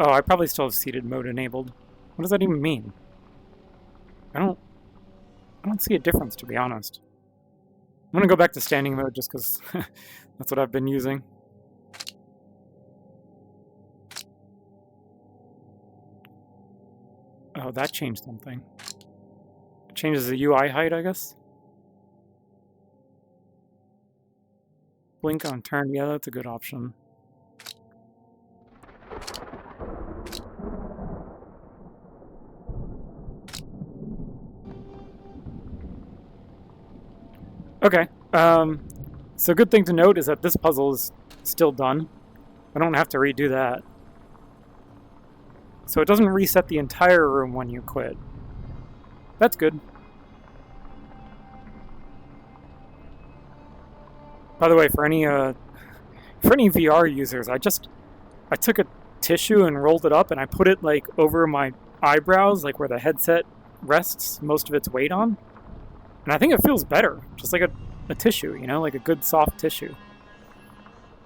Oh, I probably still have seated mode enabled. What does that even mean? I don't see a difference, to be honest. I'm gonna go back to standing mode just because that's what I've been using. Oh, that changed something. It changes the UI height, I guess. Blink on turn, yeah, that's a good option. Okay, so good thing to note is that this puzzle is still done. I don't have to redo that. So it doesn't reset the entire room when you quit. That's good. By the way, for any VR users, I took a tissue and rolled it up and I put it like over my eyebrows, like where the headset rests most of its weight on. And I think it feels better, just like a tissue, you know, like a good soft tissue.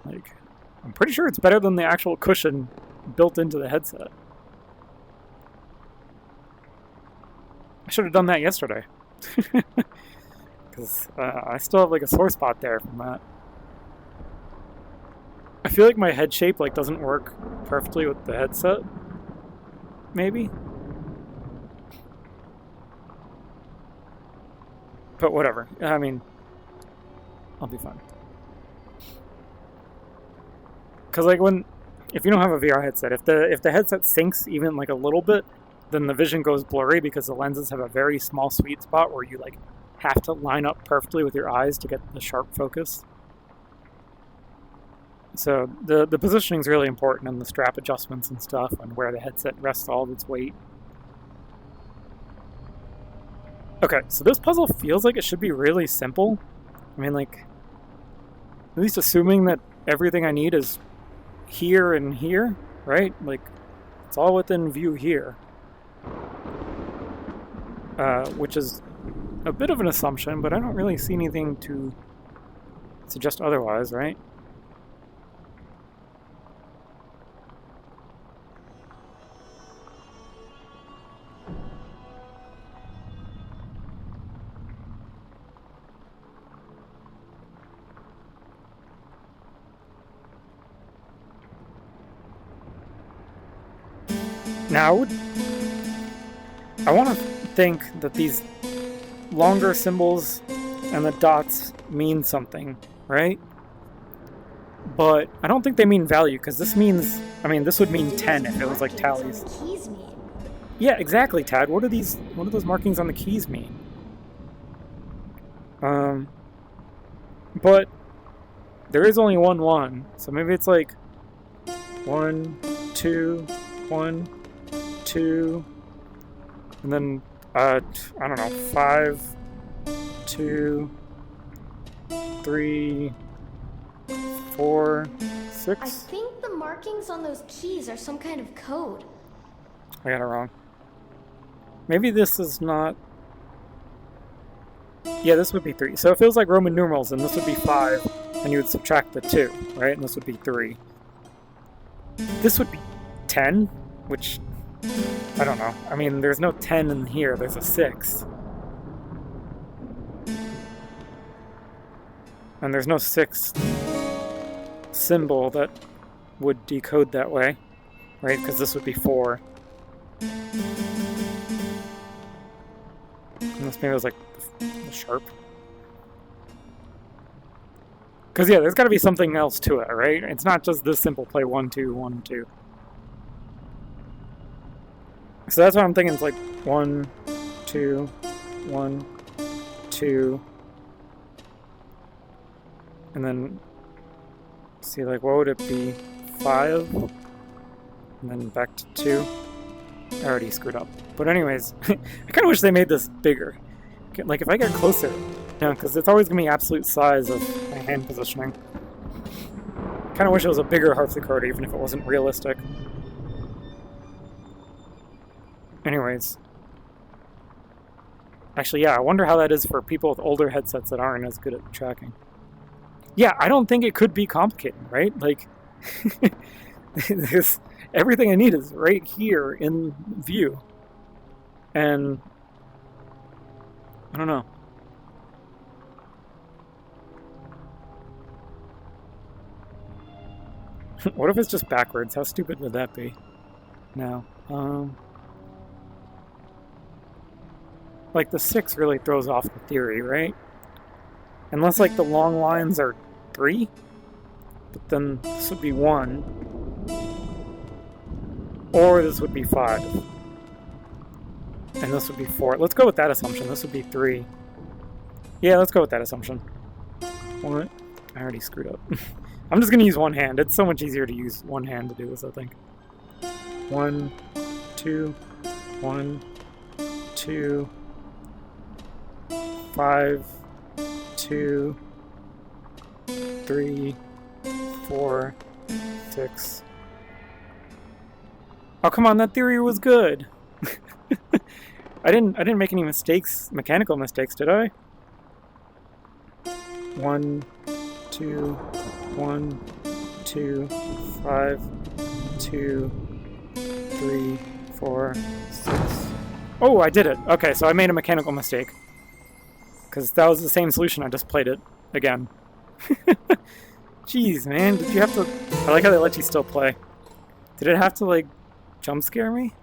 Like, I'm pretty sure it's better than the actual cushion built into the headset. I should have done that yesterday. Because I still have like a sore spot there from that. I feel like my head shape like doesn't work perfectly with the headset. Maybe? But whatever. I mean, I'll be fine. Because like if you don't have a VR headset, if the headset sinks even like a little bit, then the vision goes blurry because the lenses have a very small sweet spot where you like have to line up perfectly with your eyes to get the sharp focus. So the positioning is really important, and the strap adjustments and stuff, and where the headset rests all of its weight. Okay, so this puzzle feels like it should be really simple. I mean, like, at least assuming that everything I need is here and here, right? Like, it's all within view here. Which is a bit of an assumption, but I don't really see anything to suggest otherwise, right? Now, I want to think that these longer symbols and the dots mean something, right? But I don't think they mean value, because this means, I mean, this would mean 10 if it was like tallies. Keys mean? Yeah, exactly, Tad. What do those markings on the keys mean? But there is only one, so maybe it's like 1, 2, 1, 2, and then I don't know, 5, 2, 3, 4, 6. I think the markings on those keys are some kind of code. I got it wrong. Maybe this is not. Yeah, this would be 3. So it feels like Roman numerals, and this would be 5, and you would subtract the 2, right? And this would be 3. This would be 10, which I don't know. I mean, there's no 10 in here. There's a 6. And there's no 6 symbol that would decode that way, right? Because this would be 4. Unless maybe it was like the sharp. Because yeah, there's got to be something else to it, right? It's not just this simple play 1, 2, 1, 2. So that's what I'm thinking. It's like 1, 2, 1, 2, and then see, like, what would it be? 5, and then back to 2. I already screwed up. But anyways, I kind of wish they made this bigger. Like, if I get closer, you know, because it's always gonna be absolute size of my hand positioning. Kind of wish it was a bigger harpsichord, even if it wasn't realistic. Anyways. Actually, yeah, I wonder how that is for people with older headsets that aren't as good at tracking. Yeah, I don't think it could be complicated, right? Like, Everything I need is right here in view. And I don't know. What if it's just backwards? How stupid would that be? No. Like the 6 really throws off the theory, right? Unless like the long lines are 3, but then this would be 1. Or this would be 5. And this would be 4. Let's go with that assumption. This would be 3. Yeah, let's go with that assumption. What? I already screwed up. I'm just gonna use one hand. It's so much easier to use one hand to do this, I think. 1, 2, 1, 2, 5, 2, 3, 4, 6. Oh, come on, that theory was good. I didn't make any mistakes, mechanical mistakes, did I? 1, 2, 1, 2, 5, 2, 3, 4, 6. Oh, I did it. Okay, so I made a mechanical mistake. Because that was the same solution, I just played it again. Jeez, man, did you have to... I like how they let you still play. Did it have to, like, jump scare me?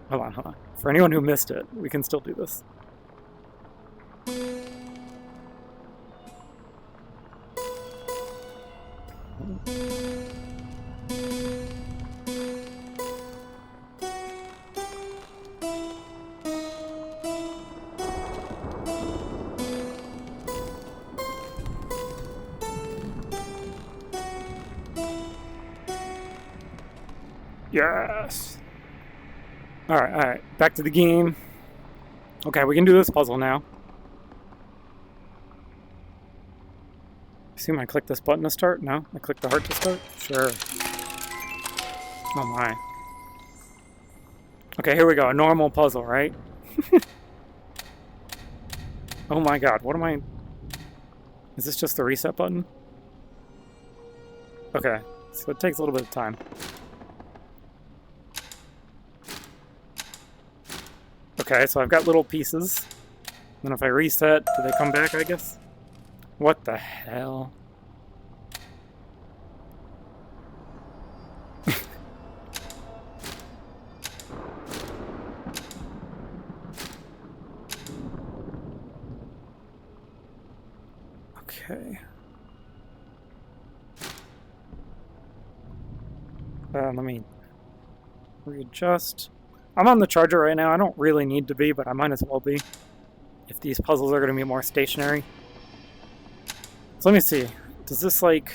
Hold on, hold on. For anyone who missed it, we can still do this. Yes! Alright, alright. Back to the game. Okay, we can do this puzzle now. Assume I click this button to start? No? I click the heart to start? Sure. Oh my. Okay, here we go. A normal puzzle, right? Oh my god, what am I... Is this just the reset button? Okay, so it takes a little bit of time. Okay, so I've got little pieces. Then if I reset, do they come back, I guess? What the hell? Okay. Let me readjust. I'm on the charger right now. I don't really need to be, but I might as well be. If these puzzles are going to be more stationary. So let me see. Does this, like,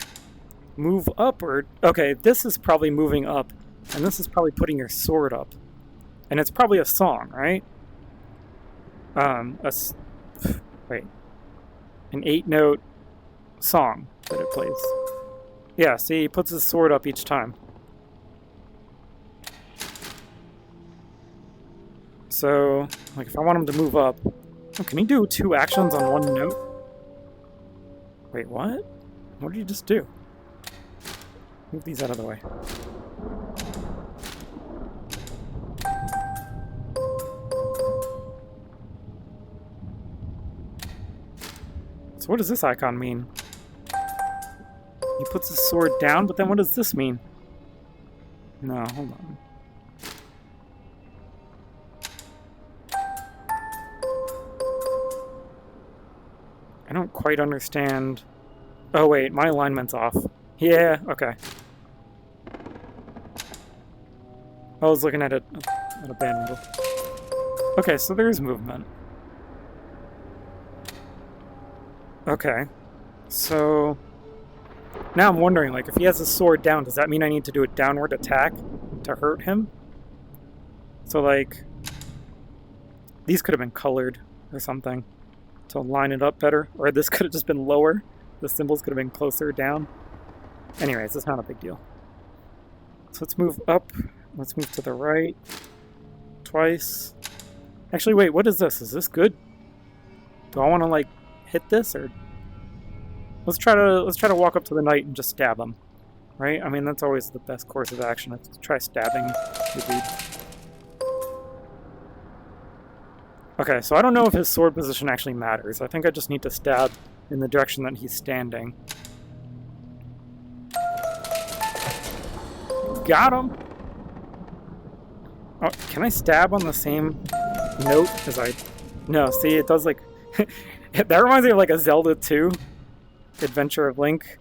move up or... Okay, this is probably moving up. And this is probably putting your sword up. And it's probably a song, right? Wait. An 8-note song that it plays. Yeah, see, he puts his sword up each time. So, like, if I want him to move up... Oh, can he do 2 actions on 1 note? Wait, what? What did you just do? Move these out of the way. So what does this icon mean? He puts his sword down, but then what does this mean? No, hold on. I don't quite understand. Oh wait, my alignment's off. Yeah, okay. I was looking at it at a bad angle. Okay, so there's movement. Okay. So now I'm wondering, like, if he has his sword down, does that mean I need to do a downward attack to hurt him? So, like, these could have been colored or something to line it up better, or this could have just been lower. The symbols could have been closer down. Anyways, it's not a big deal. So let's move up. Let's move to the right. Twice. Actually, wait, what is this? Is this good? Do I want to, like, hit this, or... Let's try to walk up to the knight and just stab him. Right? I mean, that's always the best course of action. Let's try stabbing the dude. Okay, so I don't know if his sword position actually matters. I think I just need to stab in the direction that he's standing. Got him! Oh, can I stab on the same note as I... No, see, it does like... That reminds me of like a Zelda 2, Adventure of Link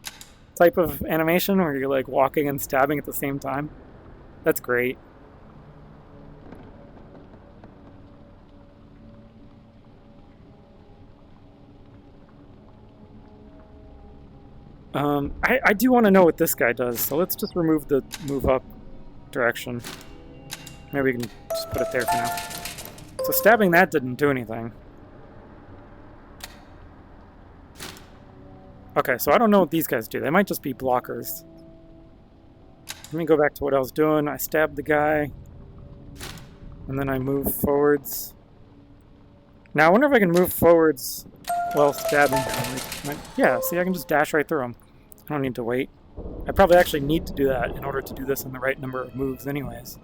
type of animation where you're like walking and stabbing at the same time. That's great. I do want to know what this guy does, so let's just remove the move up direction. Maybe we can just put it there for now. So stabbing that didn't do anything. Okay, so I don't know what these guys do. They might just be blockers. Let me go back to what I was doing. I stabbed the guy, and then I move forwards. Now, I wonder if I can move forwards while stabbing him. Yeah, see, I can just dash right through him. I don't need to wait. I probably actually need to do that in order to do this in the right number of moves anyways.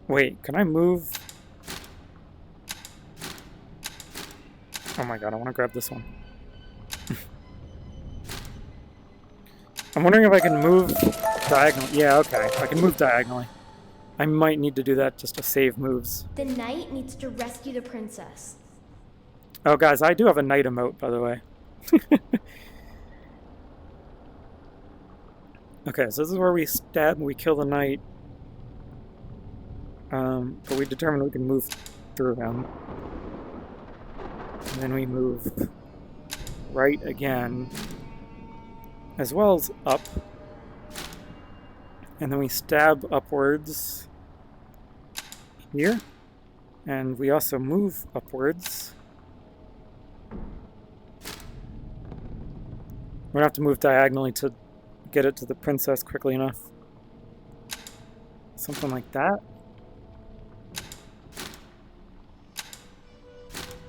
Wait, can I move? Oh my god, I want to grab this one. I'm wondering if I can move diagonally. Yeah, okay. I can move diagonally. I might need to do that just to save moves. The knight needs to rescue the princess. Oh, guys, I do have a knight emote, by the way. Okay, so this is where we stab and we kill the knight. But we determine we can move through him. And then we move right again, as well as up. And then we stab upwards here. And we also move upwards. We're gonna have to move diagonally to get it to the princess quickly enough. Something like that.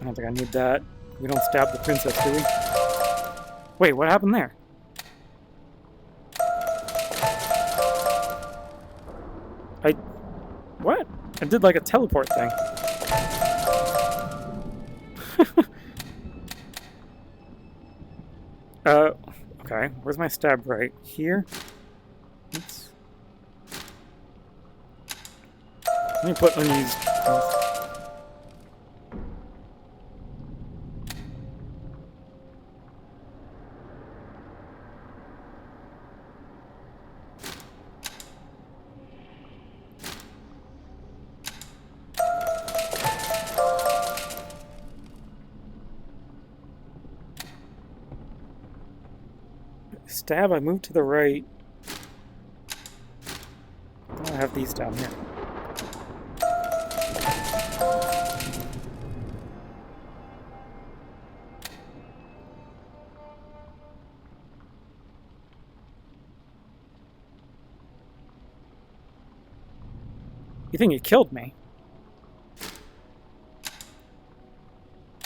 I don't think I need that. We don't stab the princess, do we? Wait, what happened there? What? I did like a teleport thing. Okay. Where's my stab right? Here? Oops. Let me put unused. Stab, I moved to the right. I have these down here. You think you killed me?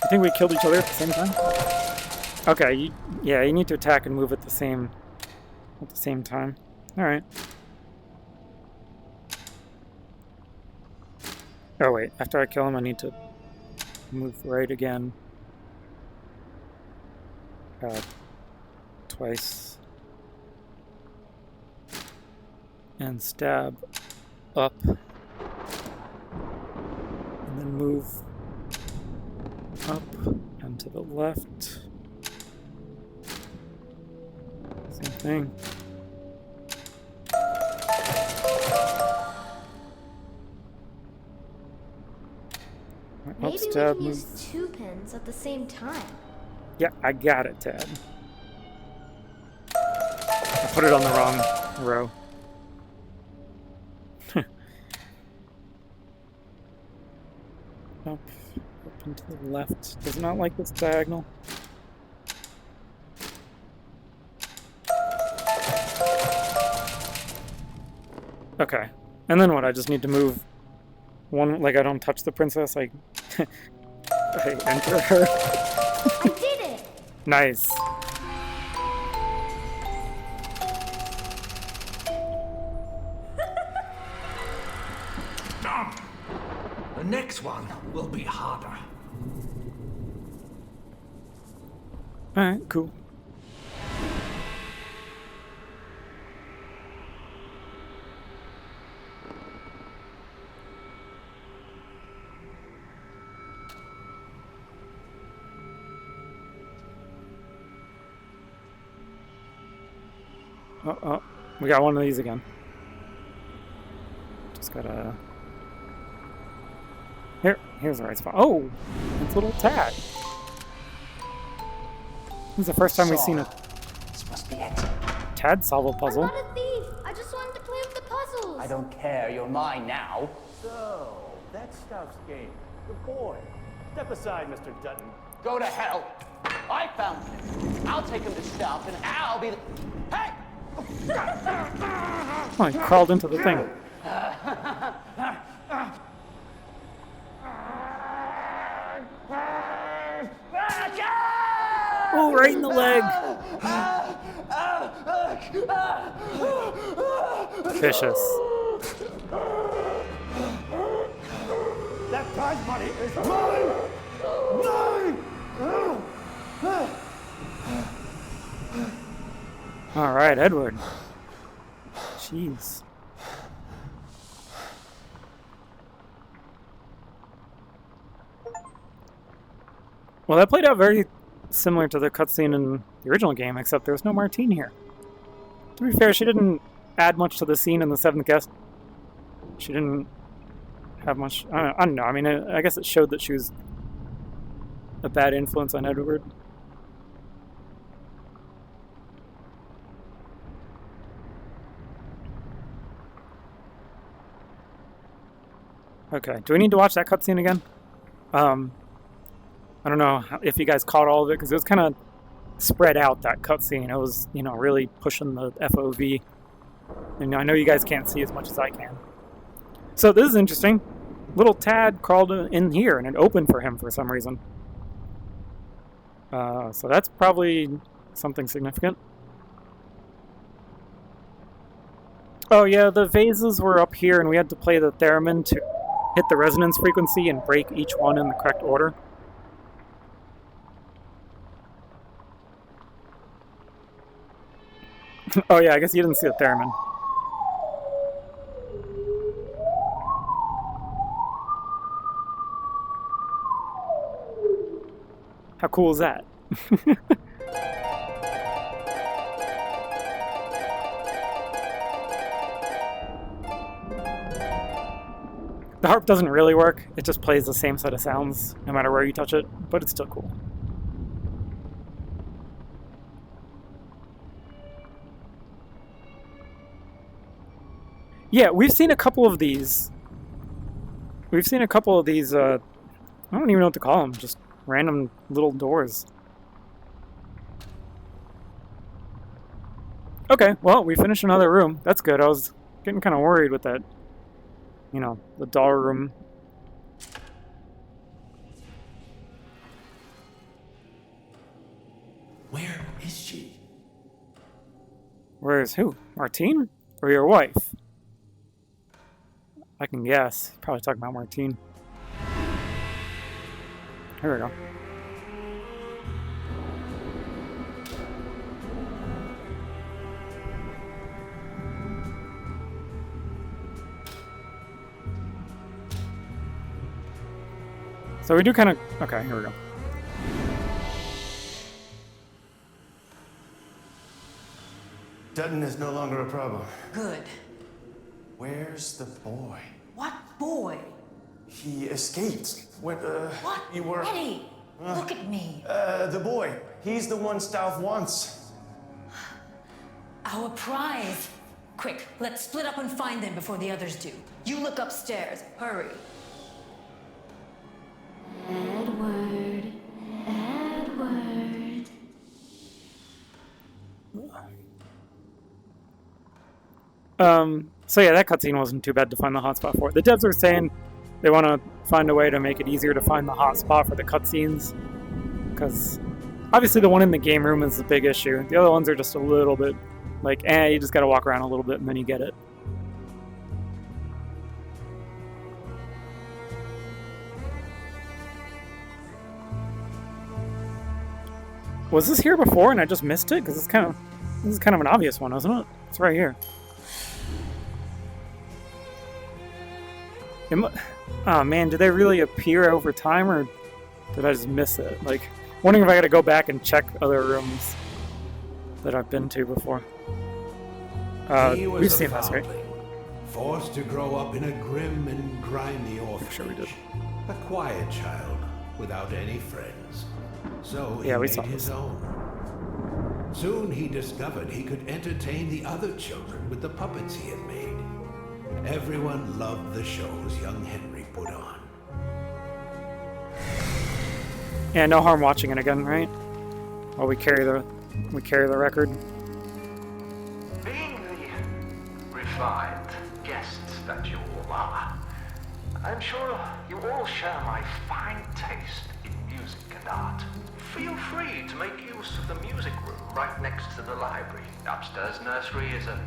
You think we killed each other at the same time? Okay, yeah, you need to attack and move at the same time. All right. Oh wait, after I kill him, I need to move right again. Twice. And stab up. And then move up and to the left. Same thing. Maybe we can use 2 pins at the same time. Yeah, I got it, Tad. I put it on the wrong row. Up and to the left. Does not like this diagonal. Okay. And then what? I just need to move One, like I don't touch the princess, I enter her. I did it! Nice. The next one will be harder. Alright, cool. Oh, we got one of these again. Just gotta... Here's the right spot. Oh! It's a little Tad. This is the first time we've seen a This must be it. Tad solve a I'm puzzle. not a thief. I just wanted to play with the puzzles. I don't care. You're mine now. So, that stuff's game. Good boy. Step aside, Mr. Dutton. Go to hell. I found him. I'll take him to stuff, and I'll be the... Hey! Oh, he crawled into the thing. Oh, right in the leg. Vicious. That prize money is mine! Mine! All right, Edward. Jeez. Well, that played out very similar to the cutscene in the original game, except there was no Martine here. To be fair, she didn't add much to the scene in the Seventh Guest. She didn't have much. I don't know. I mean, I guess it showed that she was a bad influence on Edward. Okay, do we need to watch that cutscene again? I don't know if you guys caught all of it, because it was kind of spread out, that cutscene. It was, you know, really pushing the FOV. And I know you guys can't see as much as I can. So this is interesting. Little Tad crawled in here, and it opened for him for some reason. So that's probably something significant. Oh yeah, the vases were up here, and we had to play the theremin to hit the resonance frequency and break each one in the correct order. Oh yeah, I guess you didn't see the theremin. How cool is that? The harp doesn't really work. It just plays the same set of sounds no matter where you touch it, but it's still cool. Yeah, we've seen a couple of these. We've seen a couple of these, I don't even know what to call them, just random little doors. Okay, well, we finished another room. That's good. I was getting kind of worried with that, you know, the doll room. Where is she? Where's who? Martine? Or your wife? I can guess. Probably talking about Martine. Here we go. So we do kind of... Okay, here we go. Dutton is no longer a problem. Good. Where's the boy? What boy? He escaped. When, What? you were... Eddie, look at me. The boy. He's the one Stouff wants. Our prize. Quick, let's split up and find them before the others do. You look upstairs. Hurry. Edward. Edward. So yeah, that cutscene wasn't too bad to find the hotspot for. The devs were saying They want to find a way to make it easier to find the hotspot for the cutscenes. Because obviously the one in the game room is the big issue. The other ones are just a little bit like, you just gotta walk around a little bit and then you get it. Was this here before and I just missed it? Because this is kind of an obvious one, isn't it? It's right here. Oh man, did they really appear over time, or did I just miss it? Like, wondering if I gotta go back and check other rooms that I've been to before. We've seen this, right? Forced to grow up in a grim and grimy orphanage. Sure we did. A quiet child without any friends. So he Yeah, we made saw his this. own. Soon he discovered he could entertain the other children with the puppets he had made. Everyone loved the shows young Henry put on. Yeah, no harm watching it again, right? While we carry the record. Being the refined guests that you all are, I'm sure you all share my fine taste in music and art. Feel free to make use of the music room right next to the library. Upstairs nursery is a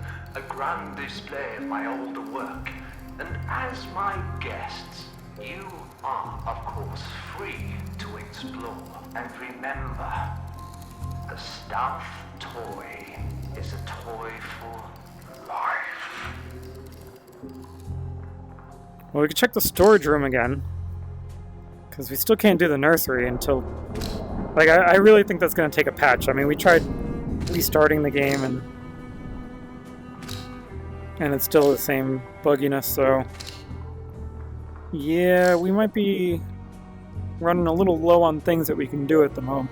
grand display of my older work. And as my guests, you are, of course, free to explore. And remember, the stuffed toy is a toy for life. Well, we can check the storage room again. Because we still can't do the nursery until... Like, I really think that's going to take a patch. I mean, we tried restarting the game and it's still the same bugginess, so... Yeah, we might be running a little low on things that we can do at the moment.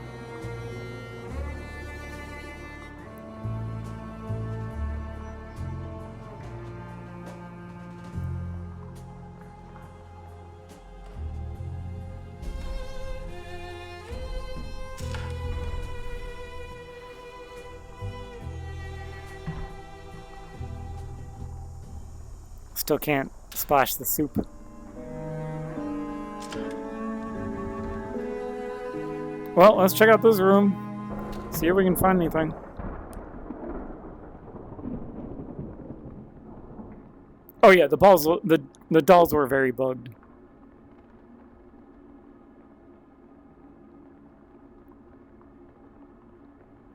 Still can't splash the soup. Well, let's check out this room. See if we can find anything. Oh yeah, the dolls were very bugged.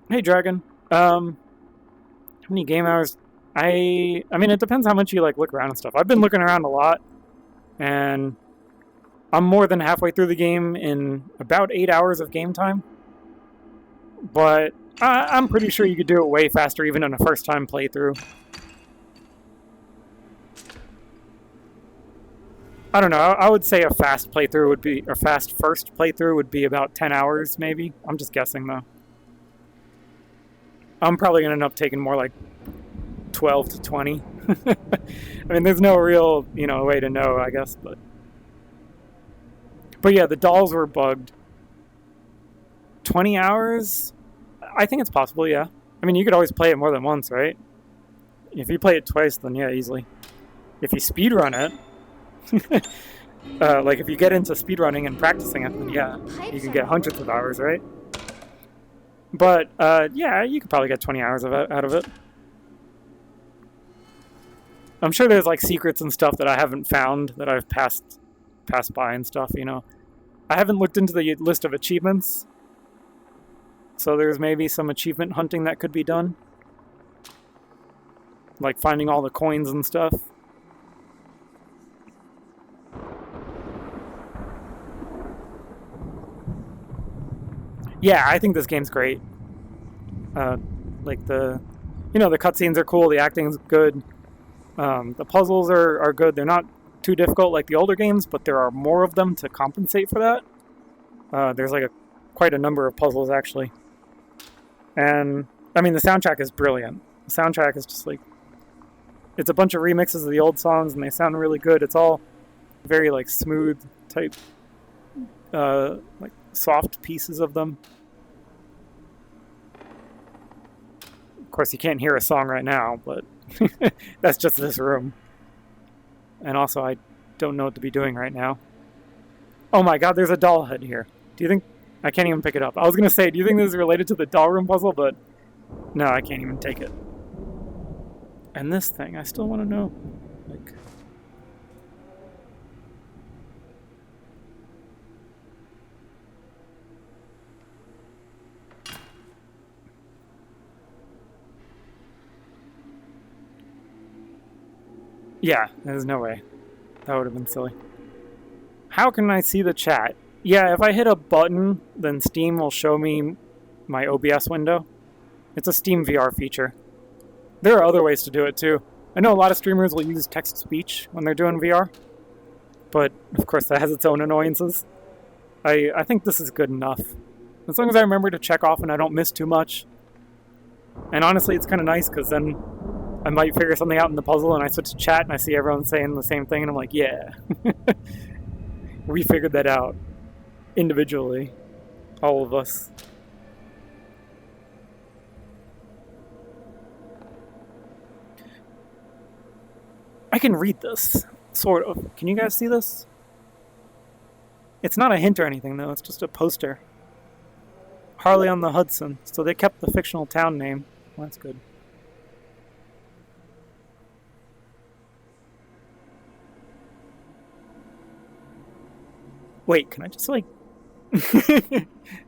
Hey Dragon. How many game hours? I mean, it depends how much you like look around and stuff. I've been looking around a lot, and I'm more than halfway through the game in about 8 hours of game time. But I'm pretty sure you could do it way faster even in a first-time playthrough. I don't know. I would say a fast playthrough would be, or fast first playthrough would be about 10 hours, maybe. I'm just guessing though. I'm probably gonna end up taking more like 12 to 20. I mean, there's no real, way to know, I guess, but yeah, the dolls were bugged. 20 hours? I think it's possible, yeah. I mean, you could always play it more than once, right? If you play it twice, then yeah, easily. If you speedrun it, like if you get into speedrunning and practicing it, then yeah, you can get hundreds of hours, right? But yeah, you could probably get 20 hours out of it. I'm sure there's like secrets and stuff that I haven't found that I've passed by and stuff, I haven't looked into the list of achievements, so there's maybe some achievement hunting that could be done. Like finding all the coins and stuff. Yeah, I think this game's great. Like the cutscenes are cool, the acting's good. The puzzles are good. They're not too difficult like the older games, but there are more of them to compensate for that. There's like quite a number of puzzles actually. And I mean, the soundtrack is brilliant. The soundtrack is just like, it's a bunch of remixes of the old songs and they sound really good. It's all very like smooth type, like soft pieces of them. Of course, you can't hear a song right now, but that's just this room. And also, I don't know what to be doing right now. Oh my god, there's a doll head here. Do you think... I can't even pick it up. I was going to say, do you think this is related to the doll room puzzle? But no, I can't even take it. And this thing, I still want to know. Like... Yeah, there's no way. That would have been silly. How can I see the chat? Yeah, if I hit a button, then Steam will show me my OBS window. It's a Steam VR feature. There are other ways to do it too. I know a lot of streamers will use text-to-speech when they're doing VR, but of course that has its own annoyances. I think this is good enough. As long as I remember to check off and I don't miss too much. And honestly, it's kind of nice because then I might figure something out in the puzzle and I switch to chat and I see everyone saying the same thing and I'm like, yeah. We figured that out. Individually. All of us. I can read this. Sort of. Can you guys see this? It's not a hint or anything though, it's just a poster. Harley on the Hudson. So they kept the fictional town name. Well, that's good. Wait, can I just like...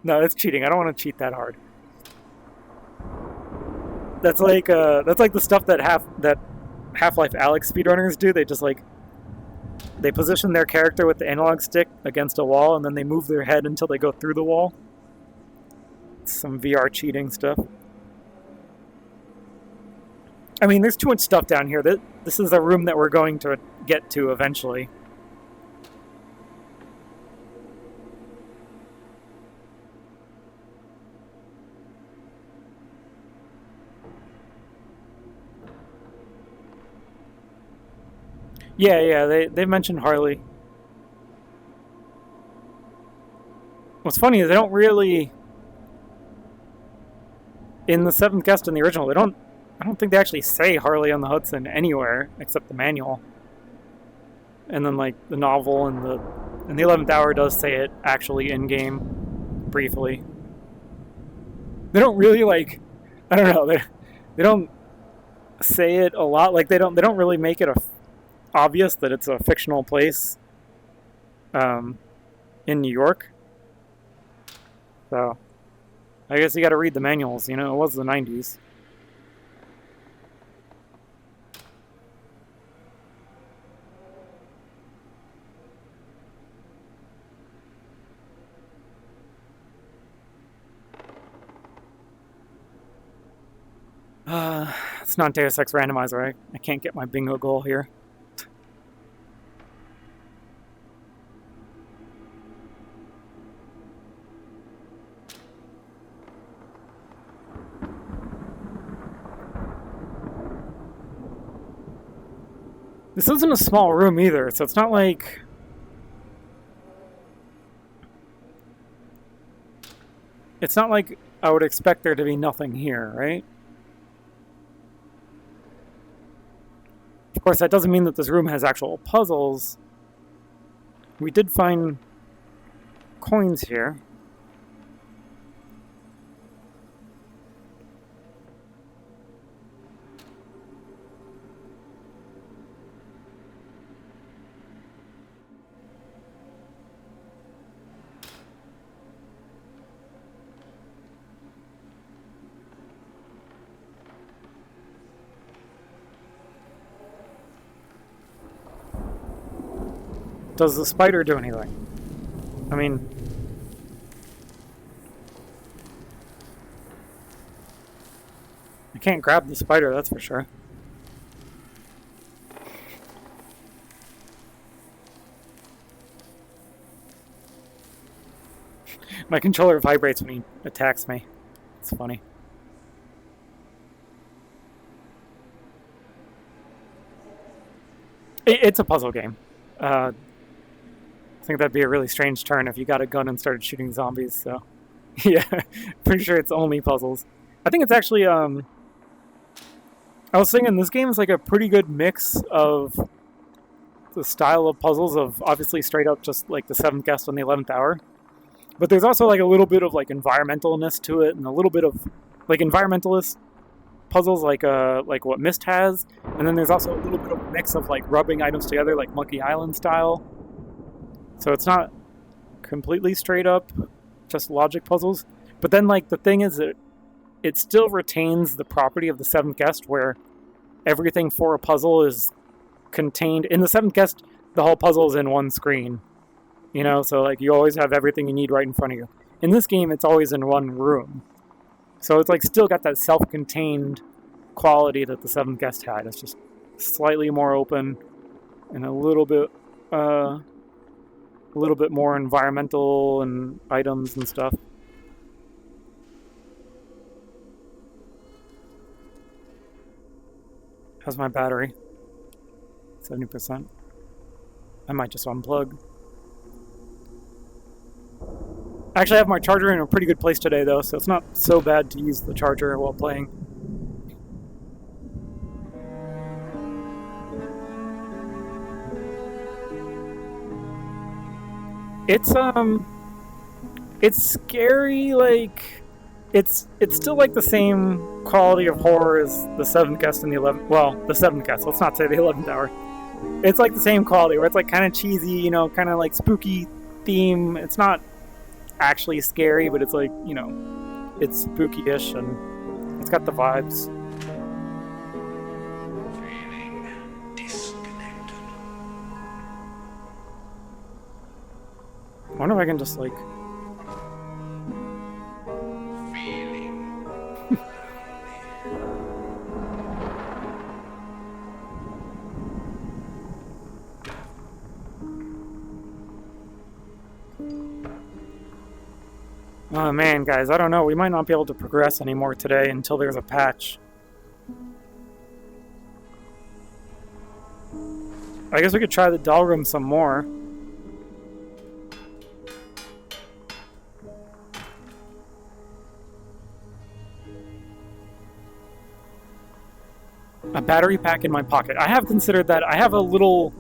No, that's cheating. I don't want to cheat that hard. That's like the stuff that Half-Life Alyx speedrunners do. They just like... They position their character with the analog stick against a wall, and then they move their head until they go through the wall. It's some VR cheating stuff. I mean, there's too much stuff down here. This is the room that we're going to get to eventually. Yeah, they mentioned Harley. What's funny is they don't really... In the Seventh Guest in the original, I don't think they actually say Harley on the Hudson anywhere except the manual. And then like the novel and the 11th Hour does say it actually in game briefly. They don't really like, I don't know, they don't say it a lot. Like they don't really make it obvious that it's a fictional place in New York. So I guess you got to read the manuals, you know, it was the 90s. It's not Deus Ex Randomizer. I can't get my bingo goal here. This isn't a small room either, so it's not like... It's not like I would expect there to be nothing here, right? Of course, that doesn't mean that this room has actual puzzles. We did find coins here. Does the spider do anything? I mean... I can't grab the spider, that's for sure. My controller vibrates when he attacks me. It's funny. It's a puzzle game. I think that'd be a really strange turn if you got a gun and started shooting zombies, so... Yeah, pretty sure it's only puzzles. I think it's actually, I was thinking this game is like a pretty good mix of the style of puzzles of obviously straight up just like the 7th guest on the 11th hour. But there's also like a little bit of like environmentalness to it, and a little bit of like environmentalist puzzles like what Myst has, and then there's also a little bit of a mix of like rubbing items together like Monkey Island style. So it's not completely straight up just logic puzzles. But then like the thing is that it still retains the property of the 7th guest, where everything for a puzzle is contained in the 7th guest. The whole puzzle is in one screen, you know, so like you always have everything you need right in front of you. In this game, it's always in one room, so it's like still got that self-contained quality that the 7th guest had. It's just slightly more open and a little bit more environmental and items and stuff. How's my battery? 70%. I might just unplug. Actually, I have my charger in a pretty good place today, though, so it's not so bad to use the charger while playing. It's scary, like, it's still like the same quality of horror as the 7th guest and the 11th, well, the 7th guest, let's not say the 11th hour. It's like the same quality, where it's like kind of cheesy, you know, kind of like spooky theme. It's not actually scary, but it's like, you know, it's spooky-ish, and it's got the vibes. Feeling disconnected. I wonder if I can just like... Oh man, guys, I don't know. We might not be able to progress anymore today until there's a patch. I guess we could try the doll room some more. A battery pack in my pocket. I have considered that. I have a little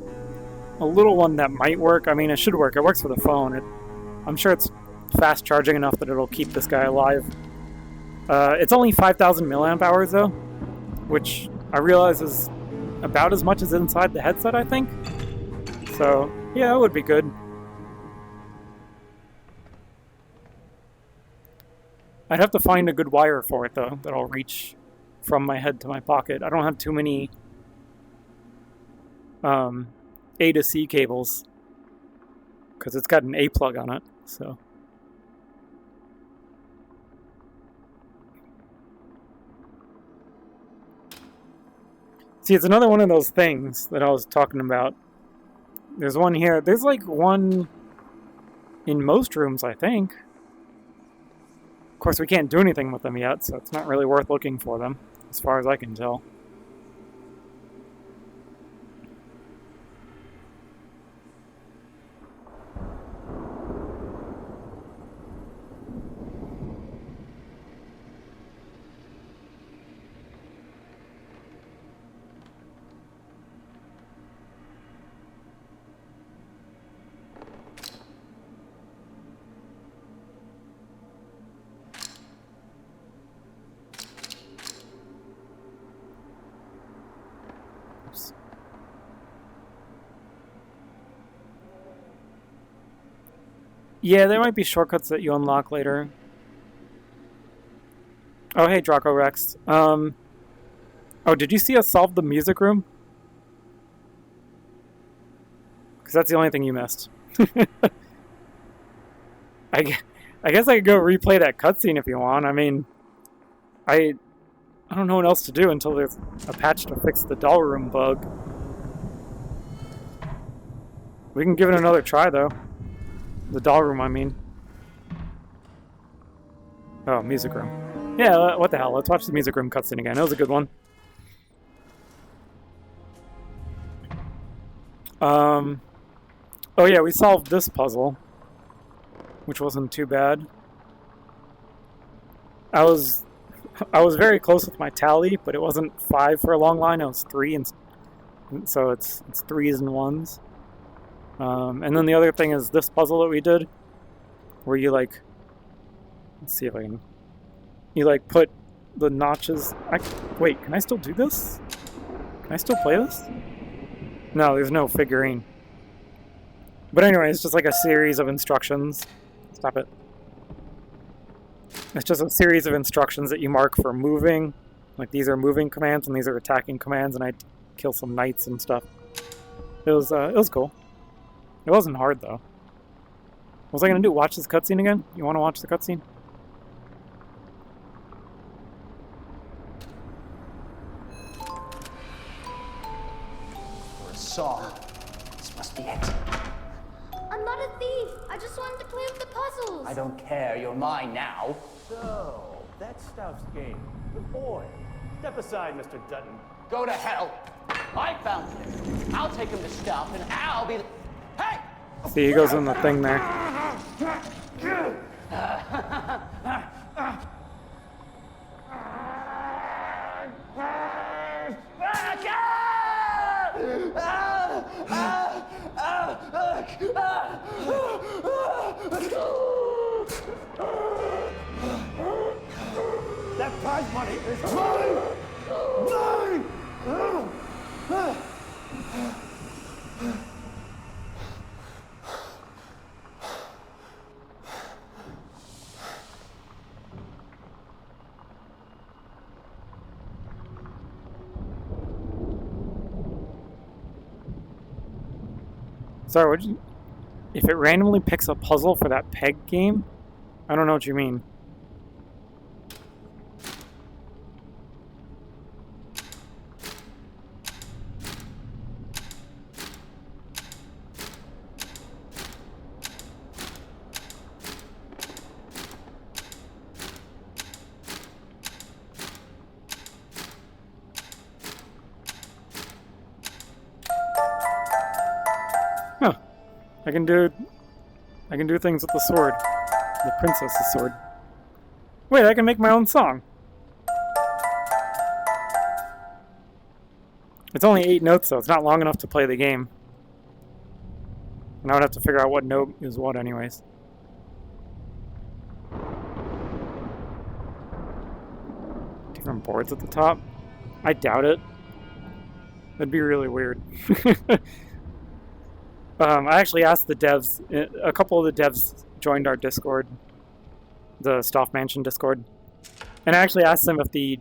one that might work. I mean, it should work. It works for the phone. I'm sure it's fast charging enough that it'll keep this guy alive. It's only 5,000 milliamp hours though, which I realize is about as much as inside the headset, I think. So yeah, it would be good. I'd have to find a good wire for it though, that'll reach from my head to my pocket. I don't have too many A to C cables, because it's got an A plug on it, so. See, it's another one of those things that I was talking about. There's one here. There's like one in most rooms, I think. Of course, we can't do anything with them yet, so it's not really worth looking for them, as far as I can tell. Yeah, there might be shortcuts that you unlock later. Oh, hey, Draco Rex. Oh, did you see us solve the music room? Because that's the only thing you missed. I guess I could go replay that cutscene if you want. I mean, I don't know what else to do until there's a patch to fix the doll room bug. We can give it another try, though. The doll room, I mean. Oh, music room. Yeah, what the hell? Let's watch the music room cutscene again. It was a good one. Oh yeah, we solved this puzzle, which wasn't too bad. I was very close with my tally, but it wasn't 5 for a long line. It was 3 So it's threes and ones. And then the other thing is this puzzle that we did, where you like, let's see if I can, you like put the notches. Wait, can I still do this? Can I still play this? No, there's no figurine. But anyway, it's just like a series of instructions. Stop it. It's just a series of instructions that you mark for moving. Like these are moving commands and these are attacking commands, and I kill some knights and stuff. It was cool. It wasn't hard though. What was I gonna do? Watch this cutscene again? You want to watch the cutscene? For a song. This must be it. I'm not a thief. I just wanted to play with the puzzles. I don't care. You're mine now. So, that stuff's game. Good boy. Step aside, Mr. Dutton. Go to hell. I found him. I'll take him to stuff, and I'll be the... Hey! See, he goes in the thing there. That prize money is mine! Mine! Sorry, what'd you... If it randomly picks a puzzle for that peg game? I don't know what you mean. Huh. I can do things with the sword. The princess's sword. Wait, I can make my own song. It's only 8 notes though, it's not long enough to play the game. And I would have to figure out what note is what anyways. Different boards at the top? I doubt it. That'd be really weird. I actually asked the devs, a couple of the devs joined our Discord, the Stoff Mansion Discord, and I actually asked them if the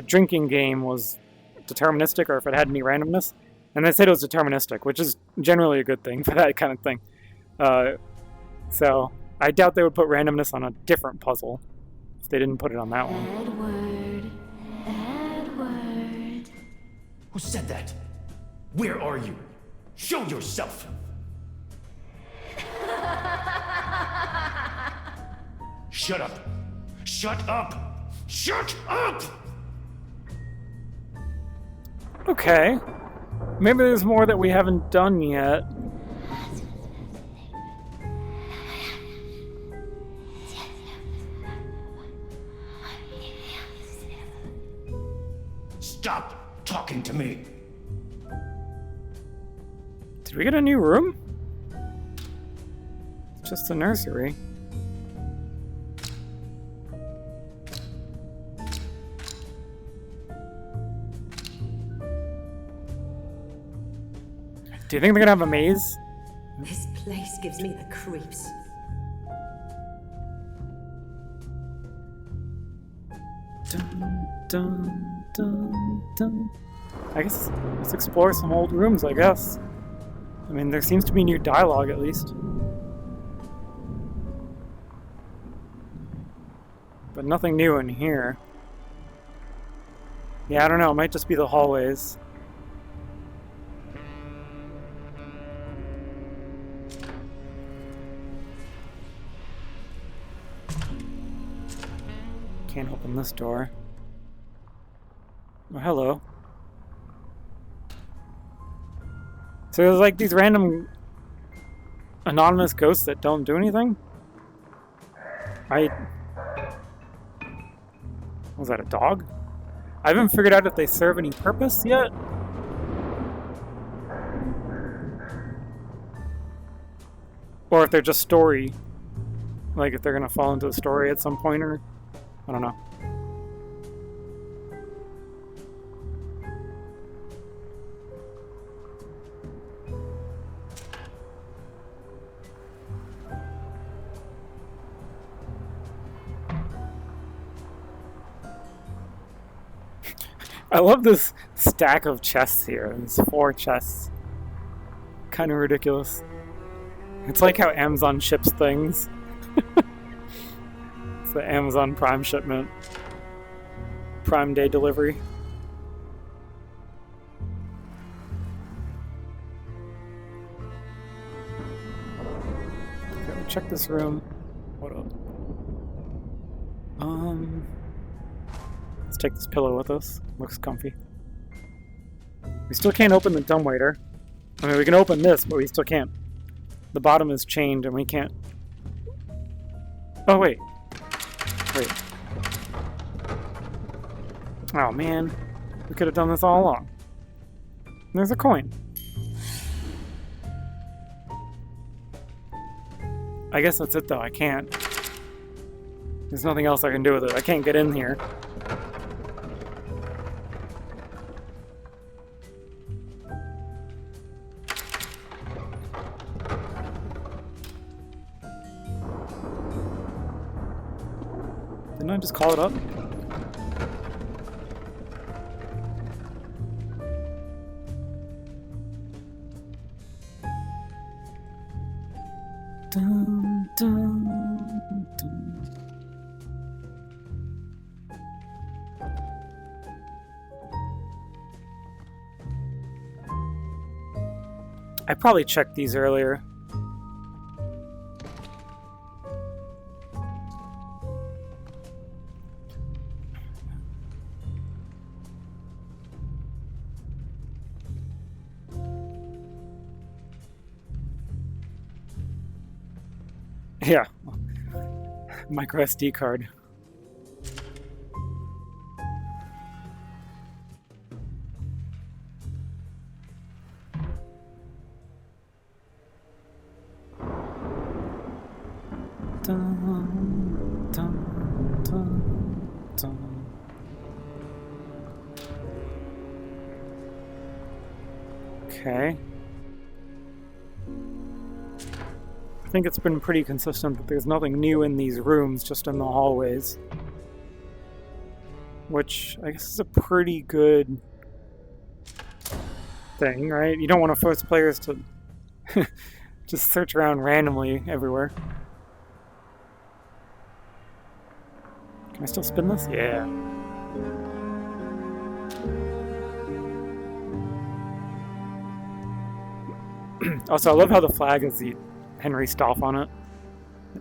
drinking game was deterministic or if it had any randomness, and they said it was deterministic, which is generally a good thing for that kind of thing. So I doubt they would put randomness on a different puzzle if they didn't put it on that one. Edward. Who said that? Where are you? Show yourself! Shut up! Shut up! Shut up! Okay. Maybe there's more that we haven't done yet. Stop talking to me! Did we get a new room? It's just a nursery. Do you think they're gonna have a maze? This place gives me the creeps. Dun, dun, dun, dun. I guess let's explore some old rooms, I guess. I mean, there seems to be new dialogue, at least. But nothing new in here. Yeah, I don't know, it might just be the hallways. Can't open this door. Oh, hello. So there's like these random anonymous ghosts that don't do anything? Was that a dog? I haven't figured out if they serve any purpose yet. Or if they're just story. Like if they're gonna fall into the story at some point, or I don't know. I love this stack of chests here. There's 4 chests. Kind of ridiculous. It's like how Amazon ships things. It's the Amazon Prime shipment. Prime Day delivery. Okay, check this room. What up? Let's take this pillow with us. Looks comfy. We still can't open the dumbwaiter. I mean, we can open this, but we still can't. The bottom is chained, and we can't... Oh, wait. Wait. Oh, man. We could have done this all along. There's a coin. I guess that's it, though. I can't. There's nothing else I can do with it. I can't get in here. Didn't I just call it up? Dun, dun, dun. I probably checked these earlier. Yeah, micro SD card. Dun, dun, dun, dun. Okay. I think it's been pretty consistent that there's nothing new in these rooms, just in the hallways. Which, I guess is a pretty good thing, right? You don't want to force players to just search around randomly everywhere. Can I still spin this? Yeah. Also, I love how the flag is the Henry Stolf on it.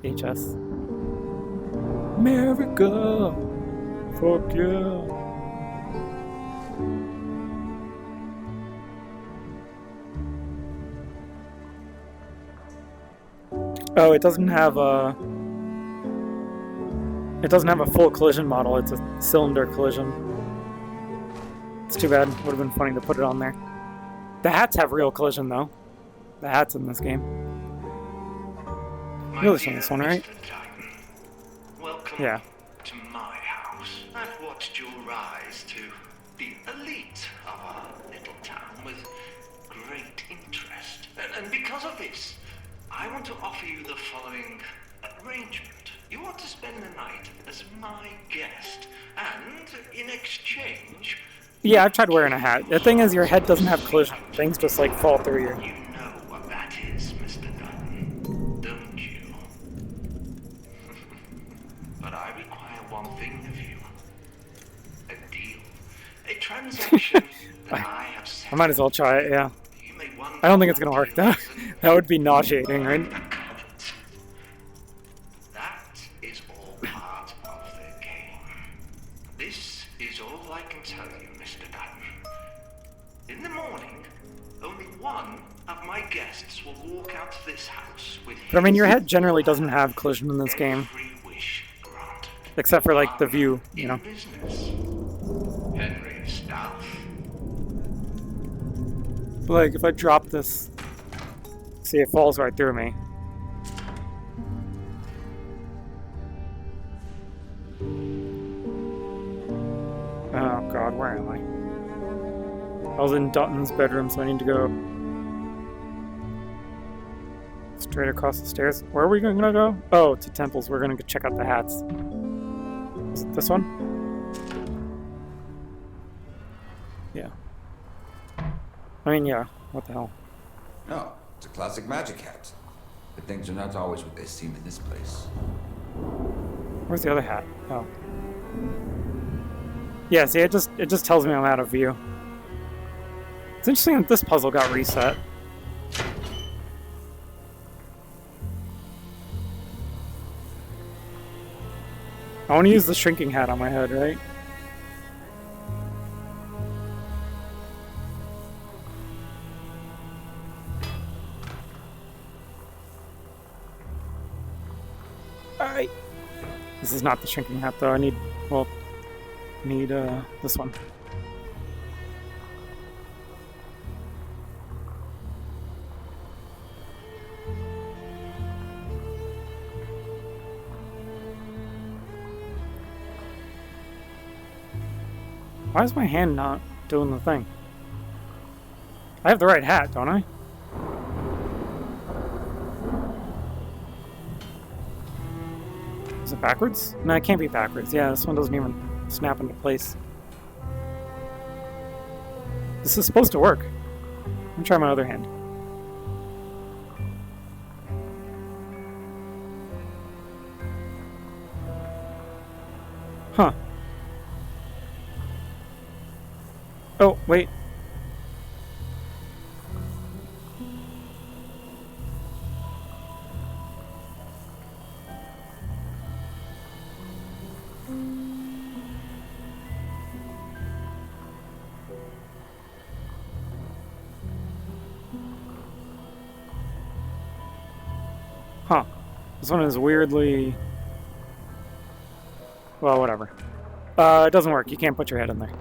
HS. America! Fuck yeah! Oh, it doesn't have a... It doesn't have a full collision model, it's a cylinder collision. It's too bad. Would have been funny to put it on there. The hats have real collision, though. The hats in this game. You know this one, right? Welcome Yeah. to my house. I've watched your rise to the elite of our little town with great interest. And because of this, I want to offer you the following arrangement. You want to spend the night as my guest, and in exchange... Yeah, I've tried wearing a hat. The thing is, your head doesn't have collision. Things just, like, fall through you. You know what that is, Mr. Dutton, don't you? But I require one thing of you. A deal. A transaction that I have set. I might as well try it, yeah. You may wonder I don't think it's gonna work, though. That would be nauseating, right? That is all part of the game. This is all I can tell you, Mr. Dutton. In the morning, only one of my guests will walk out of this house with But I mean, your head generally doesn't have collision in this game. every wish granted. Except for, like, the view, you In know. business. Henry Stolf. But, like, if I drop this... See, it falls right through me. Oh god, where am I? I was in Dutton's bedroom, so I need to go straight across the stairs. Where are we gonna go? Oh, to Temple's. We're gonna go check out the hats. Is it this one? Yeah. I mean, yeah. What the hell? No, it's a classic magic hat. But things are not always what they seem in this place. Where's the other hat? Oh. Yeah, see, it just tells me I'm out of view. It's interesting that this puzzle got reset. I want to use the shrinking hat on my head, right? Alright. This is not the shrinking hat, though. I need, well, this one. Why is my hand not doing the thing? I have the right hat, don't I? Is it backwards? No, it can't be backwards. Yeah, this one doesn't even snap into place. This is supposed to work. Let me try my other hand. Huh. Oh, wait. Huh. This one is weirdly... Well, whatever. It doesn't work. You can't put your head in there.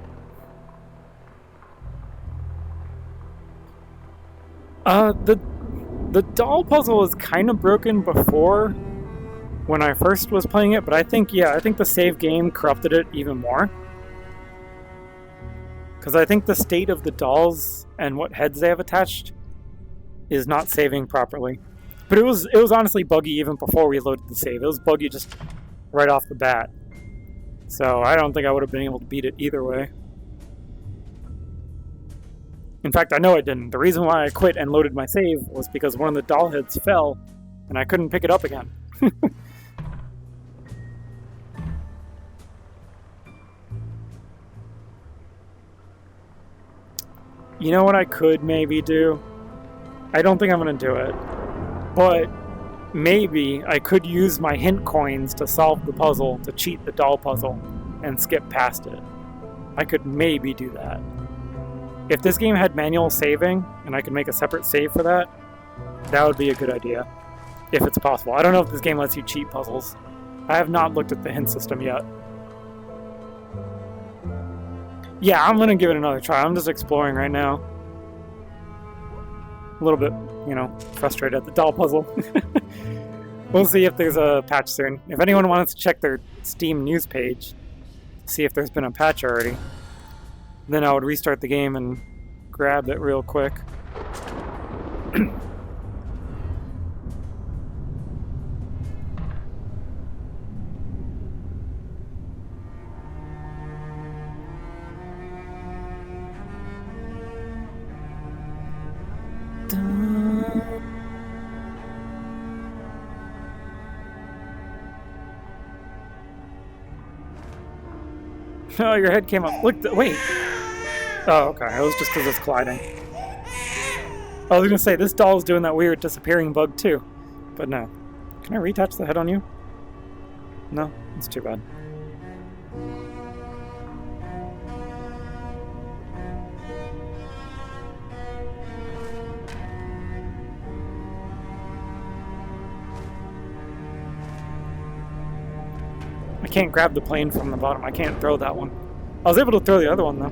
The doll puzzle was kind of broken before when I first was playing it, but I think the save game corrupted it even more. Because I think the state of the dolls and what heads they have attached is not saving properly. But it was honestly buggy even before we loaded the save. It was buggy just right off the bat. So I don't think I would have been able to beat it either way. In fact, I know I didn't. The reason why I quit and loaded my save was because one of the doll heads fell, and I couldn't pick it up again. You know what I could maybe do? I don't think I'm going to do it. But maybe I could use my hint coins to solve the puzzle, to cheat the doll puzzle, and skip past it. I could maybe do that. If this game had manual saving, and I could make a separate save for that, that would be a good idea. If it's possible. I don't know if this game lets you cheat puzzles. I have not looked at the hint system yet. Yeah, I'm gonna give it another try. I'm just exploring right now. A little bit, frustrated at the doll puzzle. We'll see if there's a patch soon. If anyone wants to check their Steam news page, see if there's been a patch already, then I would restart the game and grab it real quick. Oh, your head came up. Look, wait. Oh, okay. It was just because it's colliding. I was gonna say, this doll is doing that weird disappearing bug too. But no. Can I retouch the head on you? No? It's too bad. I can't grab the plane from the bottom. I can't throw that one. I was able to throw the other one, though.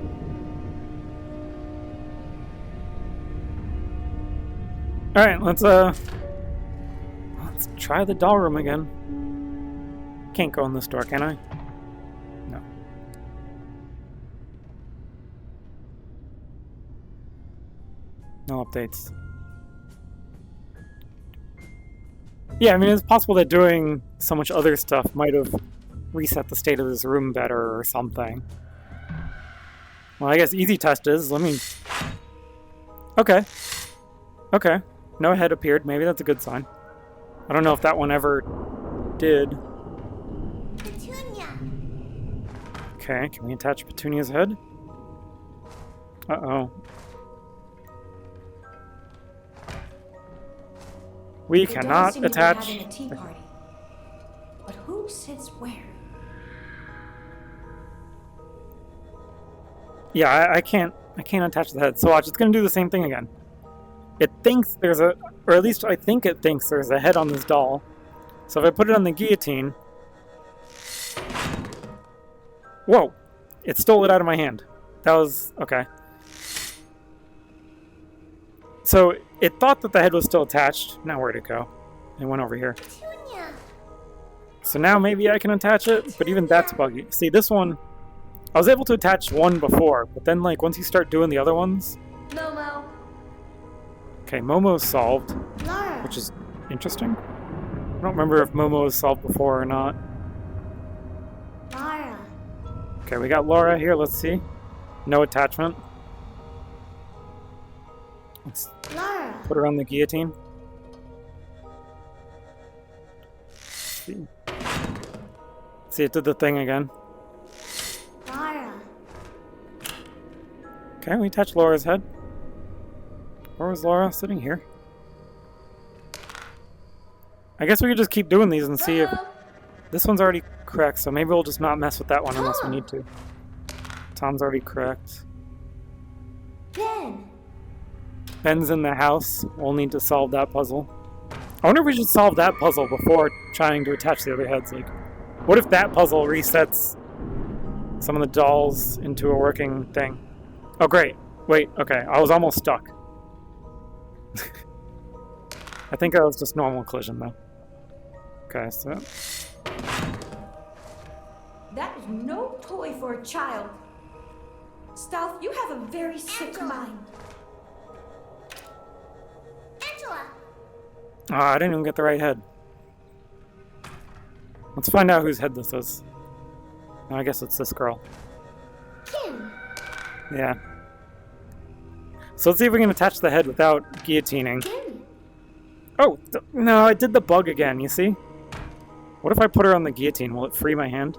Alright, let's try the doll room again. Can't go in this door, can I? No. No updates. Yeah, I mean, it's possible that doing so much other stuff might have reset the state of this room better or something. Well, I guess easy test is, let me... Okay. Okay. No head appeared. Maybe that's a good sign. I don't know if that one ever did. Petunia. Okay, can we attach Petunia's head? Uh-oh. We cannot attach... Having a tea party. But who sits where? Yeah, I can't attach the head. So watch, it's gonna do the same thing again. It thinks there's a, or at least I think it thinks there's a head on this doll. So if I put it on the guillotine... Whoa! It stole it out of my hand. That was... okay. So it thought that the head was still attached. Now where'd it go? It went over here. Petunia. So now maybe I can attach it, but even that's buggy. See, this one... I was able to attach one before, but then, like, once you start doing the other ones... Momo. Okay, Momo's solved, Laura. which is interesting. I don't remember if Momo was solved before or not. Laura. Okay, we got Laura here, let's see. No attachment. Let's Laura. put her on the guillotine. See, it did the thing again. Laura. Okay, we attach Laura's head. Where was Laura? Sitting here. I guess we could just keep doing these and see if... This one's already correct, so maybe we'll just not mess with that one unless we need to. Tom's already correct. Ben. Ben's in the house. We'll need to solve that puzzle. I wonder if we should solve that puzzle before trying to attach the other heads. Like, what if that puzzle resets some of the dolls into a working thing? Oh, great. Wait, okay. I was almost stuck. I think that was just normal collision, though. Okay, so... That is no toy for a child. Stealth, you have a very sick mind. Angela. Ah, I didn't even get the right head. Let's find out whose head this is. I guess it's this girl. Kim. Yeah. So let's see if we can attach the head without guillotining. Kim. Oh, no, I did the bug again, you see? What if I put her on the guillotine? Will it free my hand?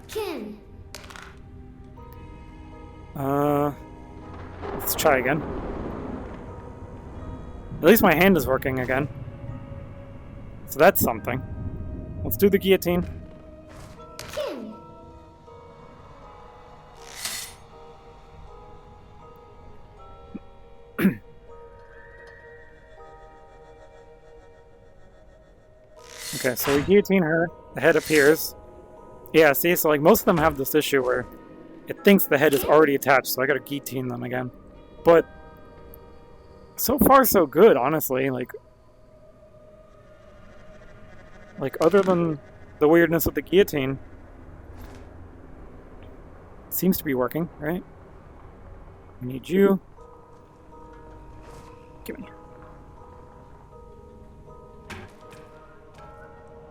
Kim. Let's try again. At least my hand is working again. So that's something. Let's do the guillotine. Kim. Okay, so we guillotine her, the head appears. Yeah, see, so like most of them have this issue where it thinks the head is already attached, so I gotta guillotine them again. But so far so good, honestly. Like other than the weirdness of the guillotine, it seems to be working, right? We need you. Give me.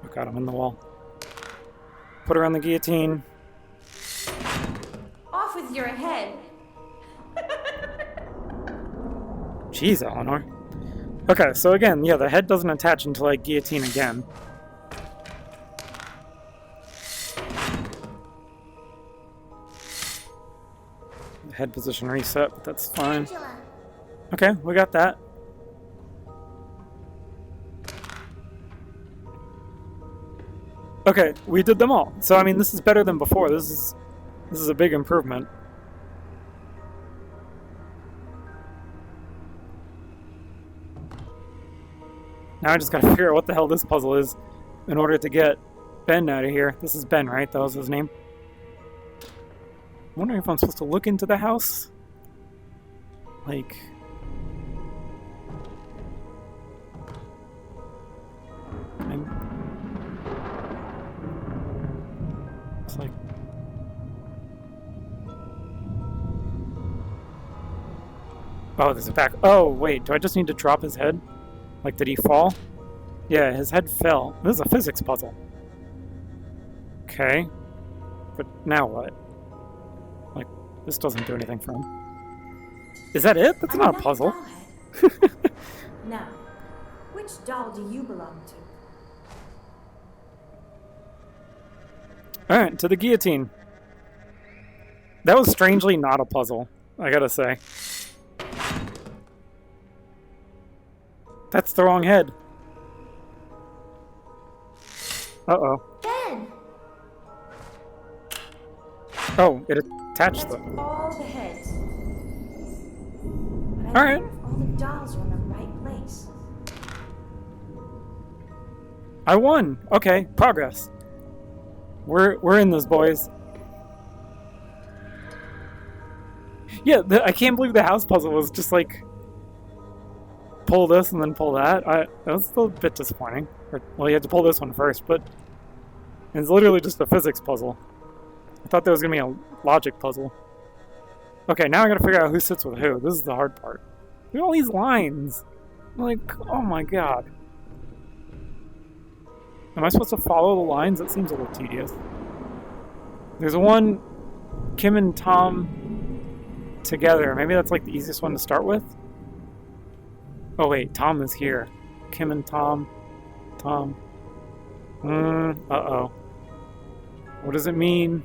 Oh god, I'm in the wall. Put her on the guillotine. Off with your head. Jeez, Eleanor. Okay, so again, yeah, the head doesn't attach until I guillotine again. The head position reset, but that's fine. Angela. Okay, we got that. Okay, we did them all. So I mean, this is better than before. This is a big improvement. Now I just gotta figure out what the hell this puzzle is in order to get Ben out of here. This is Ben, right? That was his name. I'm wondering if I'm supposed to look into the house. Like... It's like... Oh, there's a back. Oh, wait. Do I just need to drop his head? Like, did he fall? Yeah, his head fell. This is a physics puzzle. Okay. But now what? Like, this doesn't do anything for him. Is that it? That's not a puzzle. Now, which doll do you belong to? Alright, to the guillotine. That was strangely not a puzzle, I gotta say. That's the wrong head. Uh-oh. Ben! Oh, it attached That's them. all the heads. But I Alright. wonder if all the dolls are in the right place. I won! Okay, progress. We're in this, boys. Yeah, I can't believe the house puzzle was just like pull this and then pull that. That was a bit disappointing. Well, you had to pull this one first, but it's literally just a physics puzzle. I thought there was gonna be a logic puzzle. Okay, now I gotta figure out who sits with who. This is the hard part. Look at all these lines. Like, oh my god. Am I supposed to follow the lines? That seems a little tedious. There's one Kim and Tom together. Maybe that's like the easiest one to start with. Oh wait, Tom is here. Kim and Tom. Tom. Uh-oh. What does it mean?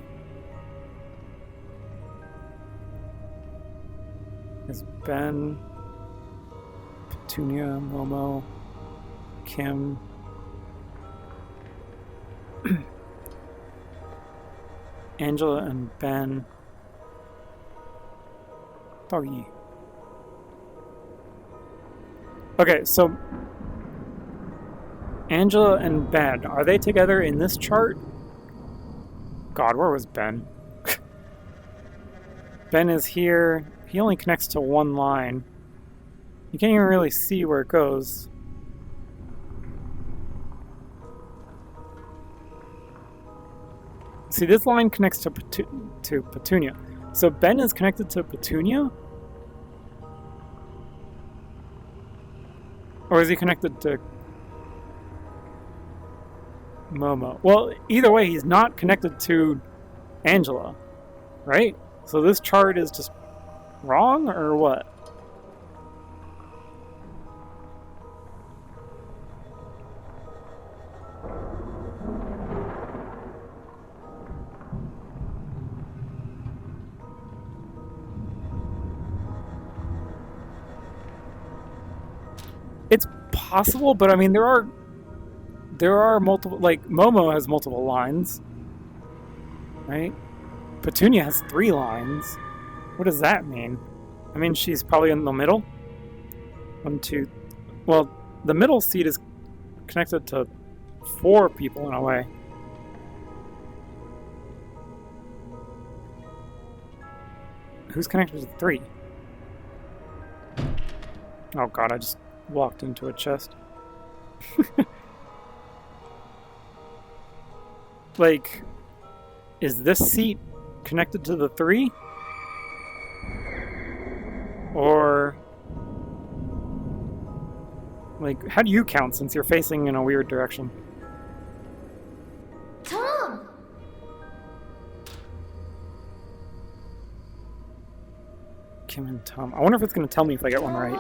Is Ben, Petunia, Momo, Kim. Angela and Ben. Doggy. Okay, so Angela and Ben, are they together in this chart? God, where was Ben? Ben is here. He only connects to one line. You can't even really see where it goes. See, this line connects to Petunia. So Ben is connected to Petunia? Or is he connected to Momo? Well, either way, he's not connected to Angela, right? So this chart is just wrong, or what? It's possible, but I mean, there are multiple, like, Momo has multiple lines, right? Petunia has 3 lines. What does that mean? I mean, she's probably in the middle. 1, 2. Well, the middle seat is connected to 4 people in a way. Who's connected to 3? Oh god, I just walked into a chest. Like, is this seat connected to the 3? Or, like, how do you count since you're facing in a weird direction? Tom! Kim and Tom. I wonder if it's going to tell me if I get one right.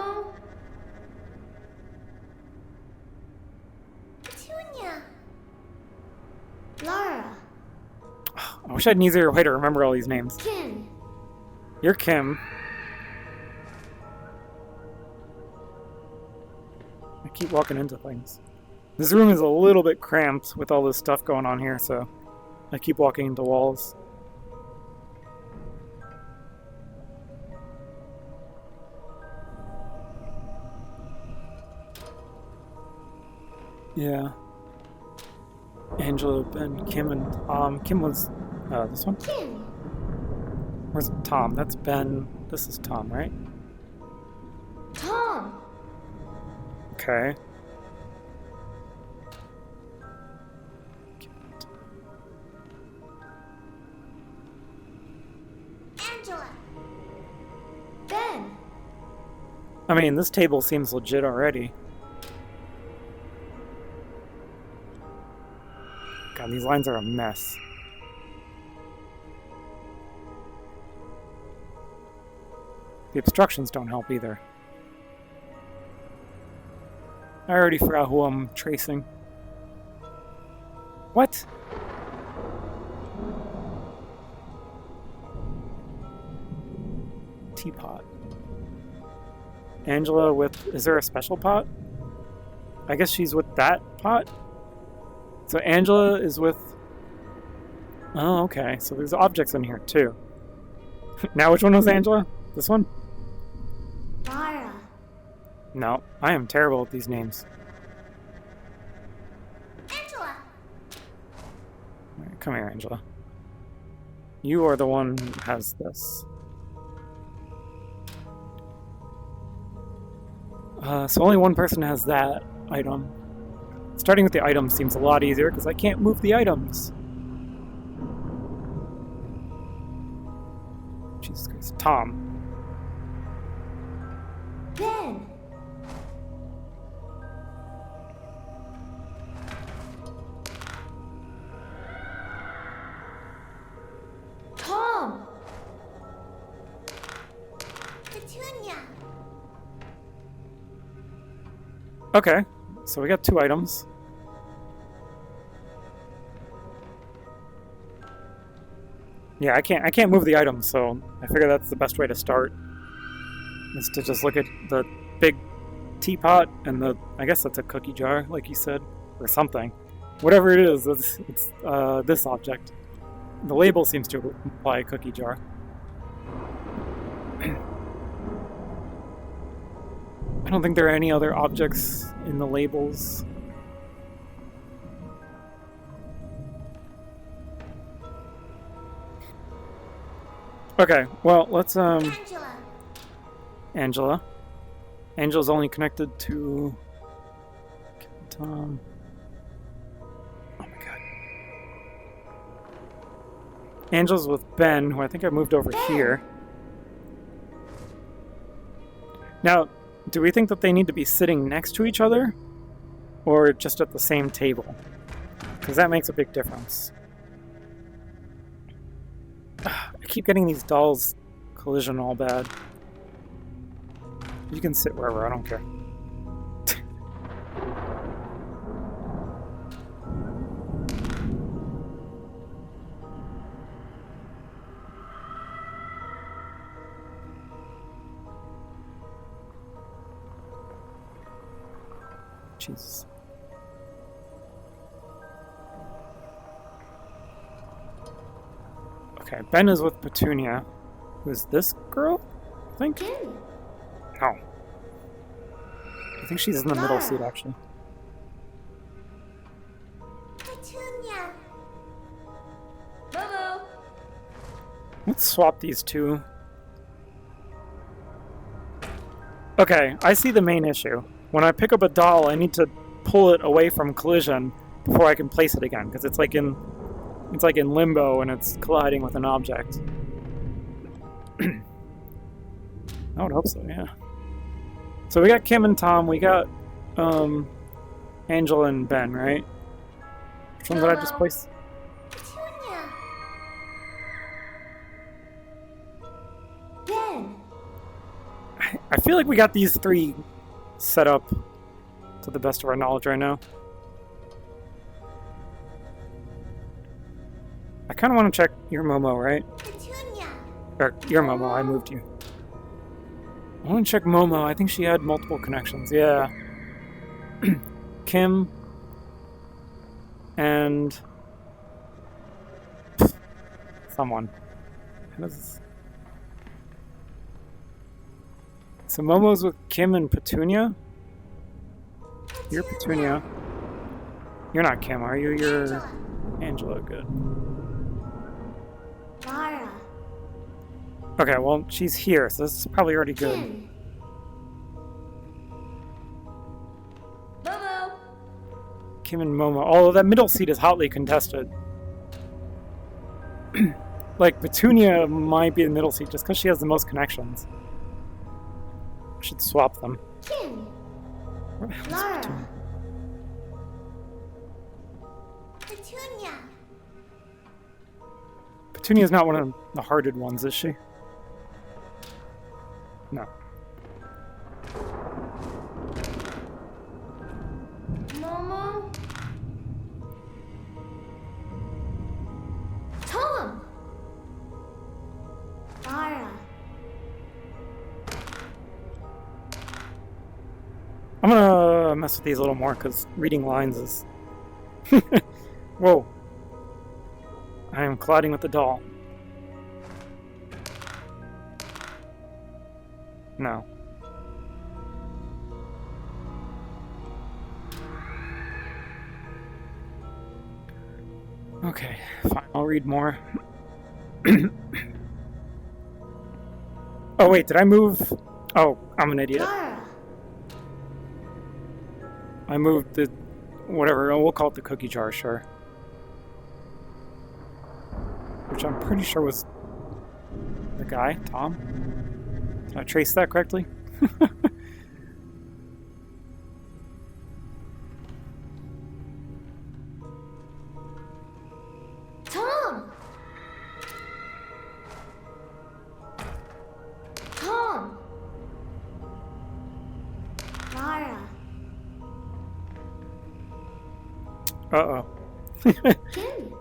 Petunia. Laura. I wish I had an easier way to remember all these names. Kim. You're Kim. I keep walking into things. This room is a little bit cramped with all this stuff going on here, so I keep walking into walls. Yeah. Angela, Ben, Kim, and Kim was this one? Kim. Where's Tom? That's Ben. This is Tom, right? Tom. Okay. Angela. Ben. I mean, this table seems legit already. God, these lines are a mess. The obstructions don't help either. I already forgot who I'm tracing. What? Teapot. Angela with... Is there a special pot? I guess she's with that pot? So Angela is with... Oh, okay. So there's objects in here, too. Now which one was Angela? This one? Mara. No, I am terrible at these names. Angela. Alright, come here, Angela. You are the one who has this. So only one person has that item. Starting with the items seems a lot easier because I can't move the items. Jesus Christ. Tom. Ben. Tom. Petunia. Okay, so we got 2 items. Yeah, I can't move the items, so I figure that's the best way to start. Is to just look at the big teapot and the... I guess that's a cookie jar, like you said, or something. Whatever it is, it's this object. The label seems to imply a cookie jar. I don't think there are any other objects in the labels. Okay, well, let's, Angela. Angela's only connected to... Tom. Oh my god. Angela's with Ben, who I think I moved over here. Now, do we think that they need to be sitting next to each other? Or just at the same table? Because that makes a big difference. I keep getting these dolls collision all bad. You can sit wherever, I don't care. Jesus. Okay, Ben is with Petunia. Who's this girl? I think? No. I think she's in the middle seat, actually. Petunia. Momo. Let's swap these two. Okay, I see the main issue. When I pick up a doll, I need to pull it away from collision before I can place it again, because it's like in limbo and it's colliding with an object. I would hope so, yeah. So we got Kim and Tom, we got Angela and Ben, right? Which one did I just place? Petunia. Ben. I feel like we got these 3 set up to the best of our knowledge right now. I kind of want to check your Momo, right? Petunia. Or your Momo, I moved you. I want to check Momo. I think she had multiple connections. Yeah. Kim and someone. How does this... So Momo's with Kim and Petunia? You're Petunia. You're not Kim, are you? You're Angela. Good. Mara. Okay, well, she's here, so this is probably already good. Kim. Momo. Kim and Momo. Although that middle seat is hotly contested. Like, Petunia might be the middle seat just because she has the most connections. should swap them. Kin. Where the hell is Lara. Petunia? Petunia. Petunia's not one of the hearted ones, is she? No. Momo. Tom. Lara. I'm gonna mess with these a little more because reading lines is. Whoa. I am colliding with the doll. No. Okay, fine. I'll read more. Oh, wait, did I move? Oh, I'm an idiot. Lara. I moved the. Whatever, we'll call it the cookie jar, sure. Which I'm pretty sure was the guy, Tom. Did I trace that correctly? Tom. Tom. Lara. Uh-oh. Kin.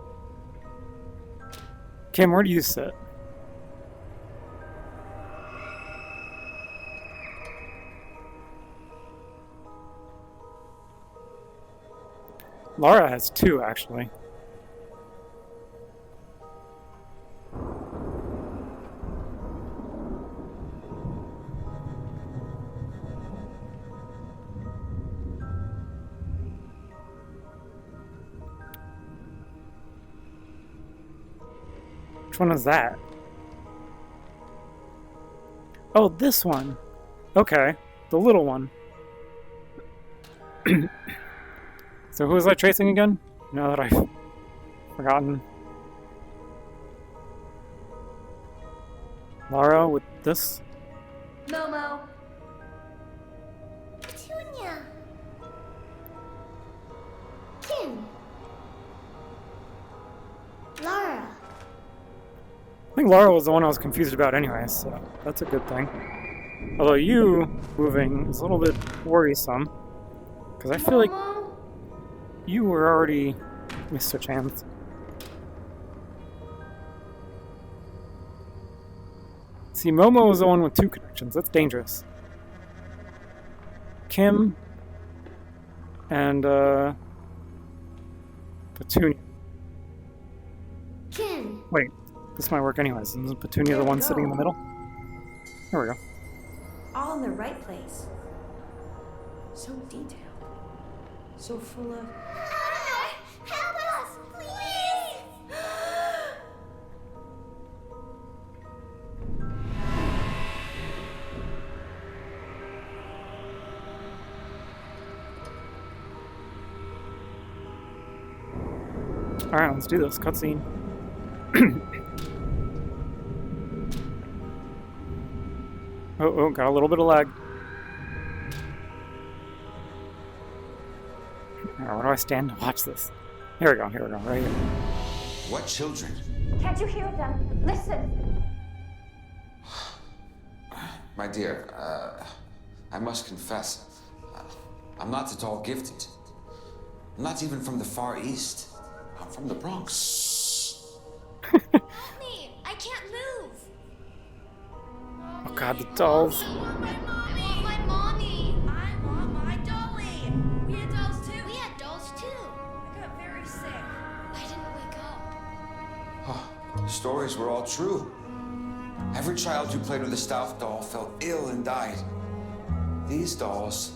Kim, where do you sit? Lara has two, actually. Which one is that? Oh, this one. Okay, the little one. So who was I tracing again? Now that I've forgotten. Lara with this? Momo. Petunia. Kin. Lara. I think Lara was the one I was confused about anyway, so that's a good thing. Although you moving is a little bit worrisome. Because I feel like Momo. you were already Mr. Chance. See, Momo was the one with two connections. That's dangerous. Kim and Petunia. Kin. Wait, this might work anyways. Isn't Petunia the one sitting in the middle? There we go. All in the right place. So detailed. So full of... Help us, please! Alright, let's do this. Cutscene. Oh, got a little bit of lag. Alright, where do I stand to watch this? Here we go, right here. What children? Can't you hear them? Listen. My dear, I must confess, I'm not at all gifted. I'm not even from the Far East. I'm from the Bronx. Mommy, I can't move. Oh god, the dolls. I want my mommy. I want my mommy. I want my dolly. We had dolls too. We had dolls too. I got very sick. I didn't wake up. The stories were all true. Every child who played with a Stouff doll fell ill and died. These dolls...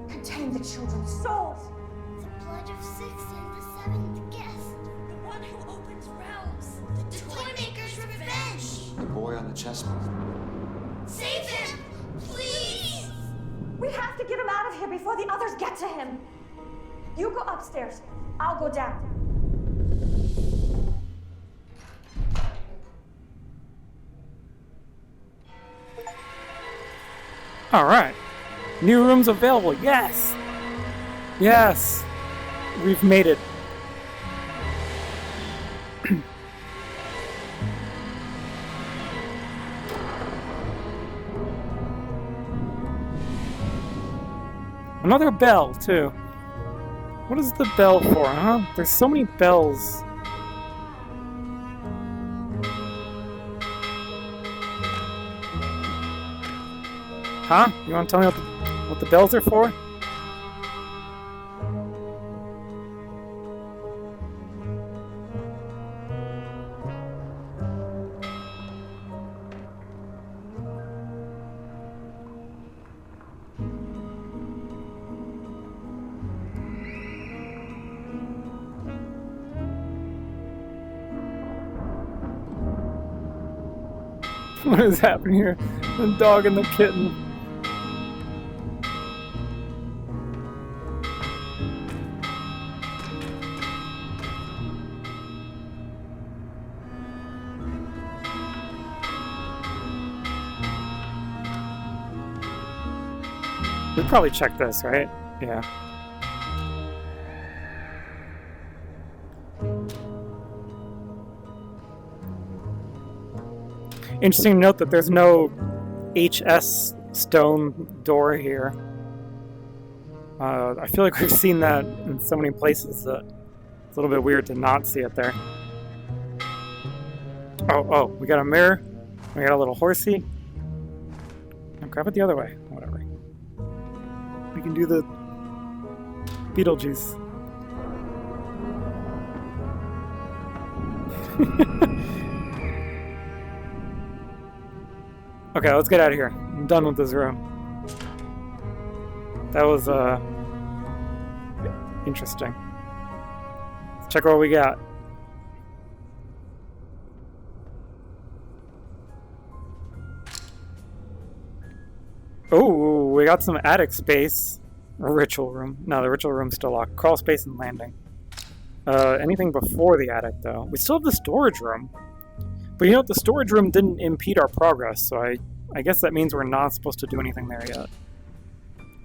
Contain the children's souls. The blood of six and the seventh guest. The one who opens realms. The Toymaker's revenge. The boy on the chessboard. Save him, please. We have to get him out of here before the others get to him. You go upstairs. I'll go down. Alright. New rooms available. Yes! Yes! We've made it. Another bell, too. What is the bell for, huh? There's so many bells. Huh? You want to tell me what the bells are for? What is happening here? The dog and the kitten. We'd probably check this, right? Yeah. Interesting to note that there's no HS stone door here. I feel like we've seen that in so many places that it's a little bit weird to not see it there. Oh, we got a mirror. We got a little horsey. Now grab it the other way. Whatever. We can do the Beetlejuice. Okay, let's get out of here. I'm done with this room. That was, interesting. Let's check what we got. Oh, we got some attic space. Ritual room. No, the ritual room's still locked. Crawl space and landing. Anything before the attic, though? We still have the storage room. But you know what? The storage room didn't impede our progress, so I guess that means we're not supposed to do anything there yet.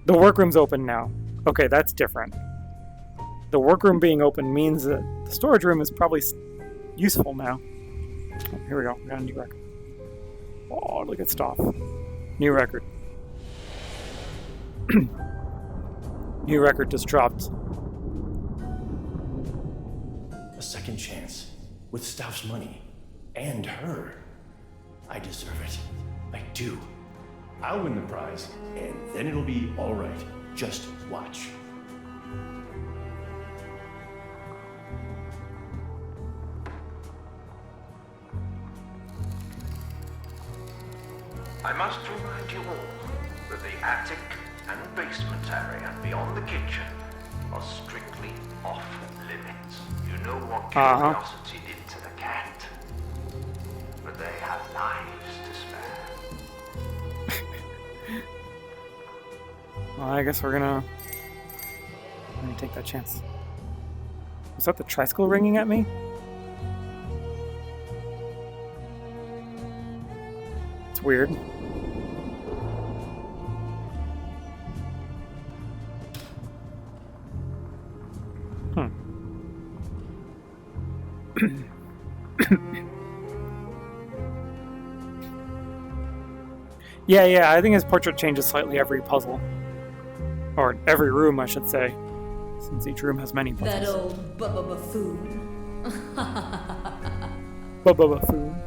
The workroom's open now. Okay, that's different. The workroom being open means that the storage room is probably useful now. Oh, here we go. We got a new record. Oh, look at stuff. New record. New record just dropped. A second chance. With Stauf's money. And her. I deserve it. I do. I'll win the prize, and then it'll be all right. Just watch. I must remind you all that the attic and basement area beyond the kitchen are strictly off limits. You know what curiosity did to the cat, but they have lives to spare. Well, I guess we're gonna take that chance. Was that the tricycle ringing at me? It's weird. Yeah, I think his portrait changes slightly every puzzle. Or every room, I should say. Since each room has many puzzles. That old buffoon. Buffoon.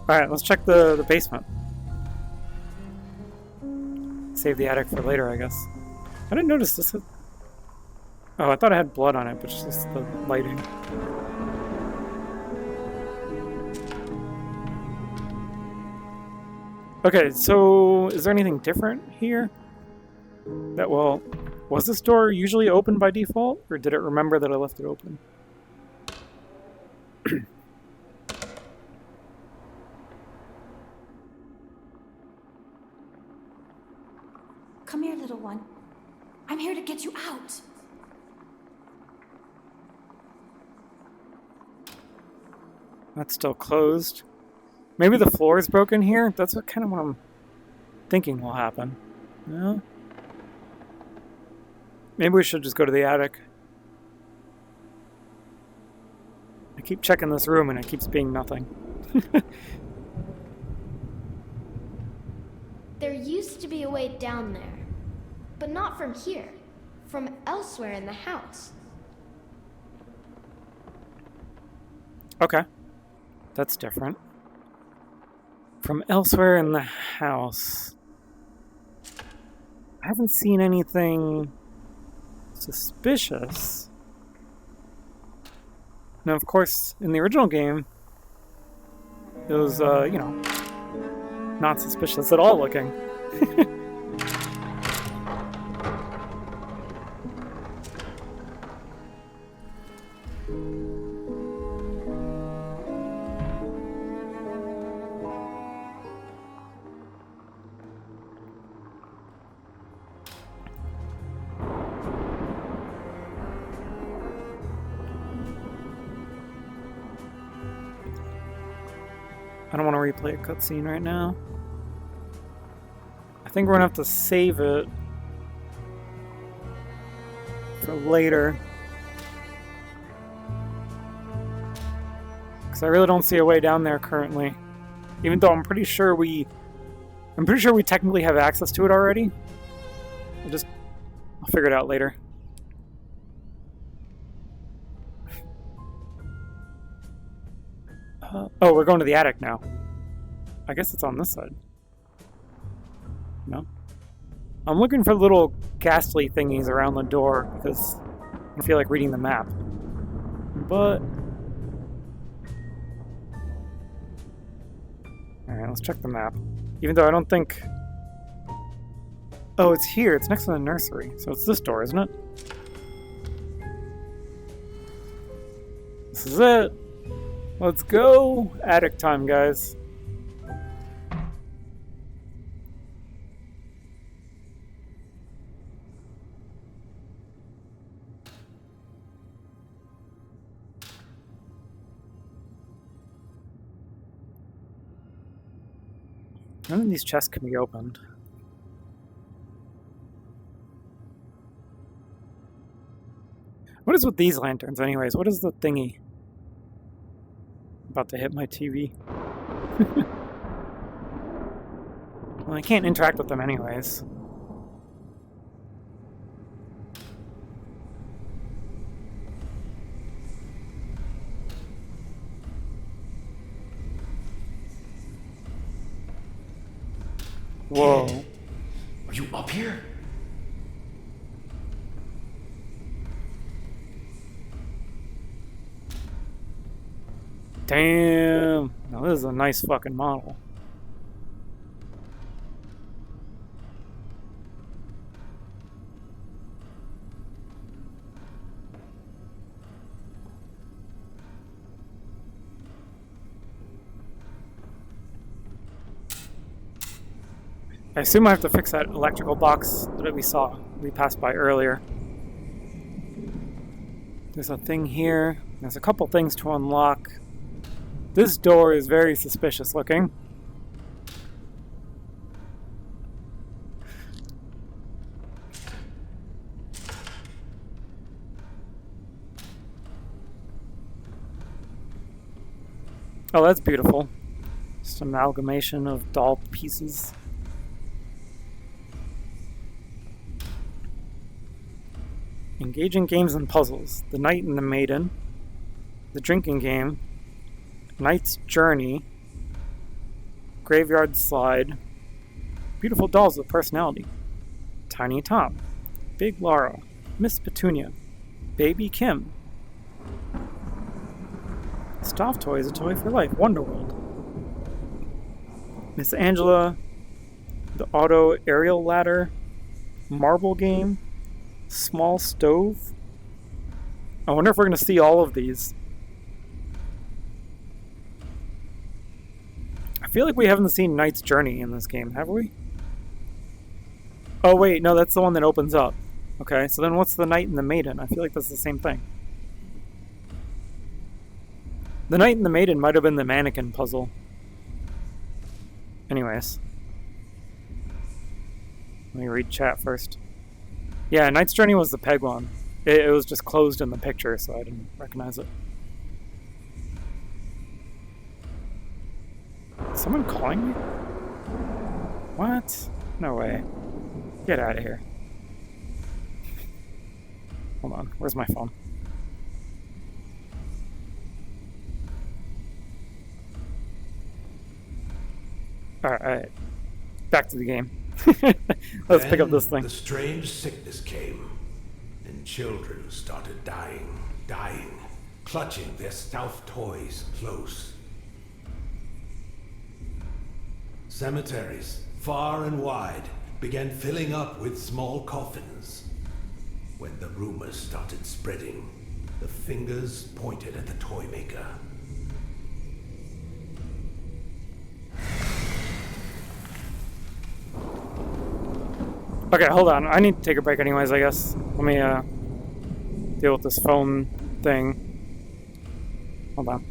Alright, let's check the basement. Save the attic for later, I guess. I didn't notice this. Oh, I thought I had blood on it, but it's just the lighting. Okay, so is there anything different here? That, well, was this door usually open by default, or did it remember that I left it open? Come here, little one. I'm here to get you out. That's still closed. Maybe the floor is broken here? That's what I'm thinking will happen. No? Maybe we should just go to the attic. I keep checking this room and it keeps being nothing. There used to be a way down there, but not from here, from elsewhere in the house. Okay. That's different. From elsewhere in the house. I haven't seen anything suspicious. Now, of course, in the original game, it was, you know, not suspicious at all looking. I don't want to replay a cutscene right now. I think we're gonna have to save it for later. Because I really don't see a way down there currently. Even though I'm pretty sure we technically have access to it already. I'll figure it out later. Oh, we're going to the attic now. I guess it's on this side. No? I'm looking for little ghastly thingies around the door because I feel like reading the map. But... Alright, let's check the map. Even though I don't think... Oh, it's here. It's next to the nursery. So it's this door, isn't it? This is it. Let's go! Attic time, guys. None of these chests can be opened. What is with these lanterns, anyways? What is the thingy? About to hit my TV. Well, I can't interact with them anyways. Whoa. Kid, are you up here? Damn. Now this is a nice fucking model. I assume I have to fix that electrical box that we passed by earlier. There's a thing here. There's a couple things to unlock. This door is very suspicious looking. Oh, that's beautiful. Just an amalgamation of doll pieces. Engaging games and puzzles. The Knight and the Maiden. The Drinking Game. Knight's Journey. Graveyard Slide. Beautiful dolls with personality. Tiny Tom. Big Laura. Miss Petunia. Baby Kim. Stuffed Toy is a toy for life. Wonderworld. Miss Angela. The Auto Aerial Ladder. Marble Game. Small Stove. I wonder if we're going to see all of these. I feel like we haven't seen Knight's Journey in this game, have we? Oh wait, no, that's the one that opens up. Okay, so then what's the Knight and the Maiden? I feel like that's the same thing. The Knight and the Maiden might have been the mannequin puzzle. Anyways. Let me read chat first. Yeah, Knight's Journey was the peg one. It was just closed in the picture, so I didn't recognize it. Is someone calling me? What? No way. Get out of here. Hold on, where's my phone? Alright, back to the game. Let's pick up this thing. The strange sickness came, and children started dying, clutching their stuffed toys close. Cemeteries, far and wide, began filling up with small coffins. When the rumors started spreading, the fingers pointed at the toy maker. Okay, hold on. I need to take a break anyways, I guess. Let me, deal with this phone thing. Hold on.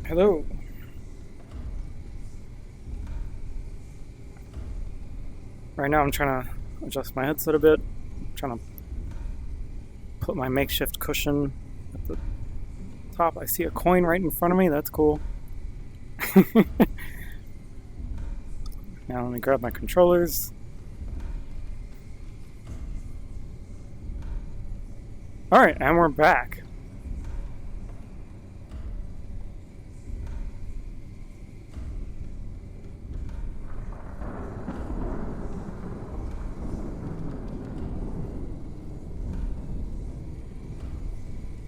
Hello. Right now I'm trying to adjust my headset a bit. I'm trying to put my makeshift cushion at the top. I see a coin right in front of me. That's cool. Now let me grab my controllers. Alright, and we're back.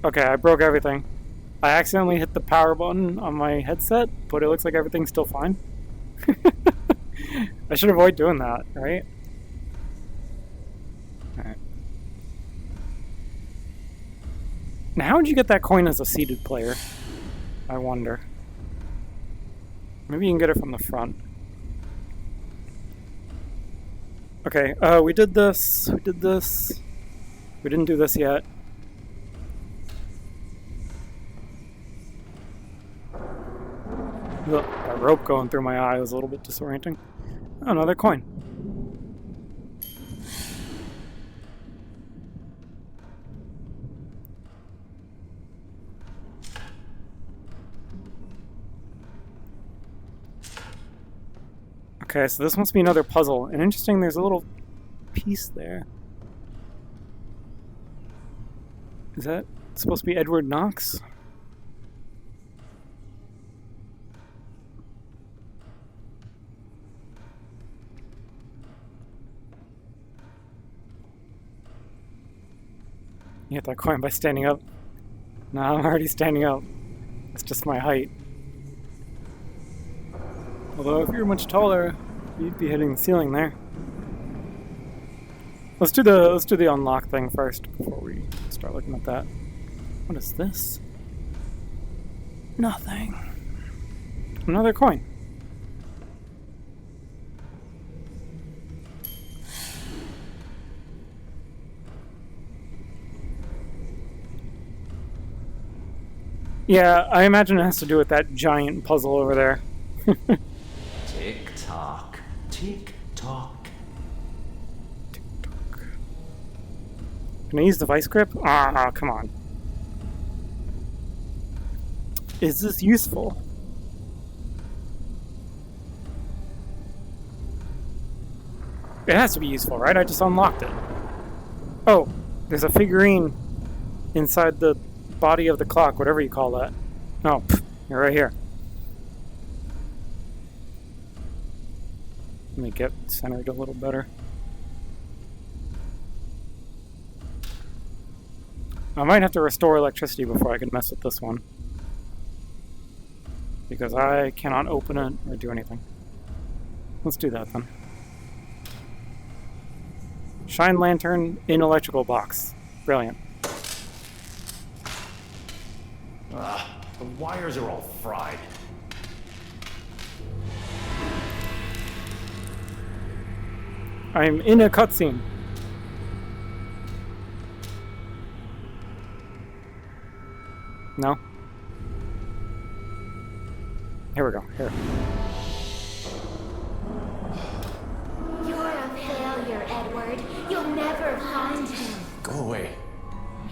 Okay, I broke everything. I accidentally hit the power button on my headset, but it looks like everything's still fine. I should avoid doing that, right? Alright. Now, how would you get that coin as a seated player? I wonder. Maybe you can get it from the front. Okay, we did this. We did this. We didn't do this yet. Look, that rope going through my eye was a little bit disorienting. Oh, another coin. Okay, so this must be another puzzle. And interesting, there's a little piece there. Is that supposed to be Edward Knox? You get that coin by standing up. No, I'm already standing up. It's just my height. Although if you're much taller, you'd be hitting the ceiling there. Let's do the unlock thing first before we start looking at that. What is this? Nothing. Another coin. Yeah, I imagine it has to do with that giant puzzle over there. Tick tock. Tick tock. Tick tock. Can I use the vice grip? Ah, come on. Is this useful? It has to be useful, right? I just unlocked it. Oh, there's a figurine inside the body of the clock, whatever you call that. Oh, you're right here. Let me get centered a little better. I might have to restore electricity before I can mess with this one, because I cannot open it or do anything. Let's do that then. Shine lantern in electrical box. Brilliant. The wires are all fried. I'm in a cutscene. No? Here we go. Here. You're a failure, Edward. You'll never find him. Go away.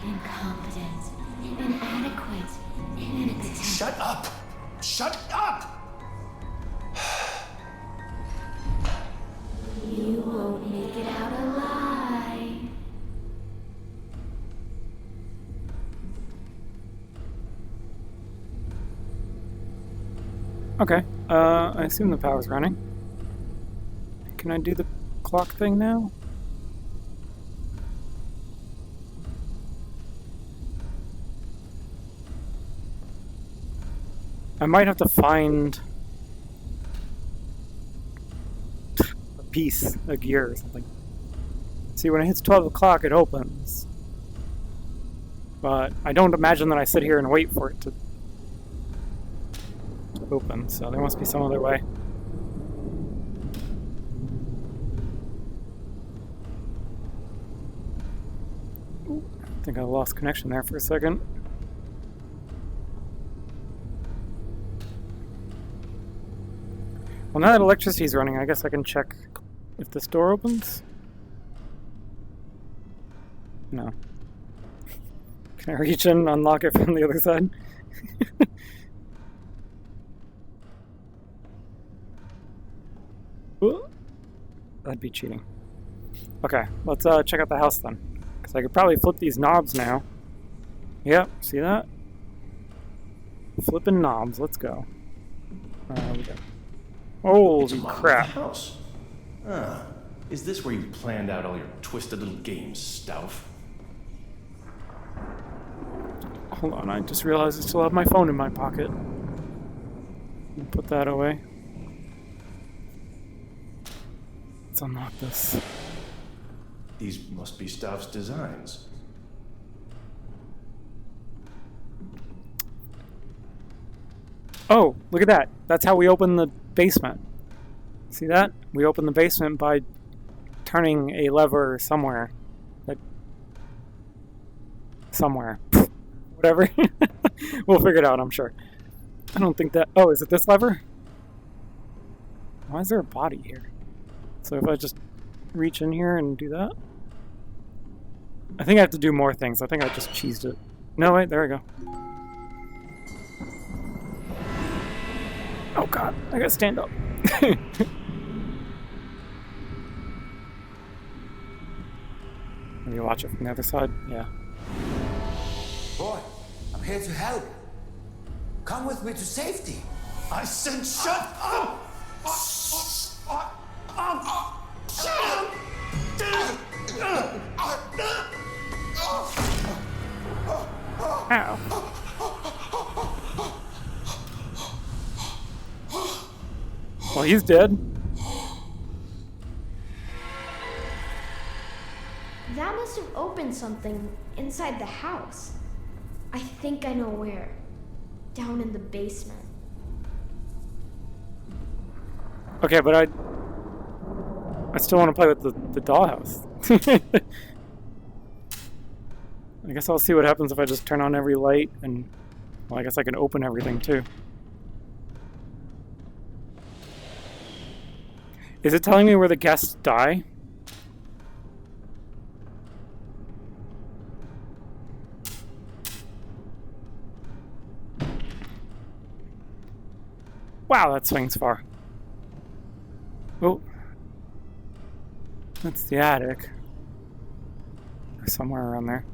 Incompetent, inadequate, inexistent. Shut up! Shut up! You won't make it out alive. Okay. I assume the power's running. Can I do the clock thing now? I might have to find a piece, a gear or something. See, when it hits 12 o'clock, it opens. But I don't imagine that I sit here and wait for it to open, so there must be some other way. I think I lost connection there for a second. Well, now that electricity's running, I guess I can check if this door opens. No. Can I reach in and unlock it from the other side? Ooh. That'd be cheating. Okay, let's check out the house then. Because I could probably flip these knobs now. Yep, see that? Flipping knobs, let's go. We go. Holy crap. House. Ah, is this where you planned out all your twisted little games, Stauff? Hold on, I just realized I still have my phone in my pocket. Put that away. Let's unlock this. These must be Stauff's designs. Oh, look at that. That's how we open the basement. See that? We open the basement by turning a lever somewhere. Like, somewhere. Whatever. We'll figure it out, I'm sure. I don't think that... Oh, is it this lever? Why is there a body here? So if I just reach in here and do that? I think I have to do more things. I think I just cheesed it. No, wait, there we go. Oh god, I gotta stand up. Maybe watch it from the other side? Yeah. Boy, I'm here to help. Come with me to safety. I said shut up! Ow. Well, he's dead. That must have opened something inside the house. I think I know where. Down in the basement. Okay, but I still want to play with the dollhouse. I guess I'll see what happens if I just turn on every light and... Well, I guess I can open everything too. Is it telling me where the guests die? Wow, that swings far. Oh. That's the attic. Or somewhere around there.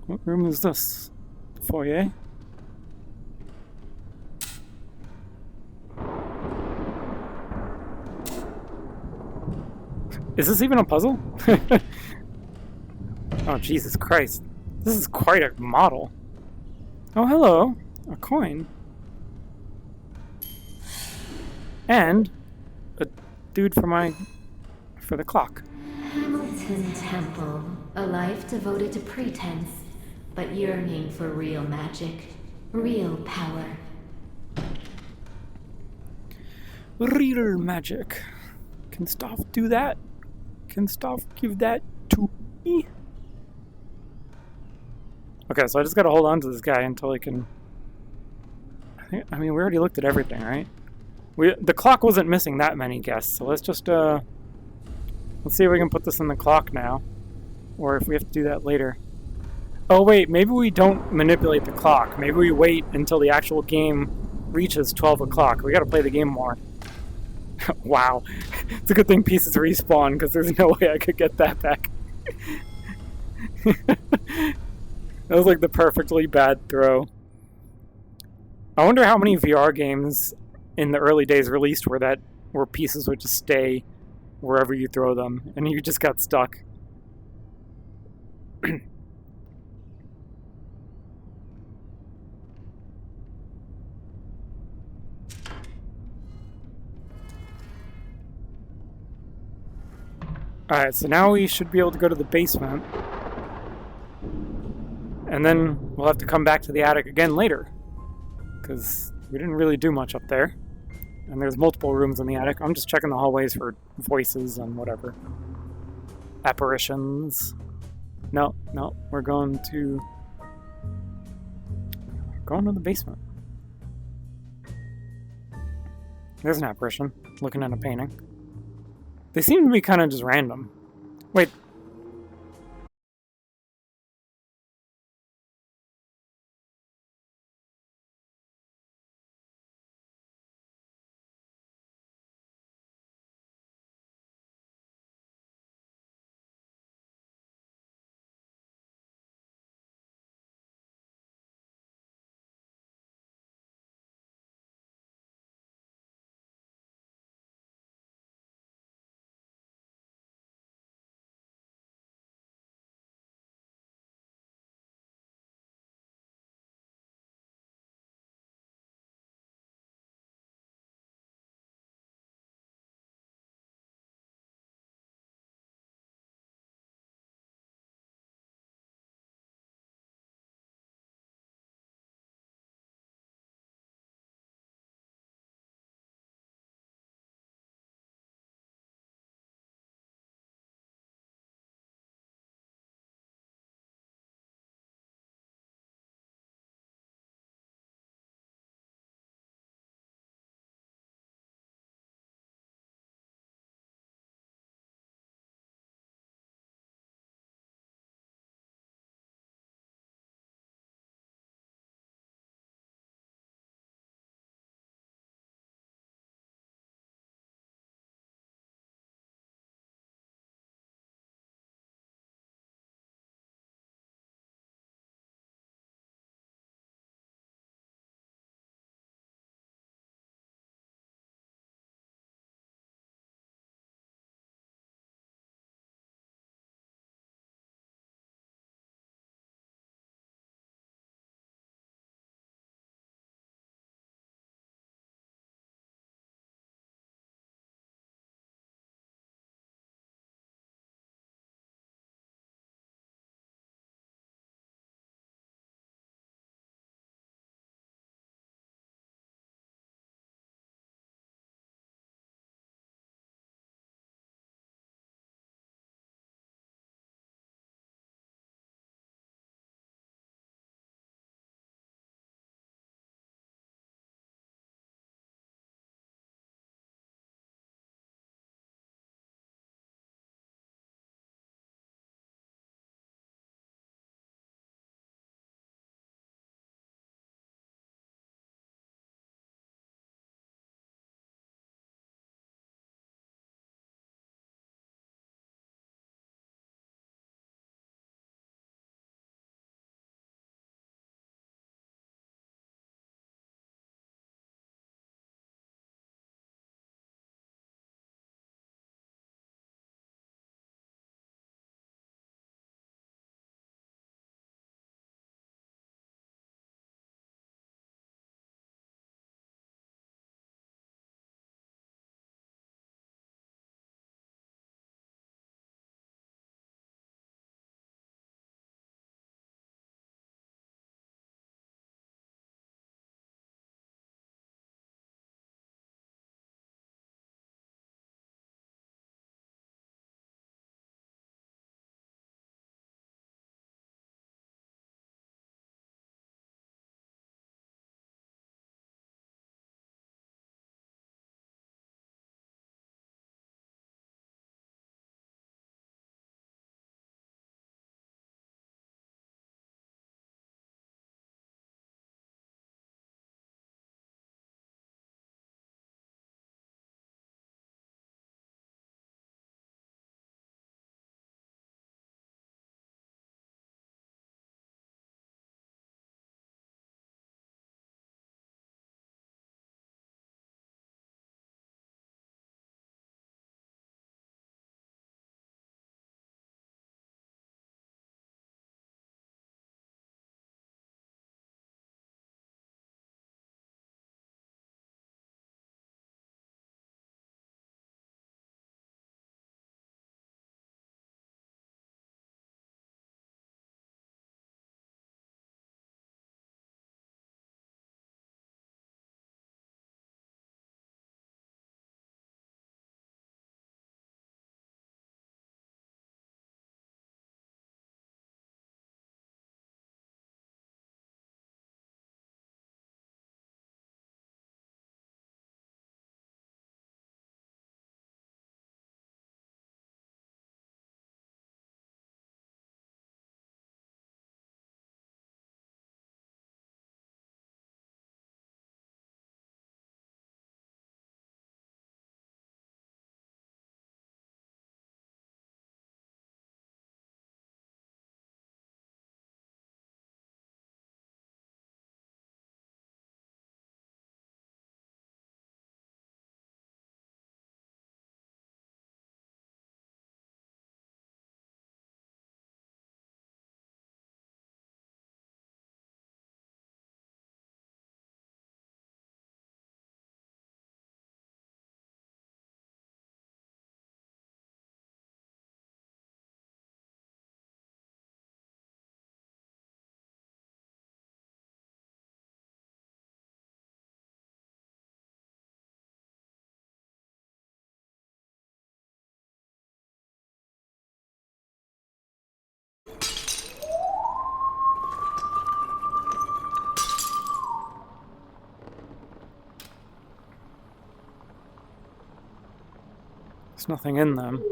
What room is this? The foyer? Is this even a puzzle? Oh, Jesus Christ. This is quite a model. Oh, hello. A coin. And a dude for the clock. Hamilton Temple, a life devoted to pretense, but yearning for real magic, real power. Real magic. Can Stauff do that? Can Stauff give that to me? Okay, so I just gotta hold on to this guy until I can... I mean, we already looked at everything, right? The clock wasn't missing that many guests, so let's just, let's see if we can put this in the clock now. Or if we have to do that later. Oh wait, maybe we don't manipulate the clock. Maybe we wait until the actual game reaches 12 o'clock. We gotta play the game more. Wow. It's a good thing pieces respawn, because there's no way I could get that back. That was like the perfectly bad throw. I wonder how many VR games in the early days released where pieces would just stay wherever you throw them, and you just got stuck. Alright, so now we should be able to go to the basement. And then we'll have to come back to the attic again later. Because we didn't really do much up there. And there's multiple rooms in the attic. I'm just checking the hallways for voices and whatever. Apparitions. No, we're going to Go into the basement. There's an apparition looking at a painting. They seem to be kind of just random. Wait, There's nothing in them.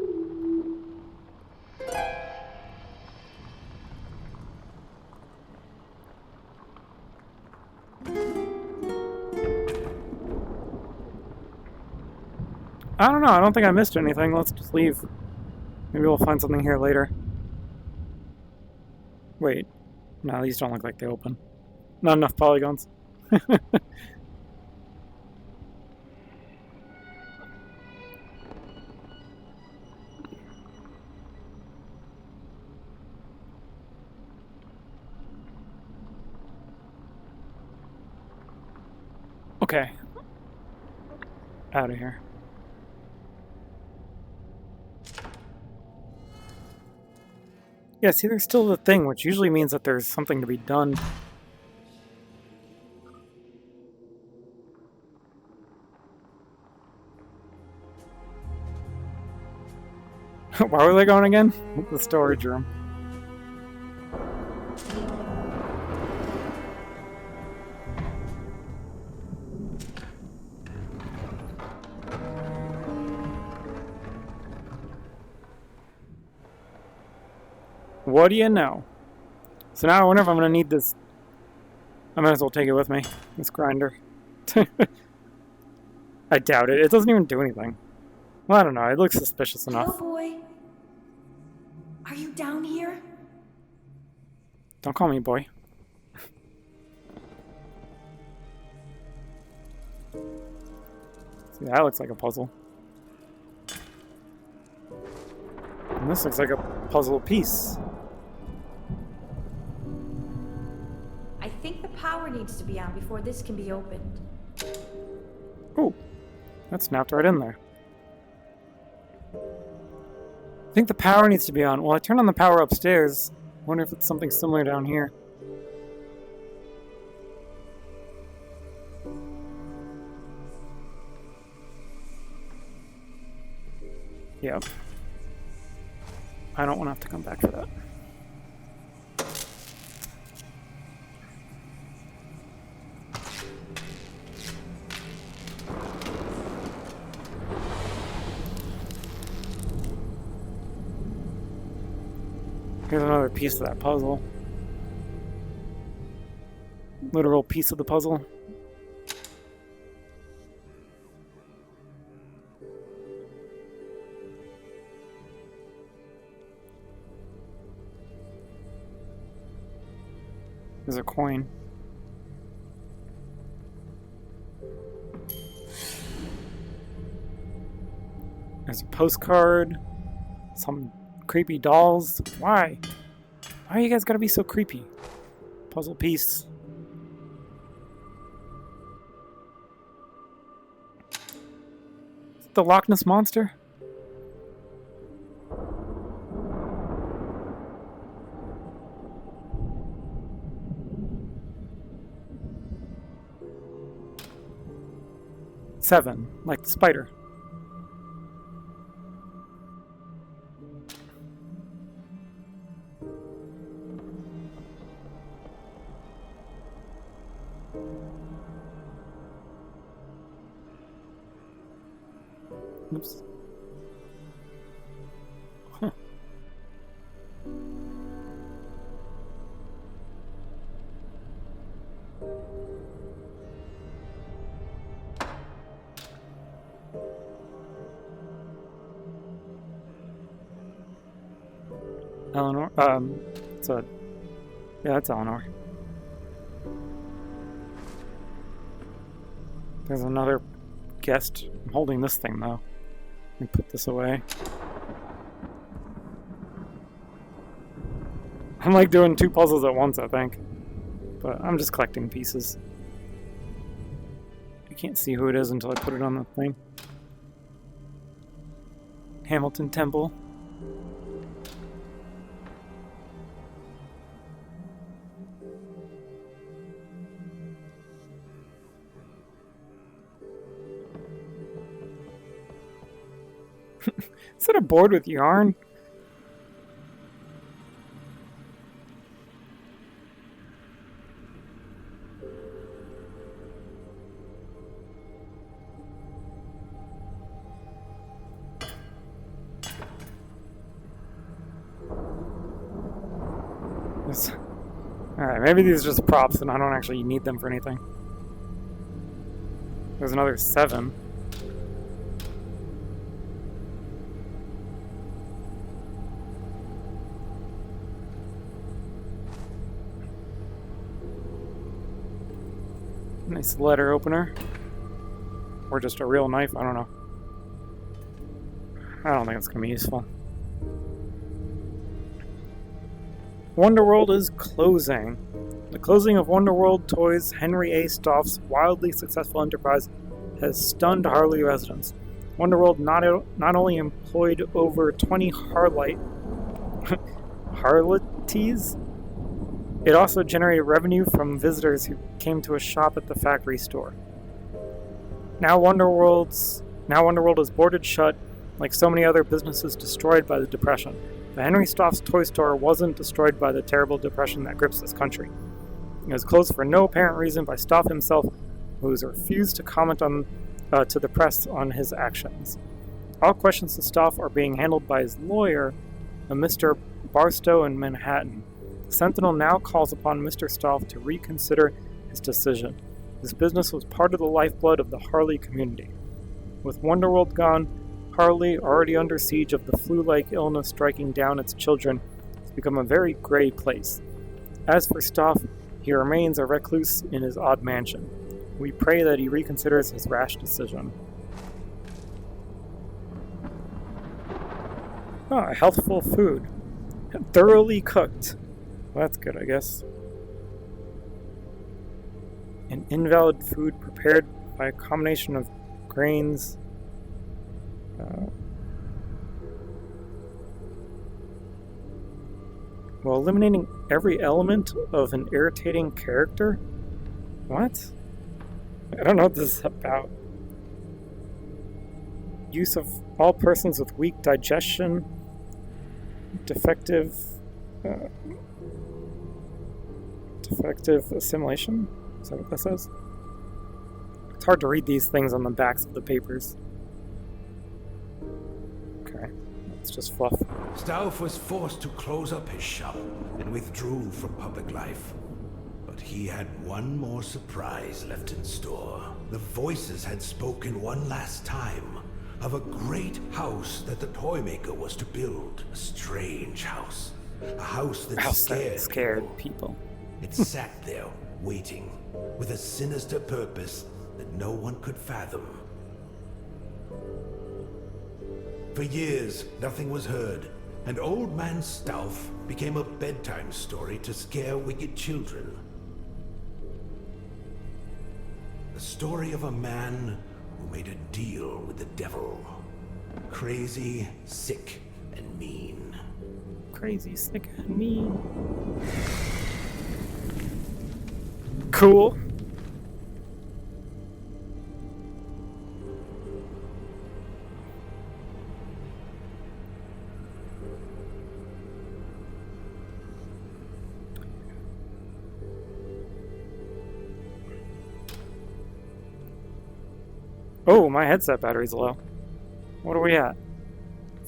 I don't know, I don't think I missed anything. Let's just leave. Maybe we'll find something here later. Wait. No, these don't look like they open. Not enough polygons. Okay. Out of here. Yeah, see, there's still the thing, which usually means that there's something to be done. Why were they going again? The storage room. What do you know? So now I wonder if I'm going to need this. I might as well take it with me. This grinder. I doubt it. It doesn't even do anything. Well, I don't know. It looks suspicious enough. Hello, boy. Are you down here? Don't call me boy. See, that looks like a puzzle. And this looks like a puzzle piece. I think the power needs to be on before this can be opened. Oh, that snapped right in there. I think the power needs to be on. Well, I turned on the power upstairs. I wonder if it's something similar down here. Yep. I don't want to have to come back for that. Here's another piece of that puzzle. Literal piece of the puzzle. There's a coin. There's a postcard. Some creepy dolls. Why? Why you guys gotta be so creepy? Puzzle piece. Is it the Loch Ness Monster? Seven, like the spider. Oops. Huh. Eleanor, it's a, yeah, it's Eleanor. There's another guest. I'm holding this thing though. Let me put this away. I'm like doing two puzzles at once, I think. But I'm just collecting pieces. I can't see who it is until I put it on the thing. Hamilton Temple. Is that a board with yarn? Alright, maybe these are just props and I don't actually need them for anything. There's another 7. Nice letter opener. Or just a real knife, I don't know. I don't think it's going to be useful. Wonderworld is closing. The closing of Wonderworld Toys' Henry A. Stoff's wildly successful enterprise has stunned Harley residents. Wonderworld not only employed over 20 harloties, it also generated revenue from visitors who came to a shop at the factory store. Now Wonderworld is boarded shut, like so many other businesses destroyed by the Depression. But Henry Stoff's toy store wasn't destroyed by the terrible depression that grips this country. It was closed for no apparent reason by Stoff himself, who has refused to comment to the press on his actions. All questions to Stoff are being handled by his lawyer, a Mr. Barstow in Manhattan. The Sentinel now calls upon Mr. Stoff to reconsider his decision. This business was part of the lifeblood of the Harley community. With Wonderworld gone, Harley, already under siege of the flu-like illness striking down its children, has become a very gray place. As for Stoff, he remains a recluse in his odd mansion. We pray that he reconsiders his rash decision. Ah, healthful food. Thoroughly cooked. Well, that's good, I guess. An invalid food prepared by a combination of grains. While eliminating every element of an irritating character? What? I don't know what this is about. Use of all persons with weak digestion, defective assimilation? Is that what that says? It's hard to read these things on the backs of the papers. Okay, it's just fluff. Stauff was forced to close up his shop and withdrew from public life. But he had one more surprise left in store. The voices had spoken one last time of a great house that the toy maker was to build. A strange house. A house that scared people. It sat there, waiting, with a sinister purpose that no one could fathom. For years, nothing was heard, and Old Man Stauff became a bedtime story to scare wicked children. The story of a man who made a deal with the devil. Crazy, sick, and mean. Crazy, sick, and mean. Cool. Oh, my headset battery's low. What are we at?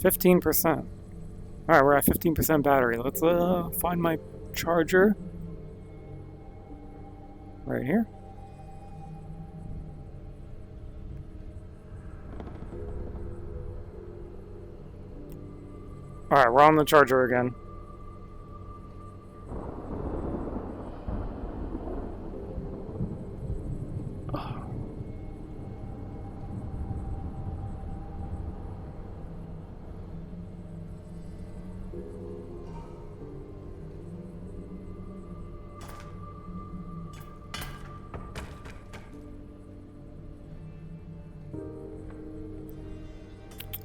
15%. Alright, we're at 15% battery. Let's find my charger. Right here. Alright, we're on the charger again.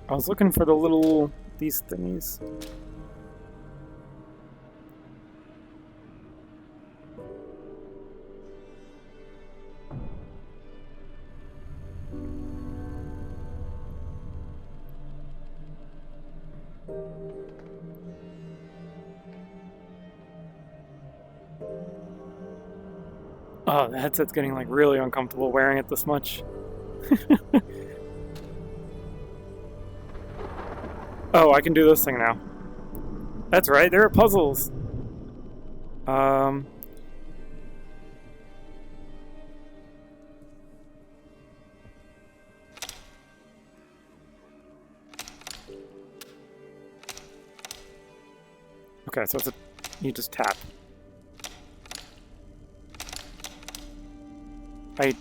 I was looking for these thingies. Oh, the headset's getting like really uncomfortable wearing it this much. Oh, I can do this thing now. That's right, there are puzzles. Okay, so it's a, you just tap. I...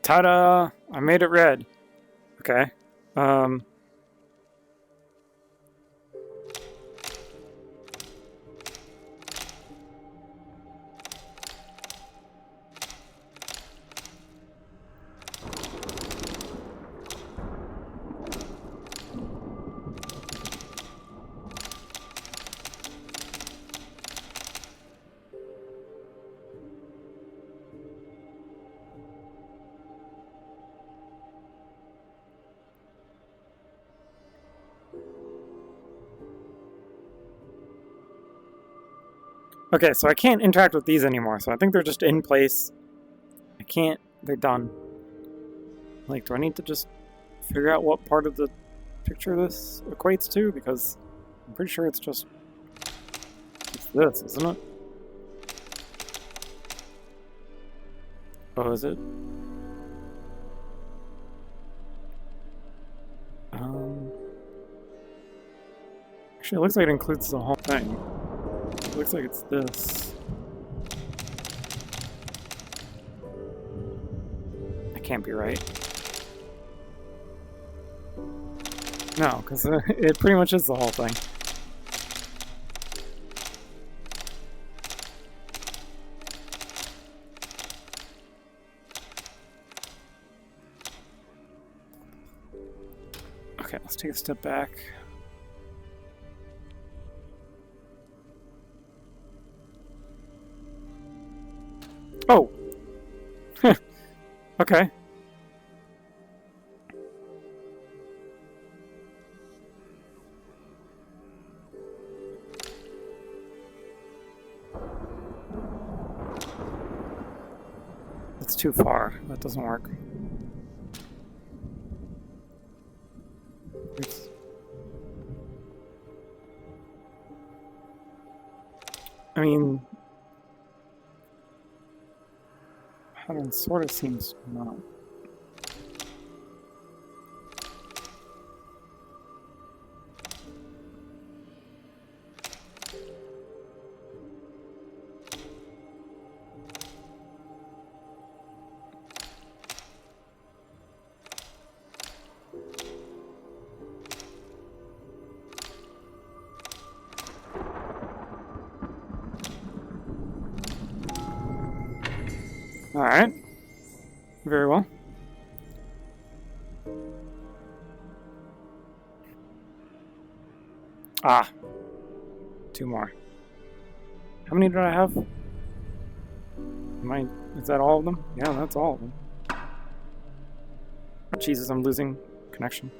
Ta-da! I made it red. Okay. Okay, so I can't interact with these anymore, so I think they're just in place. I can't... They're done. Like, do I need to just figure out what part of the picture this equates to? Because I'm pretty sure it's just... It's this, isn't it? Oh, is it? Actually, it looks like it includes the whole thing. It looks like it's this. That can't be right. No, because it pretty much is the whole thing. Okay, let's take a step back. Oh! Okay. That's too far. That doesn't work. Oops. I mean... pattern sort of seems not. Alright. Very well. Ah. 2 more. How many did I have? Is that all of them? Yeah, that's all of them. Oh, Jesus, I'm losing connection.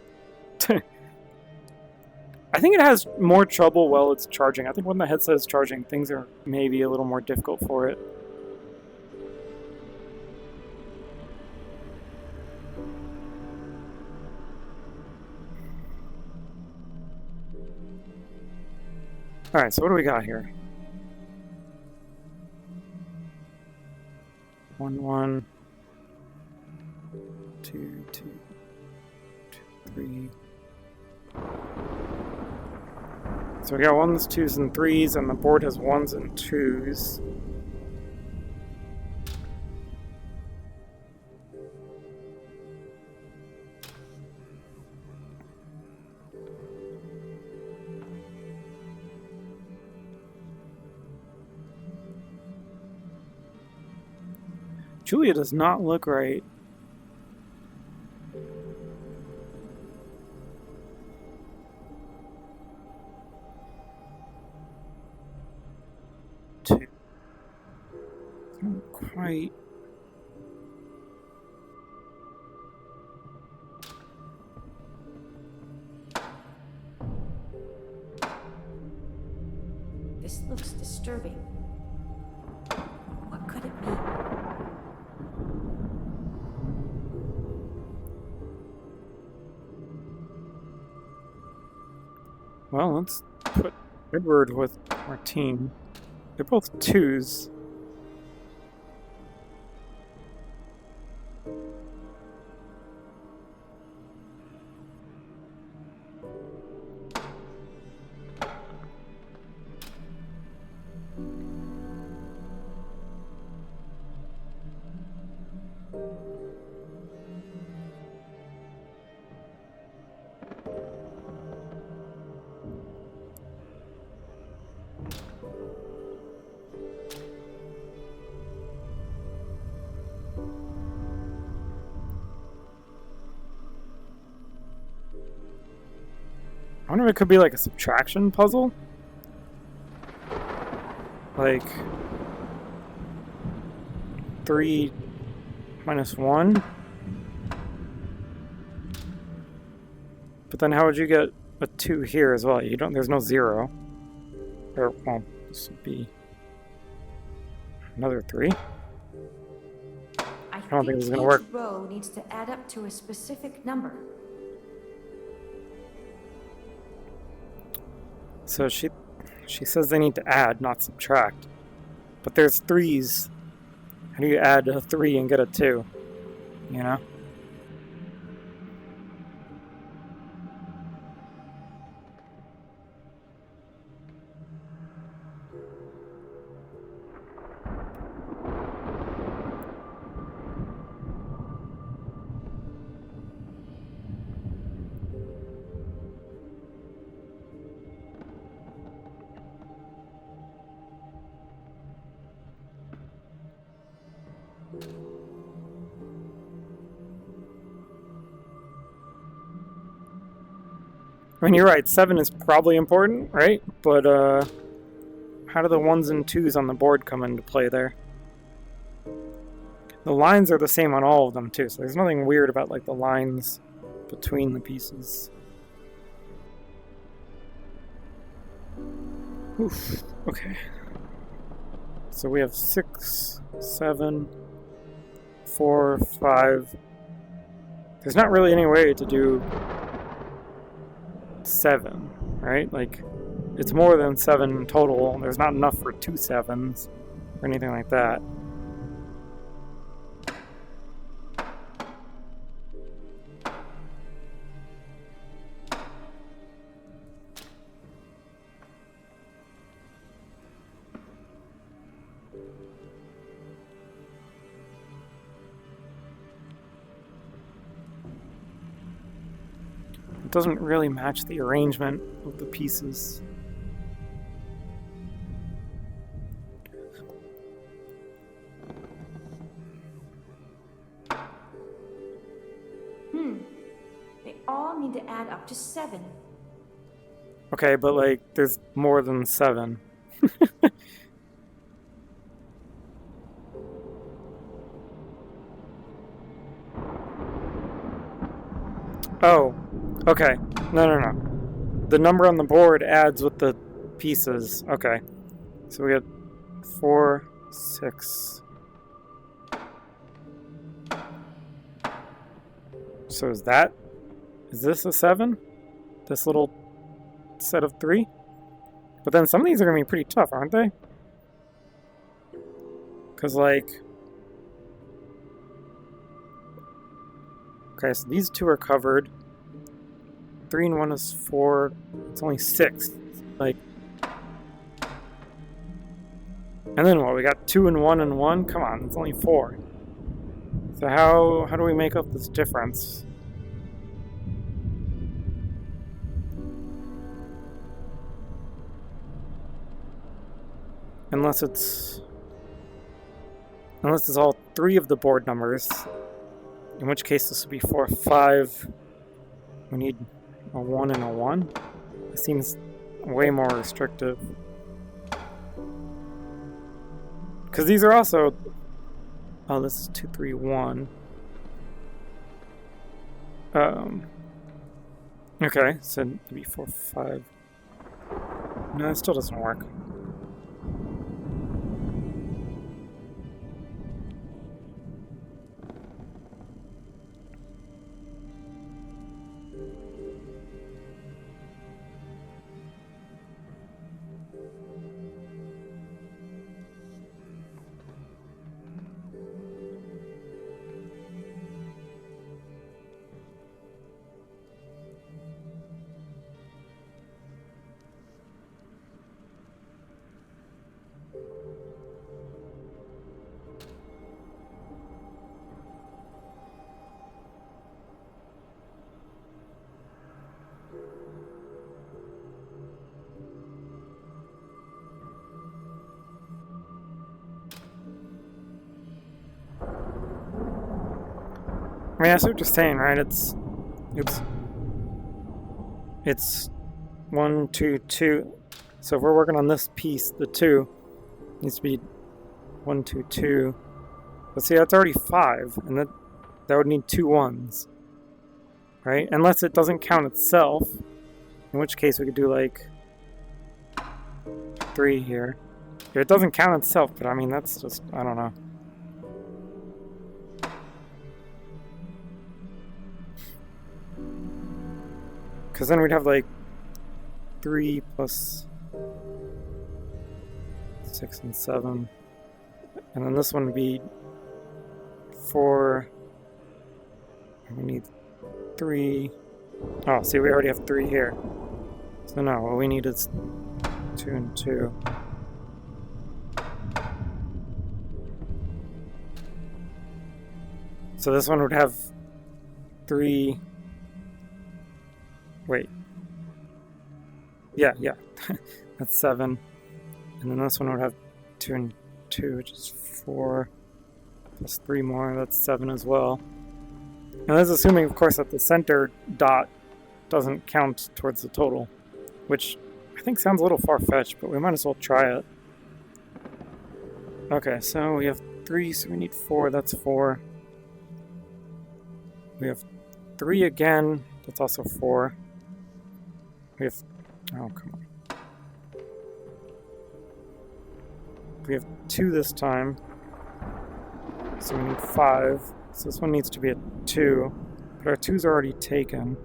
I think it has more trouble while it's charging. I think when the headset is charging, things are maybe a little more difficult for it. Alright, so what do we got here? 1, 1, 2, 2, 2, 3. So we got 1s, 2s, and 3s, and the board has 1s and 2s. Julia does not look right. Two. Not quite. This looks disturbing. could it be? Well, let's put Edward with Martine. They're both 2s. I wonder if it could be like a subtraction puzzle? Like 3 minus 1? But then how would you get a 2 here as well? You don't, there's no 0. Or, well, this would be another 3. I don't think this is gonna each work. row needs to add up to a specific number. So she says they need to add, not subtract. But there's 3s. How do you add a 3 and get a 2? You know? I mean, you're right, 7 is probably important, right? But, how do the 1s and 2s on the board come into play there? The lines are the same on all of them, too, so there's nothing weird about, like, the lines between the pieces. Oof, okay. So we have 6, 7, 4, 5. There's not really any way to do 7, right? Like, it's more than 7 total. There's not enough for 2 7s or anything like that. It doesn't really match the arrangement of the pieces. They all need to add up to 7. Okay, but like, there's more than 7. Oh, okay. No. The number on the board adds with the pieces. Okay. So we got 4, 6. So is this a 7? This little set of 3? But then some of these are going to be pretty tough, aren't they? Because, like... Okay, so these 2 are covered. 3 and 1 is 4. It's only 6. Like... And then what? We got 2 and 1 and 1? Come on, it's only 4. So how do we make up this difference? Unless it's all 3 of the board numbers, in which case this would be 4, 5. We need a 1 and a 1. It seems way more restrictive. Because these are also... Oh, this is 2, 3, 1. Okay, so it'd be 4, 5. No, it still doesn't work. mean, I see what you're saying, right? It's 1, 2, 2. So if we're working on this piece, the 2 needs to be 1, 2, 2. But see, that's already 5, and that would need 2 1s, right? Unless it doesn't count itself, in which case we could do like 3 here. If it doesn't count itself, but I mean, that's just, I don't know. Because then we'd have like 3 plus 6 and 7. And then this one would be 4. And we need 3. Oh, see, we already have 3 here. So no, what we need is 2 and 2. So this one would have 3. Wait. Yeah. That's 7. And then this one would have 2 and 2, which is 4. Plus 3 more, that's 7 as well. And that's assuming, of course, that the center dot doesn't count towards the total, which I think sounds a little far-fetched, but we might as well try it. Okay, so we have 3, so we need 4, that's 4. We have 3 again, that's also 4. We have, oh, come on. We have 2 this time, so we need 5. So this one needs to be a 2, but our 2's are already taken.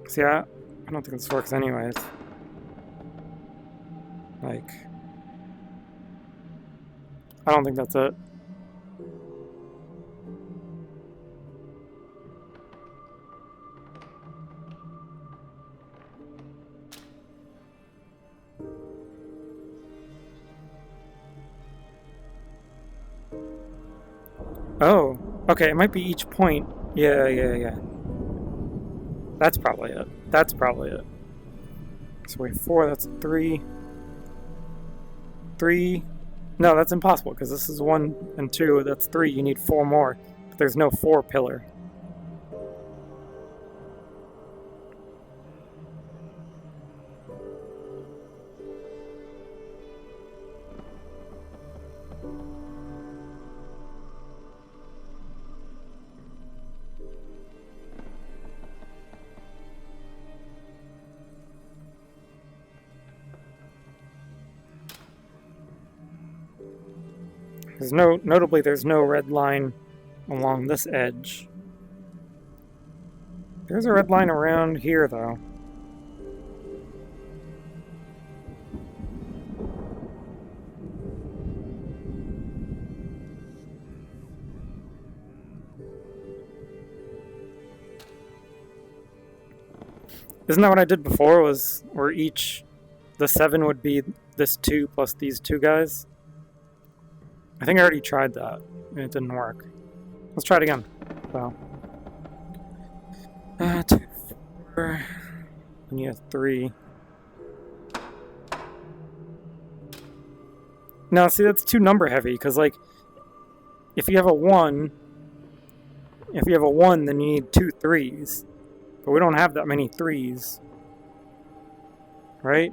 See, I don't think this works anyways. Like, I don't think that's it. Oh, okay, it might be each point. Yeah. That's probably it. So we have 4, that's 3. 3. No, that's impossible, because this is 1 and 2, that's 3. You need 4 more. But there's no 4 pillar. Notably, there's no red line along this edge. There's a red line around here, though. Isn't that what I did before? Was where the 7 would be this 2 plus these 2 guys? I think I already tried that, and it didn't work. Let's try it again. So, 2, 4, and you have 3. Now, see, that's too number heavy, because, like, if you have a 1, then you need 2 3s. But we don't have that many 3s. Right?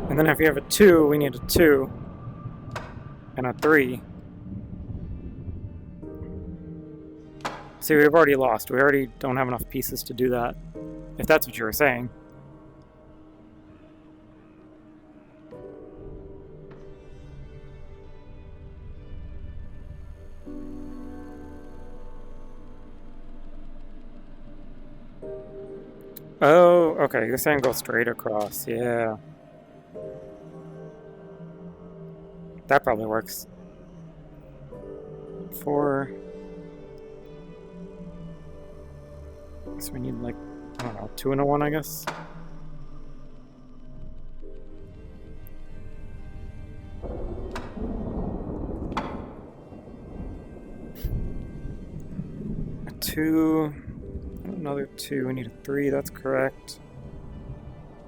And then if you have a 2, we need a 2 and a 3. See, we've already lost. We already don't have enough pieces to do that, if that's what you were saying. Oh, okay, you're saying go straight across, yeah. That probably works. 4. So we need, like, I don't know, 2 and a 1, I guess. A 2 2. Another 2. We need a 3. That's correct.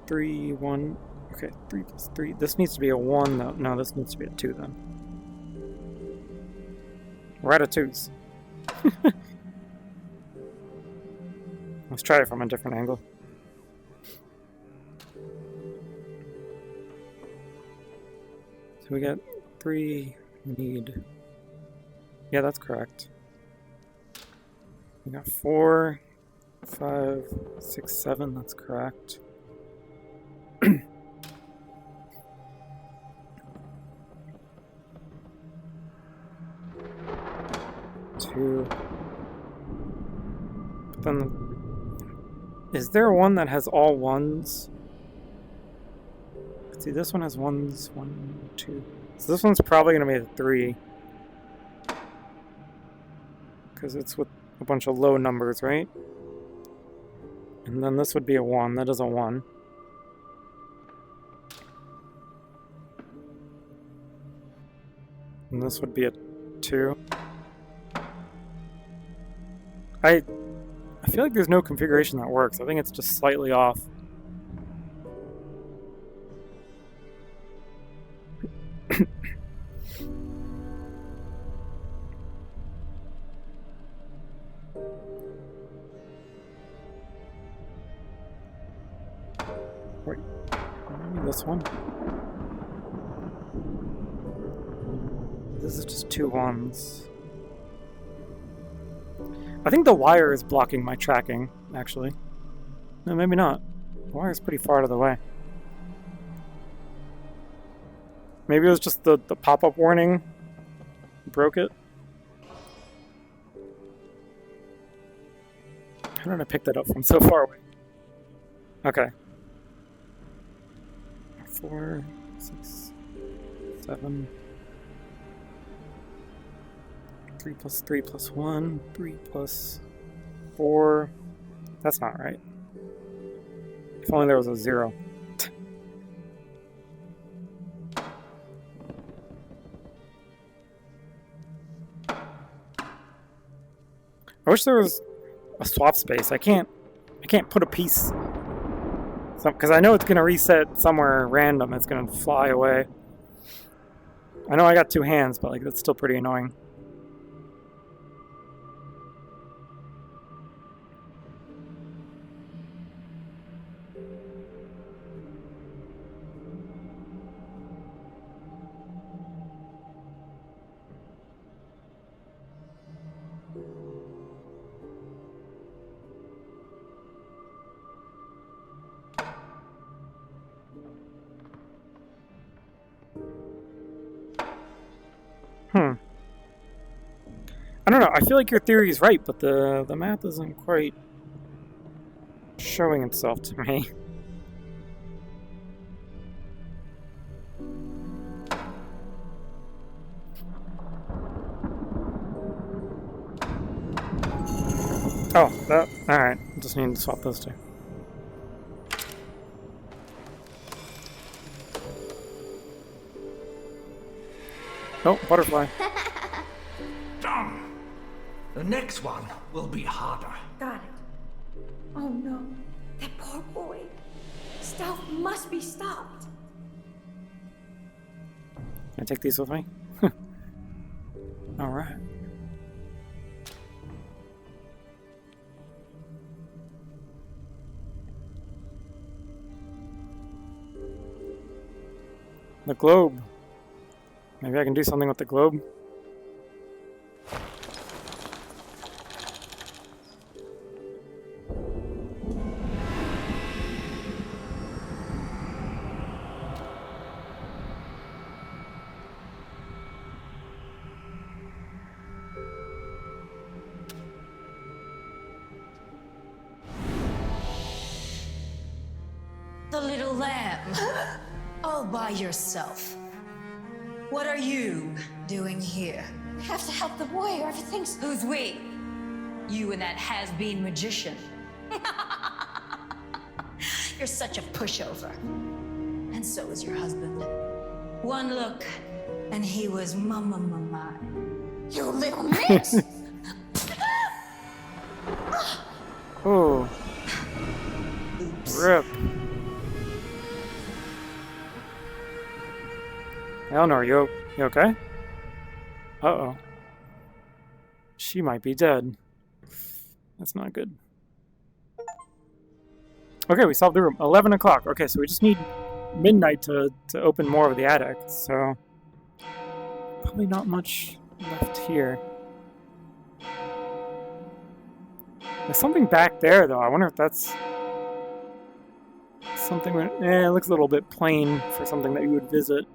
3, 1. Okay, 3 plus 3. This needs to be a 1, though. No, this needs to be a 2, then. We're out of 2s. Let's try it from a different angle. So we got 3. We need... Yeah, that's correct. We got 4, 5, 6, 7. That's correct. 2. But then, is there one that has all 1s? Let's see, this one has 1s. 1, 2. So this one's probably going to be a 3. Because it's with a bunch of low numbers, right? And then this would be a 1. That is a 1. And this would be a 2. I feel like there's no configuration that works. I think it's just slightly off. Wait, maybe this one? This is just 2 1s. I think the wire is blocking my tracking, actually. No, maybe not. The wire is pretty far out of the way. Maybe it was just the pop-up warning broke it. How did I pick that up from so far away? Okay. 4, 6, 7... 3 plus 3 plus 1, 3 plus 4. That's not right. If only there was a 0. I wish there was a swap space. I can't put a piece, because I know it's gonna reset somewhere random. It's gonna fly away. I know I got 2 hands, but like that's still pretty annoying. I don't know, I feel like your theory is right, but the map isn't quite showing itself to me. Oh, that, alright, just need to swap those 2. Oh, butterfly. Done. The next one will be harder. Got it. Oh no, that poor boy. Stealth must be stopped. Can I take these with me? Alright. The globe. Maybe I can do something with the globe. The little lamb. All by yourself. What are you doing here? We have to help the boy or everything's... Who's we? You and that has-been magician. You're such a pushover. And so is your husband. One look, and he was mine. You little miss! Oh. Rip. Eleanor, you okay? Uh-oh. She might be dead. That's not good. Okay, we solved the room. 11 o'clock. Okay, so we just need midnight to open more of the attic, so... Probably not much left here. There's something back there, though. I wonder if that's... something that... it looks a little bit plain for something that you would visit.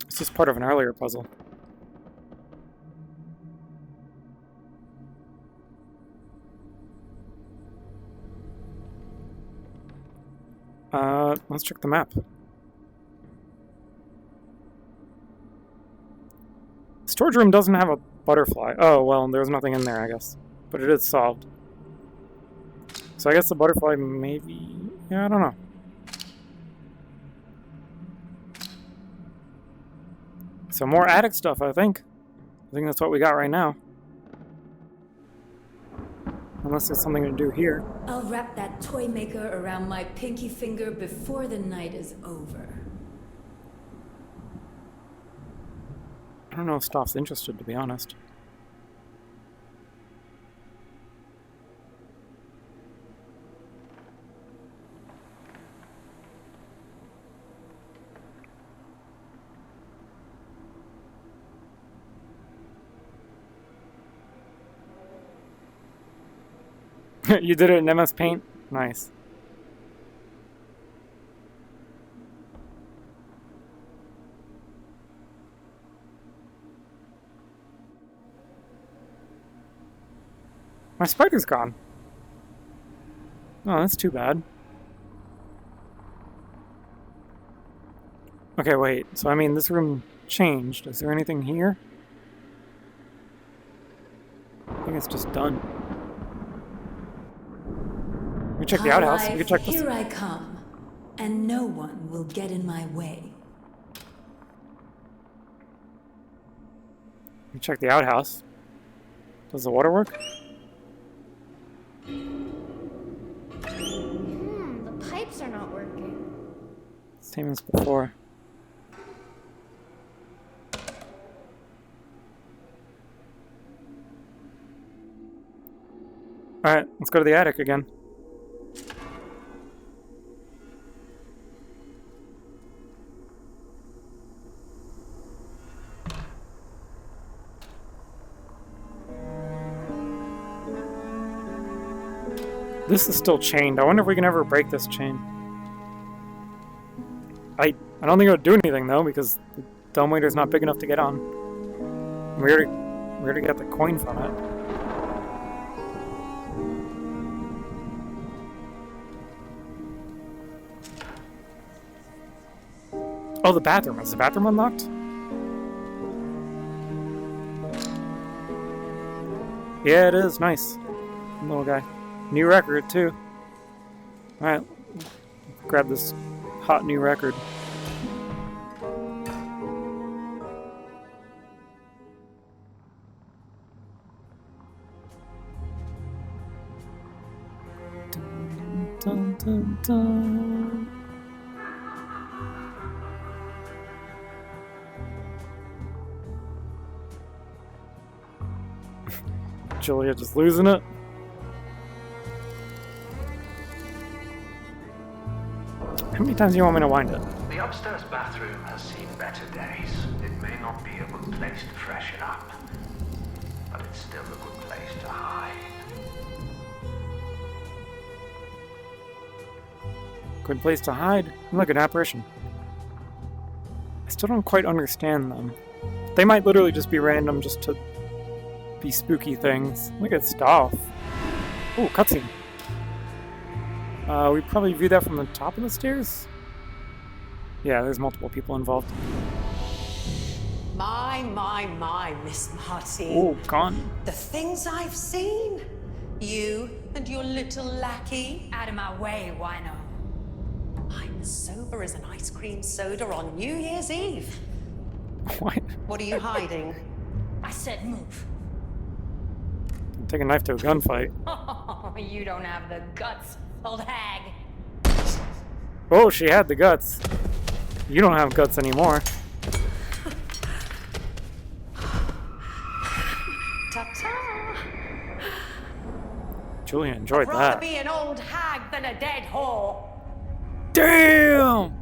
It's just part of an earlier puzzle. Let's check the map. Storage room doesn't have a butterfly. Oh, well, there's nothing in there, I guess. But it is solved. So I guess the butterfly maybe... yeah, I don't know. So more attic stuff, I think. I think that's what we got right now. Unless there's something to do here. I'll wrap that toy maker around my pinky finger before the night is over. I don't know if Stoff's interested, to be honest. You did it in MS Paint? Nice. My spider's gone. Oh, that's too bad. Okay, wait. So, I mean, this room changed. Is there anything here? I think it's just done. You check the outhouse. You can check this. Here I come, and no one will get in my way. You check the outhouse. Does the water work? The pipes are not working. Same as before. Alright, let's go to the attic again. This is still chained. I wonder if we can ever break this chain. I don't think it would do anything though, because the dumbwaiter's not big enough to get on. We already got the coin from it. Oh, the bathroom. Is the bathroom unlocked? Yeah, it is. Nice. Little guy. New record, too. Alright. Grab this hot new record. Dun, dun, dun, dun. Julia just losing it. How many times do you want me to wind it? The upstairs bathroom has seen better days. It may not be a good place to freshen up, but it's still a good place to hide. Good place to hide? Look, an apparition. I still don't quite understand them. They might literally just be random just to be spooky things. Look at stuff. Ooh, cutscene. We probably view that from the top of the stairs? Yeah, there's multiple people involved. My, Miss Marty. Oh, gone. The things I've seen. You and your little lackey. Out of my way, wino. I'm as sober as an ice cream soda on New Year's Eve. What? What are you hiding? I said move. Take a knife to a gunfight. Oh, you don't have the guts, old hag. Oh, she had the guts. You don't have guts anymore. Ta-ta! Julia enjoyed I'd rather that. be an old hag than a dead whore. Damn!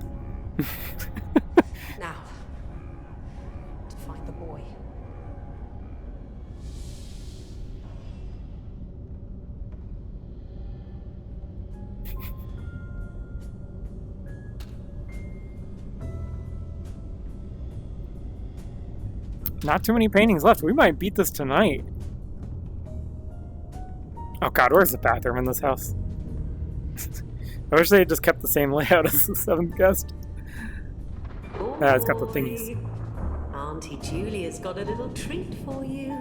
Now, to find the boy. Not too many paintings left. We might beat this tonight. Oh god, where's the bathroom in this house? I wish they had just kept the same layout as the 7th guest. Yeah, it's got the thingies. Auntie Julia's got a little treat for you.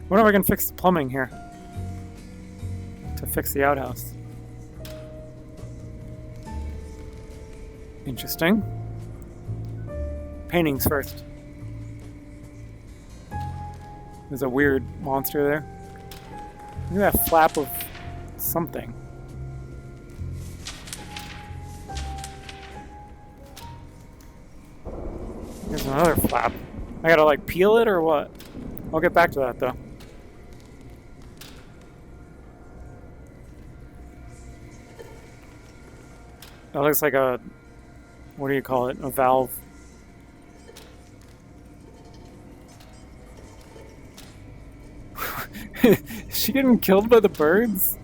What if I can fix the plumbing here? To fix the outhouse. Interesting. Paintings first. There's a weird monster there. Look at that flap of something. There's another flap. I gotta like peel it or what? I'll get back to that though. That looks like a, what do you call it? A valve. Is she getting killed by the birds?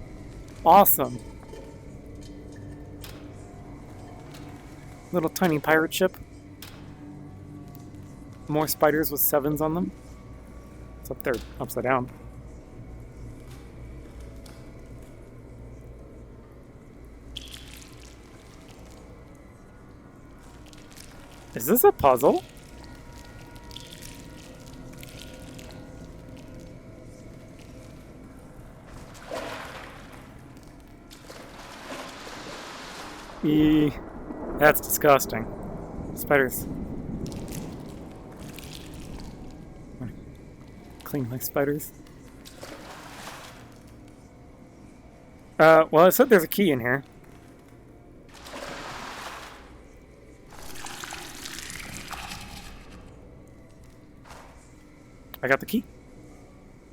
Awesome. Little tiny pirate ship. More spiders with 7s on them. It's up there, upside down. Is this a puzzle? That's disgusting. Spiders. Clean my spiders. Well, I said there's a key in here. I got the key.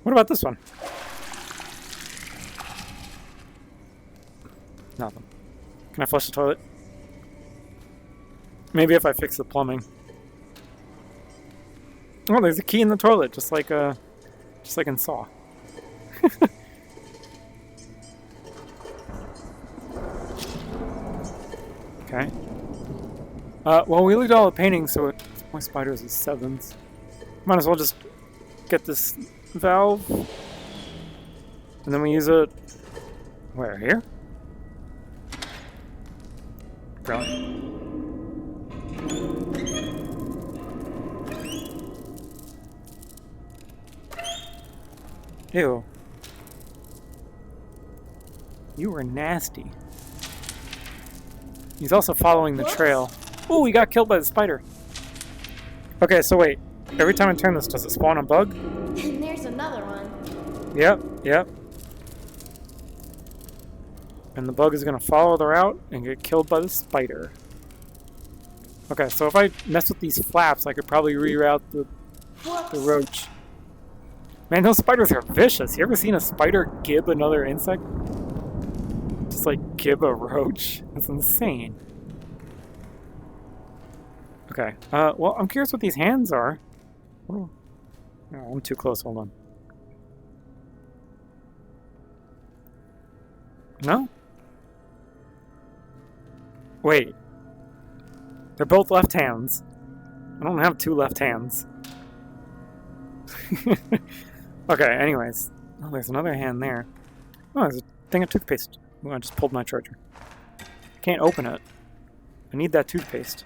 What about this one? Nothing. Can I flush the toilet? Maybe if I fix the plumbing. Oh, there's a key in the toilet, just like in Saw. Okay. Well, we looked at all the paintings, so it's more spiders with 7s. Might as well just get this valve, and then we use it. Where, here? Brilliant. Ew. You were nasty. He's also following the trail. Ooh, he got killed by the spider. Okay, so wait. Every time I turn this, does it spawn a bug? And there's another one. Yep, yep. And the bug is going to follow the route and get killed by the spider. Okay, so if I mess with these flaps, I could probably reroute the roach. Man, those spiders are vicious. You ever seen a spider gib another insect? Just like gib a roach. That's insane. Okay, well, I'm curious what these hands are. Oh, no, I'm too close, hold on. No? Wait. They're both left hands. I don't have two left hands. Okay, anyways. Oh, there's another hand there. Oh, there's a thing of toothpaste. Oh, I just pulled my charger. Can't open it. I need that toothpaste.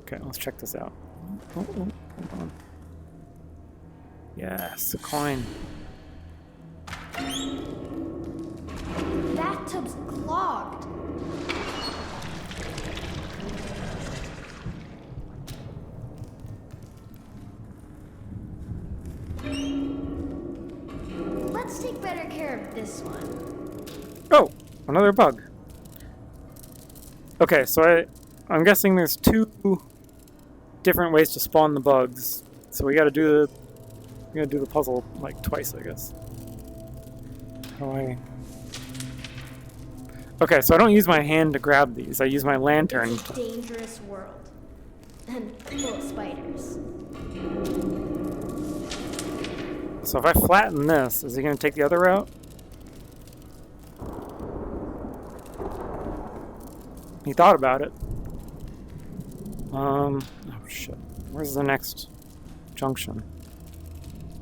Okay, let's check this out. Oh, hold on. Yes, a coin. Bathtub's clogged. Let's take better care of this one. Oh, another bug. Okay, so I'm guessing there's two different ways to spawn the bugs. So we gotta do the puzzle like twice, I guess. How do I? Okay, so I don't use my hand to grab these. I use my lantern. It's a dangerous world. And full of spiders. So if I flatten this, is he gonna take the other route? He thought about it. Oh shit. Where's the next junction?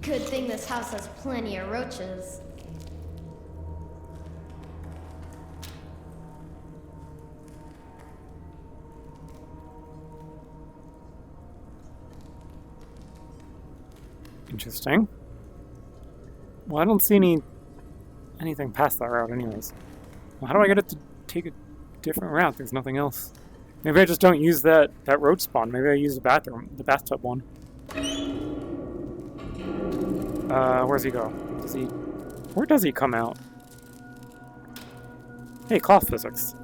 Good thing this house has plenty of roaches. Interesting. Well, I don't see anything past that route anyways. Well, how do I get it to take a different route? There's nothing else. Maybe I just don't use that roach spawn. Maybe I use the bathtub one. Where's he go? Where does he come out? Hey, cloth physics.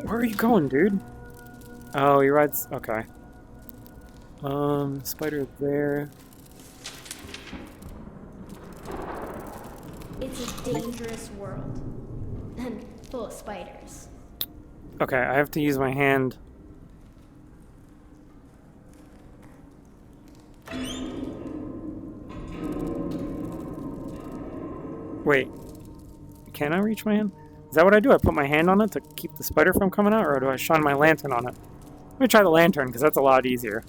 Where are you going, dude? Oh, he rides. Okay. Spider there. It's a dangerous world. And full of spiders. Okay, I have to use my hand. Wait. Can I reach my hand? Is that what I do? I put my hand on it to keep the spider from coming out, or do I shine my lantern on it? Let me try the lantern, because that's a lot easier.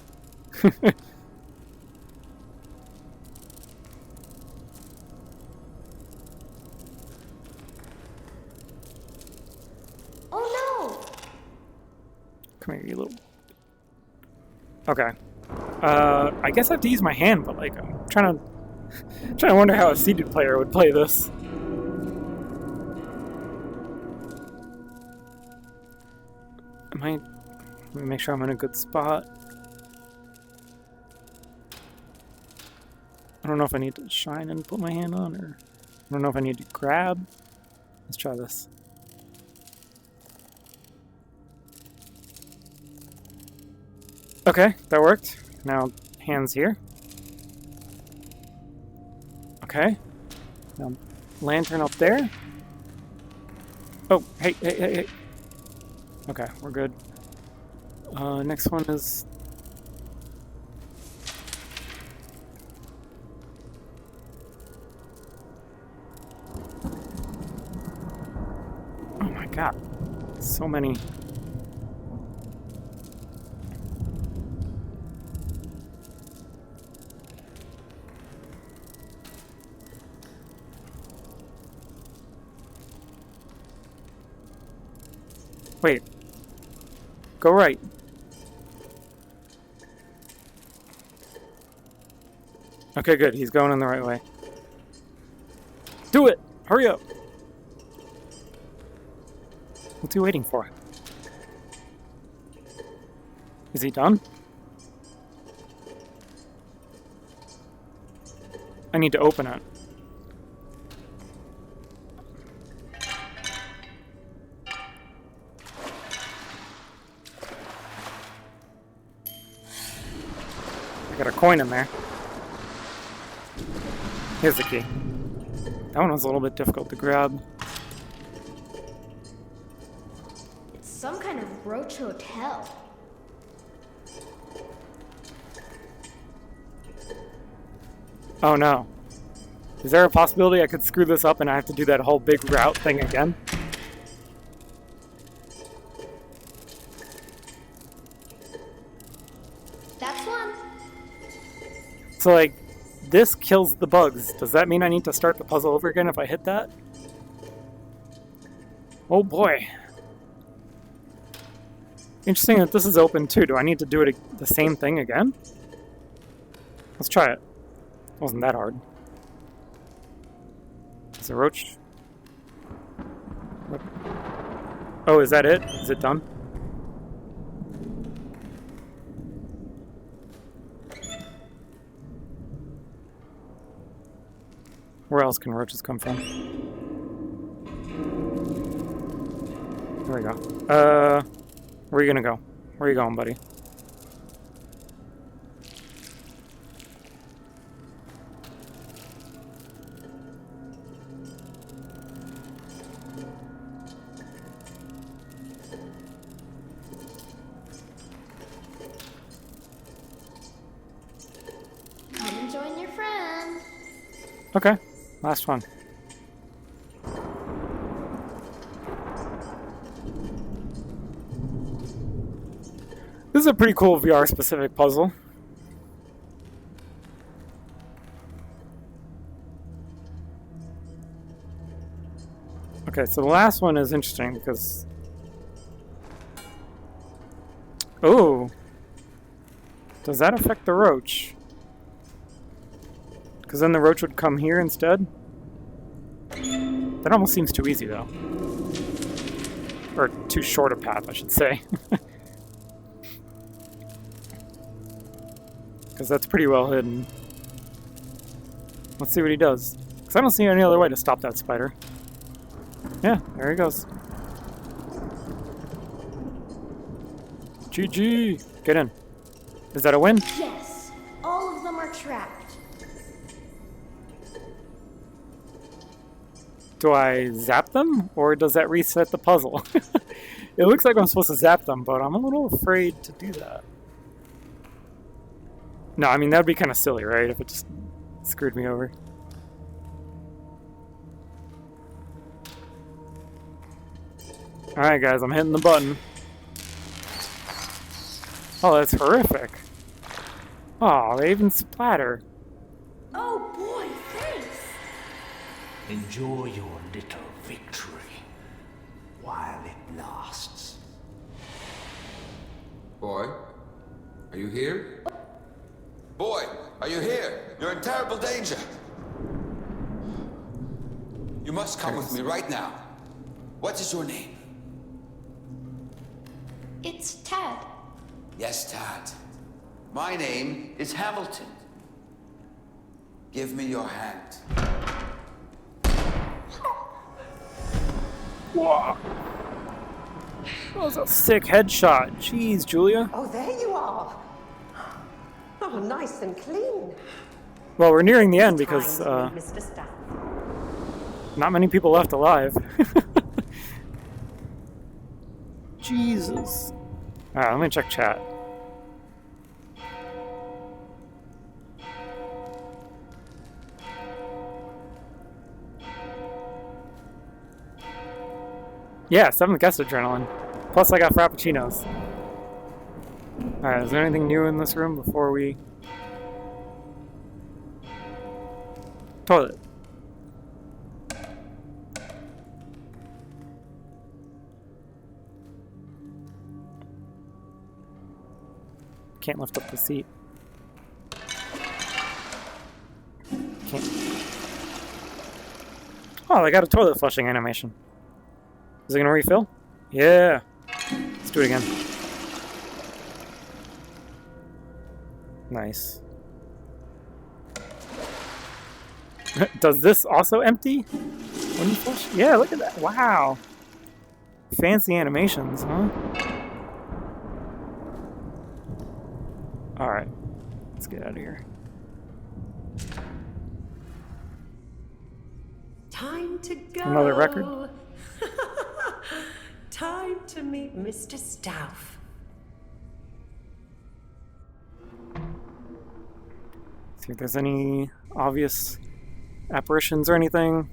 Oh no! Come here, you little... Okay. I guess I have to use my hand, but like, I'm trying to wonder how a seated player would play this. Let me make sure I'm in a good spot. I don't know if I need to shine and put my hand on, or I don't know if I need to grab. Let's try this. Okay, that worked. Now, hands here. Okay. Now, lantern up there. Oh, hey. Okay, we're good. Next one is... Oh my god. So many... Wait. Go right. Okay, good. He's going in the right way. Do it! Hurry up! What's he waiting for? Is he done? I need to open it. I got a coin in there. Here's the key. That one was a little bit difficult to grab. It's some kind of roach hotel. Oh no. Is there a possibility I could screw this up and I have to do that whole big route thing again? That's one. So, like, this kills the bugs. Does that mean I need to start the puzzle over again if I hit that? Oh boy. Interesting that this is open too. Do I need to do it the same thing again? Let's try it. It wasn't that hard. Is a roach? What? Oh, is that it? Is it done? Where else can roaches come from? There we go. Where are you gonna go? Where are you going, buddy? Come and join your friend. Okay, last one. This is a pretty cool VR-specific puzzle. Okay, so the last one is interesting because... Oh! Does that affect the roach? Because then the roach would come here instead? That almost seems too easy, though. Or too short a path, I should say. Because that's pretty well hidden. Let's see what he does. Because I don't see any other way to stop that spider. Yeah, there he goes. GG! Get in. Is that a win? Yes, all of them are trapped. Do I zap them? Or does that reset the puzzle? It looks like I'm supposed to zap them, but I'm a little afraid to do that. No, I mean, that'd be kind of silly, right? If it just screwed me over. Alright, guys, I'm hitting the button. Oh, that's horrific. Oh, they even splatter. Oh boy, thanks. Enjoy your little victory while it lasts. Boy, are you here? Boy, are you here? You're in terrible danger. You must come with me right now. What is your name? It's Ted. Yes, Tad. My name is Hamilton. Give me your hand. Whoa! That was a sick headshot. Jeez, Julia. Oh, there you are. Oh, nice and clean. Well, we're nearing the end because Time to meet Mr. Staff. not many people left alive. Jesus. Alright, let me check chat. Yeah, 7th guest adrenaline. Plus I got frappuccinos. Alright, is there anything new in this room before we... Toilet. Can't lift up the seat. Can't. Oh, they got a toilet flushing animation. Is it gonna refill? Yeah. Let's do it again. Nice. Does this also empty when you flush? Yeah, look at that. Wow. Fancy animations, huh? Alright. Let's get out of here. Time to go. Another record? Time to meet Mr. Stauf. See if there's any obvious apparitions or anything.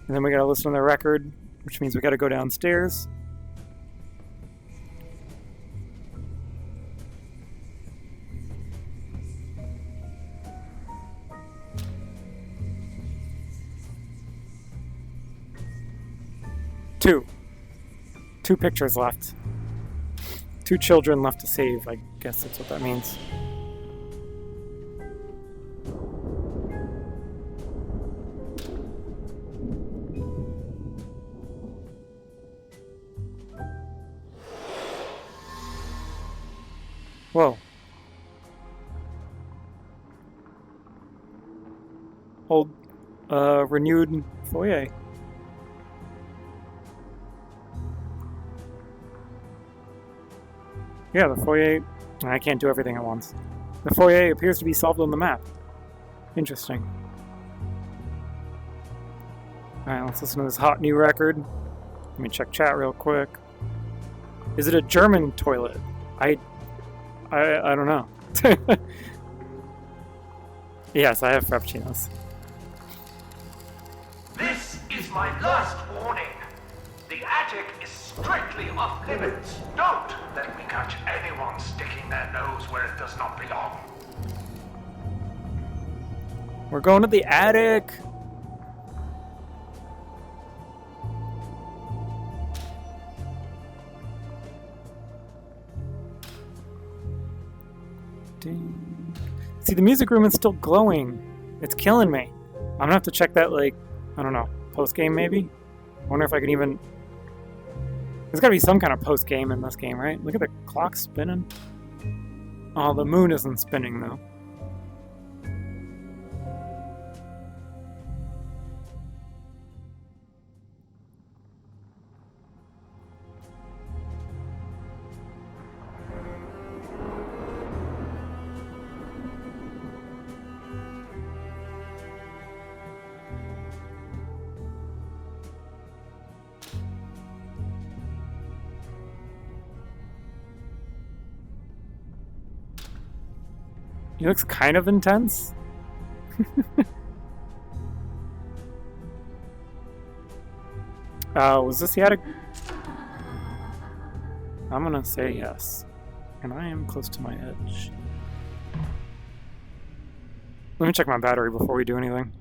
And then we gotta listen to the record, which means we gotta go downstairs. Two pictures left. 2 children left to save, I guess that's what that means. Whoa. Old, renewed foyer. Yeah, the foyer... I can't do everything at once. The foyer appears to be solved on the map. Interesting. Alright, let's listen to this hot new record. Let me check chat real quick. Is it a German toilet? I don't know. Yes, I have frappuccinos. This is my last warning. The attic is strictly off limits. Don't let me catch anyone sticking their nose where it does not belong. We're going to the attic. Ding. See, the music room is still glowing. It's killing me. I'm gonna have to check that, like, I don't know, post-game maybe? I wonder if I can even... There's gotta be some kind of post-game in this game, right? Look at the clock spinning. Oh, the moon isn't spinning, though. He looks kind of intense. Was this the attic? I'm gonna say yes. And I am close to my edge. Let me check my battery before we do anything.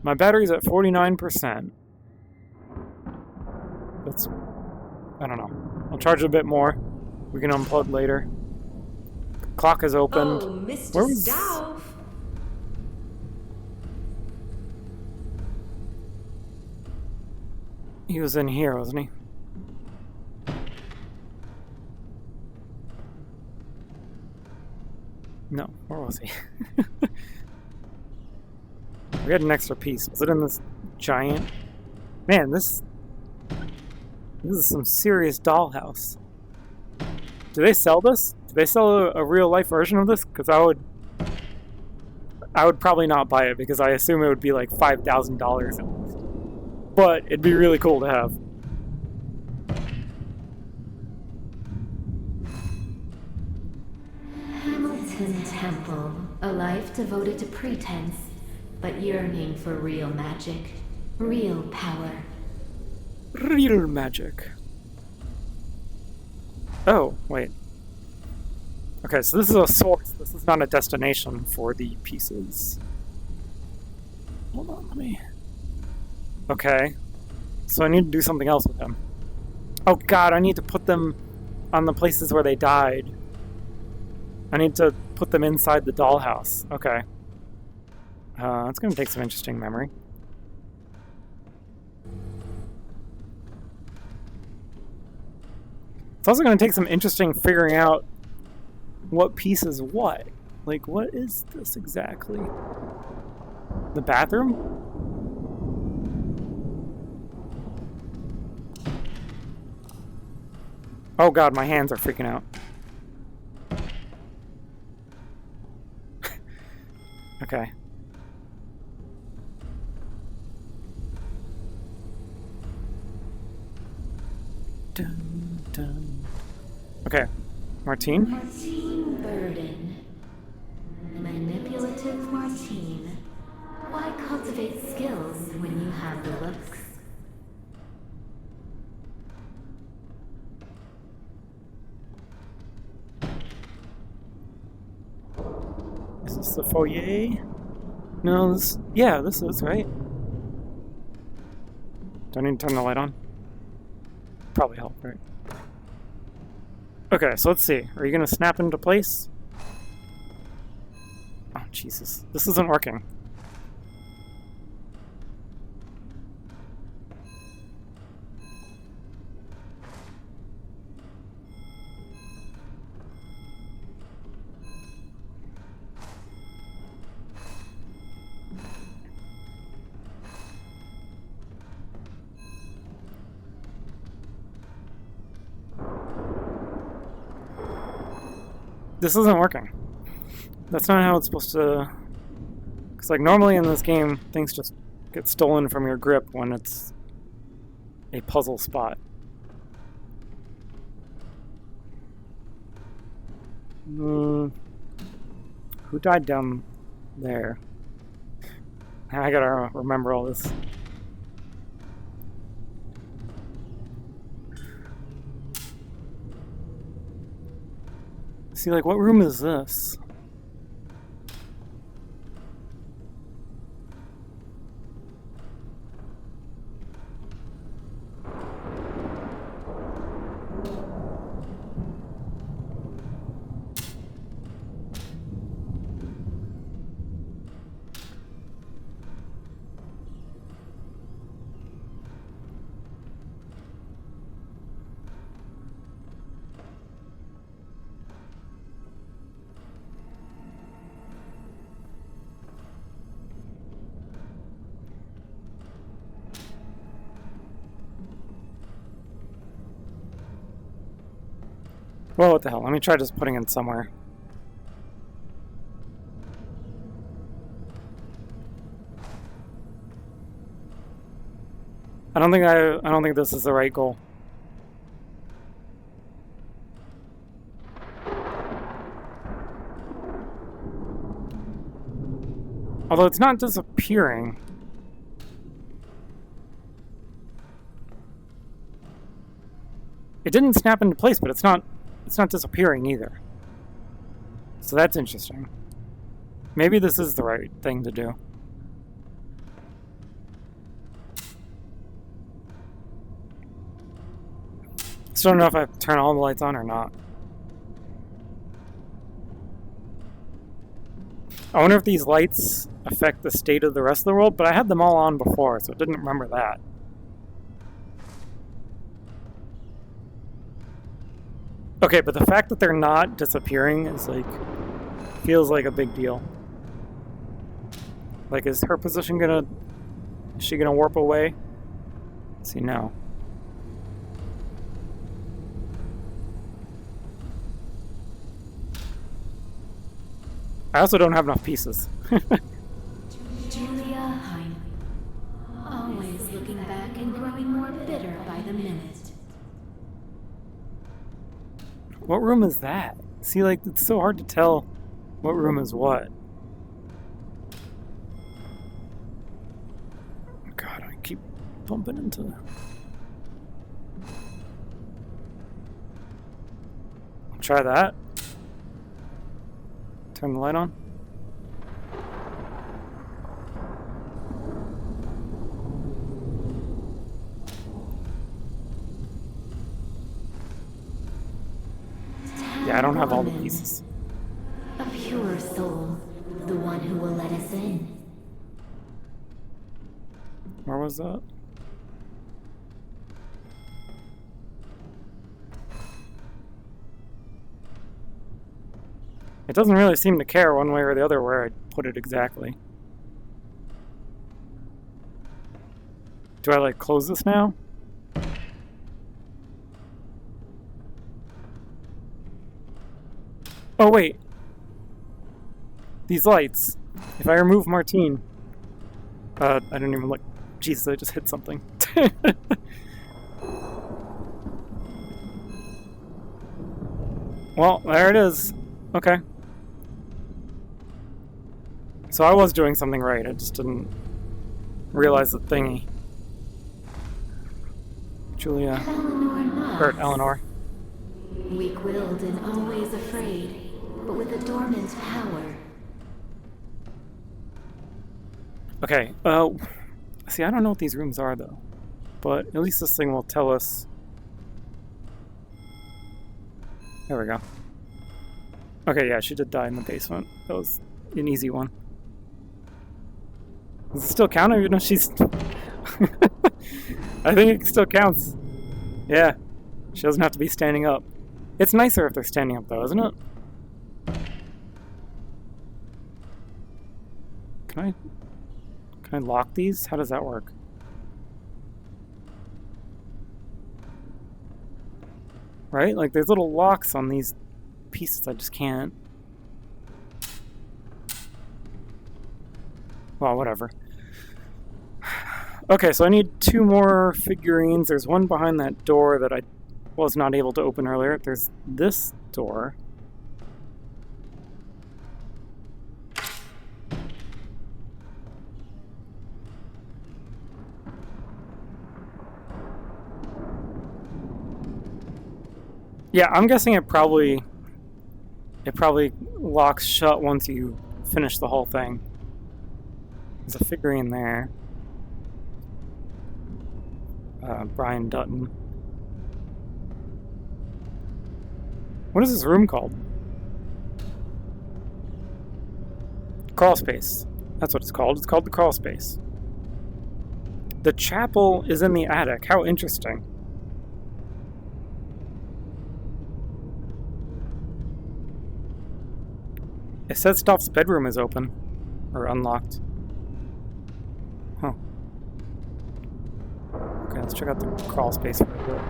My battery's at 49%. That's... I don't know. I'll charge it a bit more. We can unplug later. Clock is opened. Oh, Mr. Where was... Stauff. He was in here, wasn't he? No, where was he? We had an extra piece. Was it in this giant... Man, this is some serious dollhouse. Do they sell this? Do they sell a real-life version of this? Because I would probably not buy it, because I assume it would be like $5,000 at least. But it'd be really cool to have. Hamilton Temple, a life devoted to pretense, but yearning for real magic, real power. Real magic. Oh, wait. Okay, so this is a source. This is not a destination for the pieces. Hold on, let me... Okay. So I need to do something else with them. Oh god, I need to put them on the places where they died. I need to put them inside the dollhouse. Okay. It's gonna take some interesting memory. It's also gonna take some interesting figuring out what piece is what. Like, what is this exactly? The bathroom? Oh god, my hands are freaking out. Okay. Dun, dun. Okay. Martine? Martine Burden. My manipulative Martine. Why cultivate skills when you have the looks? Is this the foyer? No, this... Yeah, this is, right? Do I need to turn the light on? Probably help, right? Okay, so let's see. Are you gonna snap into place? Oh, Jesus. This isn't working. This isn't working. That's not how it's supposed to... Because, like, normally in this game, things just get stolen from your grip when it's a puzzle spot. Who died down there? I gotta remember all this. See, like, what room is this? Well, what the hell? Let me try just putting it somewhere. I don't think this is the right goal. Although it's not disappearing. It didn't snap into place, but it's not disappearing either. So that's interesting. Maybe this is the right thing to do. Still don't know if I turn all the lights on or not. I wonder if these lights affect the state of the rest of the world, but I had them all on before, so I didn't remember that. Okay, but the fact that they're not disappearing is like, feels like a big deal. Like, is her position is she gonna warp away? Let's see, no. I also don't have enough pieces. Julia Heim. Always looking back and growing more bitter by the minute. What room is that? See, like, it's so hard to tell what room is what. God, I keep bumping into... I'll try that. Turn the light on. Yeah, I don't have all the pieces. A pure soul, the one who will let us in. Where was that? It doesn't really seem to care one way or the other where I put it exactly. Do I, like, close this now? Oh, wait. These lights. If I remove Martine... I didn't even look. Jesus, I just hit something. Well, there it is. Okay. So I was doing something right, I just didn't realize the thingy. Julia. Or Eleanor. Weak-willed and always afraid, but with a dormant power. Okay, see, I don't know what these rooms are, though. But at least this thing will tell us. There we go. Okay, yeah, she did die in the basement. That was an easy one. Does it still count? Even though she's... I think it still counts. Yeah. She doesn't have to be standing up. It's nicer if they're standing up, though, isn't it? Can I lock these? How does that work? Right? Like, there's little locks on these pieces. I just can't. Well, whatever. Okay, so I need 2 more figurines. There's one behind that door that I was not able to open earlier. There's this door. Yeah, I'm guessing it probably locks shut once you finish the whole thing. There's a figurine there. Brian Dutton. What is this room called? Crawl space. That's what it's called. It's called the crawl space. The chapel is in the attic. How interesting. It says Stoff's bedroom is open. Or unlocked. Huh. Okay, let's check out the crawl space for a bit.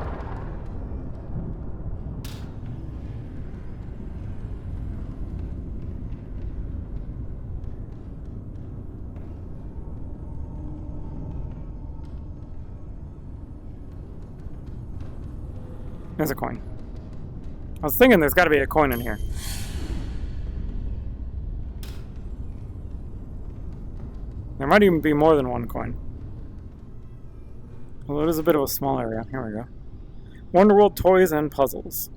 There's a coin. I was thinking there's got to be a coin in here. There might even be more than one coin. Although it is a bit of a small area. Here we go. Wonderworld Toys and Puzzles.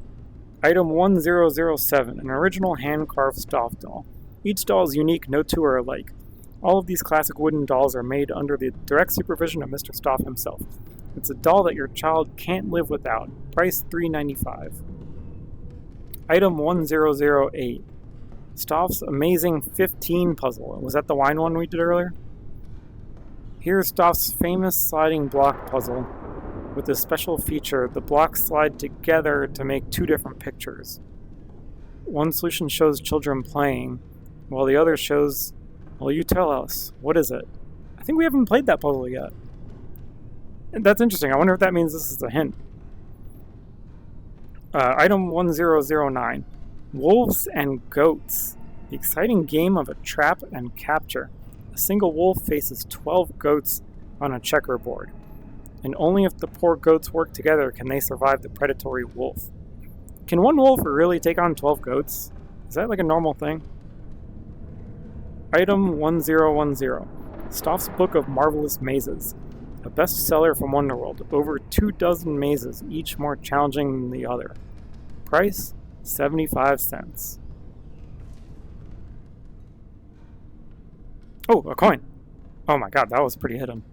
Item 1007, an original hand-carved Stoff doll. Each doll is unique, no two are alike. All of these classic wooden dolls are made under the direct supervision of Mr. Stoff himself. It's a doll that your child can't live without. Price $3.95. Item 1008. Stoff's Amazing 15 puzzle. Was that the wine one we did earlier? Here's Stoff's famous sliding block puzzle. With this special feature, the blocks slide together to make 2 different pictures. One solution shows children playing, while the other shows... Well, you tell us. What is it? I think we haven't played that puzzle yet. That's interesting. I wonder if that means this is a hint. Item 1009. Wolves and Goats. The exciting game of a trap and capture. A single wolf faces 12 goats on a checkerboard. And only if the poor goats work together can they survive the predatory wolf. Can one wolf really take on 12 goats? Is that like a normal thing? Item 1010. Stoff's Book of Marvelous Mazes. A bestseller from Wonderworld. Over 24 mazes, each more challenging than the other. Price? 75 cents. Oh, a coin. Oh my god, that was pretty hidden.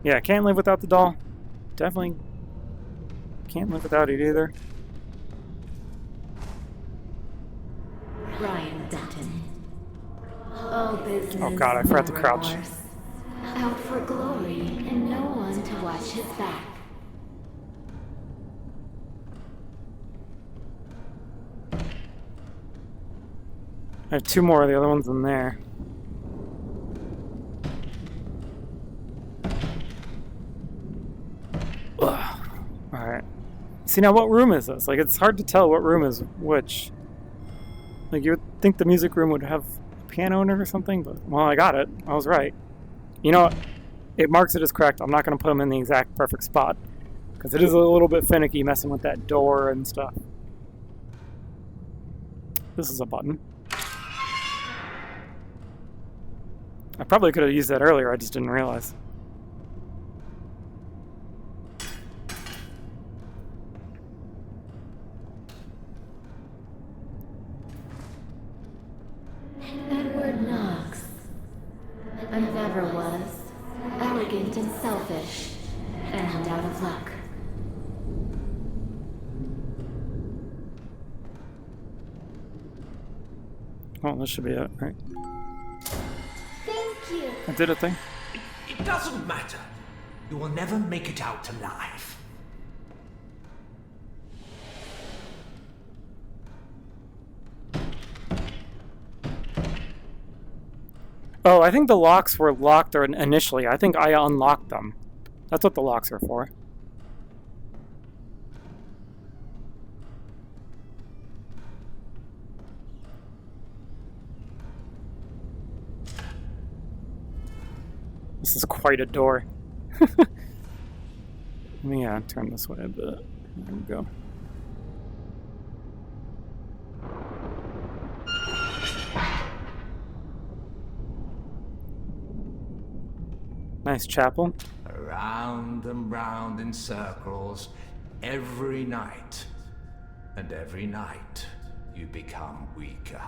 Yeah, can't live without the doll. Definitely can't live without it either. Brian Dutton. All business. Oh god, I forgot to crouch. Remorse. Out for glory and no one to watch his back. I have 2 more of the other ones in there. Alright. See, now what room is this? Like, it's hard to tell what room is which. Like, you would think the music room would have a piano in it or something, but, well, I got it. I was right. You know what? It marks it as correct. I'm not going to put them in the exact perfect spot. Because it is a little bit finicky messing with that door and stuff. This is a button. I probably could have used that earlier, I just didn't realize. Edward Knox. I never was. Arrogant and selfish. And out of luck. Oh, this should be it, right? Thank you. I did a thing. It doesn't matter. You will never make it out alive. Oh, I think the locks were locked initially. I think I unlocked them. That's what the locks are for. This is quite a door. Let me turn this way a bit. There we go. Nice chapel. Round and round in circles, every night. And every night, you become weaker.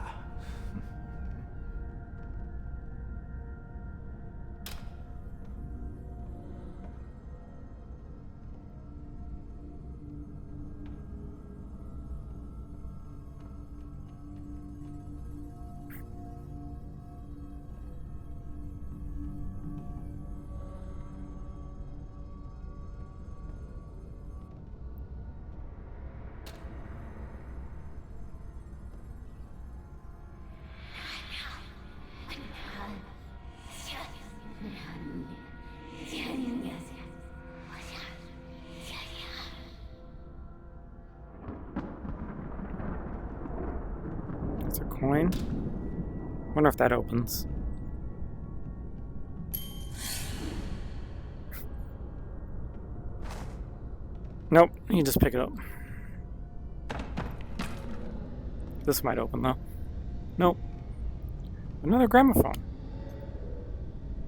That's a coin. Wonder if that opens. Nope, you just pick it up. This might open though. Nope. Another gramophone.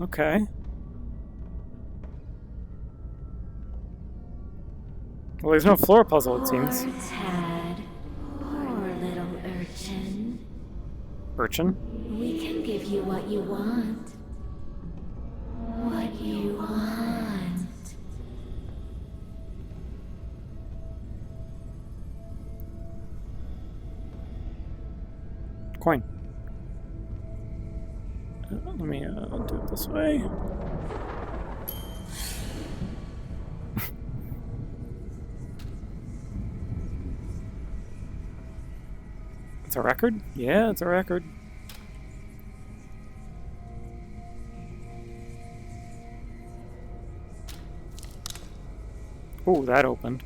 Okay. Well, there's no floor puzzle, it seems. Poor Tad. Poor little urchin. Urchin? We can give you what you want. What you want. Coin. Let me do it this way. It's a record? Yeah, it's a record. Oh, that opened.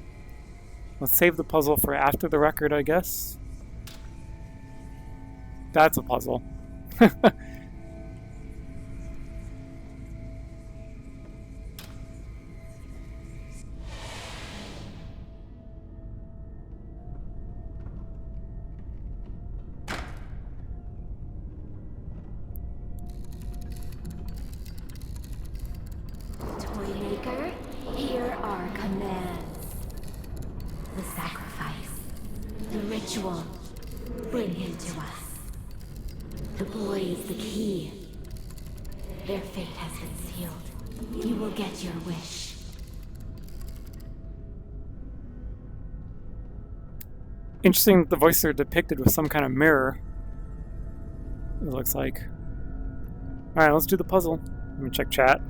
Let's save the puzzle for after the record, I guess. That's a puzzle. Toymaker, here are commands. The sacrifice. The ritual. Bring him to us. The boy is the key. Their fate has been sealed. You will get your wish. Interesting that the voices are depicted with some kind of mirror. It looks like. Alright, let's do the puzzle. Let me check chat.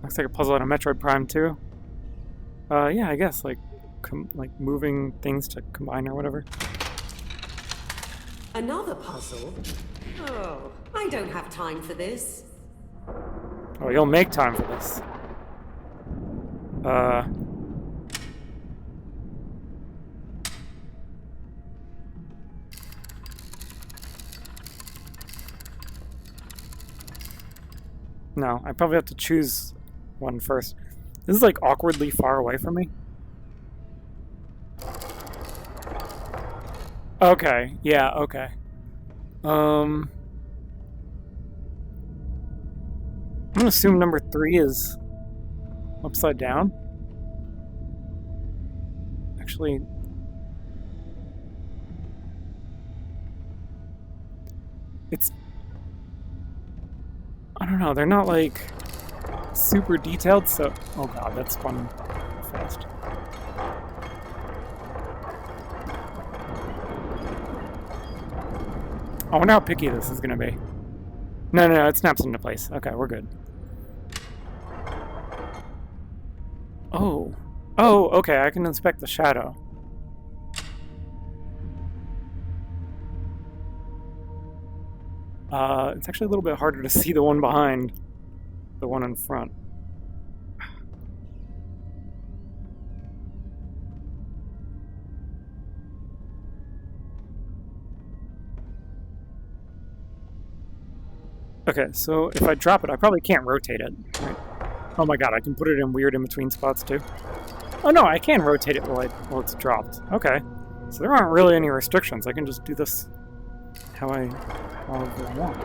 Looks like a puzzle on a Metroid Prime 2. Yeah, I guess, like moving things to combine or whatever. Another puzzle? Oh, I don't have time for this. Oh, you'll make time for this. No, I probably have to choose one first. This is like awkwardly far away from me. Okay, yeah, okay. I'm gonna assume number 3 is upside down. Actually, it's... I don't know, they're not like super detailed, so... Oh god, that's going fast. I wonder how picky this is gonna be. No, no, no, it snaps into place. Okay, we're good. Oh. Oh, okay, I can inspect the shadow. It's actually a little bit harder to see the one behind the one in front. Okay, so if I drop it, I probably can't rotate it. Right? Oh my god, I can put it in weird in-between spots too. Oh no, I can rotate it while it's dropped. Okay, so there aren't really any restrictions. I can just do this however I want.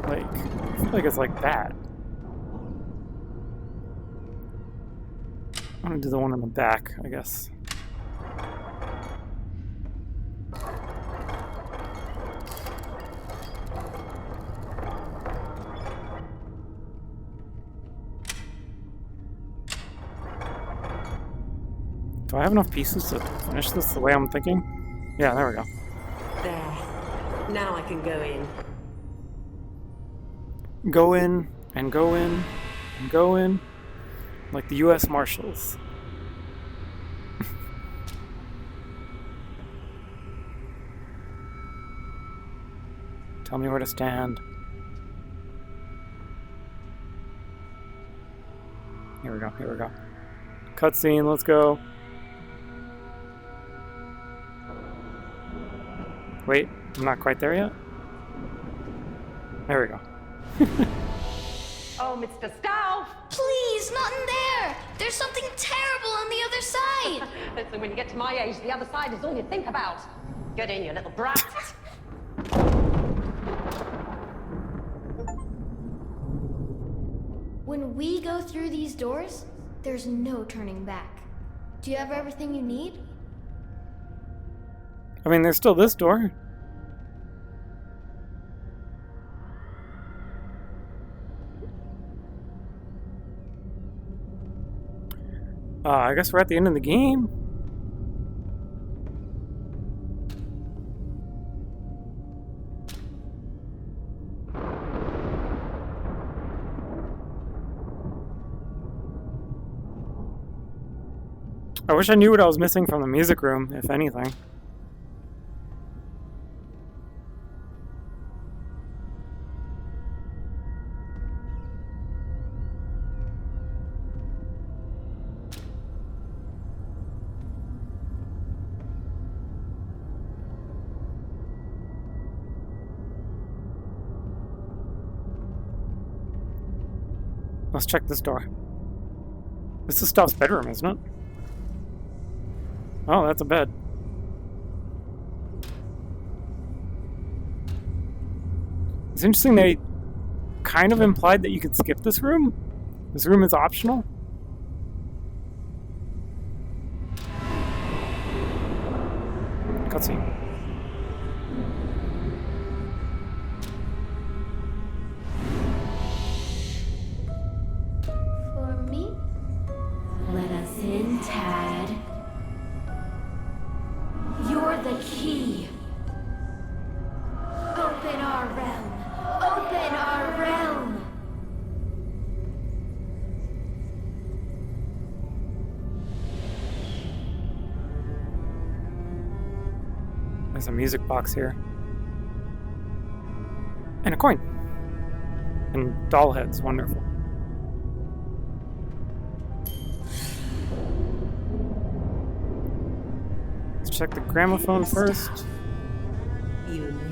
Like, I feel like it's like that. I'm gonna do the one in the back, I guess. Do I have enough pieces to finish this the way I'm thinking? Yeah, there we go. There. Now I can go in. Go in, and go in, and go in, like the U.S. Marshals. Tell me where to stand. Here we go, here we go. Cutscene, let's go. Wait, I'm not quite there yet? There we go. Oh, Mr. Stauf! Please, not in there! There's something terrible on the other side! Listen, when you get to my age, the other side is all you think about. Get in, you little brat. When we go through these doors, there's no turning back. Do you have everything you need? I mean, there's still this door. I guess we're at the end of the game. I wish I knew what I was missing from the music room, if anything. Let's check this door. This is Stauf's bedroom, isn't it? Oh, that's a bed. It's interesting they kind of implied that you could skip this room. This room is optional. Cutscene. For me? Let us in, Tad. You're the key. Open our realm. Open our realm. There's a music box here. And a coin. And doll heads, wonderful. Let's check the gramophone first. You and me.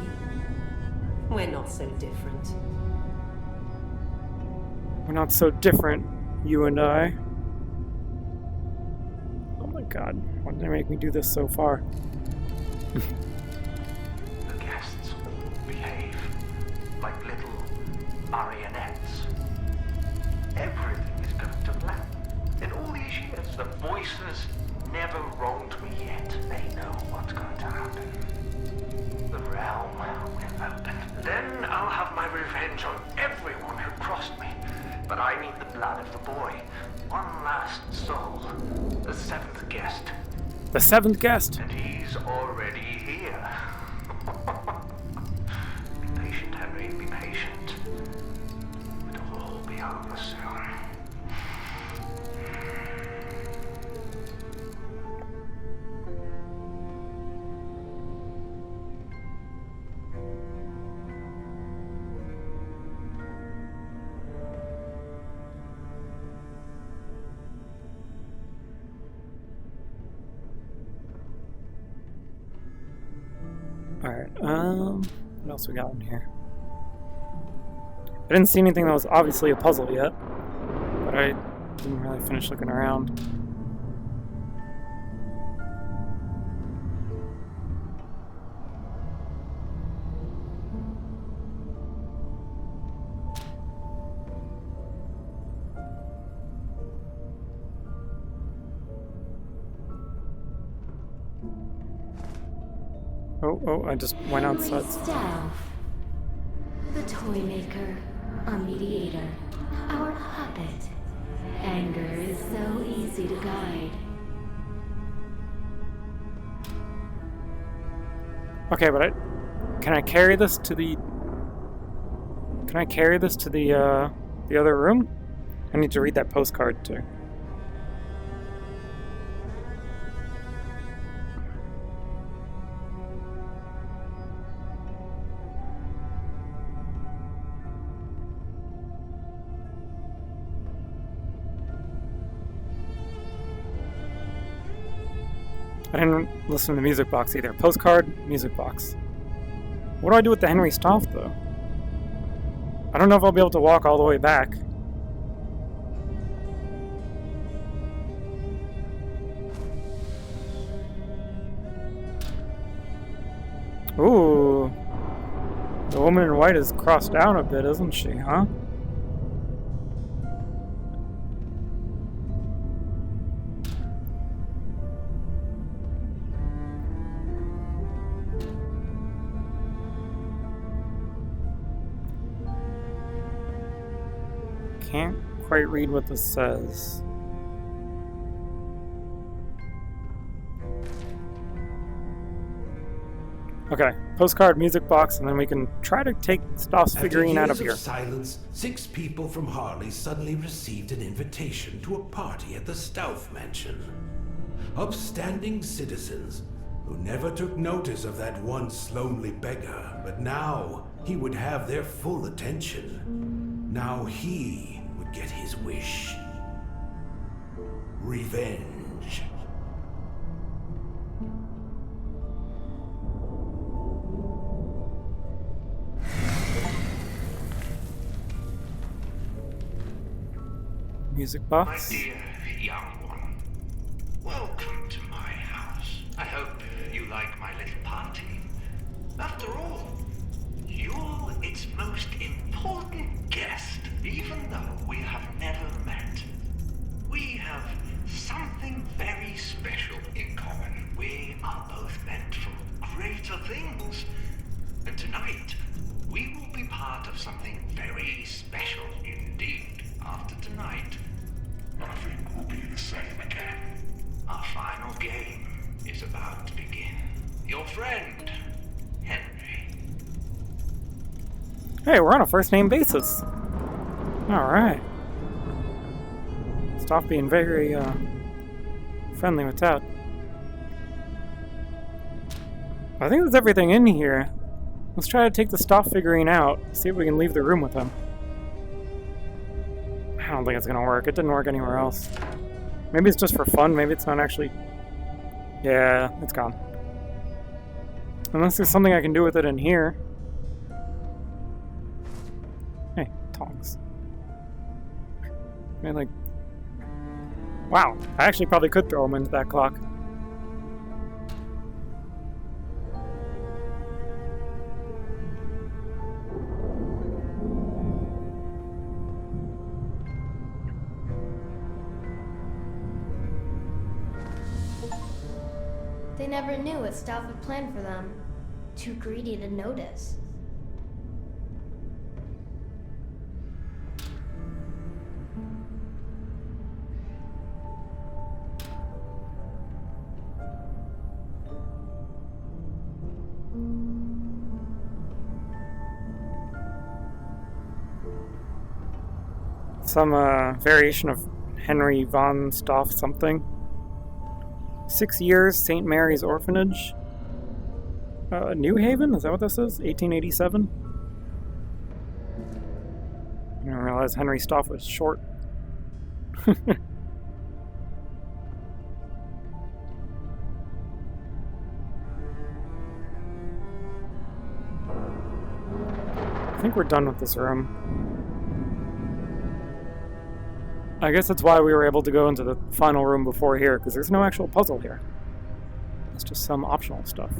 We're not so different. We're not so different, you and I. Oh my god, why did they make me do this so far? The guests all behave like little marionettes. Everything is going to plan. In all these years, the voices never wronged me yet. They know what's going to happen. The realm will open. Then I'll have my revenge on everyone who crossed me. But I need the blood of the boy. One last soul. The seventh guest. The seventh guest! And he's already here. Be patient, Henry, be patient. It'll all be over soon. Alright, what else we got in here? I didn't see anything that was obviously a puzzle yet, but I didn't really finish looking around. Oh, I just went outside. Staff, the toy maker, our mediator, our puppet. Anger is so easy to guide. Okay, but can I carry this to the... Can I carry this to the other room? I need to read that postcard too. I didn't listen to the music box either. Postcard, music box. What do I do with the Henry Stoff, though? I don't know if I'll be able to walk all the way back. Ooh. The woman in white is crossed down a bit, isn't she, huh? Can't quite read what this says. Okay, postcard, music box, and then we can try to take Stoff's figurine out of here. After years of silence, 6 people from Harley suddenly received an invitation to a party at the Stauff mansion. Upstanding citizens who never took notice of that once lonely beggar, but now he would have their full attention. Now he would get his wish. Revenge. Music box. My dear young one, welcome to my house. I hope you like my little party. After all, you're its most important guest, even though we have never met. We have something very special in common. We are both meant for greater things. And tonight, we will be part of something very special indeed. After tonight, nothing will be the same again. Our final game is about to begin. Your friend, Henry. Hey, we're on a first-name basis. Alright. Stop being very, friendly with that. I think that's everything in here. Let's try to take the Stoff figurine out, see if we can leave the room with him. I don't think it's gonna work. It didn't work anywhere else. Maybe it's just for fun. Maybe it's not actually... Yeah, it's gone. Unless there's something I can do with it in here. tongs. I mean, like, wow, I actually probably could throw them into that clock. They never knew what Staff had planned for them. Too greedy to notice. Some variation of Henry von Stoff something. 6 years, St. Mary's Orphanage. New Haven? Is that what this is? 1887? I didn't realize Henry Stoff was short. I think we're done with this room. I guess that's why we were able to go into the final room before here, because there's no actual puzzle here. It's just some optional stuff.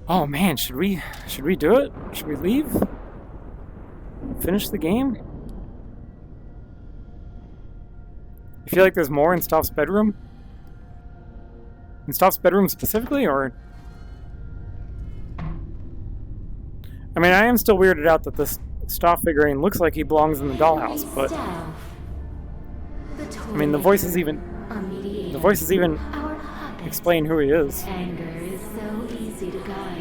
Oh man, should we do it? Should we leave? Finish the game? You feel like there's more in Stoff's bedroom? In Stoff's bedroom specifically, or? I mean, I am still weirded out that this Stoff figurine looks like he belongs in the dollhouse, but I mean, the voices even explain who he is. Anger is so easy to guide.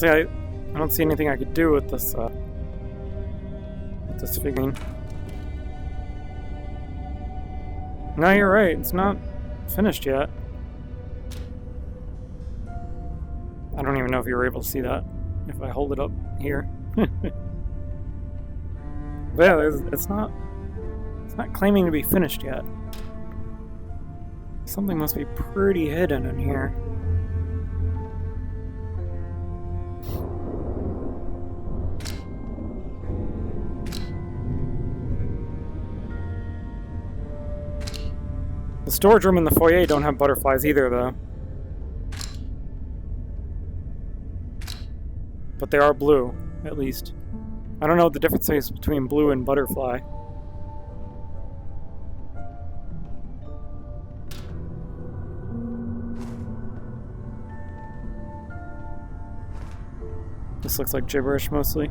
I don't see anything I could do with this figurine. No, you're right. It's not finished yet. I don't even know if you were able to see that if I hold it up here. But yeah, it's not claiming to be finished yet. Something must be pretty hidden in here. The storage room and the foyer don't have butterflies either, though. But they are blue, at least. I don't know what the difference is between blue and butterfly. This looks like gibberish mostly.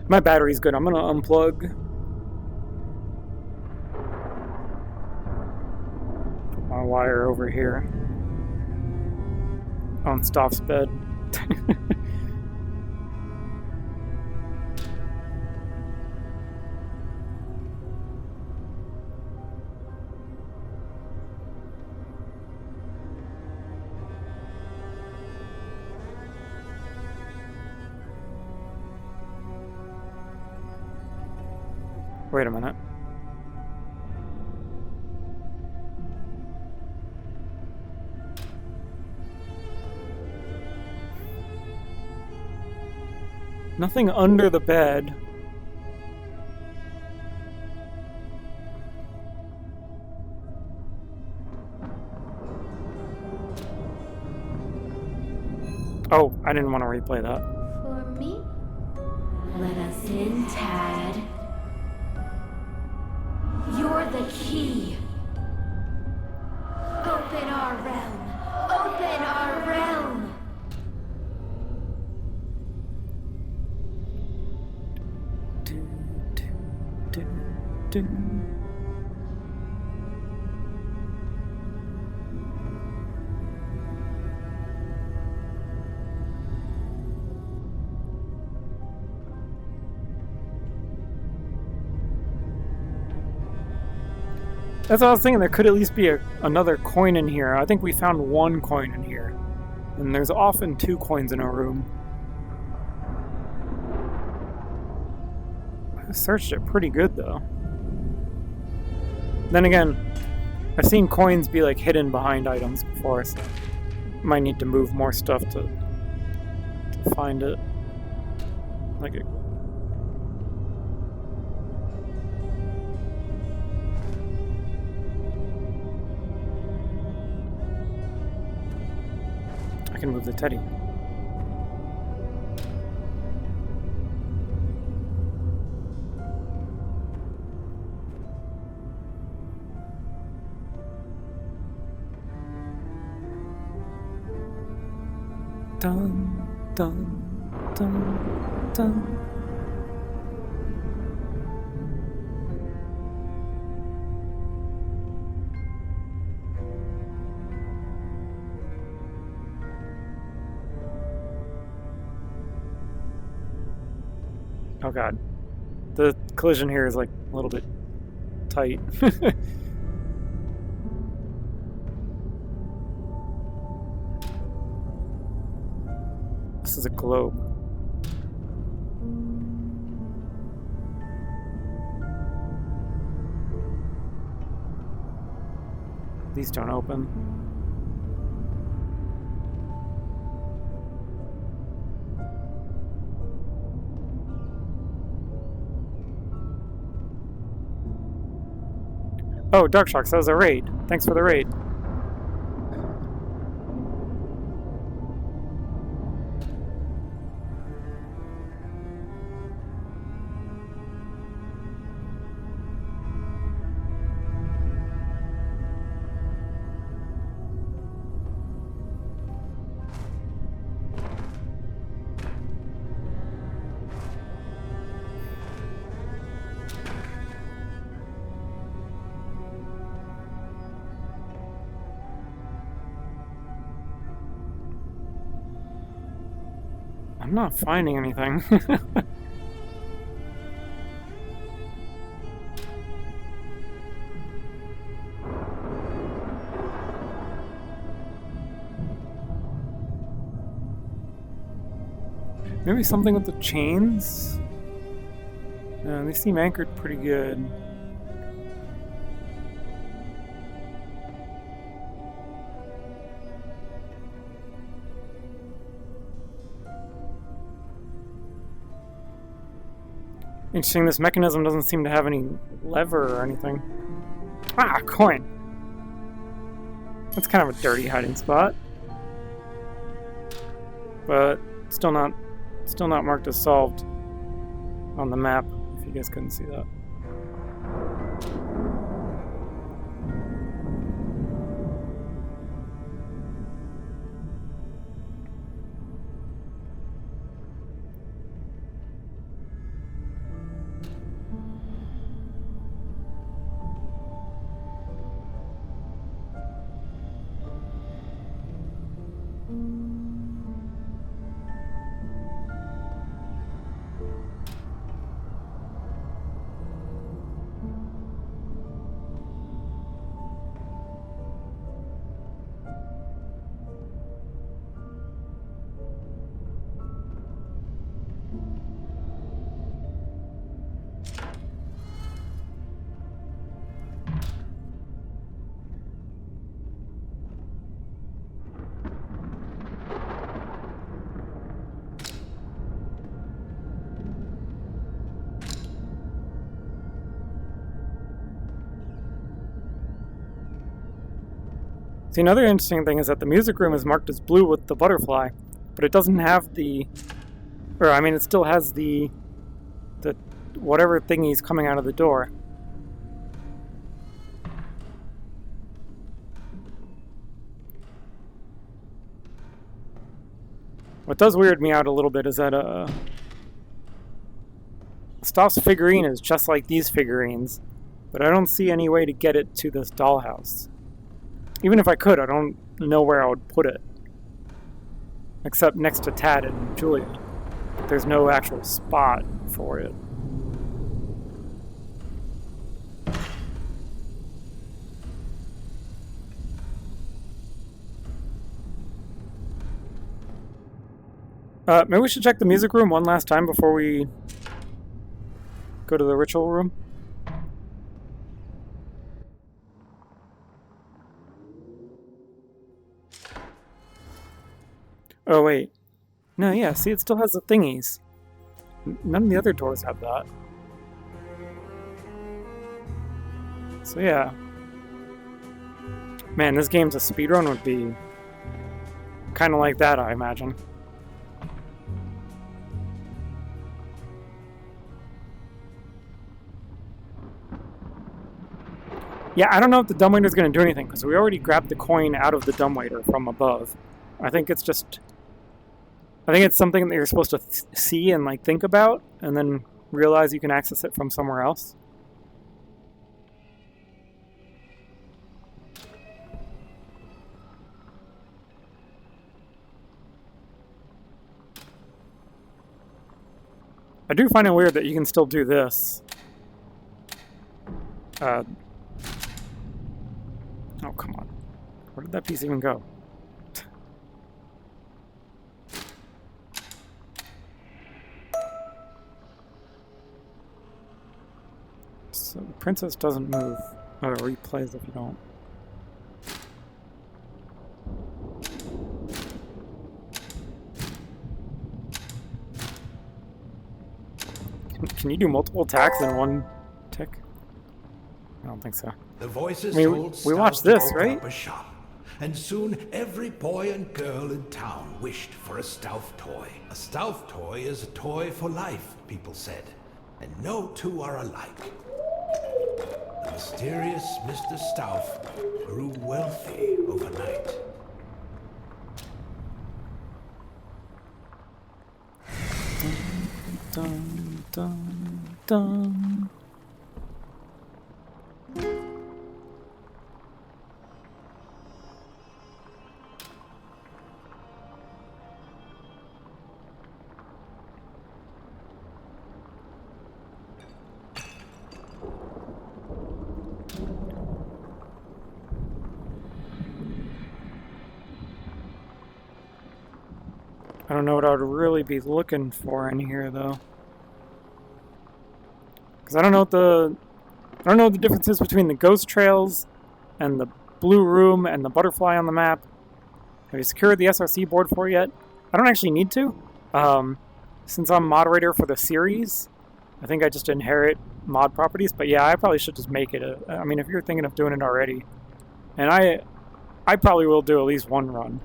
My battery's good. I'm gonna unplug. Put my wire over here on Stoff's bed. Wait a minute. Nothing under the bed. Oh, I didn't want to replay that. For me? Let us in, Tad. You're the key. Open our realm. Open our realm. That's what I was thinking. There could at least be another coin in here. I think we found one coin in here. And there's often 2 coins in a room. I searched it pretty good, though. Then again, I've seen coins be like hidden behind items before, so might need to move more stuff to find it. Like a I can move the teddy. Dun, dun, dun, dun. Oh god. The collision here is like a little bit tight. This is a globe. These don't open. Oh, Darkshocks, that was a raid. Thanks for the raid. I'm not finding anything. Maybe something with the chains? They seem anchored pretty good. Interesting, this mechanism doesn't seem to have any lever or anything. Ah, a coin! That's kind of a dirty hiding spot. But still not marked as solved on the map, if you guys couldn't see that. See, another interesting thing is that the music room is marked as blue with the butterfly, but it doesn't have the, or I mean, it still has the whatever thingy's coming out of the door. What does weird me out a little bit is that Staff's figurine is just like these figurines, but I don't see any way to get it to this dollhouse. Even if I could, I don't know where I would put it. Except next to Tad and Julia. There's no actual spot for it. Maybe we should check the music room one last time before we go to the ritual room. Oh, wait. No, yeah, see, it still has the thingies. None of the other doors have that. So, yeah. Man, this game's a speedrun would be kind of like that, I imagine. Yeah, I don't know if the dumbwaiter's going to do anything, because we already grabbed the coin out of the dumbwaiter from above. I think it's just... I think it's something that you're supposed to see and, like, think about, and then realize you can access it from somewhere else. I do find it weird that you can still do this. Oh, come on. Where did that piece even go? So the princess doesn't move. Or replays if you don't. Can you do multiple attacks in one tick? I don't think so. The voices I mean, told we watched Stout to this, open right? up a shop, and soon every boy and girl in town wished for a Stauff toy. A Stauff toy is a toy for life, people said, and no two are alike. The mysterious Mr. Stauff grew wealthy overnight. Dun, dun, dun. I don't know what I would really be looking for in here, though, because I don't know what the difference is between the ghost trails and the blue room and the butterfly on the map. Have you secured the SRC board for it yet? I don't actually need to, since I'm moderator for the series. I think I just inherit mod properties, but yeah, I probably should just make it. I mean, if you're thinking of doing it already, and I probably will do at least one run.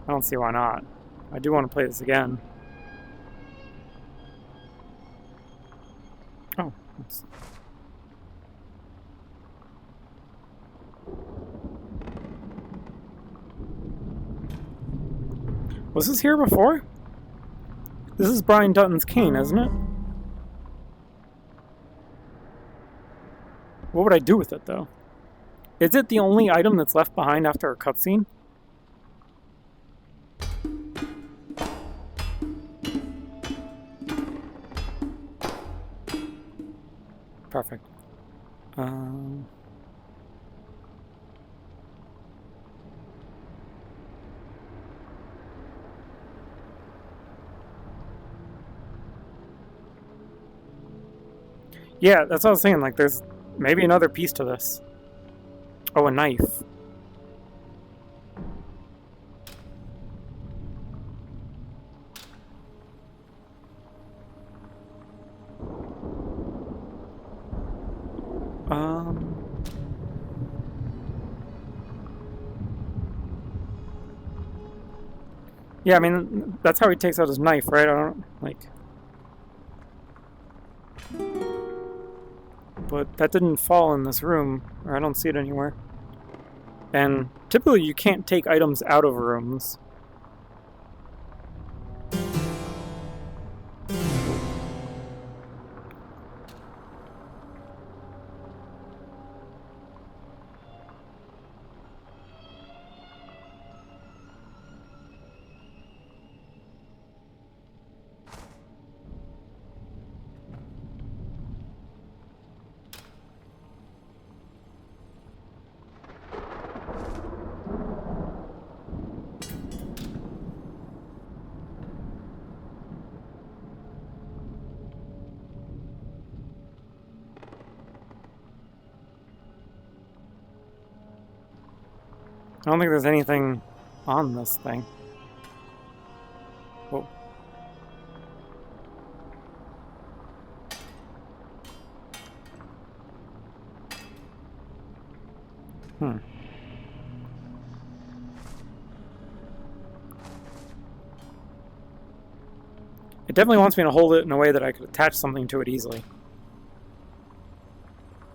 I don't see why not. I do want to play this again. Oh. Oops. Was this here before? This is Brian Dutton's cane, isn't it? What would I do with it, though? Is it the only item that's left behind after a cutscene? Perfect. Yeah, that's what I was saying. Like, there's maybe another piece to this. Oh, a knife. Yeah, I mean, that's how he takes out his knife, right? I don't, like... But that didn't fall in this room, or I don't see it anywhere. And typically you can't take items out of rooms. I don't think there's anything on this thing. Whoa. Hmm. It definitely wants me to hold it in a way that I could attach something to it easily.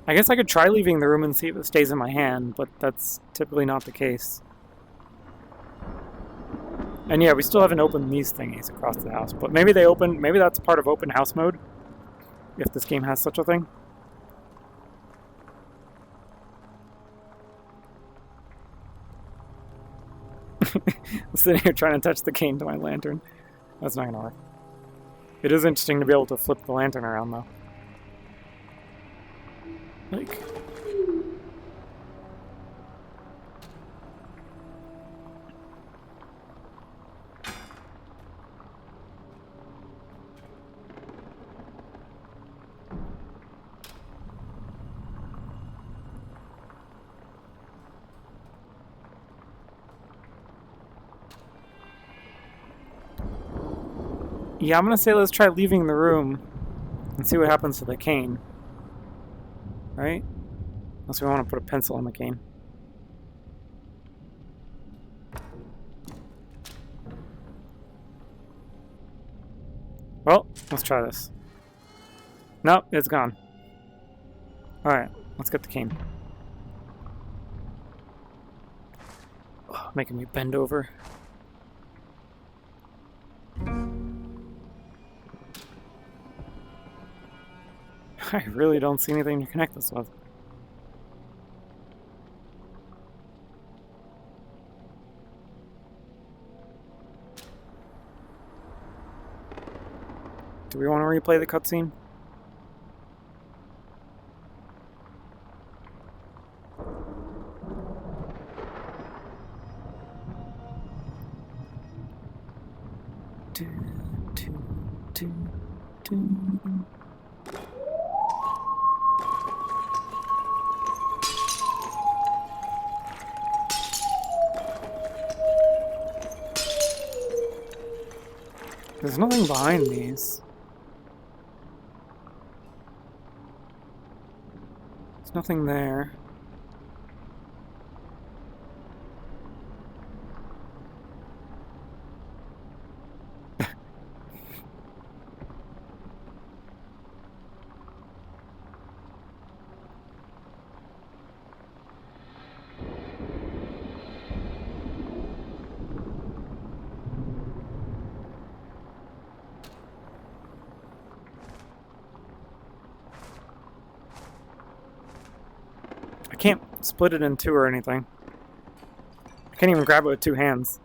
I guess I could try leaving the room and see if it stays in my hand, but that's typically not the case. And yeah, we still haven't opened these thingies across the house, but maybe they open, maybe that's part of open house mode, if this game has such a thing. I'm sitting here trying to touch the cane to my lantern. That's not gonna work. It is interesting to be able to flip the lantern around, though. Like... Yeah, I'm gonna say let's try leaving the room and see what happens to the cane. Right? Unless we want to put a pencil on the cane. Well, let's try this. Nope, it's gone. Alright, let's get the cane. Oh, making me bend over. I really don't see anything to connect this with. Do we want to replay the cutscene? There's nothing behind these. There's nothing there. I can't split it in two or anything. I can't even grab it with two hands.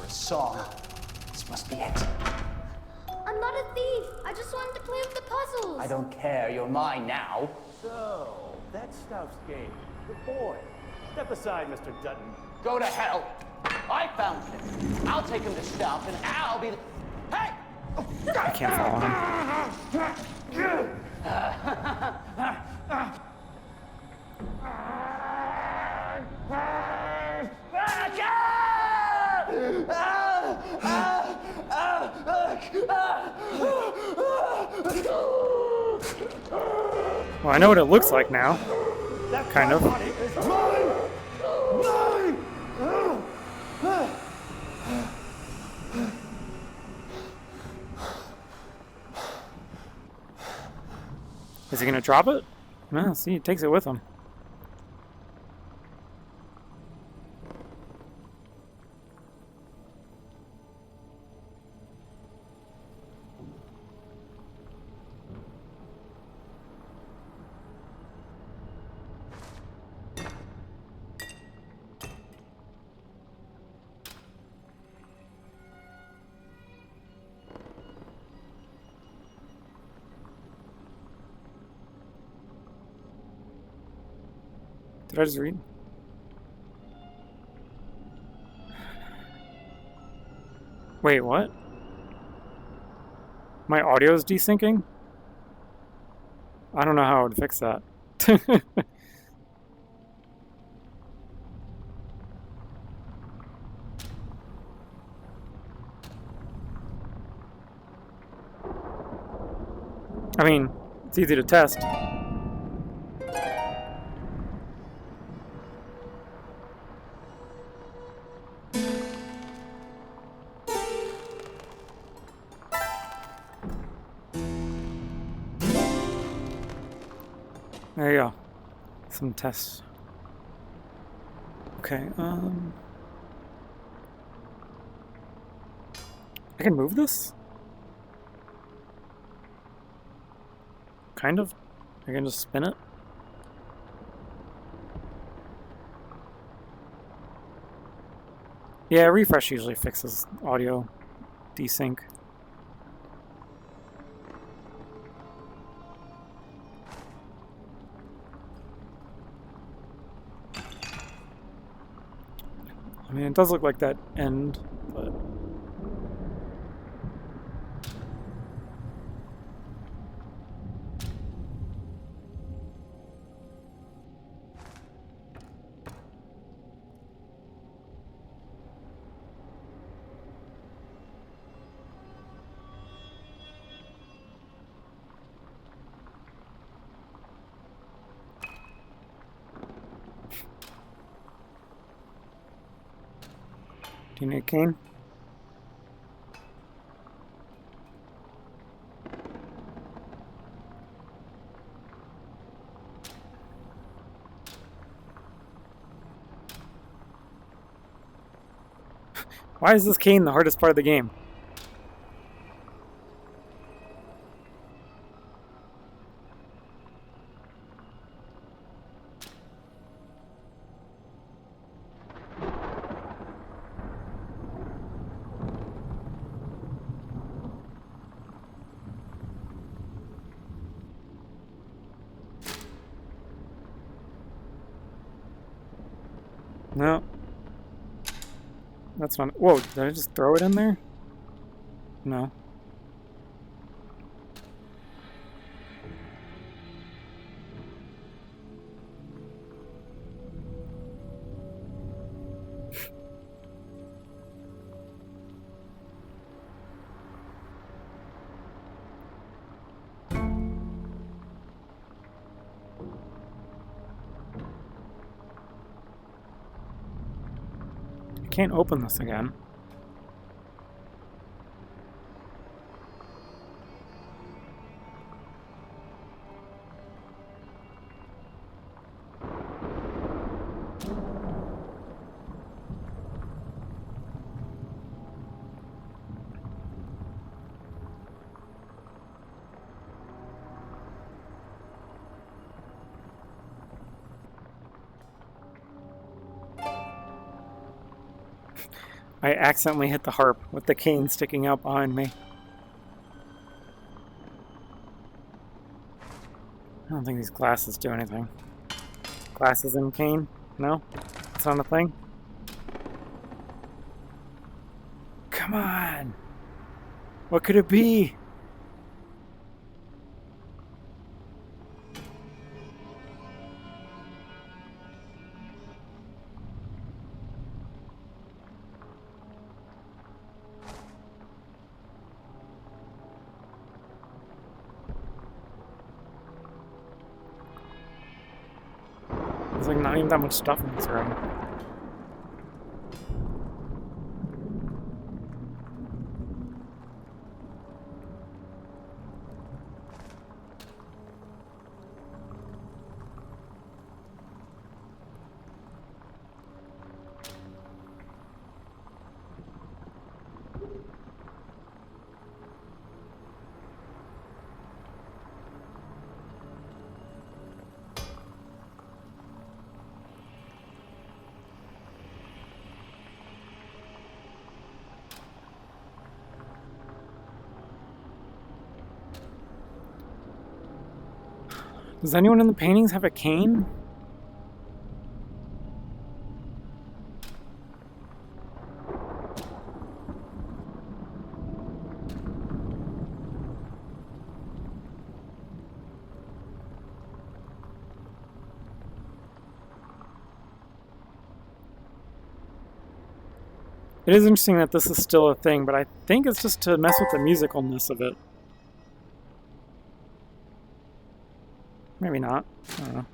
Song. This must be it. I'm not a thief. I just wanted to play with the puzzles. I don't care. You're mine now. So, that's Stuff's game. Good boy. Step aside, Mr. Dutton. Go to hell. I found him. I'll take him to Stealth, and I'll be the... Hey! I can't follow him. Well, I know what it looks like now. Kind of. Is he gonna drop it? No, see, he takes it with him. Did I just read? Wait, what? My audio is desyncing? I don't know how I would fix that. I mean, it's easy to test. There you go. Some tests. Okay, I can move this? Kind of. I can just spin it. Yeah, refresh usually fixes audio desync. I mean, it does look like that end, but... Do you need a cane? Why is this cane the hardest part of the game? No. That's not... Whoa, did I just throw it in there? No. I can't open this again. I accidentally hit the harp with the cane sticking out behind me. I don't think these glasses do anything. Glasses and cane? No? It's not a thing? Come on. What could it be? There's like not even that much stuff in this room. Does anyone in the paintings have a cane? It is interesting that this is still a thing, but I think it's just to mess with the musicalness of it. Maybe not. I don't know.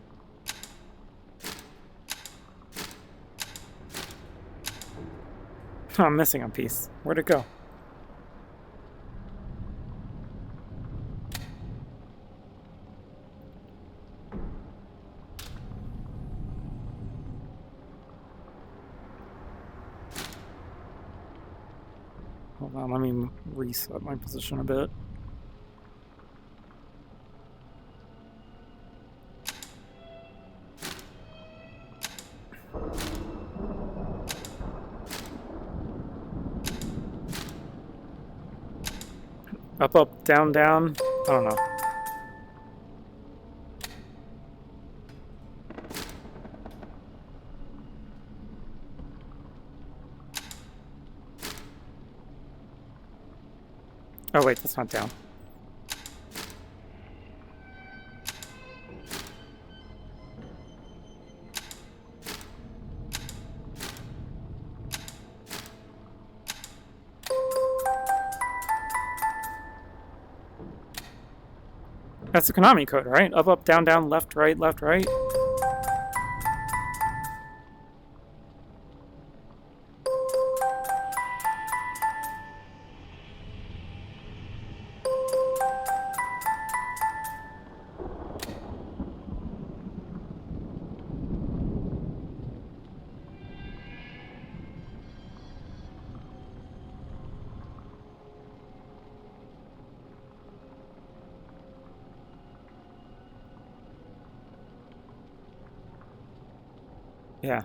Oh, I'm missing a piece. Where'd it go? Hold on, let me reset my position a bit. Up, up, down, down. I don't know. Oh wait, that's not down. That's the Konami code, right? Up, up, down, down, left, right, left, right. Yeah.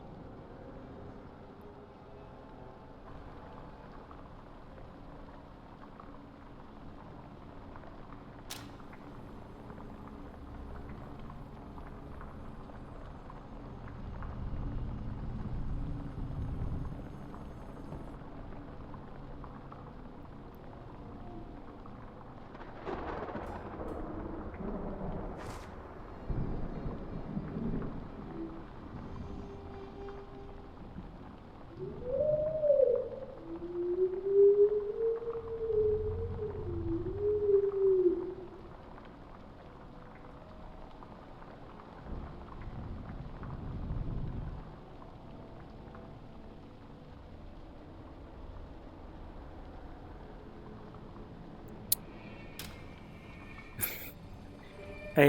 I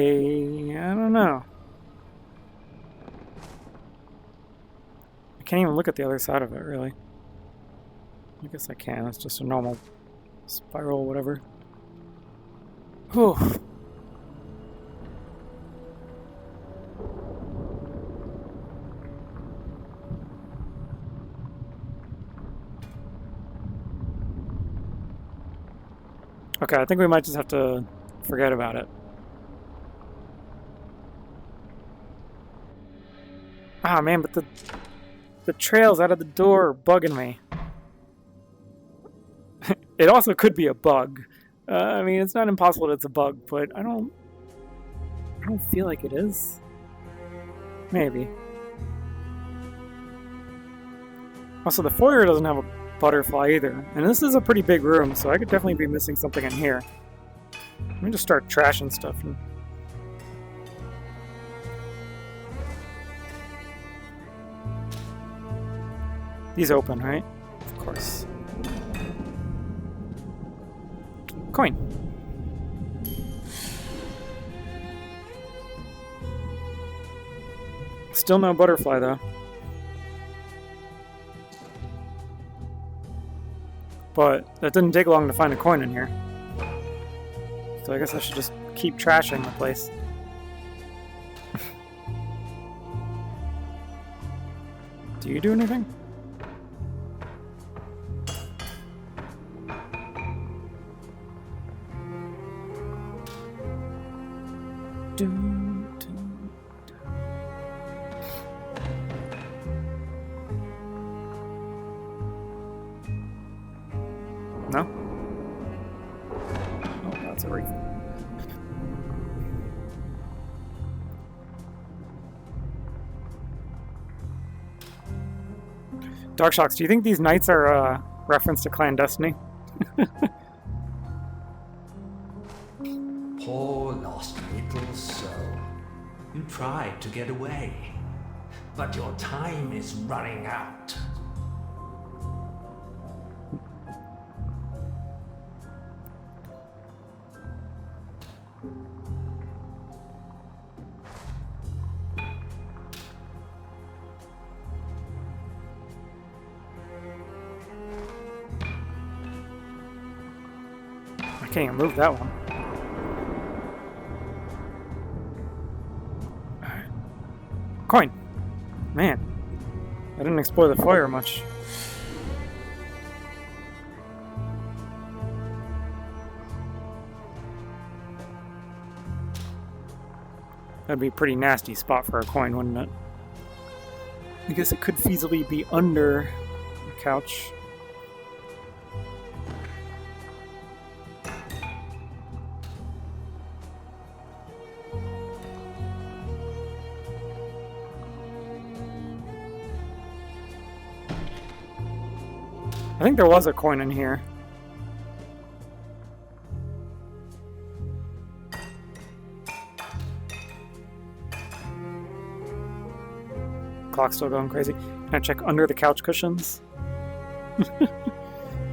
don't know. I can't even look at the other side of it, really. I guess I can. It's just a normal spiral, whatever. Whew. Okay, I think we might just have to forget about it. Ah, man, but the trails out of the door are bugging me. It also could be a bug. I mean, it's not impossible that it's a bug, but I don't feel like it is. Maybe. Also, the foyer doesn't have a butterfly either. And this is a pretty big room, so I could definitely be missing something in here. Let me just start trashing stuff. These open, right? Of course. Coin. Still no butterfly, though. But that didn't take long to find a coin in here. So I guess I should just keep trashing the place. Do you do anything? No? Oh, that's a wreath. Darkshocks, do you think these knights are a reference to clandestiny? Poor lost little soul. You tried to get away, but your time is running out. I can't even move that one. Coin! Man, I didn't explore the foyer much. That'd be a pretty nasty spot for a coin, wouldn't it? I guess it could feasibly be under the couch. I think there was a coin in here. Clock's still going crazy. Can I check under the couch cushions? That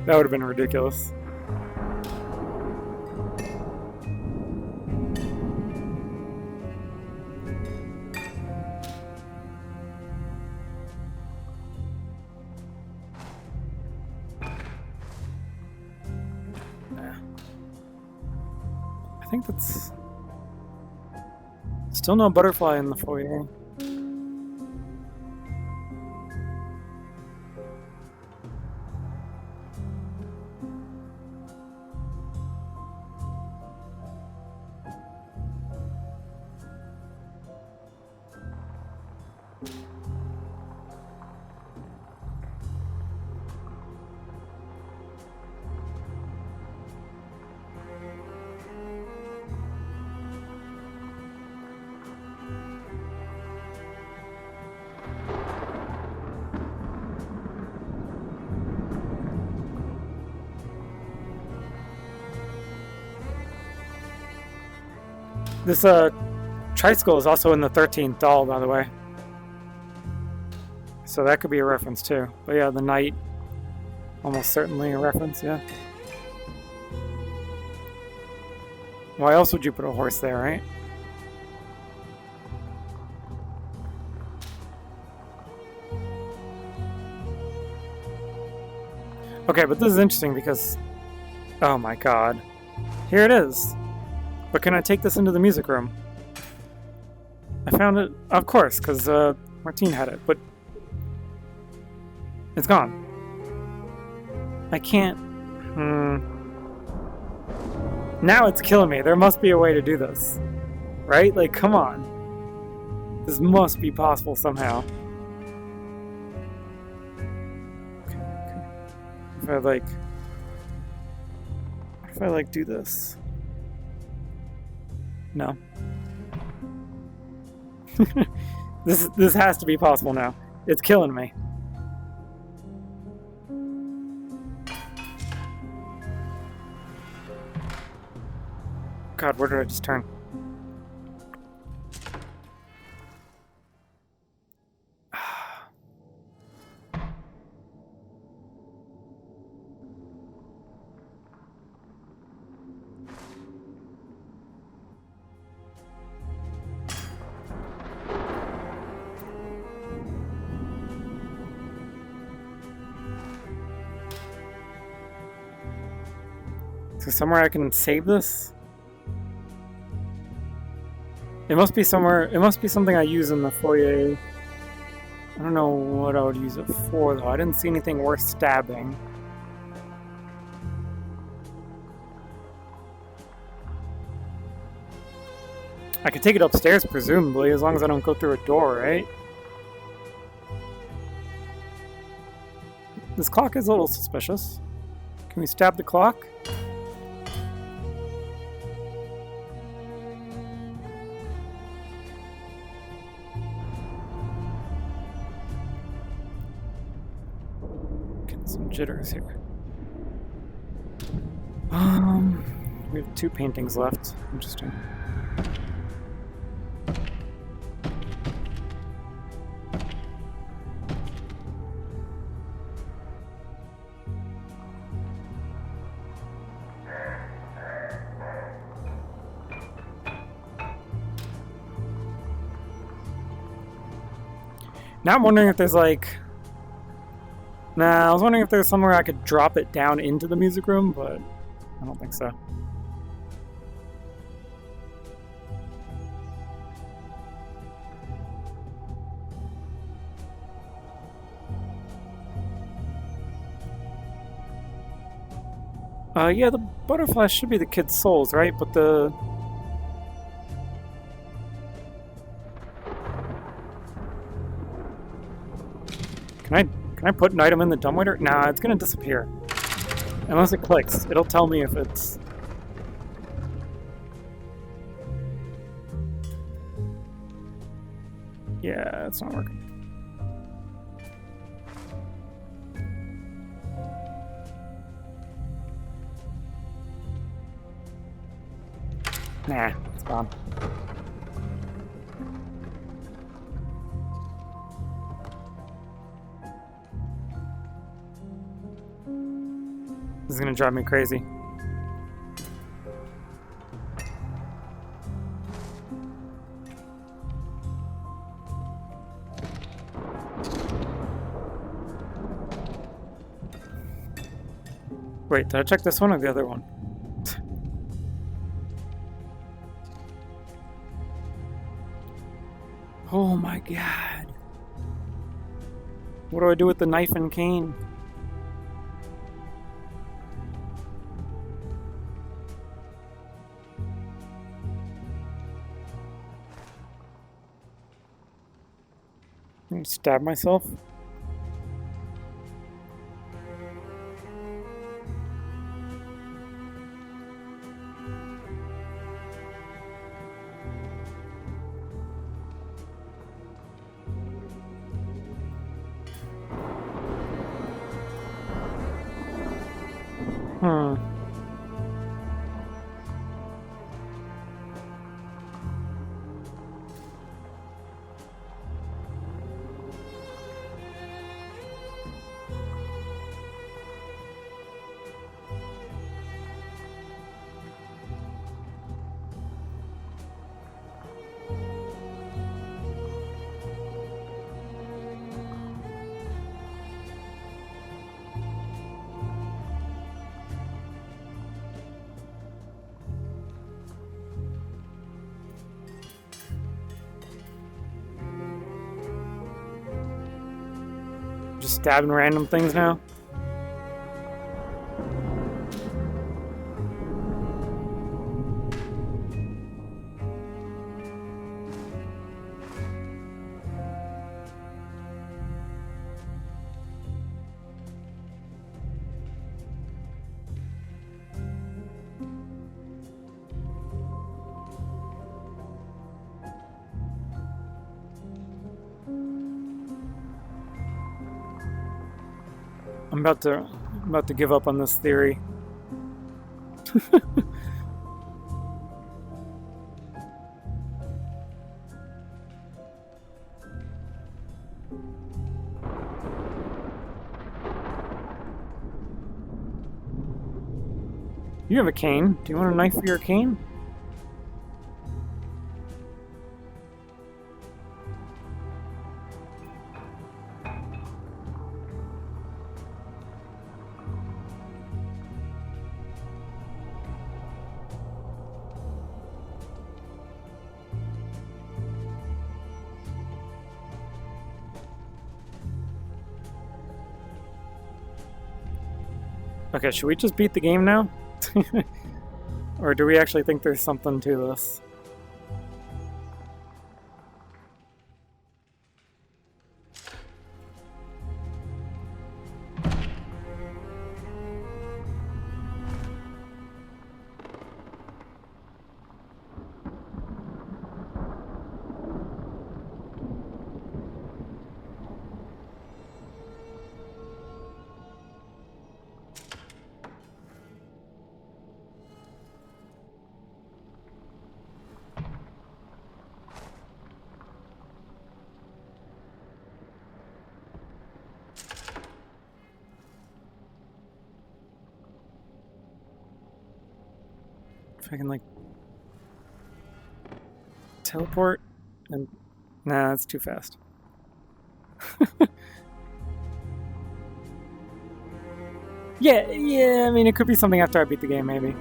would have been ridiculous. I think that's... Still no butterfly in the foyer. This tricycle is also in the 13th doll, by the way. So that could be a reference too. But yeah, the knight, almost certainly a reference, yeah. Why else would you put a horse there, right? Okay, but this is interesting because... Oh my god. Here it is. But can I take this into the music room? I found it, of course, because Martine had it, but it's gone. I can't... Now it's killing me. There must be a way to do this. Right? Like, come on. This must be possible somehow. Okay. If I, like, if I like do this? No. This has to be possible now. It's killing me. God, where did I just turn? So somewhere I can save this? It must be somewhere, it must be something I use in the foyer. I don't know what I would use it for though. I didn't see anything worth stabbing. I could take it upstairs presumably, as long as I don't go through a door, right? This clock is a little suspicious. Can we stab the clock? Some jitters here. We have 2 paintings left. Interesting. Now I'm wondering if there's like... Nah, I was wondering if there's somewhere I could drop it down into the music room, but I don't think so. Yeah, the butterflies should be the kids' souls, right? But the... Can I put an item in the dumbwaiter? Nah, it's gonna disappear. Unless it clicks. It'll tell me if it's... Yeah, it's not working. Nah, it's gone. This is gonna drive me crazy. Wait, did I check this one or the other one? Oh my god. What do I do with the knife and cane? I'm gonna stab myself. Just stabbing random things now. I'm about to give up on this theory. You have a cane. Do you want a knife for your cane? Okay, should we just beat the game now? Or do we actually think there's something to this? If I can, like, teleport and... Nah, that's too fast. Yeah, I mean, it could be something after I beat the game, maybe.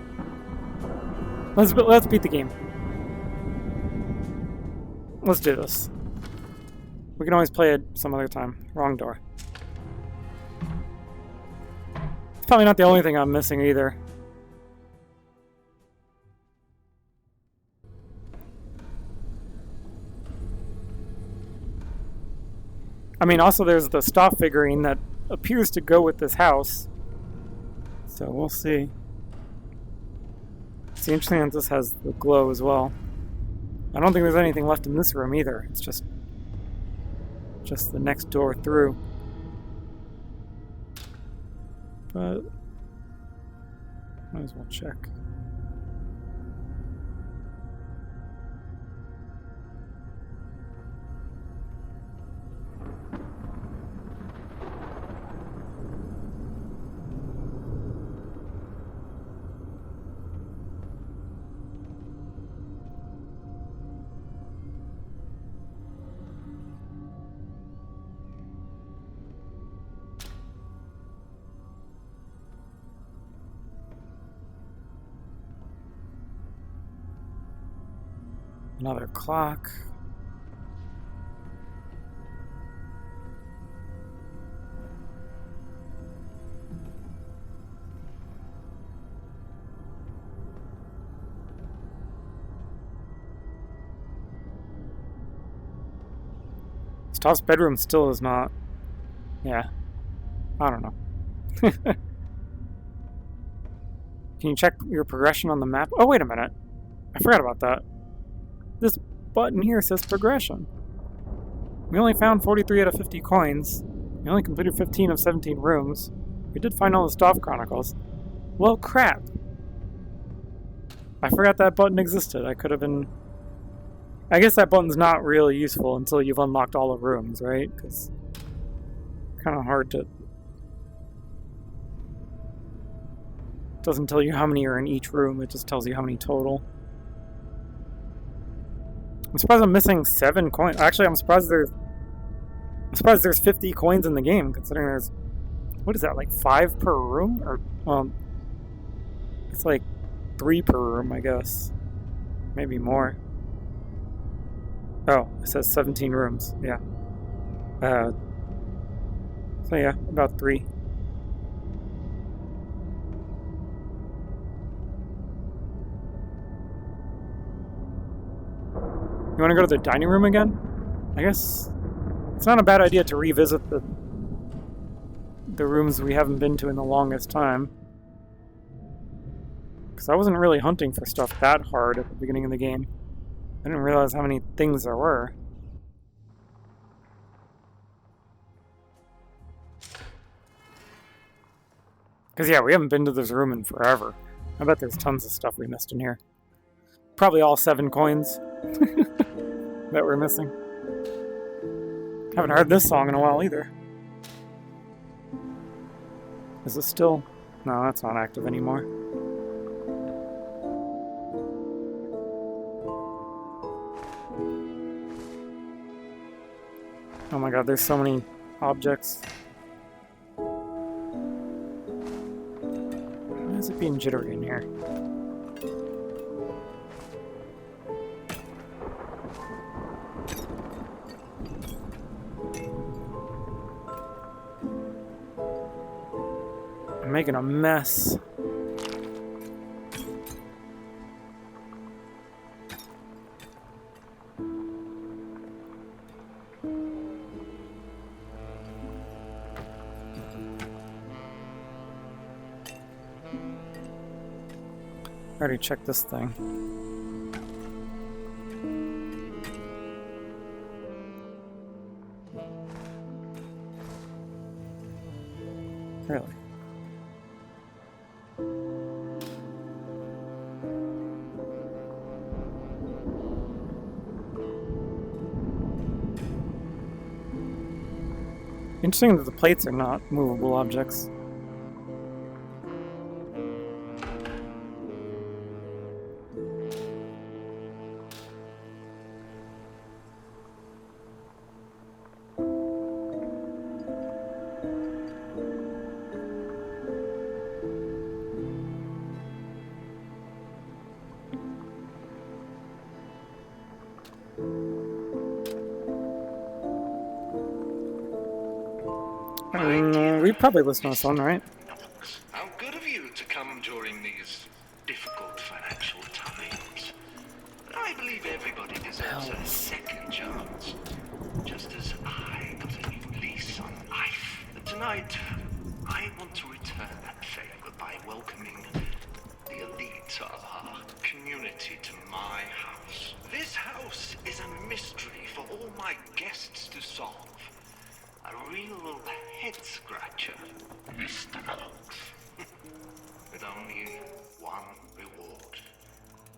Let's beat the game. Let's do this. We can always play it some other time. Wrong door. It's probably not the only thing I'm missing either. I mean, also there's the Stoff figurine that appears to go with this house. So we'll see. It's interesting that this has the glow as well. I don't think there's anything left in this room either. It's just the next door through. But might as well check. Another clock. Stoff's bedroom still is not... Yeah. I don't know. Can you check your progression on the map? Oh, wait a minute. I forgot about that. This button here says progression. We only found 43 out of 50 coins. We only completed 15 of 17 rooms. We did find all the Stoff Chronicles. Well, crap. I forgot that button existed. I could have been... I guess that button's not really useful until you've unlocked all the rooms, right? Because it's kind of hard to... It doesn't tell you how many are in each room. It just tells you how many total. I'm surprised I'm missing 7 coins. Actually, I'm surprised there's 50 coins in the game, considering there's... What is that, like 5 per room? Or, it's like 3 per room, I guess. Maybe more. Oh, it says 17 rooms. Yeah. So yeah, about 3. You want to go to the dining room again? I guess it's not a bad idea to revisit the rooms we haven't been to in the longest time. Because I wasn't really hunting for stuff that hard at the beginning of the game. I didn't realize how many things there were. Because, yeah, we haven't been to this room in forever. I bet there's tons of stuff we missed in here. Probably all 7 coins that we're missing. Haven't heard this song in a while either. Is this still... No, that's not active anymore. Oh my god, there's so many objects. Why is it being jittery in here? I'm making a mess. I already checked this thing. Really? Interesting that the plates are not movable objects. We probably listened to this one, right? How good of you to come during these difficult financial times. I believe everybody deserves a second chance. Just as I got a new lease on life. Tonight, I want to return that favor by welcoming the elite of our community to my house. This house is a mystery for all my guests to solve. A real head-scratcher, Mr. Knox. With only one reward.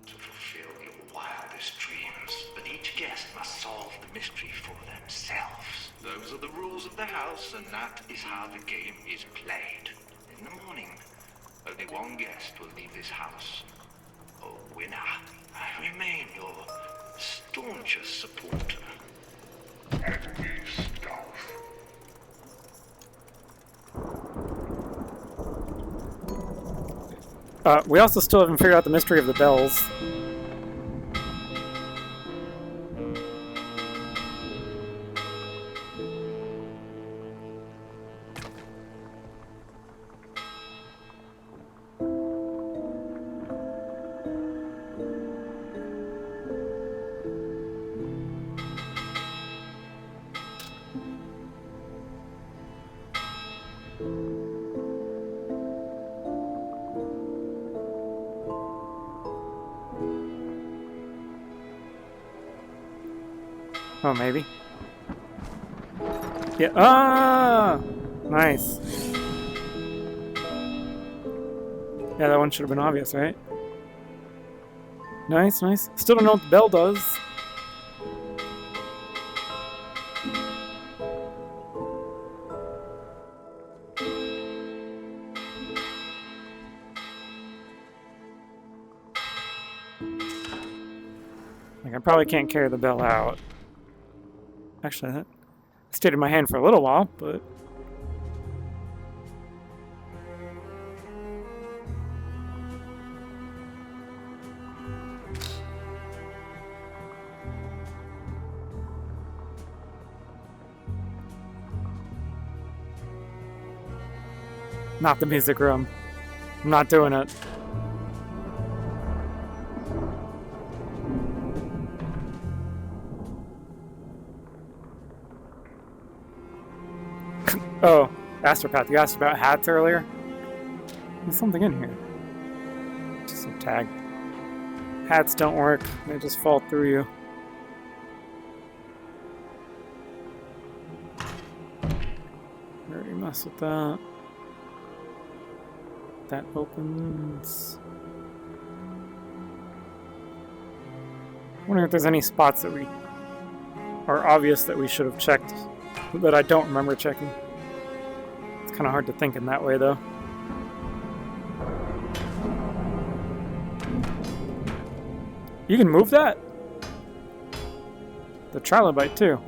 To fulfill your wildest dreams. But each guest must solve the mystery for themselves. Those are the rules of the house, and that is how the game is played. In the morning, only one guest will leave this house. A winner. I remain your staunchest supporter. Enemy Stealth. We also still haven't figured out the mystery of the bells. Oh, maybe. Yeah. Ah! Nice. Yeah, that one should have been obvious, right? Nice, nice. Still don't know what the bell does. Like, I probably can't carry the bell out. Actually, that stayed in my hand for a little while, but... Not the music room. I'm not doing it. Oh, Astropath, you asked about hats earlier? There's something in here. Just a tag. Hats don't work, they just fall through you. Already mess with that. that opens. I wonder if there's any spots that are obvious that we should have checked that I don't remember checking. It's kind of hard to think in that way, though. You can move that? The trilobite, too.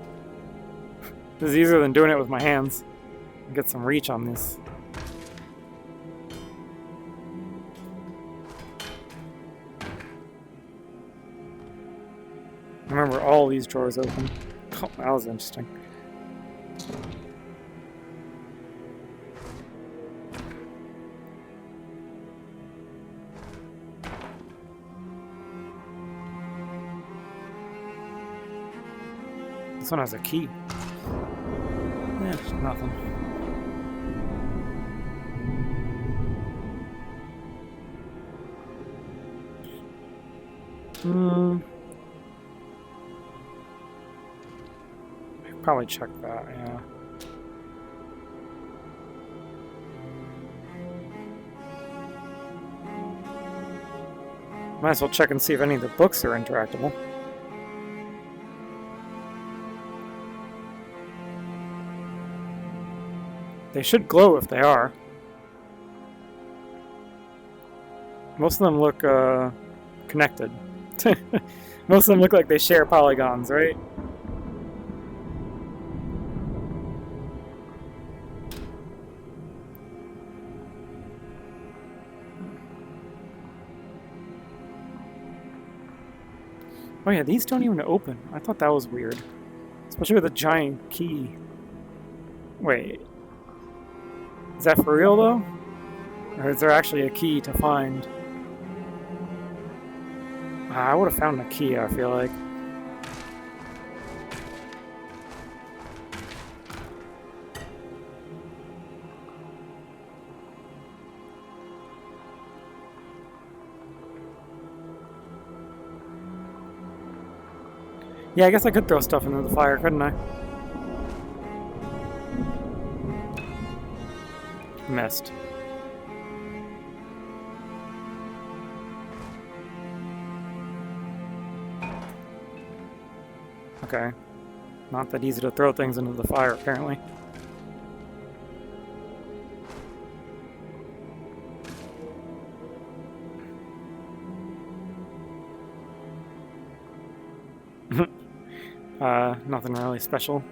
This is easier than doing it with my hands. Get some reach on this. Remember, all these drawers open. Oh, that was interesting. This one has a key. Yeah, nothing. Probably check that, yeah. Might as well check and see if any of the books are interactable. They should glow if they are. Most of them look connected. Most of them look like they share polygons, right? Oh yeah, these don't even open. I thought that was weird. Especially with a giant key. Wait. Is that for real, though? Or is there actually a key to find? I would have found a key, I feel like. Yeah, I guess I could throw stuff into the fire, couldn't I? Missed. Okay. Not that easy to throw things into the fire, apparently. Nothing really special.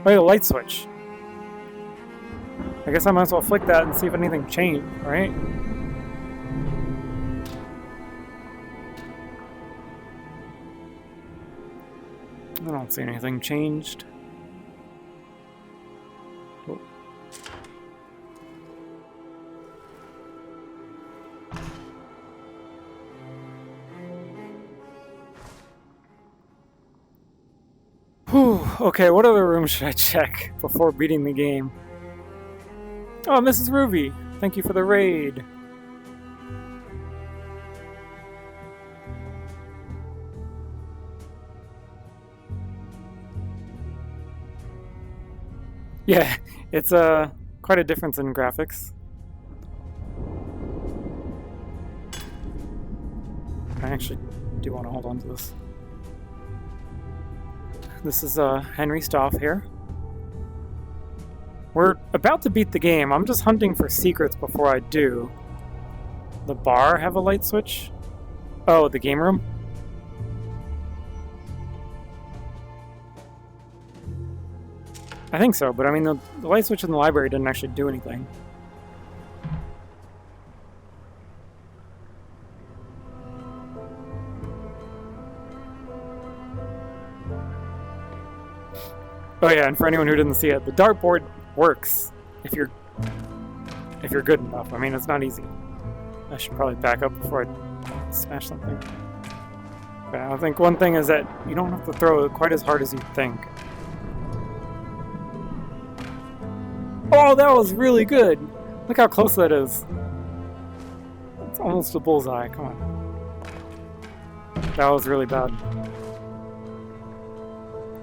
Wait, a light switch. I guess I might as well flick that and see if anything changed, right? I don't see anything changed. Oh. Whew, okay, what other room should I check before beating the game? Oh, Mrs. Ruby, thank you for the raid. Yeah, it's quite a difference in graphics. I actually do want to hold on to this. This is Henry Stoff here. We're about to beat the game. I'm just hunting for secrets before I do. The bar have a light switch? Oh, the game room? I think so, but I mean the light switch in the library didn't actually do anything. Oh yeah, and for anyone who didn't see it, the dartboard works if you're good enough. I mean, it's not easy. I should probably back up before I smash something. But I think one thing is that you don't have to throw it quite as hard as you think. Oh, that was really good! Look how close that is. It's almost a bullseye. Come on. That was really bad.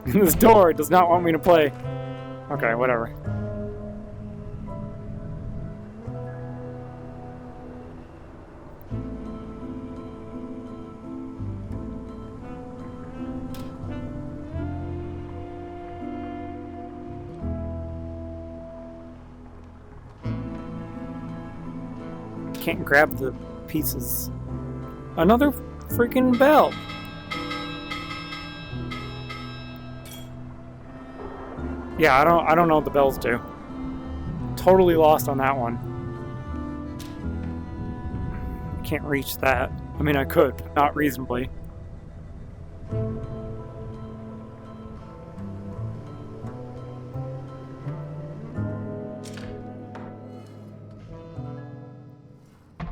This door does not want me to play. Okay, whatever. Can't grab the pieces. Another freaking bell. Yeah, I don't know what the bells do. Totally lost on that one. Can't reach that. I mean, I could, but not reasonably.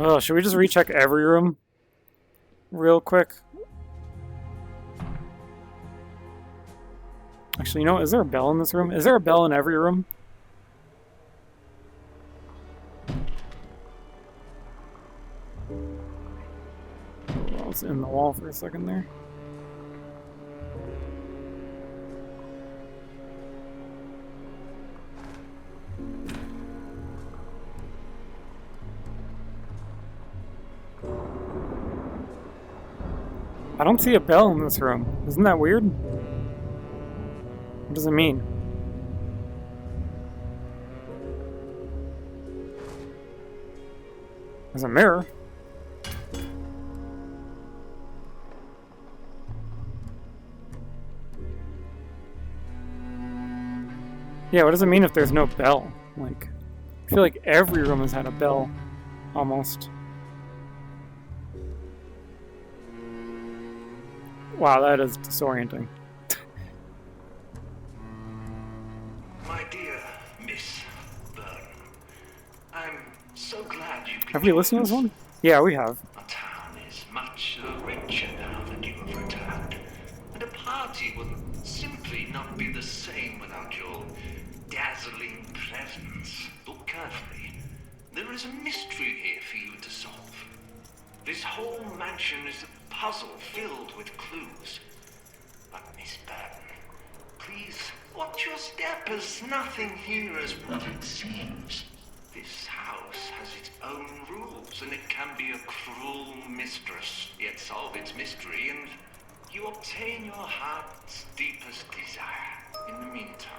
Oh, should we just recheck every room real quick? Actually, you know what? Is there a bell in this room? Is there a bell in every room? I was in the wall for a second there. I don't see a bell in this room. Isn't that weird? What does it mean? There's a mirror. Yeah, what does it mean if there's no bell? Like, I feel like every room has had a bell, almost. Wow, that is disorienting. My dear Miss Byrne, I'm so glad you could. Have we listened to this one? Yeah, we have. Our town is much richer now that you have returned, and a party will simply not be the same without your dazzling presence. Look carefully. There is a mystery here for you to solve. This whole mansion is a puzzle filled with clues. But Miss Byrne, please watch your step, as nothing here is what it seems. This house has its own rules, and it can be a cruel mistress, yet solve its mystery, and you obtain your heart's deepest desire. In the meantime,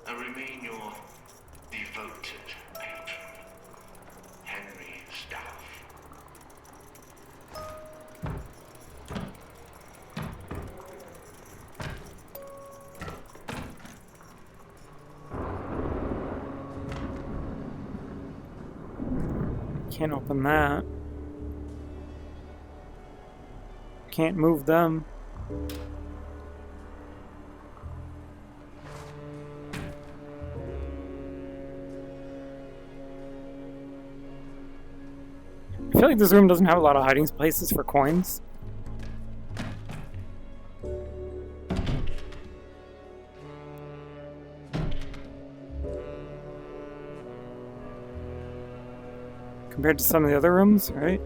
I remain your devoted patron, Henry Staff. Can't open that. Can't move them. I feel like this room doesn't have a lot of hiding places for coins. Compared to some of the other rooms, right?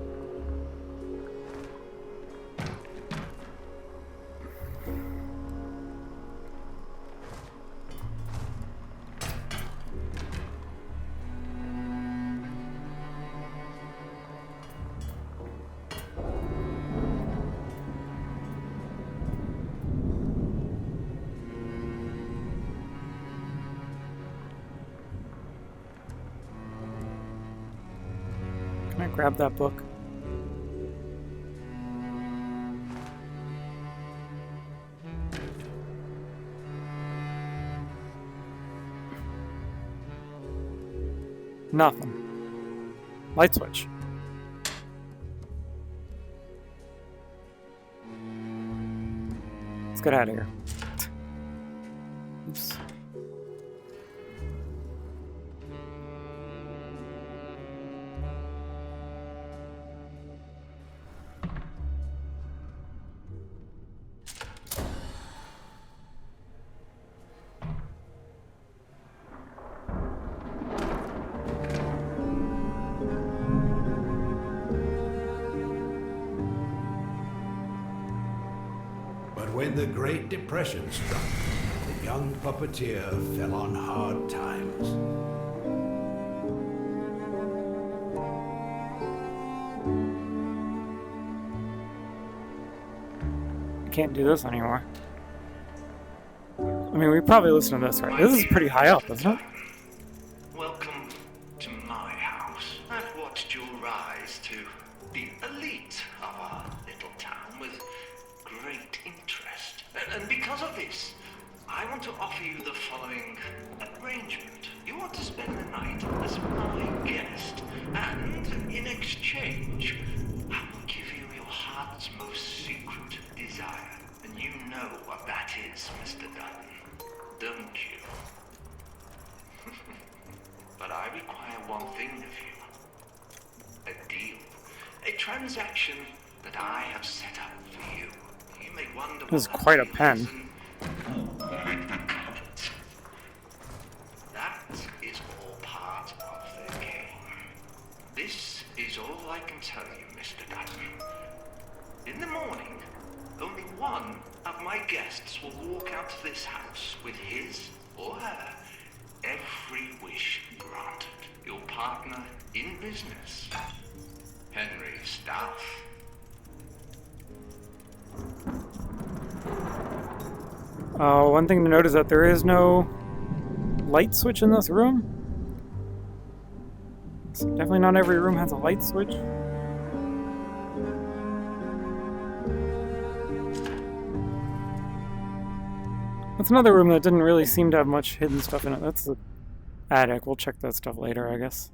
Can I grab that book? Nothing. Light switch. Let's get out of here. Oops. when the Great Depression struck, the young puppeteer fell on hard times. I can't do this anymore. I mean, we probably listen to this, right? This is pretty high up, isn't it? Welcome to my house. I've watched you rise to the elite of our little town with great interest. And because of this, I want to offer you the following arrangement. You want to spend the night as my guest, and in exchange, I will give you your heart's most secret desire. And you know what that is, Mr. Dutton, don't you? But I require one thing of you. A deal. A transaction that I have set up for you. You may wonder This is quite a pen. That is all part of the game. This is all I can tell you, Mr. Dutton. In the morning, only one of my guests will walk out of this house with his or her every wish granted. Your partner in business, Henry Staff. One thing to note is that there is no light switch in this room. So definitely not every room has a light switch. That's another room that didn't really seem to have much hidden stuff in it. That's the attic. We'll check that stuff later, I guess.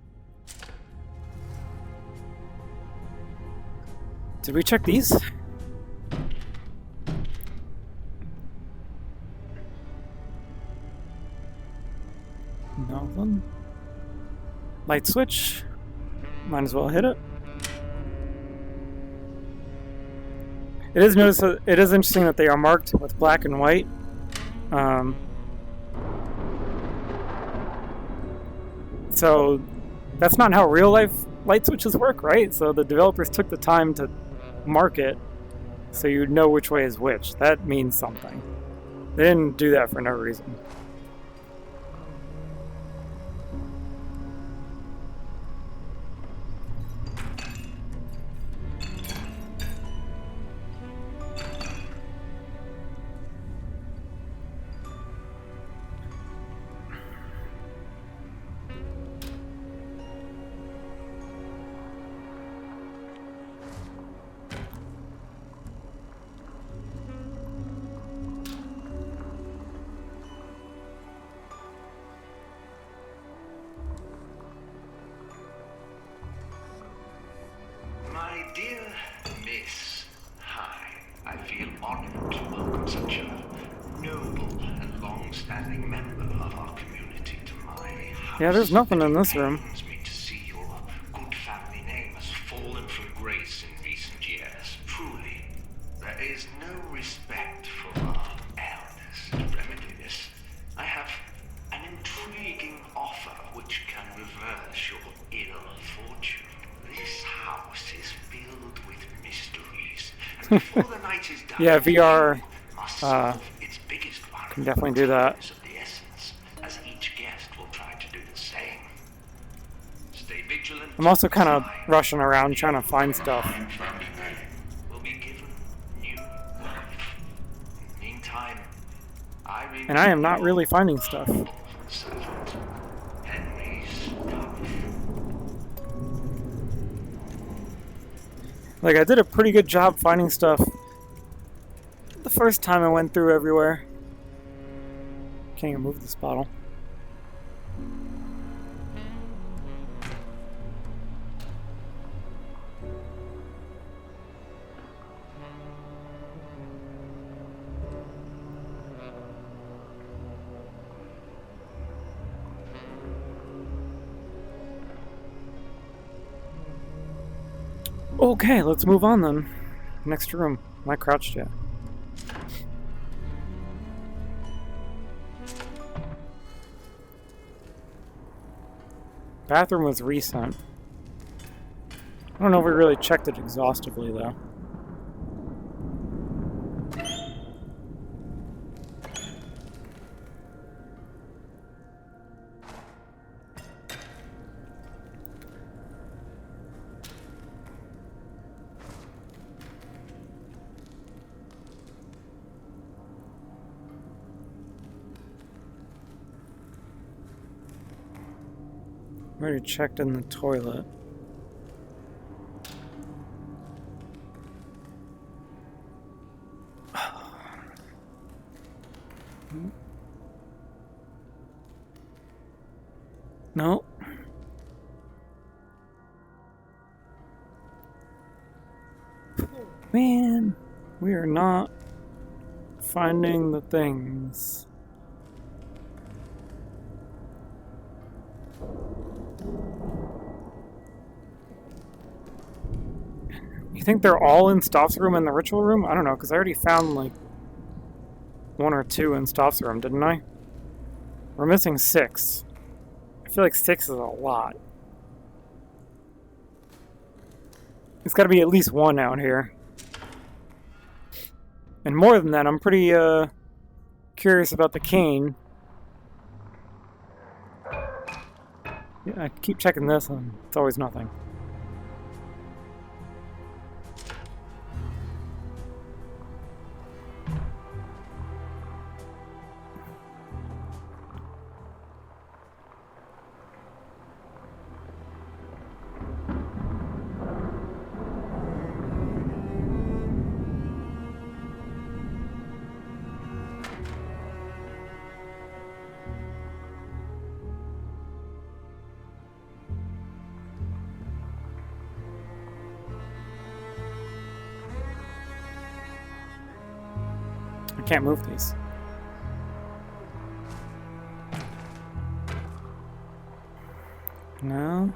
Did we check these? Nothing. Light switch. Might as well hit it. It is interesting that they are marked with black and white. So that's not how real life light switches work, right? So the developers took the time to mark it so you'd know which way is which. That means something. They didn't do that for no reason. Dear Miss, hi. I feel honored to welcome such a noble and long-standing member of our community to my house. Yeah, there's nothing in this room. It pains me to see your good family name has fallen from grace in recent years. Truly, there is no respect for our elders. To remedy this, I have an intriguing offer which can reverse your ill fortune. This house is filled with mysteries, and before the night is done, yeah, VR its biggest one can definitely do that. is of the essence, as each guest will try to do the same. Stay vigilant. I'm also kind of rushing around trying to find stuff. Will be given new life. In the meantime, And I am not really finding stuff. servant, Henry Staff. Like, I did a pretty good job finding stuff the first time I went through everywhere. Can't even move this bottle. Okay, let's move on then. Next room. Am I crouched yet? Bathroom was recent. I don't know if we really checked it exhaustively though. Already checked in the toilet. No. Man, we are not finding the things. You think they're all in Stoff's room and the ritual room? I don't know, because I already found like 1 or 2 in Stoff's room, didn't I? We're missing 6. I feel like 6 is a lot. It's got to be at least 1 out here. And more than that, I'm pretty curious about the cane. Yeah, I keep checking this, and it's always nothing. I can't move these. No.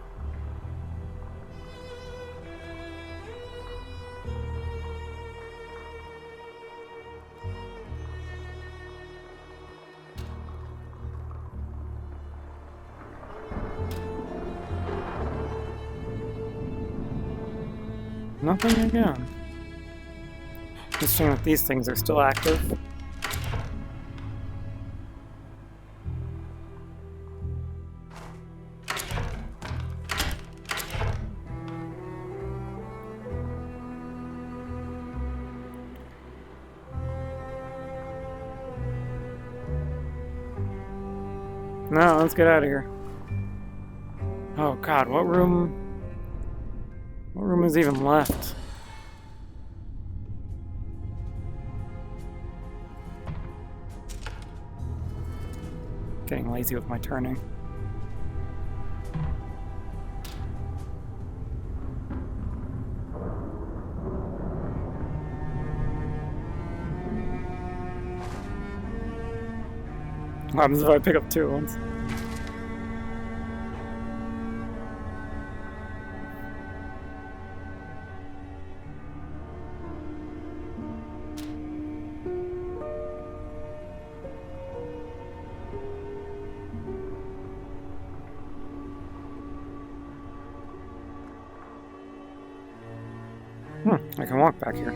Nothing again. Interesting that these things are still active. No, let's get out of here. Oh god, what room is even left? Getting lazy with my turning. What happens if I pick up 2 at once? I can walk back here.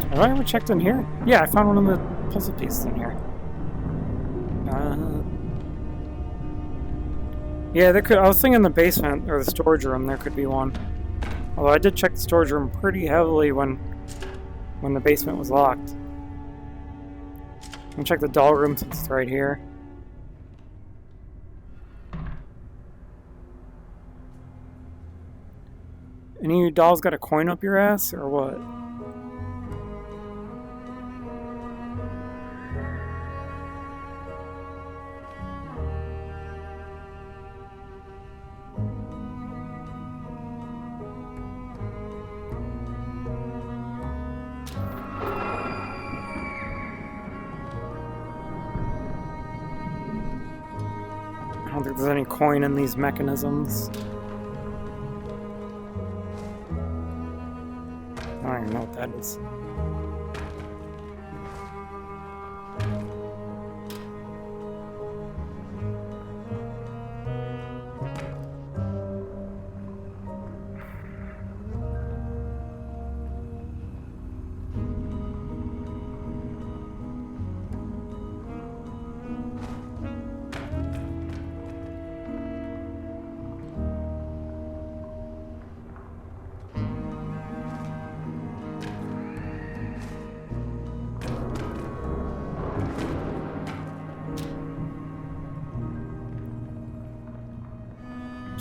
Have I ever checked in here? Yeah, I found one of the puzzle pieces in here. Yeah, there could. I was thinking the basement or the storage room. There could be one. Although I did check the storage room pretty heavily when the basement was locked. I'm gonna check the doll room since it's right here. Any of you dolls got a coin up your ass, or what? I don't think there's any coin in these mechanisms. I don't even know what that is.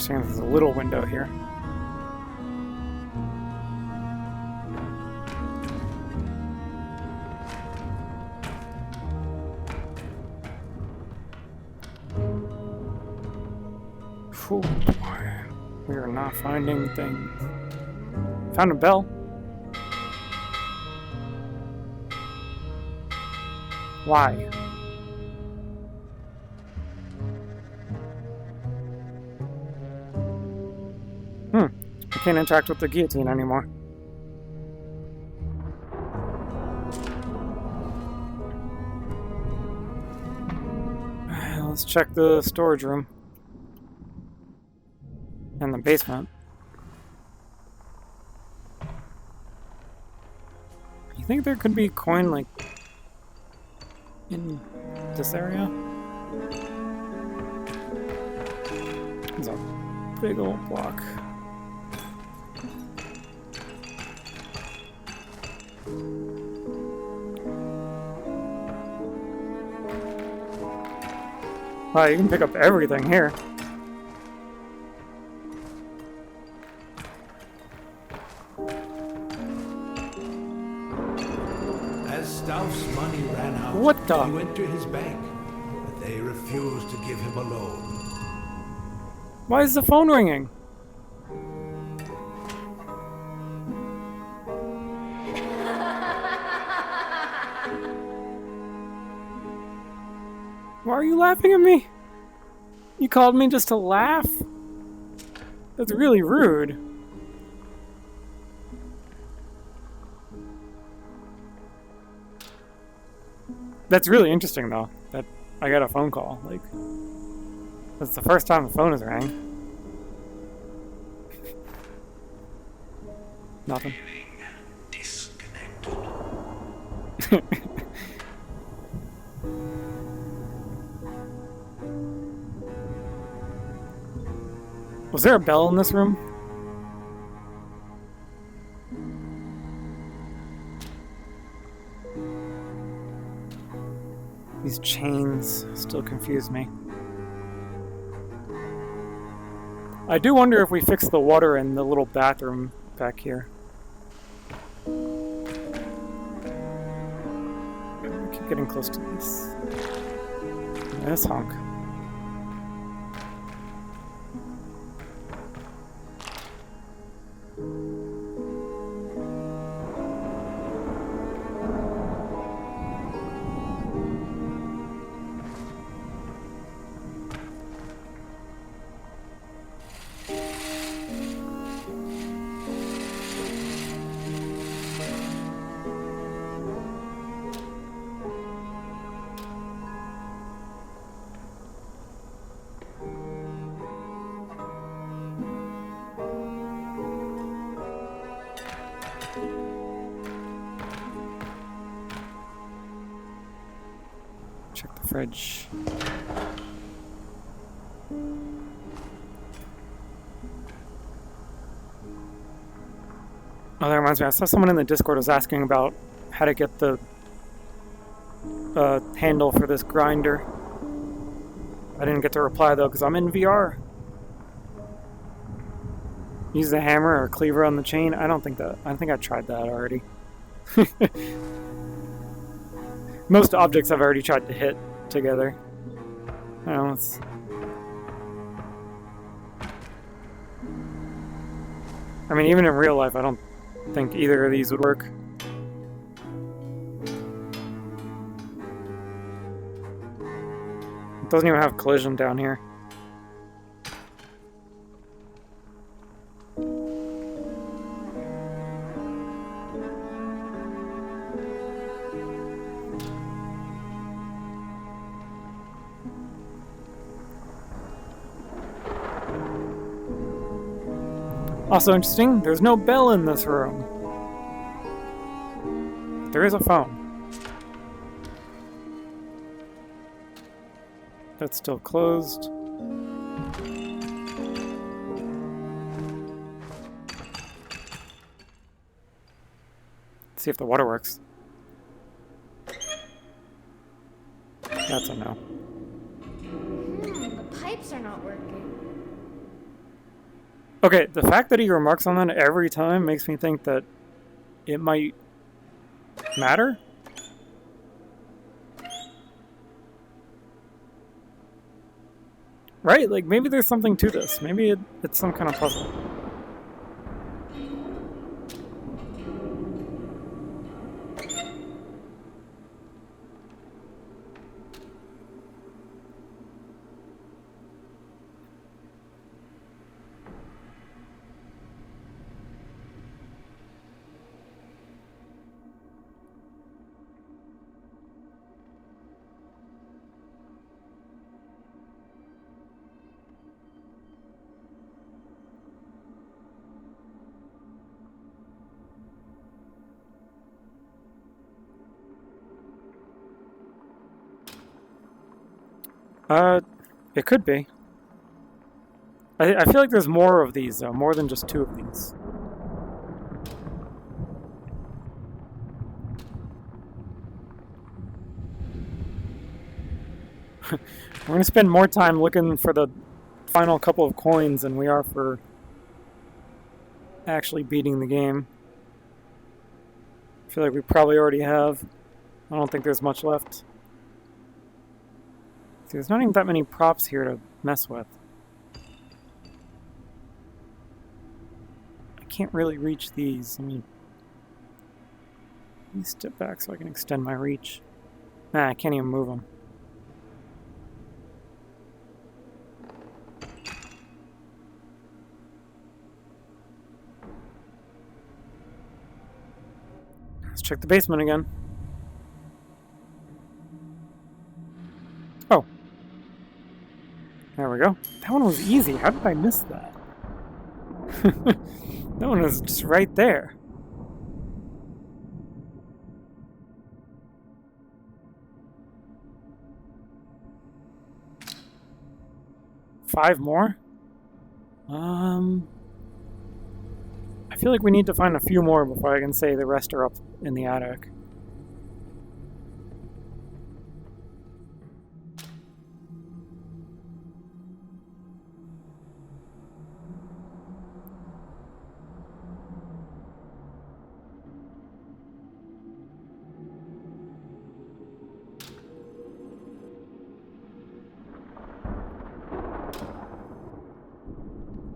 Interesting, there's a little window here. Phew, boy. We are not finding things. Found a bell. Why? I can't interact with the guillotine anymore. Let's check the storage room. And the basement. You think there could be coin, like, in this area? There's a big old block. Wow, you can pick up everything here. As Stauf's money ran out, What the? he went to his bank, but they refused to give him a loan. Why is the phone ringing? Why are you laughing at me? You called me just to laugh? That's really rude. That's really interesting, though, that I got a phone call. Like, that's the first time the phone has rang. Nothing. Disconnected. Was there a bell in this room? These chains still confuse me. I do wonder if we fix the water in the little bathroom back here. I keep getting close to this hunk. Check the fridge. Oh, that reminds me. I saw someone in the Discord was asking about how to get the handle for this grinder. I didn't get to reply though because I'm in VR. Use the hammer or cleaver on the chain. I think I tried that already. Most objects I've already tried to hit together. I don't know, it's... I mean, even in real life, I don't think either of these would work. It doesn't even have collision down here. Also interesting, there's no bell in this room. There is a phone. That's still closed. Let's see if the water works. That's a no. The pipes are not working. Okay, the fact that he remarks on that every time makes me think that it might matter. Right? Like, maybe there's something to this. Maybe it's some kind of puzzle. It could be. I feel like there's more of these, though. More than just 2 of these. We're going to spend more time looking for the final couple of coins than we are for actually beating the game. I feel like we probably already have. I don't think there's much left. See, there's not even that many props here to mess with. I can't really reach these. Let me step back so I can extend my reach. Nah, I can't even move them. Let's check the basement again. Oh. There we go. That one was easy. How did I miss that? That one was just right there. Five more? I feel like we need to find a few more before I can say the rest are up in the attic.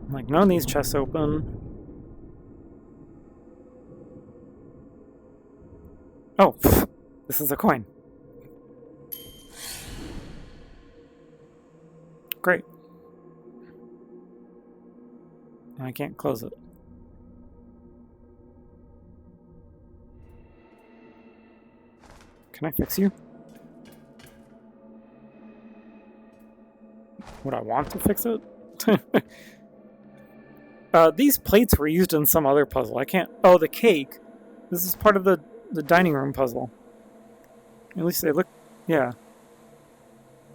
I'm like, none of these chests open. Oh, this is a coin. Great. I can't close it. Can I fix you? Would I want to fix it? These plates were used in some other puzzle. I can't... Oh, the cake. This is part of the dining room puzzle. At least they look... Yeah.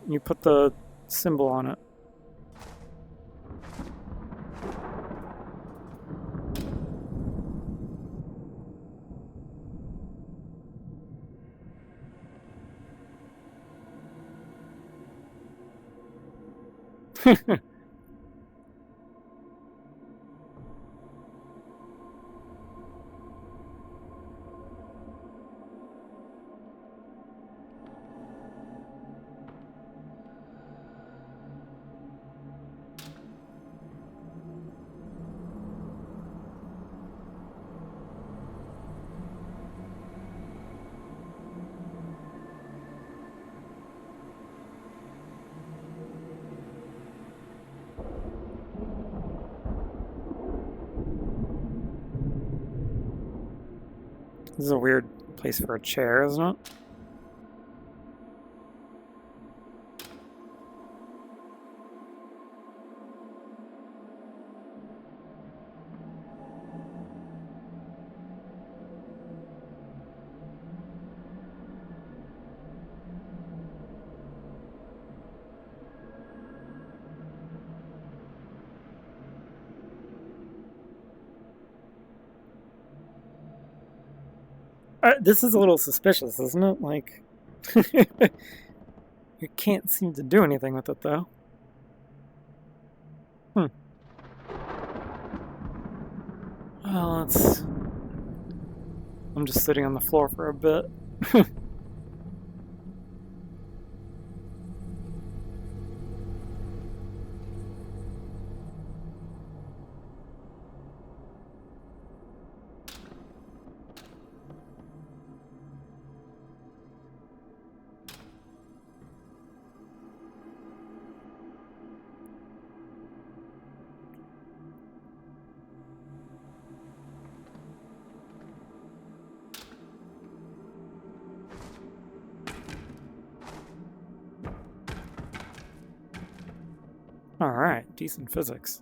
You put the symbol on it. This is a weird place for a chair, isn't it? This is a little suspicious, isn't it? Like, you can't seem to do anything with it, though. Well, it's... I'm just sitting on the floor for a bit. Alright, decent physics.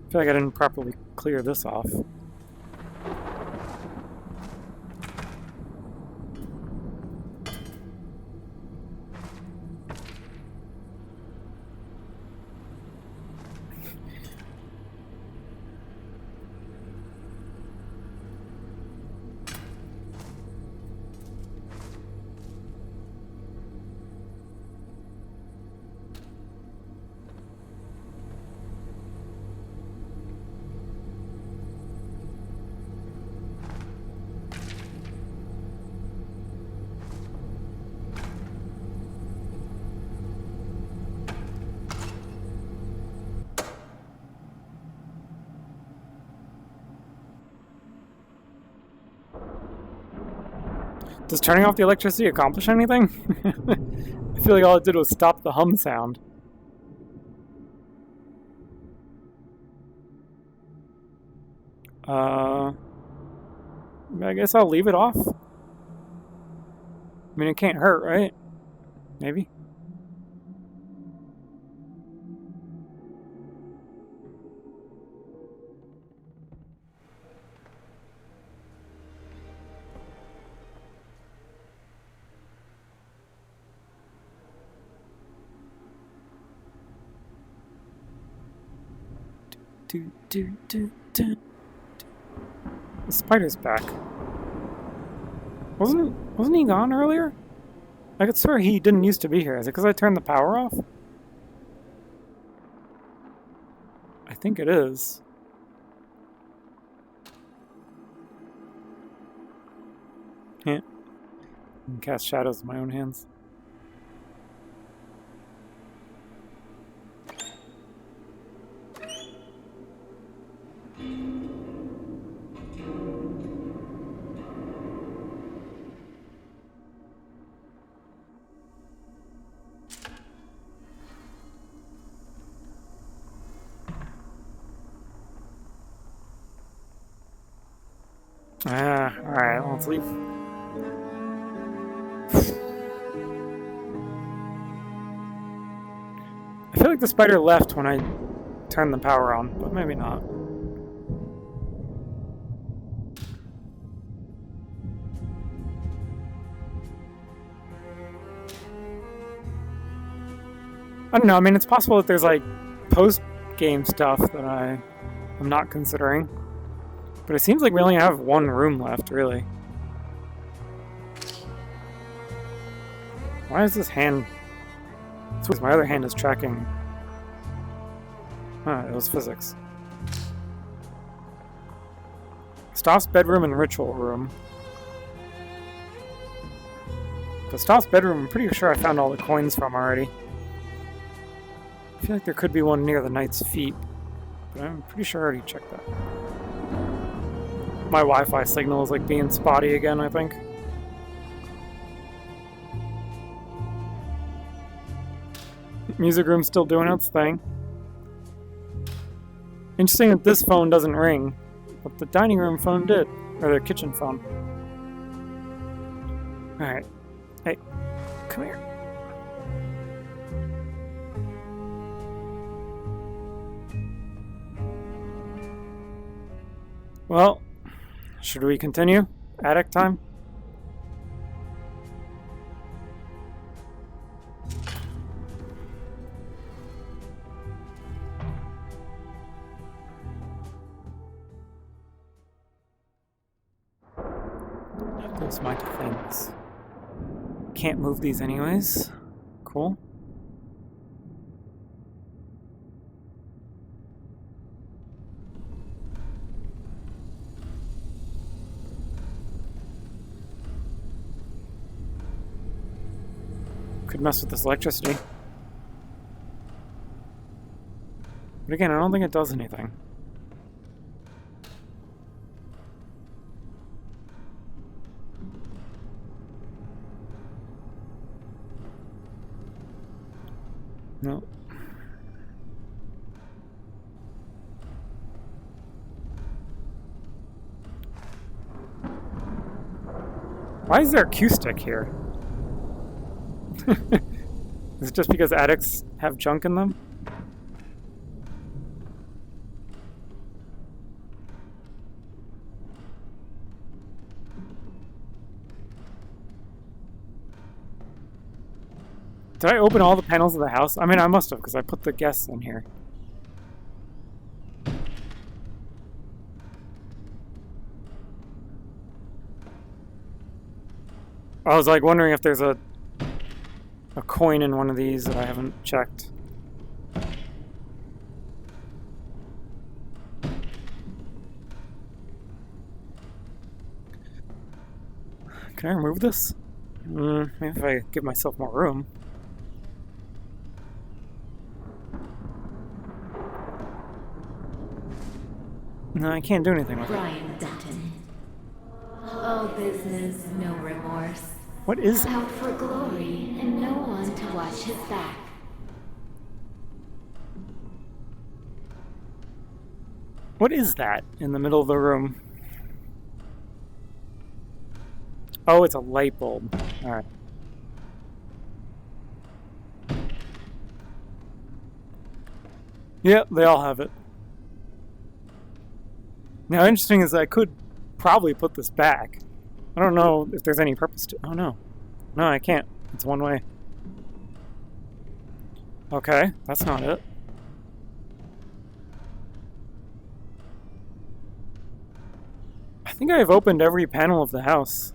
I feel like I didn't properly clear this off. Does turning off the electricity accomplish anything? I feel like all it did was stop the hum sound. I guess I'll leave it off. I mean, it can't hurt, right? Maybe? The spider's back. Wasn't he gone earlier? I could swear he didn't used to be here. Is it because I turned the power off? I think it is. Yeah. I can cast shadows with my own hands. Alright, let's leave. I feel like the spider left when I turned the power on, but maybe not. I don't know, I mean, it's possible that there's like post-game stuff that I'm not considering. But it seems like we only have one room left, really. Why is this hand... It's because my other hand is tracking... Huh, it was physics. Staff's bedroom and ritual room. But Staff's bedroom, I'm pretty sure I found all the coins from already. I feel like there could be one near the knight's feet. But I'm pretty sure I already checked that. My Wi-Fi signal is like being spotty again, I think. Music room's still doing its thing. Interesting that this phone doesn't ring, but the dining room phone did. Or the kitchen phone. Alright. Hey, come here. Well, should we continue? Attic time? Those mighty things. Can't move these anyways. Cool. Could mess with this electricity. But again, I don't think it does anything. No. Why is there a Q stick here? Is it just because attics have junk in them? Did I open all the panels of the house? I mean, I must have, because I put the guests in here. I was like wondering if there's a coin in one of these that I haven't checked. Can I remove this? Maybe if I give myself more room. No, I can't do anything with it. Brian Dutton. All business, no remorse. What is it? Out for glory and no one to watch his back. What is that in the middle of the room? Oh, it's a light bulb. Alright. Yep, they all have it. Now, interesting is I could probably put this back. I don't know if there's any purpose to... Oh, no. No, I can't. It's one way. Okay, that's not it. I think I've opened every panel of the house.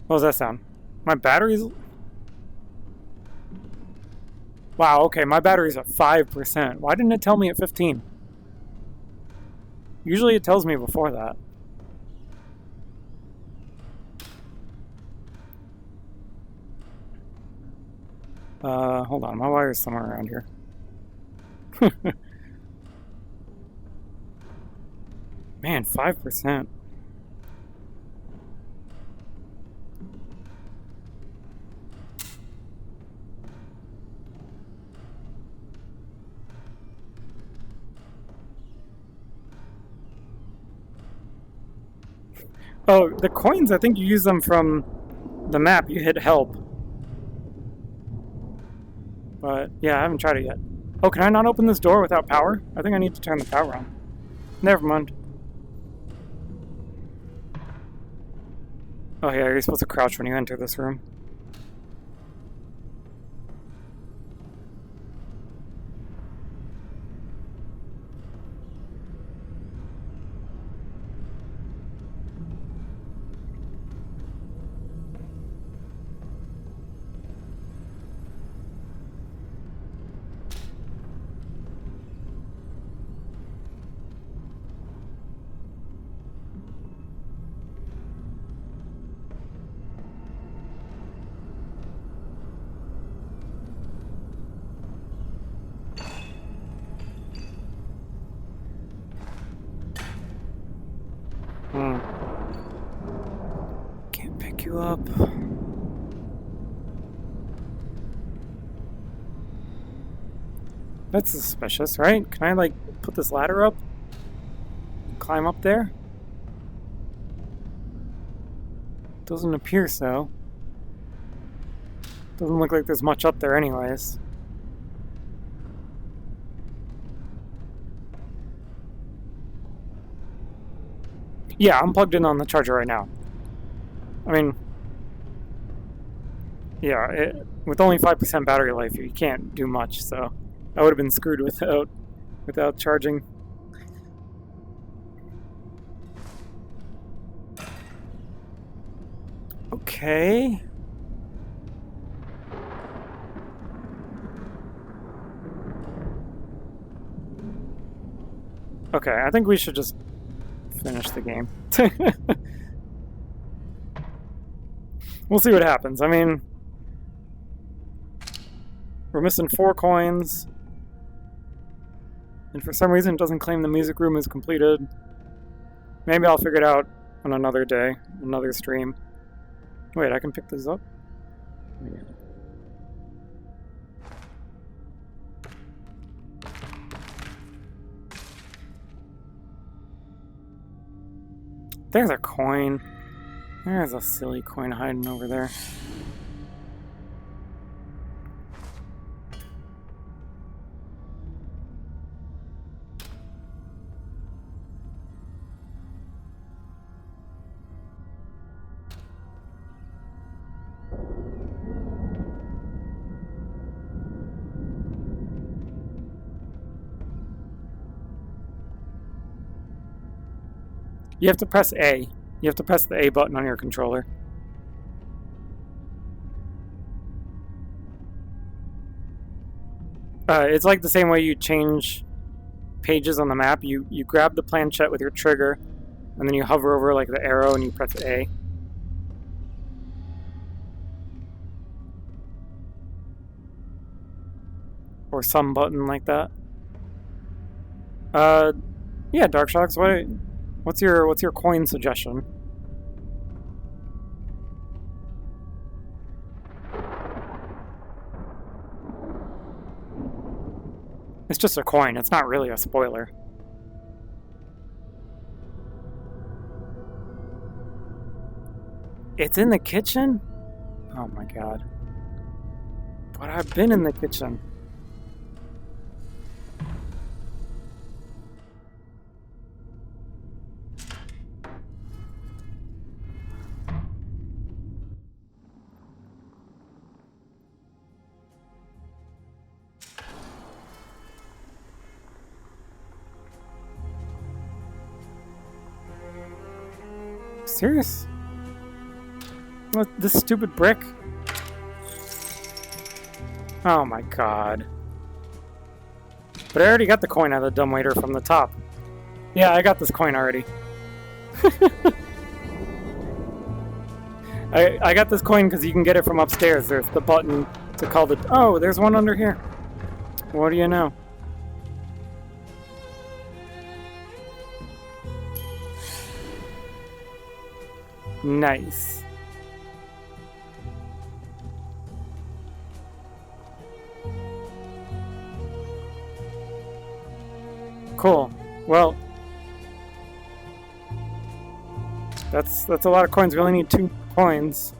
What was that sound? My battery's... Wow, okay, my battery's at 5%. Why didn't it tell me at 15? Usually it tells me before that. Hold on, my wire's somewhere around here. Man, 5%. Oh, the coins, I think you use them from the map. You hit help. But, yeah, I haven't tried it yet. Oh, can I not open this door without power? I think I need to turn the power on. Never mind. Oh, yeah, you're supposed to crouch when you enter this room. go up. That's suspicious, right? Can I, like, put this ladder up? Climb up there? Doesn't appear so. Doesn't look like there's much up there anyways. Yeah, I'm plugged in on the charger right now. I mean, yeah, with only 5% battery life, you can't do much, so I would have been screwed without charging. Okay. Okay, I think we should just finish the game. We'll see what happens. I mean, we're missing 4 coins. And for some reason it doesn't claim the music room is completed. Maybe I'll figure it out on another day, another stream. Wait, I can pick this up? Yeah. There's a coin. There's a silly coin hiding over there. You have to press A. You have to press the A button on your controller. It's like the same way you change pages on the map. You grab the planchette with your trigger, and then you hover over like the arrow and you press A. Or some button like that. Yeah, Darkshocks, what's your coin suggestion? It's just a coin, it's not really a spoiler. It's in the kitchen? Oh my god. But I've been in the kitchen. Serious? What, this stupid brick? Oh my god. But I already got the coin out of the dumbwaiter from the top. Yeah, I got this coin already. I got this coin because you can get it from upstairs. There's the button to call the... Oh, there's one under here. What do you know? Nice. Cool. Well, that's a lot of coins. We only need 2 coins.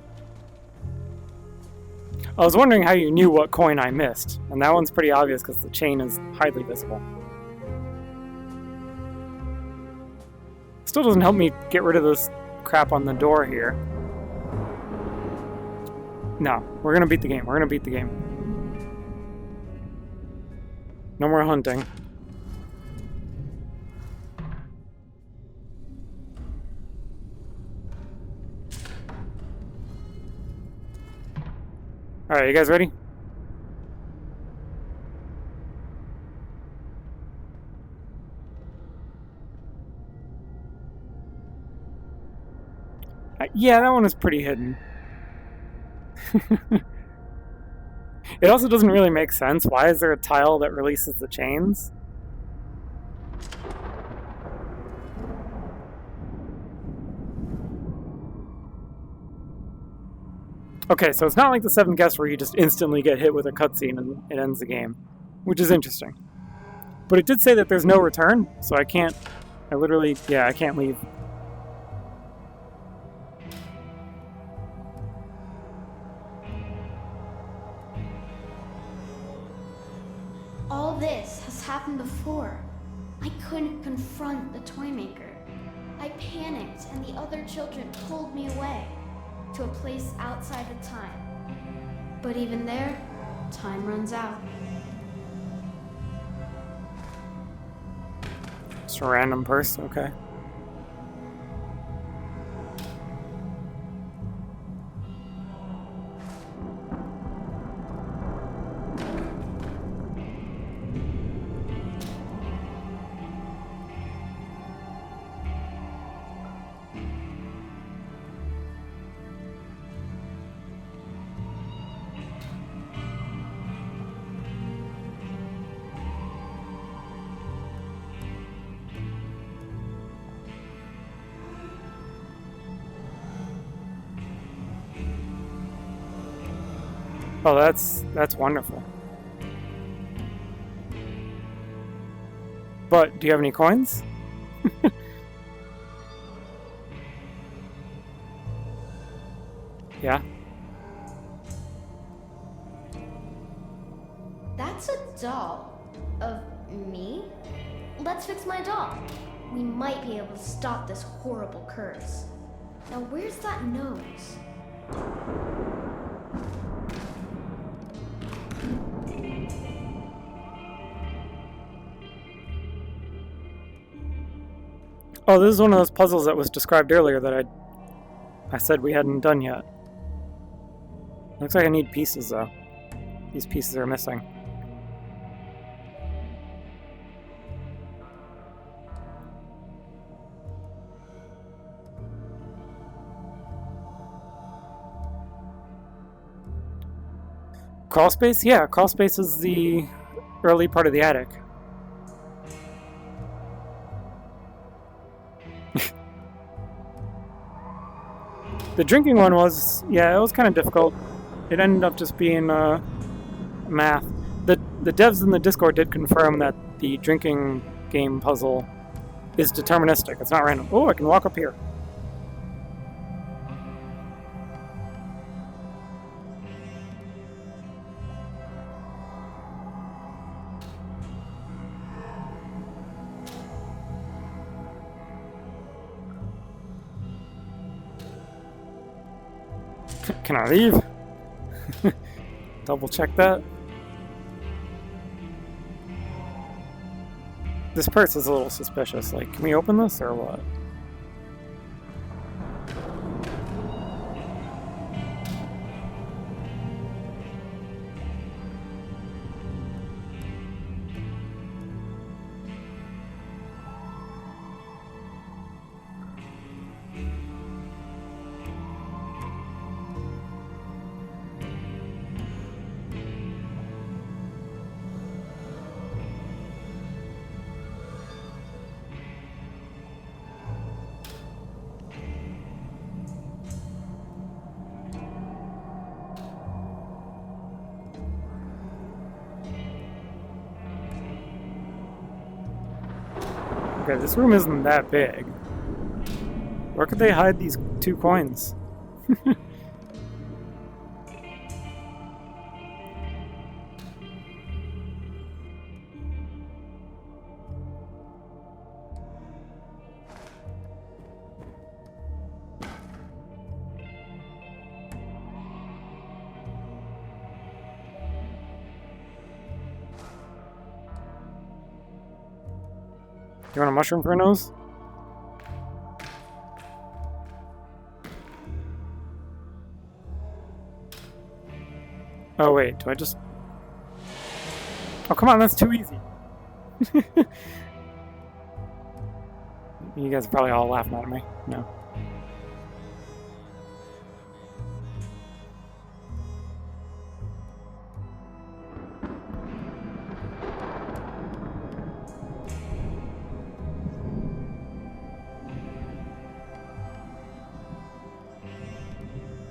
I was wondering how you knew what coin I missed, and that one's pretty obvious because the chain is highly visible. Still doesn't help me get rid of this crap on the door here. No, we're gonna beat the game. We're gonna beat the game. No more hunting. Alright, you guys ready? Yeah, that one is pretty hidden. It also doesn't really make sense. Why is there a tile that releases the chains? Okay, so it's not like the 7 Guests where you just instantly get hit with a cutscene and it ends the game, which is interesting. But it did say that there's no return, so I can't... I literally... Yeah, I can't leave. All this has happened before. I couldn't confront the toy maker. I panicked and the other children pulled me away to a place outside of time. But even there, time runs out. Just a random person, okay. Oh, that's wonderful. But, do you have any coins? Yeah? That's a doll. Of me? Let's fix my doll. We might be able to stop this horrible curse. Now where's that nose? Oh, this is one of those puzzles that was described earlier that I said we hadn't done yet. Looks like I need pieces, though. These pieces are missing. Crawl space? Yeah, crawl space is the early part of the attic. The drinking one was, yeah, it was kind of difficult. It ended up just being math. The devs in the Discord did confirm that the drinking game puzzle is deterministic. It's not random. Oh, I can walk up here. Can I leave? Double check that. This purse is a little suspicious. Like, can we open this or what? Okay, this room isn't that big. Where could they hide these 2 coins? You want a mushroom for a nose? Oh wait, do I just... Oh come on, that's too easy. You guys are probably all laughing at me. No.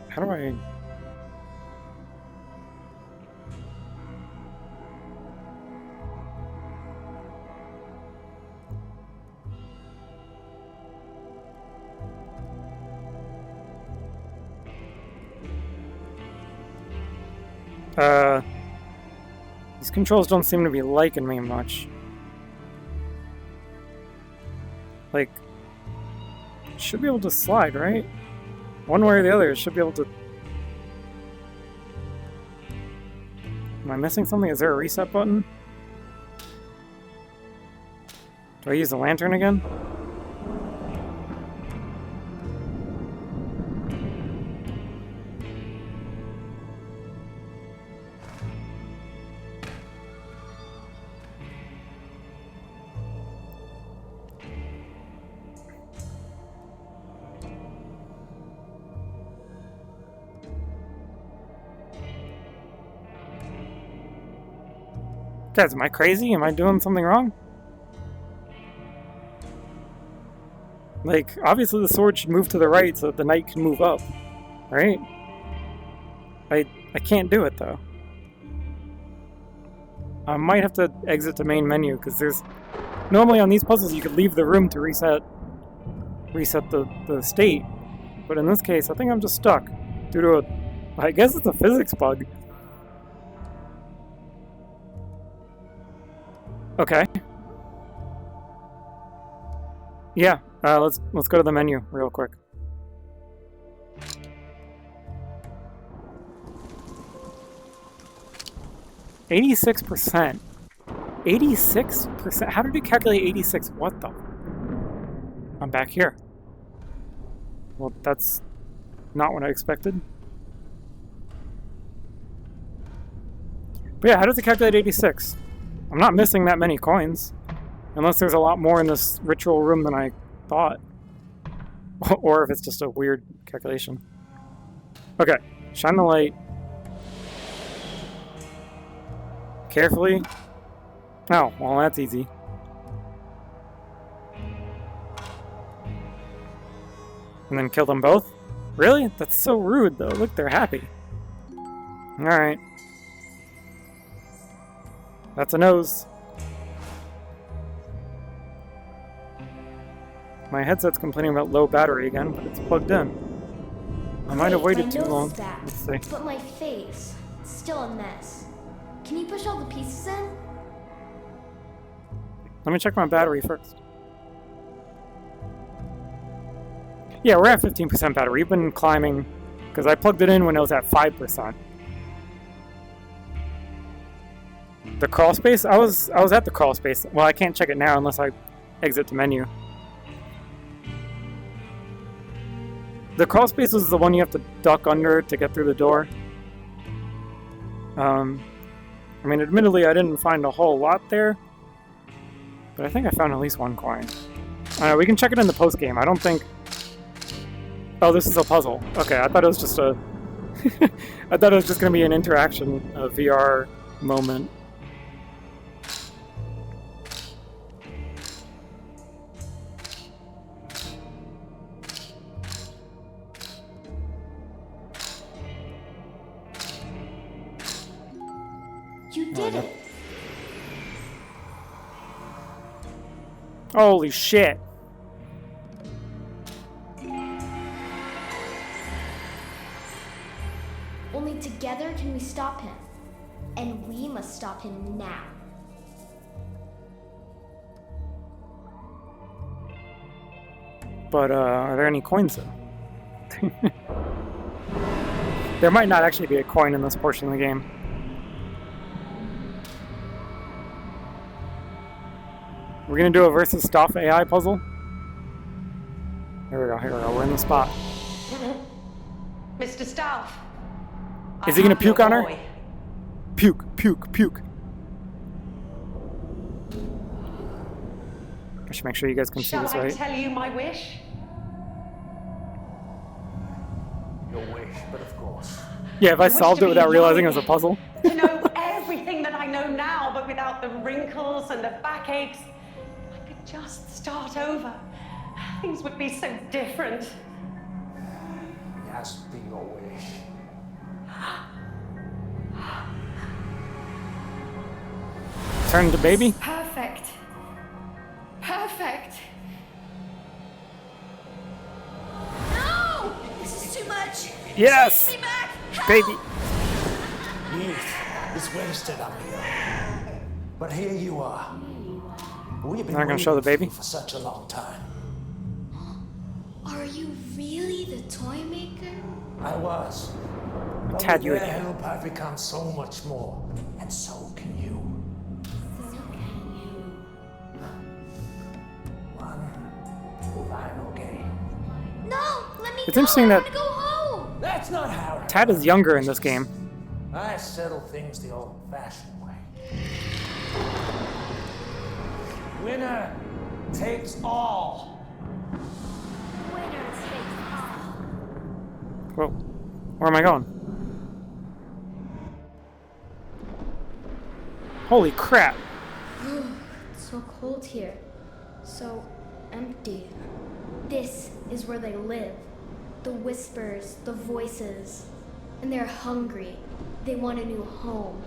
How do I... These controls don't seem to be liking me much. Like, should be able to slide, right? One way or the other, it should be able to... Am I missing something? Is there a reset button? Do I use the lantern again? Guys, am I crazy? Am I doing something wrong? Like, obviously the sword should move to the right so that the knight can move up, right? I can't do it, though. I might have to exit the main menu, because there's... Normally on these puzzles you could leave the room to reset the state, but in this case I think I'm just stuck, due to a... I guess it's a physics bug. Okay. Yeah, let's go to the menu real quick. %86%. 86%? How did it calculate 86? What the? I'm back here. Well, that's not what I expected. But yeah, how does it calculate 86? I'm not missing that many coins. Unless there's a lot more in this ritual room than I thought. Or if it's just a weird calculation. Okay, shine the light. Carefully. Oh, well that's easy. And then kill them both? Really? That's so rude though. Look, they're happy. Alright. That's a nose. My headset's complaining about low battery again, but it's plugged in. I might have waited too long. Let's see. But my face, it's still a mess. Can you push all the pieces in? Let me check my battery first. Yeah, we're at 15% battery. We've been climbing, because I plugged it in when it was at 5%. The crawl space? I was at the crawl space. Well, I can't check it now unless I exit the menu. The crawl space is the one you have to duck under to get through the door. I mean, admittedly, I didn't find a whole lot there, but I think I found at least one coin. We can check it in the post-game. I don't think... Oh, this is a puzzle. Okay, I thought it was just a... I thought it was just going to be an interaction, a VR moment. You did it! Holy shit! Only together can we stop him. And we must stop him now. But, are there any coins, though? There might not actually be a coin in this portion of the game. We're gonna do a versus Staff AI puzzle. Here we go, we're in the spot. Mr. Staff. Is he gonna puke on her? Puke, puke, puke. I should make sure you guys can see this right. Shall I tell you my wish? Your wish, but of course. Yeah, if I solved it without realizing it was a puzzle. To know everything that I know now, but without the wrinkles and the backaches. I could just start over. Things would be so different. It has to be your wish. Turn to baby. Perfect. Perfect. No! This is too much. Yes! Take me back! Help! Baby. Yes. It's wasted up here. But here you are. We've been Not gonna show the baby? for such a long time. Are you really the toy maker? I was. But Tad, with you their again. help, I've become so much more. And so can you. One final game. No, let me It's go. interesting I that- want to go home. That's not how it Tad is younger in this game. I settle things the old-fashioned way. Winner takes all. Winners take all. Whoa. Where am I going? Holy crap. It's so cold here. So empty. This is where they live. The whispers, the voices. And they're hungry. They want a new home.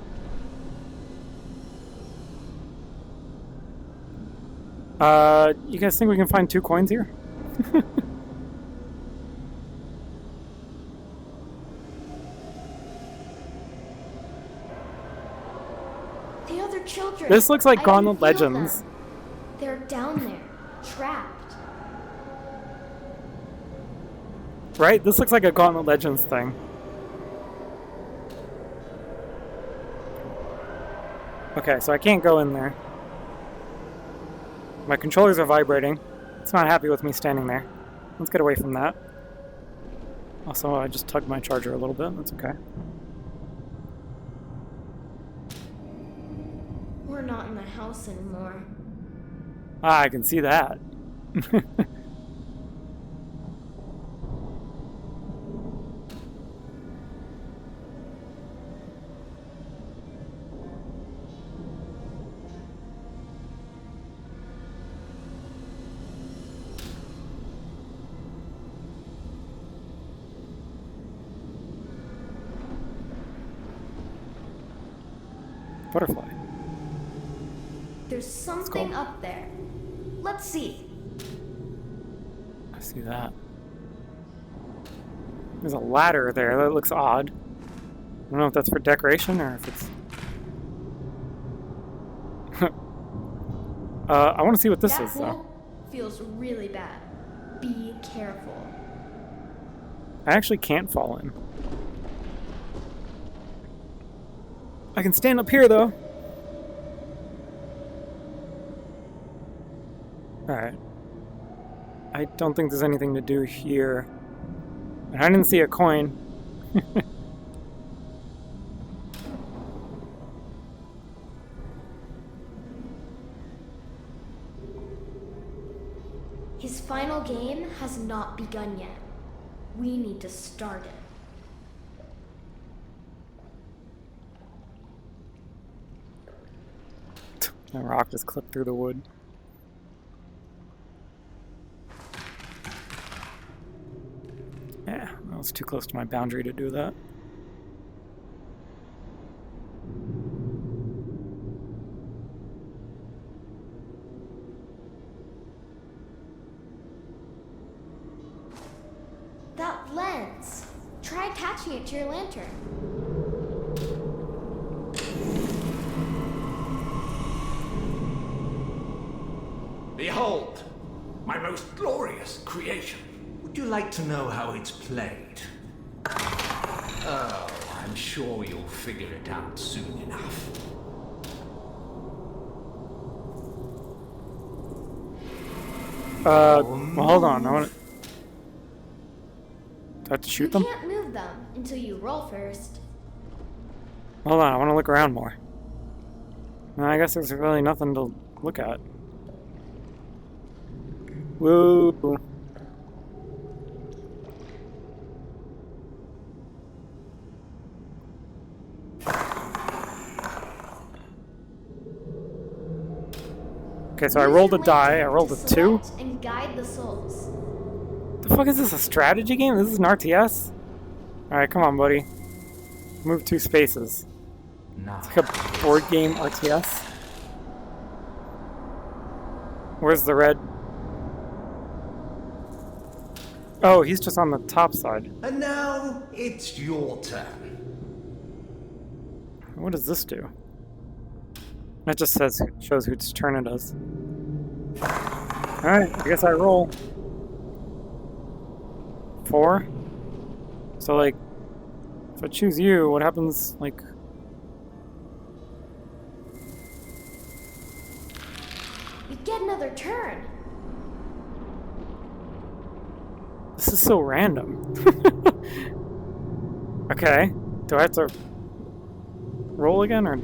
You guys think we can find 2 coins here? The other children. This looks like I can Gauntlet feel Legends. them. They're down there, trapped. Right? This looks like a Gauntlet Legends thing. Okay, so I can't go in there. My controllers are vibrating. It's not happy with me standing there. Let's get away from that. Also, I just tugged my charger a little bit. That's okay. We're not in the house anymore. Ah, I can see that. Butterfly. There's something up there. Let's see. I see that. There's a ladder there. That looks odd. I don't know if that's for decoration or if it's... I want to see what this That is, though. hole feels really bad. Be careful. I actually can't fall in. I can stand up here, though. Alright. I don't think there's anything to do here. And I didn't see a coin. His final game has not begun yet. We need to start it. That rock just clipped through the wood. Yeah, that was too close to my boundary to do that. That lens. Try attaching it to your lantern. Behold, my most glorious creation. Would you like to know how it's played? Oh, I'm sure you'll figure it out soon enough. Well, hold on. I want to... Do I have to shoot them? You can't move them until you roll first. Hold on, I want to look around more. No, I guess there's really nothing to look at. Woo! Okay, so I rolled a die. I rolled a 2. Select and guide the souls. The fuck is this, a strategy game? This is an RTS? Alright, come on, buddy. Move 2 spaces. It's like a board game RTS. Where's the red? Oh, he's just on the top side. And now it's your turn. What does this do? That just shows whose turn it is. Alright, I guess I roll. 4. So, like, if I choose you, what happens, like... You get another turn. This is so random. Okay. Do I have to roll again, or...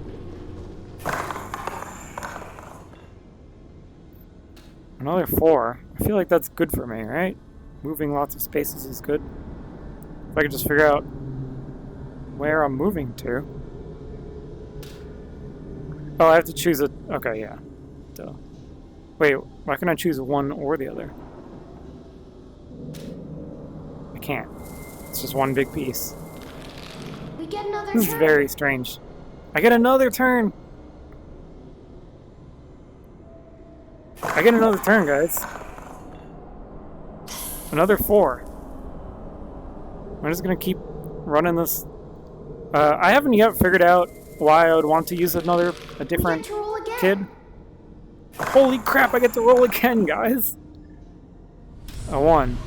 Another 4. I feel like that's good for me, right? Moving lots of spaces is good. If I could just figure out where I'm moving to. Oh, I have to choose a... Okay, yeah. Duh. Wait, why can't I choose one or the other? I can't. It's just one big piece. We get another This is turn. very strange. I get another turn! I get another turn, guys. Another 4. I'm just gonna keep running this. I haven't yet figured out why I would want to use a different kid. Holy crap, I get to roll again, guys! A 1.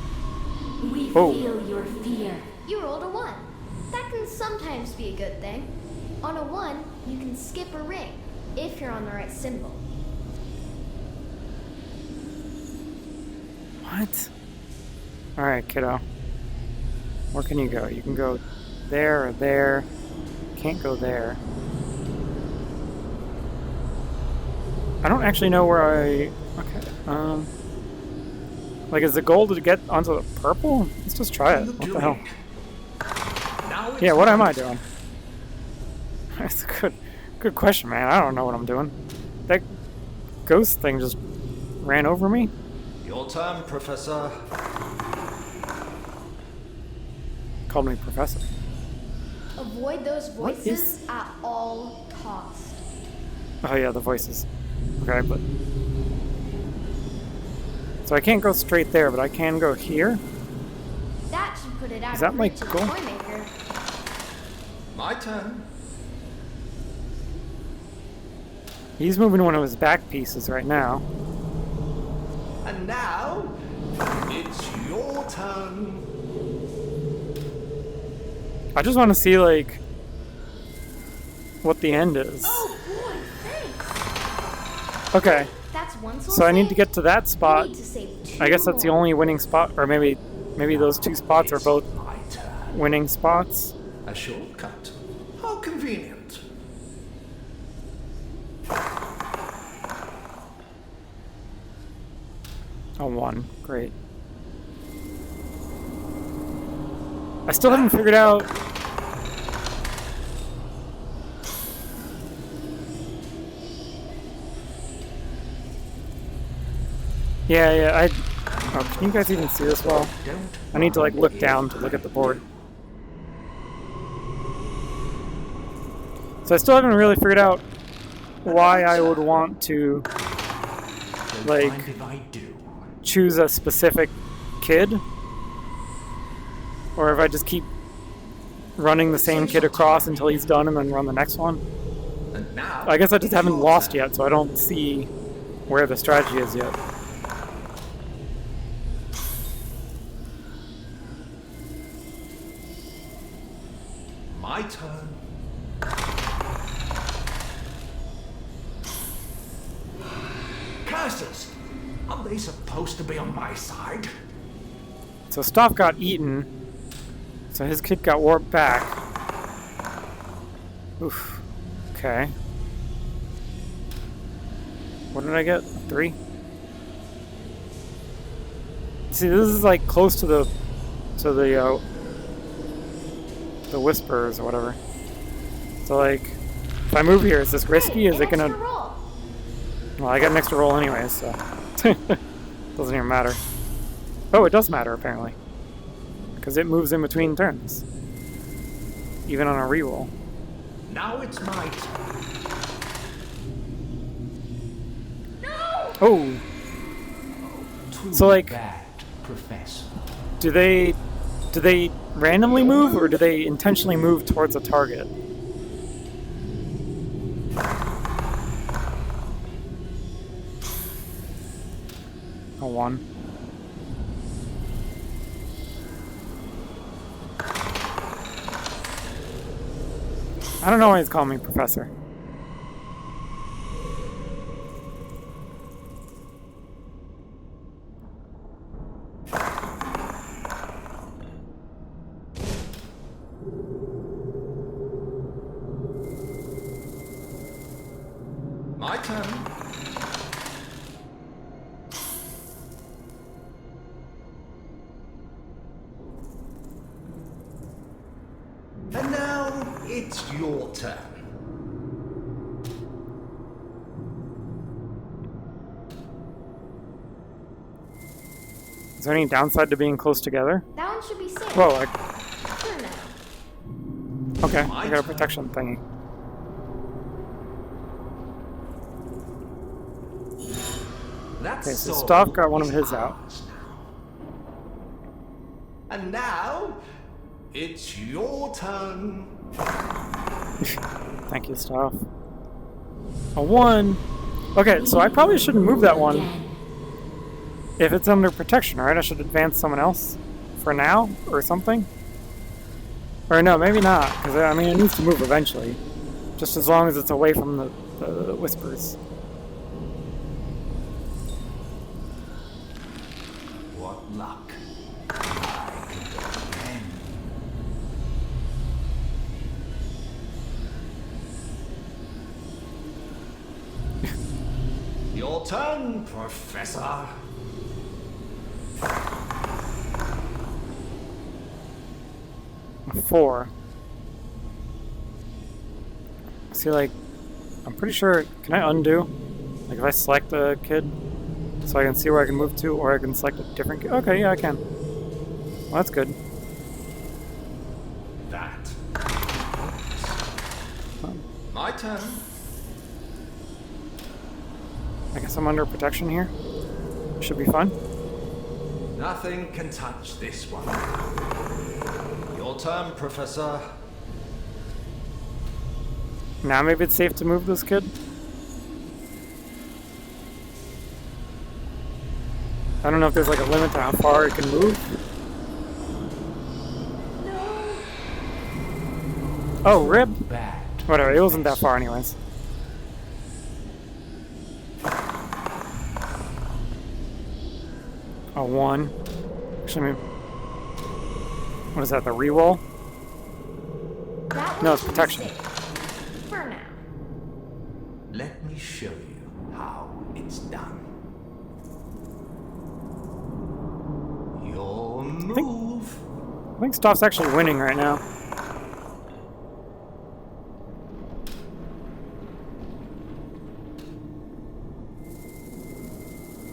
We Oh. feel your fear. You rolled a 1. That can sometimes be a good thing. On a 1, you can skip a ring, if you're on the right symbol. What? Alright, kiddo. Where can you go? You can go there or there. Can't go there. I don't actually know where I... Okay, like, is the goal to get onto the purple? Let's just try it. What the hell? Yeah, what am I doing? That's a good question, man. I don't know what I'm doing. That ghost thing just ran over me? Your turn, Professor. Called me Professor. Avoid those What voices at all costs. Oh yeah, the voices. Okay, but... So I can't go straight there, but I can go here? That should put it out Is that of my reach of the goal? toy maker. My turn. He's moving one of his back pieces right now. And now, it's your turn. I just want to see, like, what the end is. Oh boy, thanks. Okay, That's one soul so I need save. to get to that spot. You need to save 2 I guess that's the more. only winning spot, or maybe those 2 spots are both winning spots. A shortcut. How convenient. Oh, 1. Great. I still haven't figured out... Yeah, oh, can you guys even see this well? I need to, like, look down to look at the board. So I still haven't really figured out why I would want to, like, choose a specific kid. Or if I just keep running the same kid across until he's done and then run the next one. I guess I just haven't lost yet, so I don't see where the strategy is yet. My turn. Curses! Are they supposed to be on my side? So Stoff got eaten, so his kid got warped back. Oof. Okay. What did I get? 3? See, this is like close to the whispers or whatever. So like, if I move here, is this risky? Is it gonna? Well, I got an extra roll anyway, so doesn't even matter. Oh, it does matter apparently, because it moves in between turns, even on a reroll. Now it's my turn. Oh. So like, Professor. do they randomly move, or do they intentionally move towards a target? 1. I don't know why he's calling me Professor. My turn. And now it's your turn. Is there any downside to being close together? That one should be safe. Whoa, For now. okay, I got a protection thingy. Okay, so Staff got one of his out. And now it's your turn. Thank you, Staff. A 1. Okay, so I probably shouldn't move that one. If it's under protection, right? I should advance someone else for now or something. Or no, maybe not, because I mean it needs to move eventually. Just as long as it's away from the whispers. What luck. Your turn, Professor. A 4. See, like, I'm pretty sure, can I undo? Like, if I select the kid, so I can see where I can move to, or I can select a different kid? Okay, yeah, I can. Well, that's good. That. My turn. I guess I'm under protection here. Should be fun. Nothing can touch this one. Your turn, Professor. Now maybe it's safe to move this kid? I don't know if there's like a limit to how far it can move. Oh, rip! Whatever, it wasn't that far anyways. A 1. Actually, what is that, the reroll? No, it's protection. For now. Let me show you how it's done. Your move. I think Staff's actually winning right now.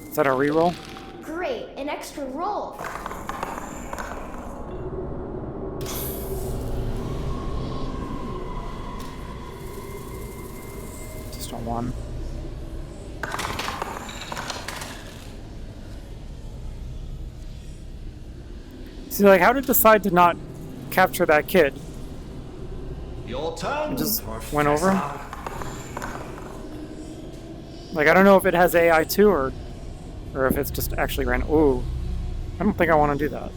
Is that a reroll? Great, an extra roll. Just a 1. See, like, how to decide to not capture that kid? Your turn. I just went over him. Like, I don't know if it has AI too, or if it's just actually ran. Ooh, I don't think I want to do that.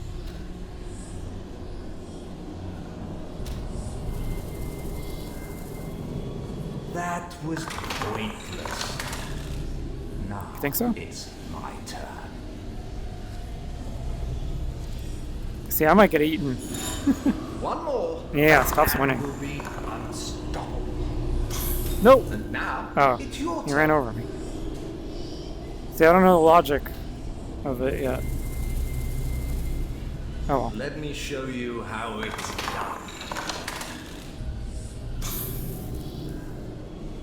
That was pointless. Now You think so? it's my turn. See, I might get eaten. One more. Yeah, Staff's winning. Will be unstoppable. Nope. And now Oh, it's your he turn. ran over me. See, I don't know the logic of it yet. Oh well. Let me show you how it's done.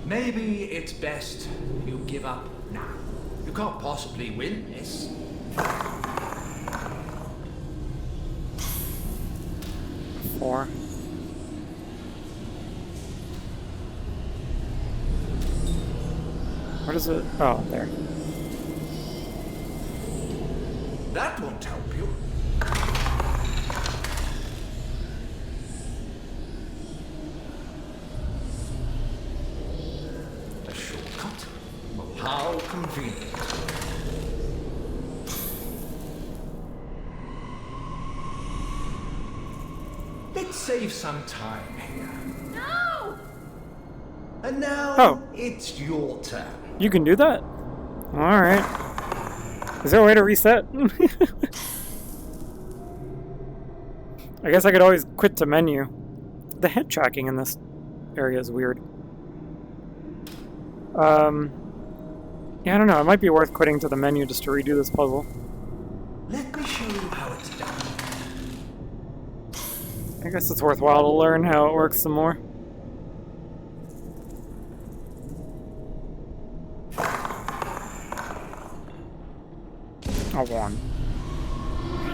Maybe it's best you give up now. You can't possibly win this. 4. Where does it? Oh, there. That won't help you. A shortcut? Well, how convenient. save some time here. No! And now Oh. it's your turn. You can do that? Alright. Is there a way to reset? I guess I could always quit to menu. The head tracking in this area is weird. Yeah, I don't know. It might be worth quitting to the menu just to redo this puzzle. Let me show you how it's done. I guess it's worthwhile to learn how it works some more. Oh, one.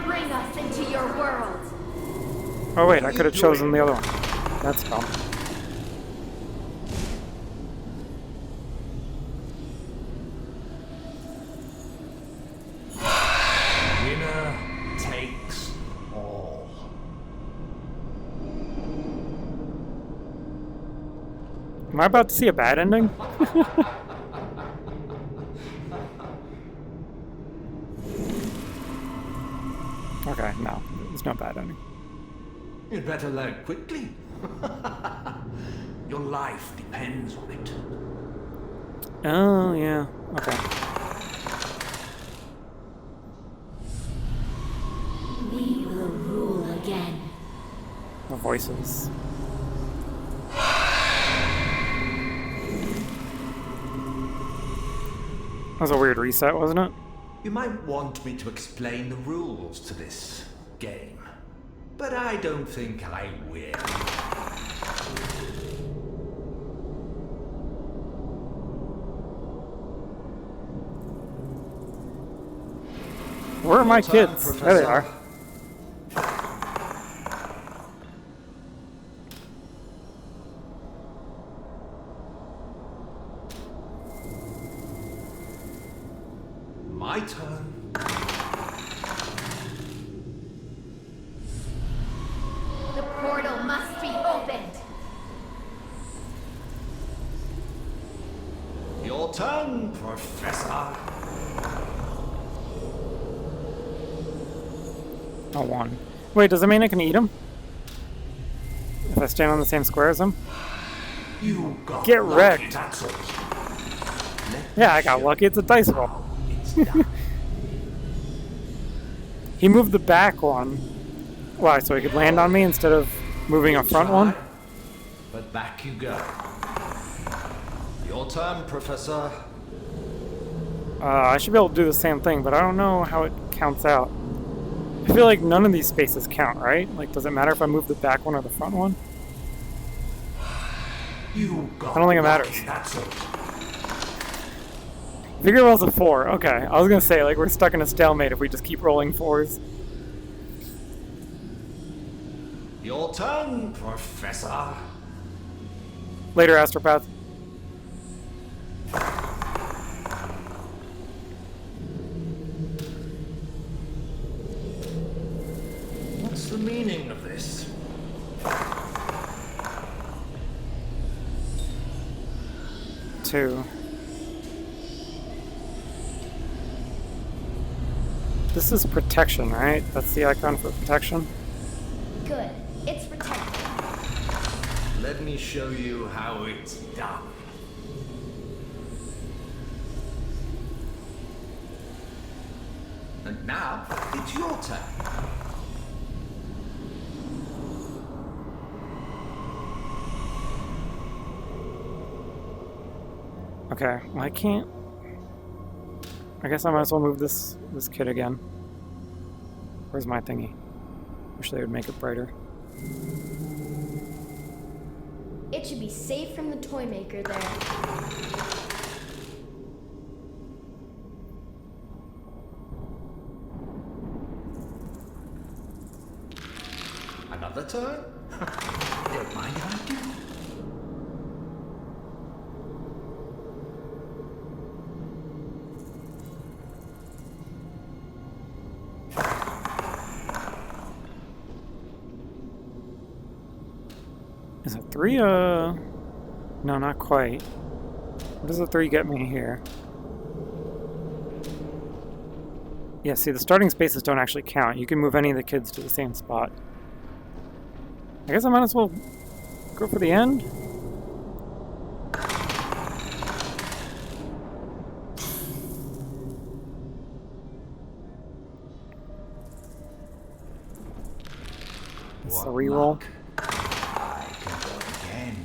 Bring us into your world. Oh wait, I could have chosen the other one. That's dumb. Winner takes all. Am I about to see a bad ending? Okay, no. There's no bad ending. You'd better learn quickly. Your life depends on it. Oh, yeah. Okay. We will rule again. The voices. That was a weird reset, wasn't it? You might want me to explain the rules to this game, but I don't think I will. Where are my kids? There they are. My turn. The portal must be opened. Your turn, Professor. Oh, one. Wait, does it mean I can eat them? If I stand on the same square as them? You got Get lucky, wrecked. that's all. Yeah, I got lucky. It's a dice roll. He moved the back one. Why, so he could land on me instead of moving a front one? But back you go. Your turn, Professor. I should be able to do the same thing, but I don't know how it counts out. I feel like none of these spaces count, right? Like, does it matter if I move the back one or the front one? You got I don't think it lucky, matters. that's all. Figure roll's a 4. Okay, I was gonna say, like, we're stuck in a stalemate if we just keep rolling 4s. Your turn, Professor. Later, Astropath. What's the meaning of this? Two. This is protection, right? That's the icon for protection. Good. It's protected. Let me show you how it's done. And now, it's your turn. Okay, well, I can't. I guess I might as well move this kid again. Where's my thingy? Wish they would make it brighter. It should be safe from the toy maker there. Another turn? Don't mind if I do. Is it 3? No, not quite. What does the 3 get me here? Yeah, see, the starting spaces don't actually count. You can move any of the kids to the same spot. I guess I might as well go for the end. It's a reroll. I can go again.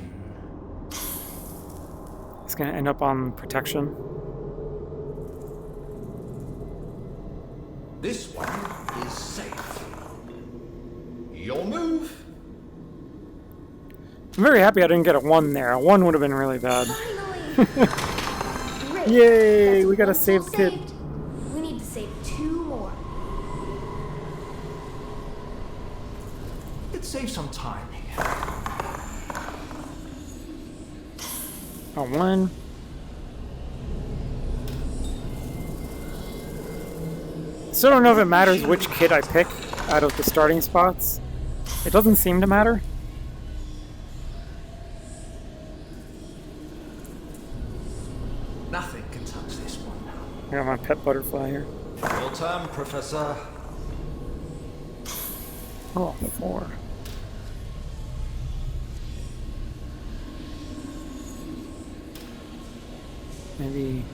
It's gonna end up on protection. This one is safe. Your move. I'm very happy I didn't get a 1 there. A 1 would have been really bad. Great. Yay! That's We gotta one save soul the kid. saved. We need to save 2 more. Let's save some time here. A 1. Still don't know if it matters which kid I pick out of the starting spots. It doesn't seem to matter. Nothing can touch this one. I got my pet butterfly here. Your turn, Professor. Oh, 4. Maybe.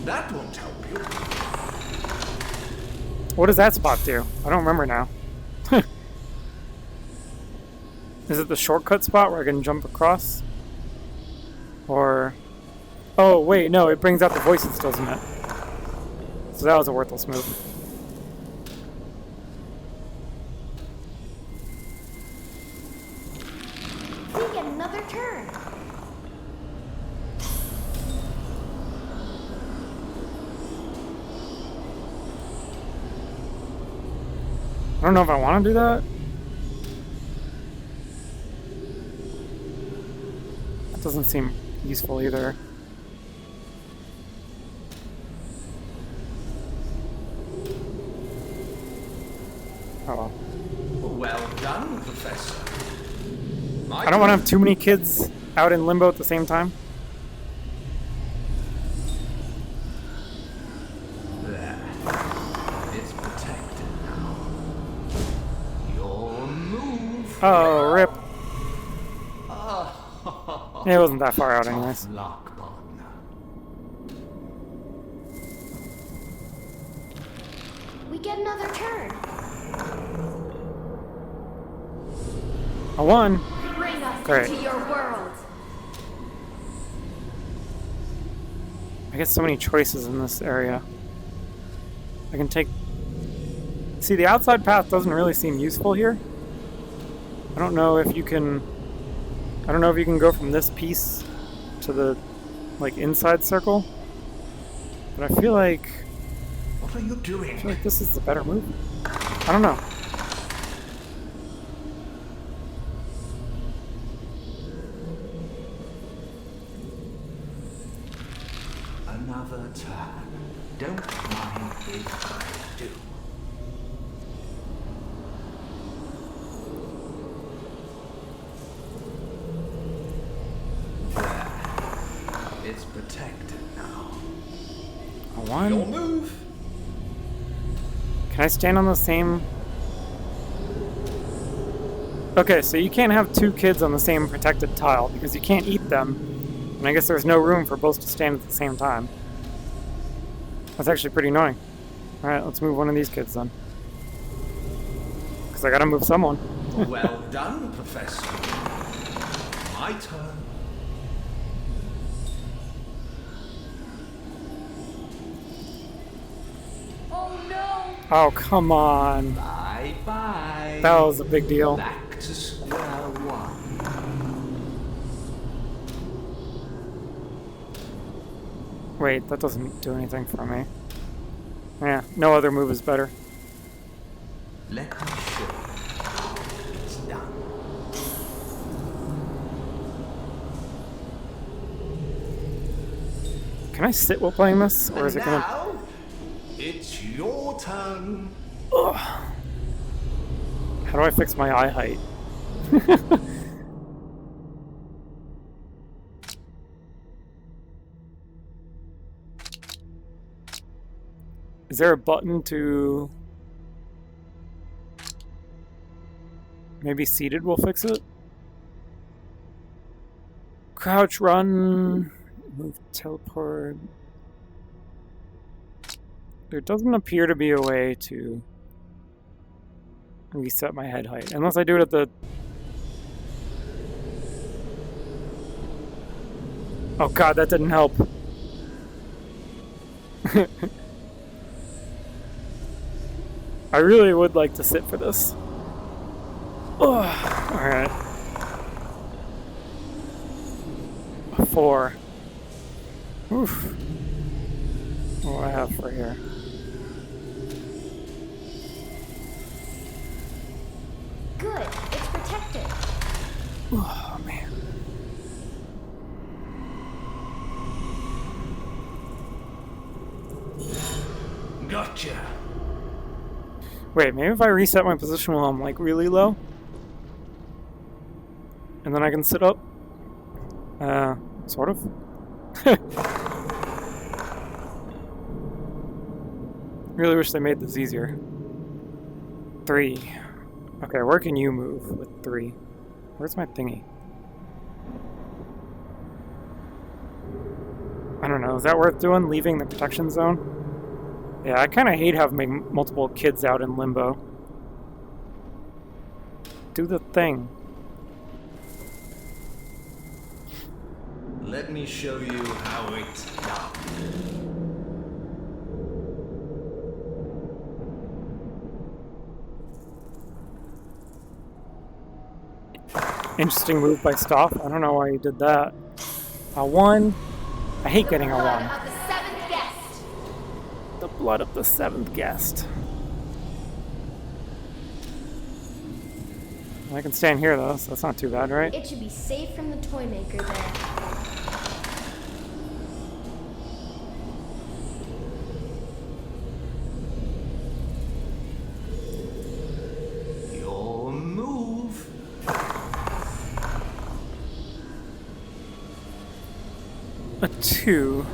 That won't help you. What does that spot do? I don't remember now. Is it the shortcut spot where I can jump across? Or... Oh, wait, no, it brings out the voices, doesn't it? So that was a worthless move. We get another turn. I don't know if I want to do that. That doesn't seem useful either. Oh well. Well done, Professor. I don't want to have too many kids out in limbo at the same time. There. It's protected now. Your move. Oh, rip. Oh. It wasn't that far out anyways. Tough luck, Bon. We get another turn. A 1. Bring us Great. into your world. I get so many choices in this area. I can take... See, the outside path doesn't really seem useful here. I don't know if you can... I don't know if you can go from this piece to the, like, inside circle. But I feel like... What are you doing? I feel like this is the better move. I don't know. Another turn. Don't mind if I do. There. It's protected now. A 1. Your move. Can I stand on the same... Okay, so you can't have 2 kids on the same protected tile because you can't eat them. And I guess there's no room for both to stand at the same time. That's actually pretty annoying. Alright, let's move one of these kids then. Because I gotta move someone. Well done, Professor. My turn. Oh no! Oh, come on. Bye-bye. That was a big deal. Back to square one. Wait, that doesn't do anything for me. Yeah, no other move is better. Let me show you how it's done. Can I sit while playing this? Or And is it gonna... now, it's your turn. Ugh. How do I fix my eye height? Is there a button to Maybe seated will fix it? Crouch, run, move, teleport. There doesn't appear to be a way to reset my head height. Unless I do it at the... Oh god, that didn't help. I really would like to sit for this. Oh, alright. A 4. Oof. What do I have for here? Good, it's protected. Oh, man. Gotcha. Wait, maybe if I reset my position while I'm like really low? And then I can sit up? Sort of. Really wish they made this easier. 3. Okay, where can you move with 3? Where's my thingy? I don't know, is that worth doing? Leaving the protection zone? Yeah, I kind of hate having multiple kids out in limbo. Do the thing. Let me show you how it's done. Interesting move by Stoff. I don't know why he did that. A 1. I hate getting a 1. Of the 7th guest. The blood of the 7th guest. I can stand here though, so that's not too bad, right? It should be safe from the toy maker there. Your move. A 2.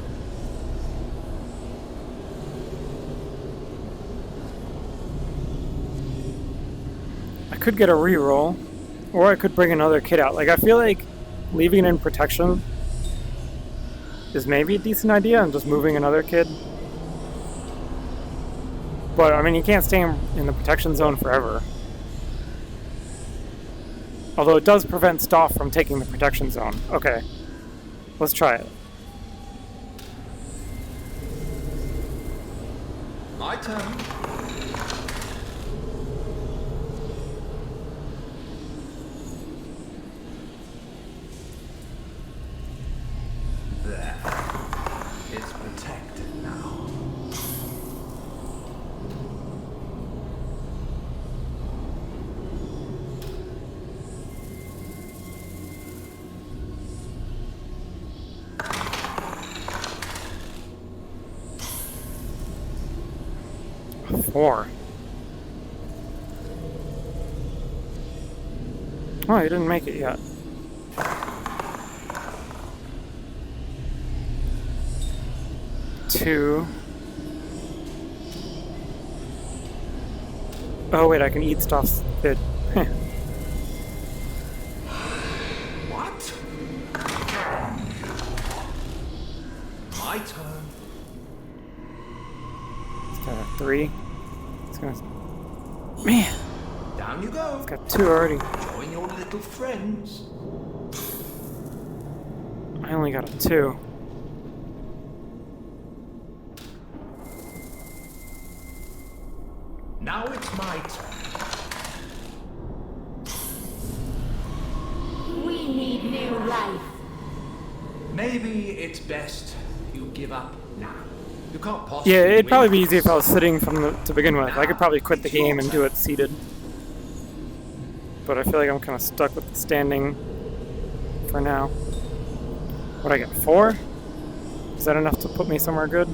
I could get a reroll, or I could bring another kid out. Like, I feel like leaving it in protection is maybe a decent idea, and just moving another kid. But, I mean, you can't stay in the protection zone forever. Although it does prevent Stoff from taking the protection zone. Okay, let's try it. My turn. There. It's protected now. A 4. Oh, you didn't make it yet. Two. Oh wait, I can eat stuff. Good. What? My turn. It's got a 3. It's gonna. Man, Down you go. it's got 2 already. Join your little friends. I only got a 2. Now it's my turn. We need new life. Maybe it's best you give up now. You can't possibly. Yeah, it'd probably win be easier if I was this. sitting to begin with. I could probably quit the game and do it seated. But I feel like I'm kind of stuck with the standing for now. What I get? 4? Is that enough to put me somewhere good?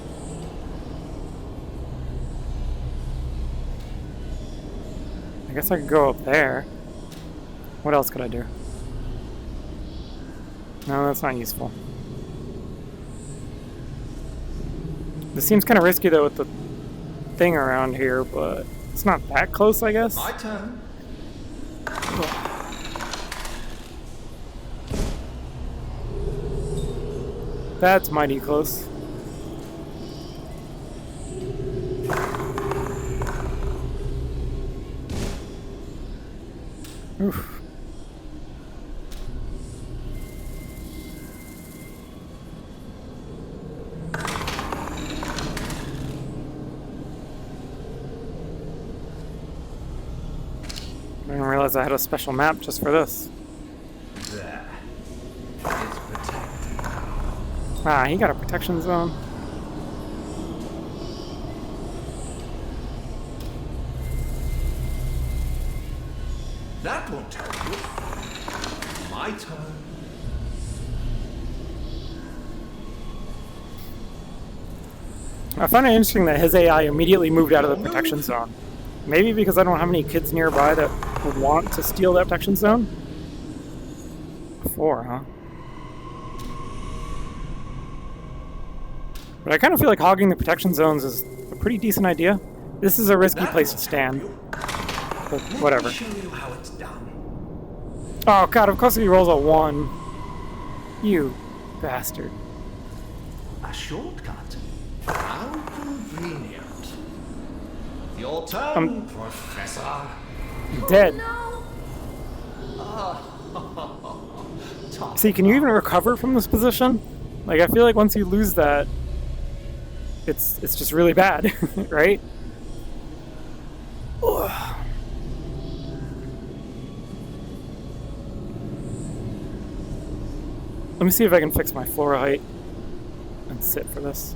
I guess I could go up there. What else could I do? No, that's not useful. This seems kind of risky though with the thing around here, but it's not that close, I guess. My turn. That's mighty close. Oof. I didn't realize I had a special map just for this. There. It's protected now. Ah, he got a protection zone. That won't help you. My turn. I find it interesting that his AI immediately moved out of the protection zone. Maybe because I don't have any kids nearby that would want to steal that protection zone? 4, huh? But I kind of feel like hogging the protection zones is a pretty decent idea. This is a risky place to stand. But whatever. Let me show you how it's done. Oh god, of course he rolls a 1. You bastard. A shortcut. How convenient. Your turn, Professor. I'm dead. See, can you even recover from this position? Like, I feel like once you lose that, it's just really bad, right? Ugh. Let me see if I can fix my floor height and sit for this.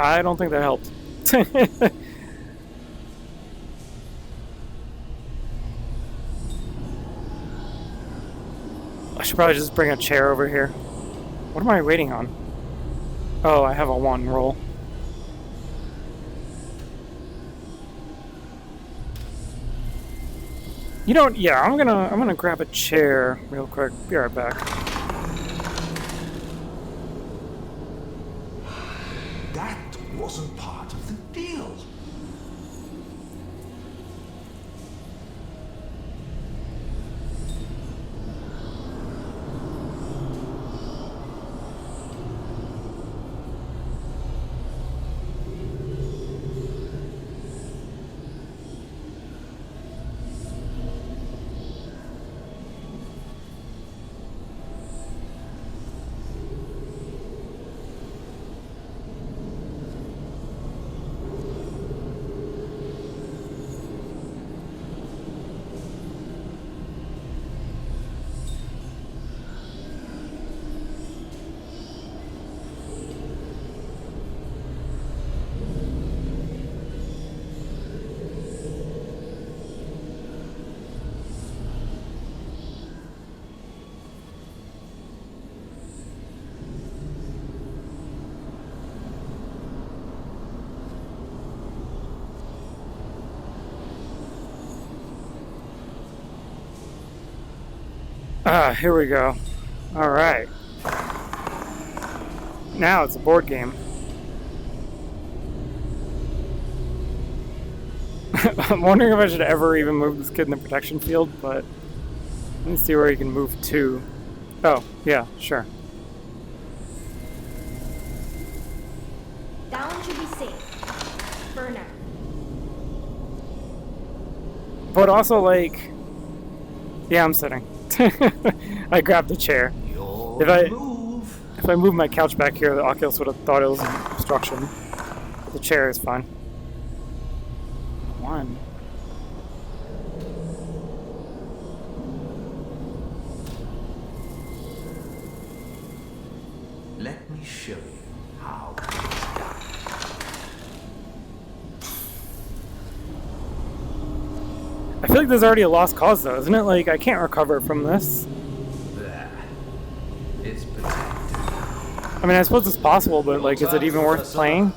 I don't think that helped. I should probably just bring a chair over here. What am I waiting on? Oh, I have a 1 roll. You know what? Yeah, I'm gonna grab a chair real quick. Be right back. That wasn't part of the deal. Ah, here we go. Alright. Now it's a board game. I'm wondering if I should ever even move this kid in the protection field, but let me see where he can move to. Oh, yeah, sure. That one should be safe. For now. But also, like... Yeah, I'm sitting. I grabbed the chair. If I move my couch back here, the Oculus would have thought it was an obstruction. But the chair is fine. 1. Let me show you how it's done. I feel feel like there's already a lost cause, though, isn't it? Like, I can't recover from this. There. It's protected. I mean, I suppose it's possible, but, like, is it even worth playing?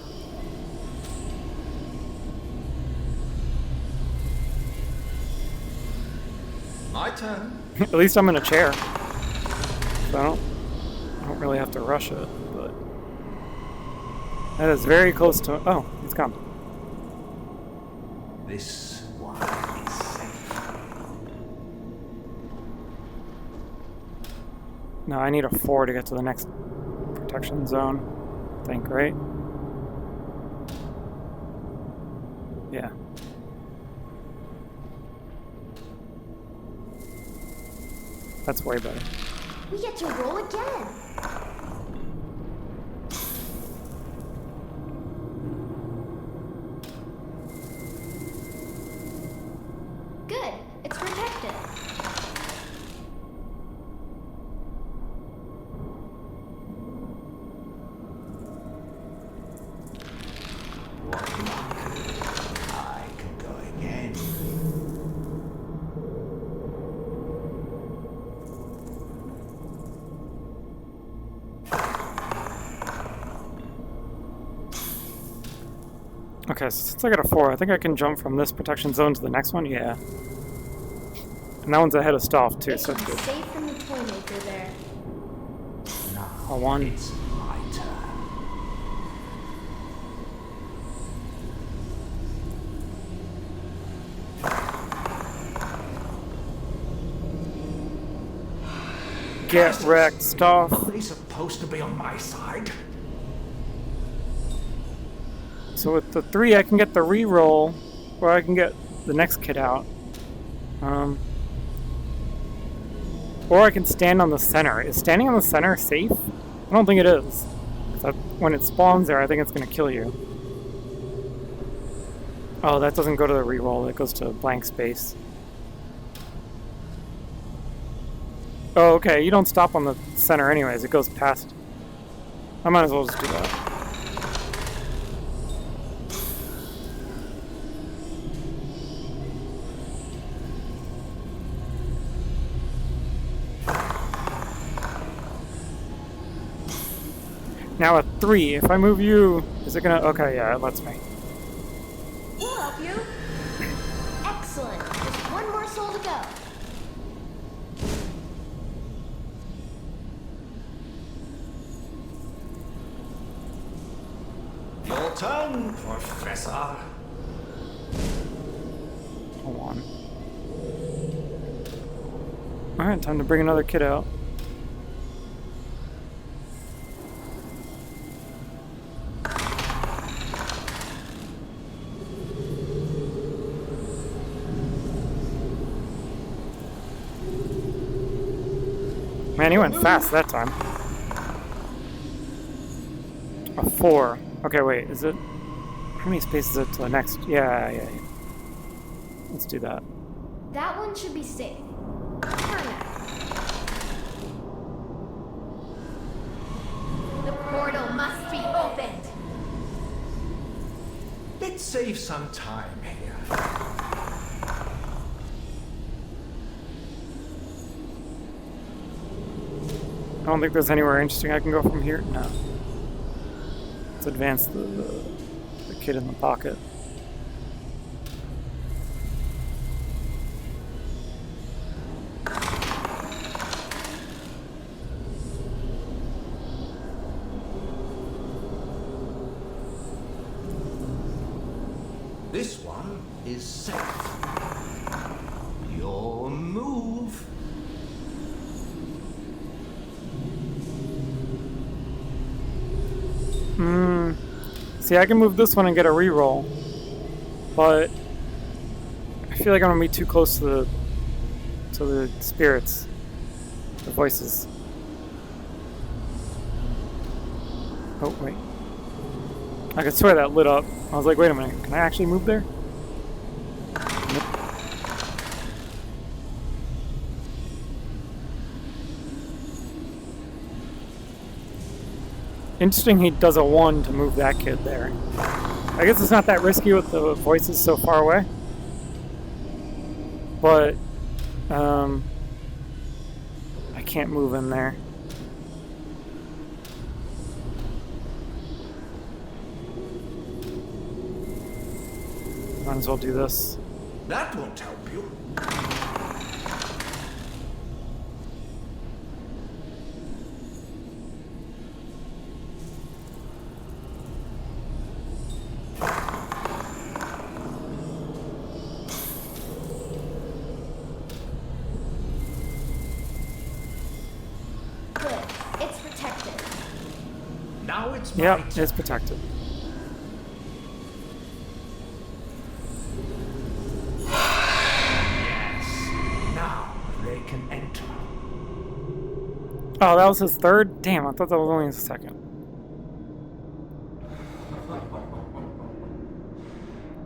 My turn. At least I'm in a chair. So I don't really have to rush it, but... That is very close to... Oh, it's gone. This one is safe. No, I need a 4 to get to the next protection zone. I think, right? Yeah. That's way better. We get to roll again. Good. It's protected. What luck. I can go again. Okay, so since I got a 4, I think I can jump from this protection zone to the next one? Yeah. And that one's ahead of Staff, too, so it's good. Safe from the toy maker there. A 1. It's my turn. Get wrecked, Staff. Are they supposed to be on my side? So with the 3, I can get the re-roll, or I can get the next kid out. Or I can stand on the center. Is standing on the center safe? I don't think it is. When it spawns there, I think it's going to kill you. Oh, that doesn't go to the re-roll. It goes to blank space. Oh, okay. You don't stop on the center anyways. It goes past. I might as well just do that. Now a 3. If I move you, is it gonna? Okay, yeah, it lets me. We'll help you. Excellent. Just one more soul to go. Your turn, Professor. Hold on. Alright, time to bring another kid out. Man, he went fast that time. A 4. Okay, wait, is it... How many spaces is it to the next? Yeah. Let's do that. That one should be safe. Turn it. The portal must be opened. Let's save some time here. I don't think there's anywhere interesting I can go from here. No. Let's advance the kid in the pocket. This one is safe. Your move. See, I can move this one and get a reroll, but I feel like I'm gonna be too close to the spirits, the voices. Oh wait, I could swear that lit up. I was like, wait a minute, can I actually move there? Nope. Interesting he does a 1 to move that kid there. I guess it's not that risky with the voices so far away. but I can't move in there. Might as well do this. That won't help you. Good. It's protected. Now it's my Yep, turn. it's protected. Now they can enter. Oh, that was his third? Damn, I thought that was only his second.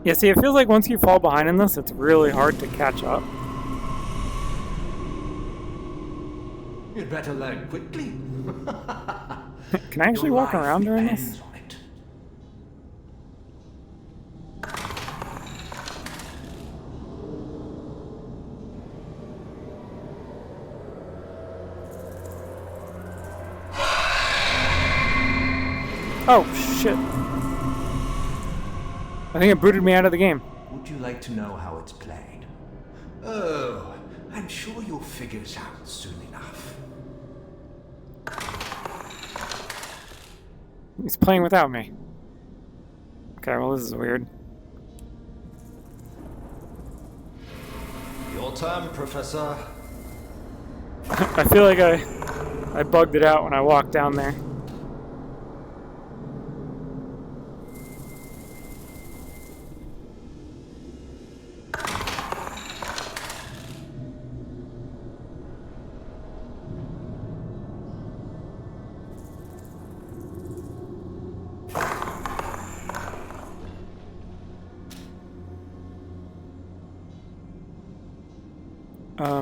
Yeah, see, it feels like once you fall behind in this, it's really hard to catch up. You'd better learn quickly. Can I actually Your walk life around during depends this? on it. Oh, shit. I think it booted me out of the game. Would you like to know how it's played? Oh, I'm sure you'll figure it out soon enough. He's playing without me. Okay, well, this is weird. Your turn, Professor. I feel like I bugged it out when I walked down there.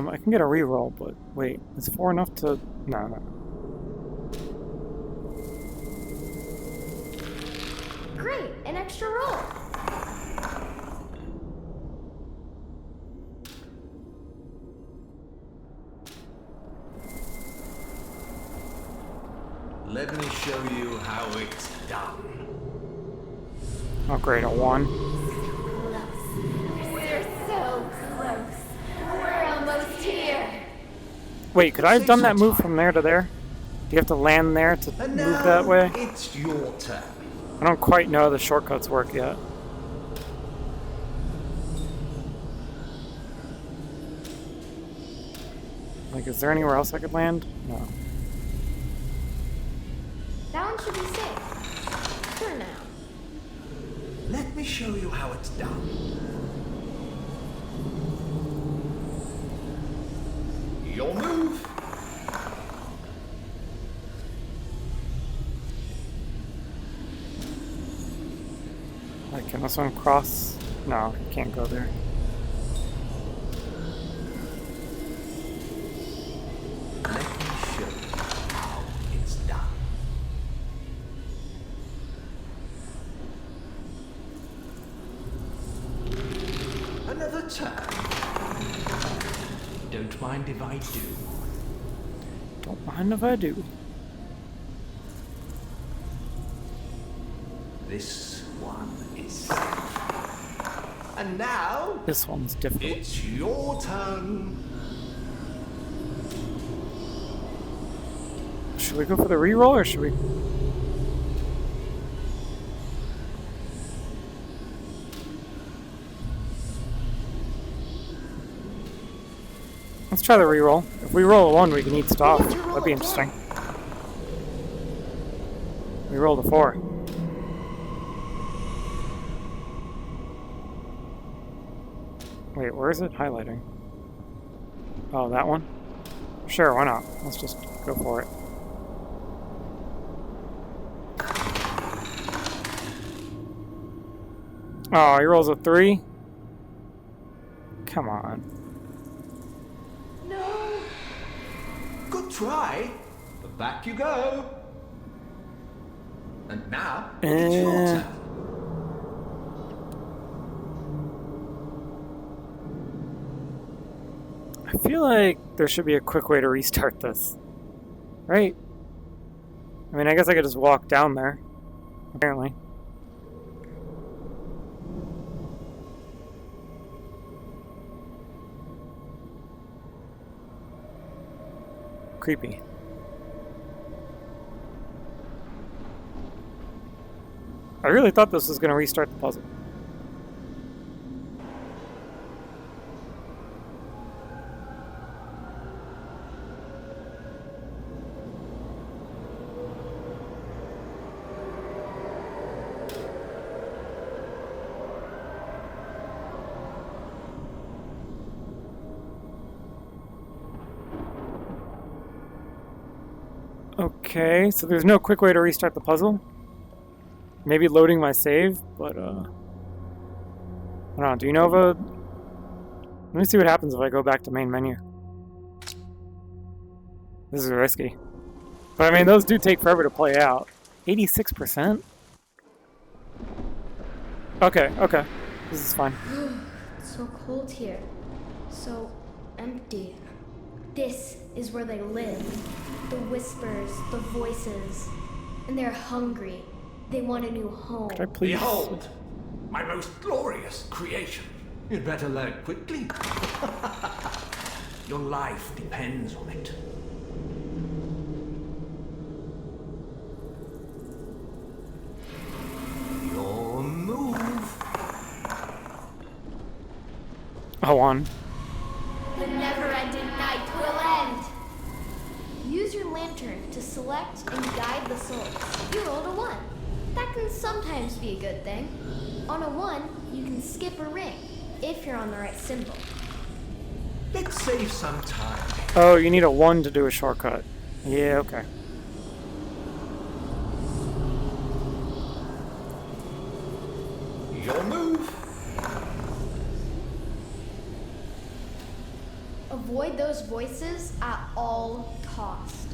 I can get a reroll, but wait, is 4 enough to... No. Great, an extra roll. Let me show you how it's done. Oh great, a 1. We're so close. We're almost here. Wait, could I have done that move from there to there? Do you have to land there to And move now that way? it's your turn. I don't quite know how the shortcuts work yet. Like, is there anywhere else I could land? No. That one should be safe. For now. Let me show you how it's done. Your move. Like, can this one cross? No, you can't go there. Let me show you how it's done. Another turn. Don't mind if I do. Don't mind if I do. This one is safe. And now This one's difficult. it's your turn. Should we go for the reroll or should we? Let's try the reroll. If we roll a 1, we can eat stuff. That'd be interesting. We rolled a 4. Wait, where is it highlighting? Oh, that one? Sure, why not? Let's just go for it. Oh, he rolls a 3? Come on. No. Good try, but back you go. And now it's your turn. feel like there should be a quick way to restart this. Right? I mean, I guess I could just walk down there. Apparently. Creepy. I really thought this was going to restart the puzzle. Okay, so there's no quick way to restart the puzzle. Maybe loading my save, but I don't know. Do you know of a... Let me see what happens if I go back to main menu. This is risky. But I mean, those do take forever to play out. 86%? Okay, okay. This is fine. It's so cold here. So empty. This is where they live. The whispers, the voices. And they're hungry. They want a new home. Could I please... Behold, my most glorious creation. You'd better learn quickly. Your life depends on it. Your move. Oh, on. The never-ending night will end. Use your lantern to select and guide the souls. You rolled a 1. That can sometimes be a good thing. On a 1, you can skip a ring, if you're on the right symbol. Let's save some time. Oh, you need a 1 to do a shortcut. Yeah, okay. Your move. Avoid those voices at all cost.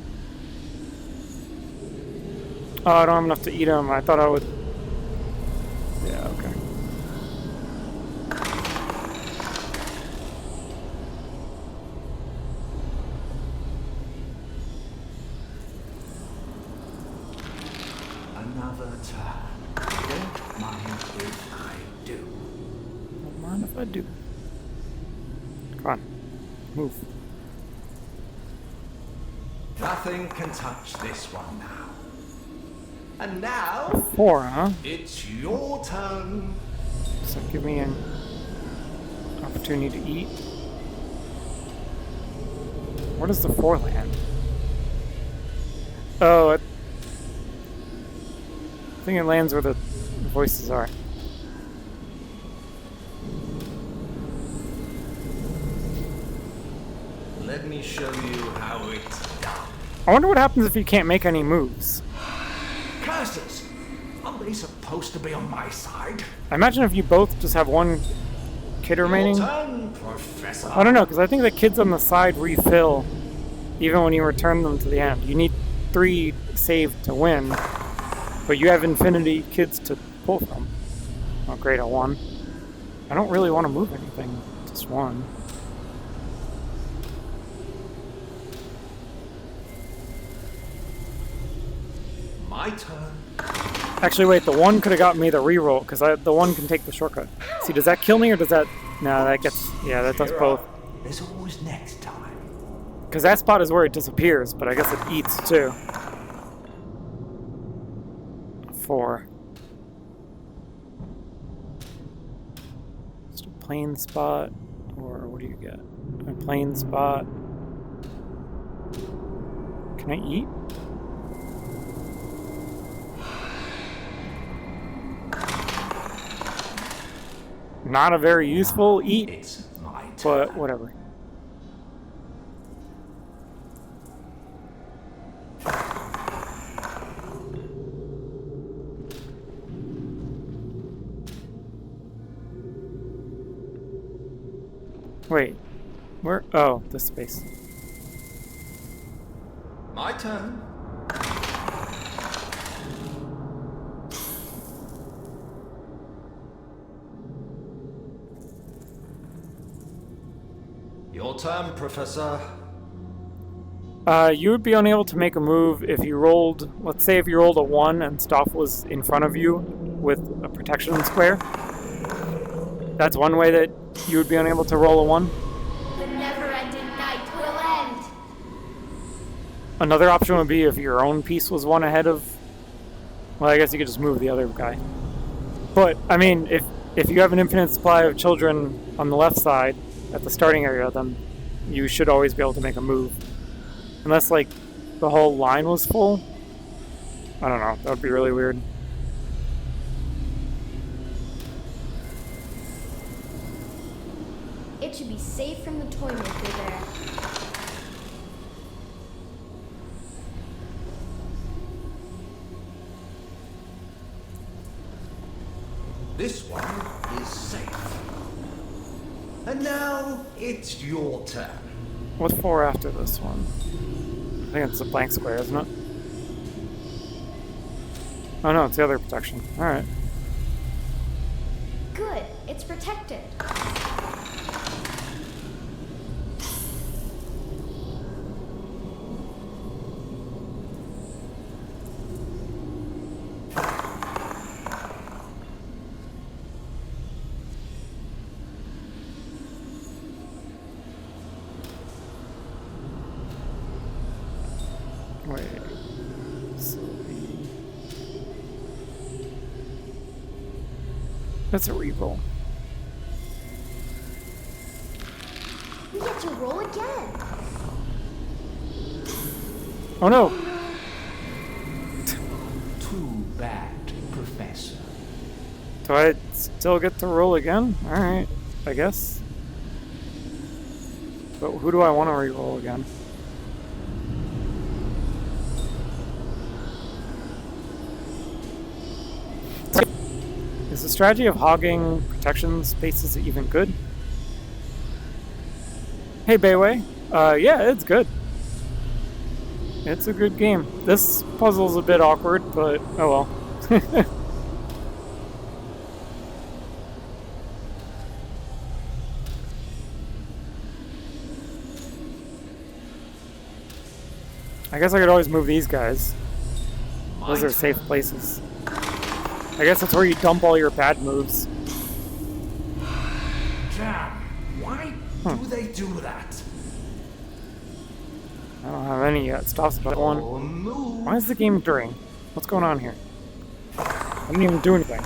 Oh, I don't have enough to eat them. I thought I would... Yeah, okay. Another turn. Don't mind if I do. Don't mind if I do. Come on. Move. Nothing can touch this one now. And now, 4, huh? it's your turn. So give me an opportunity to eat. Where does the 4 land? Oh, I think it lands where the voices are. Let me show you how it's done. I wonder what happens if you can't make any moves. Curses! Aren't they supposed to be on my side? I imagine if you both just have one kid remaining. Your turn, Professor. I don't know, because I think the kids on the side refill even when you return them to the end. You need 3 saved to win, but you have infinity kids to pull from. Oh, great, a 1. I don't really want to move anything, just 1. My turn. Actually, wait, the 1 could have got me the reroll, because the 1 can take the shortcut. See, does that kill me, or does that... No, that gets... Yeah, that does both. There's always next time. Because that spot is where it disappears, but I guess it eats, too. 4. Just a plain spot, or what do you get? A plain spot. Can I eat? Not a very useful eat, but whatever. Wait, where? Oh, this space. My turn. Your turn, Professor. You would be unable to make a move if you rolled, let's say if you rolled a 1 and Stoff was in front of you with a protection square. That's one way that you would be unable to roll a 1. The never-ending night will end. Another option would be if your own piece was 1 ahead of... Well, I guess you could just move the other guy. But, I mean, if you have an infinite supply of children on the left side at the starting area, then you should always be able to make a move. Unless, like, the whole line was full. I don't know. That would be really weird. It should be safe from the toy maker there. This one is safe. And now it's your turn. What's for after this one? I think it's a blank square, isn't it? Oh no, it's the other protection. Alright. Good, it's protected. Wait. That's a reroll. We get to roll again. Oh no! Too bad, Professor. Do I still get to roll again? Alright, I guess. But who do I want to reroll again? Is the strategy of hogging protection spaces even good? Hey Bayway. Yeah, it's good. It's a good game. This puzzle's a bit awkward, but oh well. I guess I could always move these guys. Those are safe places. I guess that's where you dump all your bad moves. Damn, why do they do that? I don't have any yet. Stops but one. Why is the game during? What's going on here? I didn't even do anything.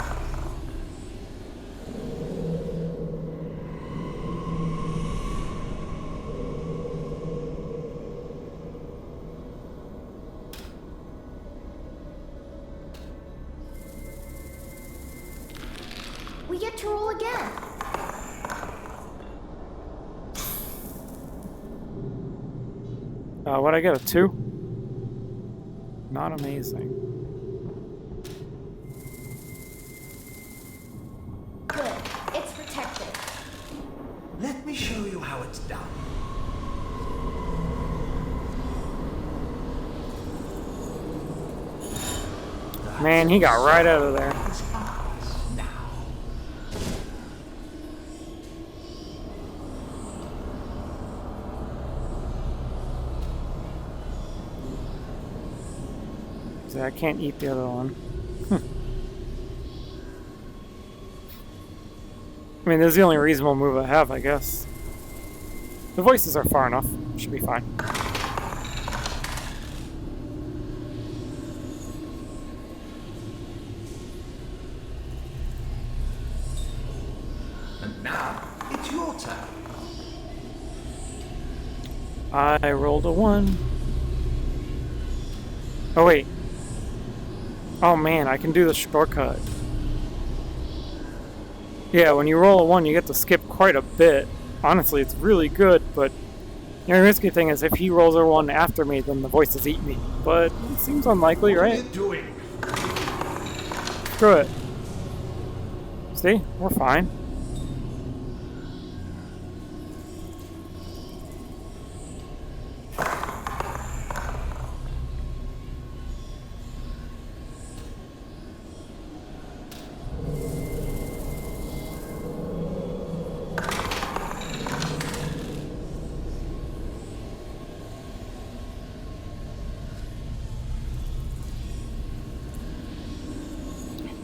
We get to roll again. What'd I get? A 2? Not amazing. Good, it's protected. Let me show you how it's done. Man, he got right out of there. See, I can't eat the other one. I mean, this is the only reasonable move I have, I guess. The voices are far enough. Should be fine. And now, it's your turn. I rolled a 1. Oh, wait. Oh, man, I can do the shortcut. Yeah, when you roll a 1, you get to skip quite a bit. Honestly, it's really good, but the only risky thing is if he rolls a 1 after me, then the voices eat me. But it seems unlikely, right? What are you doing? Screw it. See? We're fine.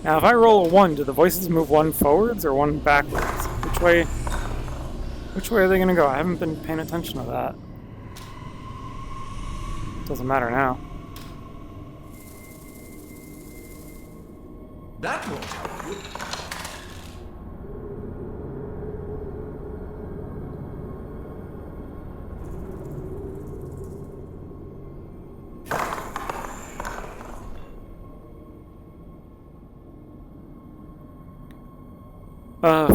Now, if I roll a 1, do the voices move one forwards or one backwards? Which way are they gonna go? I haven't been paying attention to that. Doesn't matter now. That won't help you.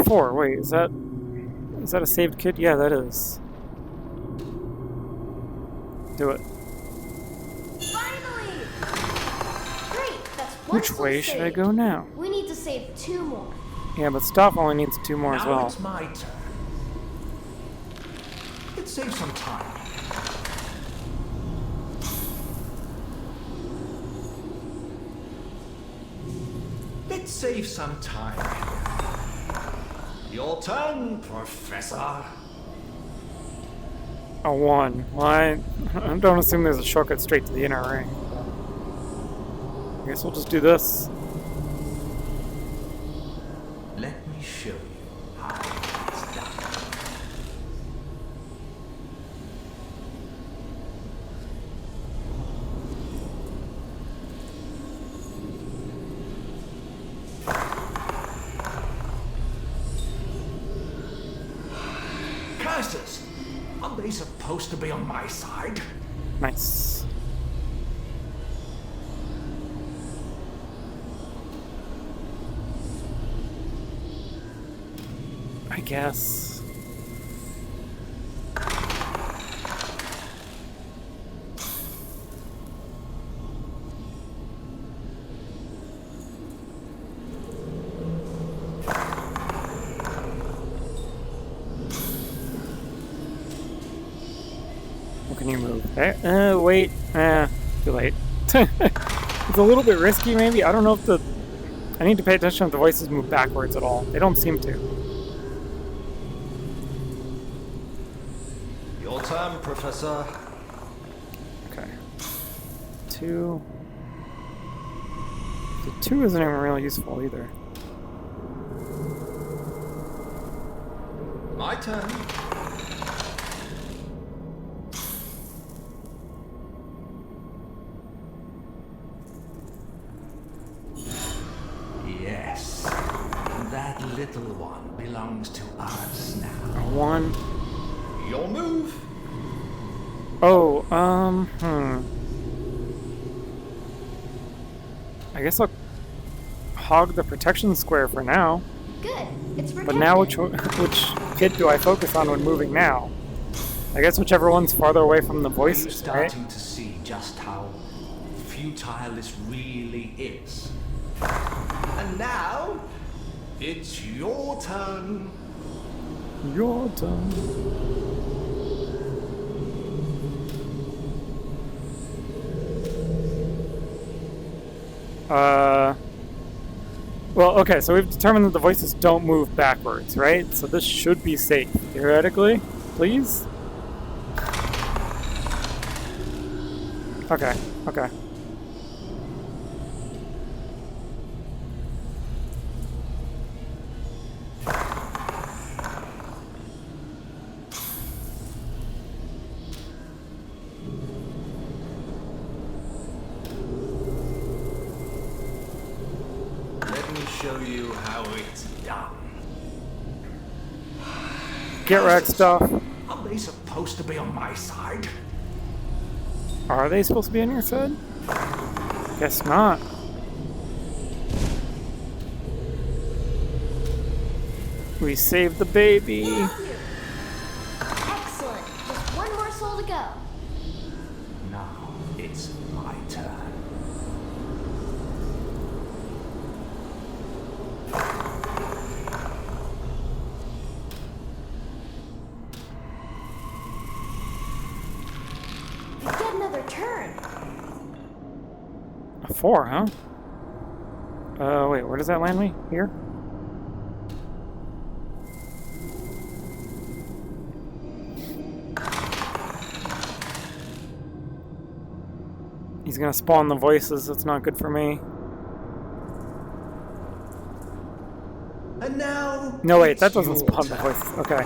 Four. Wait, is that a saved kid? Yeah, that is. Do it. Finally! Great, that's one Which way should I saved. go now? We need to save 2 more. Yeah, but Staff only needs 2 more as Now well. it's my turn. Let's save some time. Let's save some time. Your turn, Professor. A 1. Well, I don't assume there's a shortcut straight to the inner ring. I guess we'll just do this. Let me show you how it's done. Curses! Aren't they supposed to be on my side? Nice. I guess. What can you move? Wait. Too late. It's a little bit risky, maybe. I don't know if I need to pay attention if the voices move backwards at all. They don't seem to. Your turn, Professor. Okay. 2. The 2 isn't even really useful either. My turn. Yes, that little one belongs to us now. 1. Your move. Oh, I guess I'll hog the protection square for now. Good, it's protected. But now which kid do I focus on when moving now? I guess whichever one's farther away from the voices, Are you right? starting to see just how futile this really is? And now, it's your turn. Your turn. Well, okay, so we've determined that the voices don't move backwards, right? So this should be safe, theoretically. Please? Okay, okay. Let me show you how it's done. Get wrecked stuff. Are they supposed to be on my side? Are they supposed to be on your side? Guess not. We saved the baby. Excellent. Just 1 more soul to go. Now it's my turn. You get another turn. A 4, huh? Wait, where does that land me? Here? He's gonna spawn the voices, that's not good for me. And now... No, wait, that it's doesn't your spawn the turn. voices. Okay.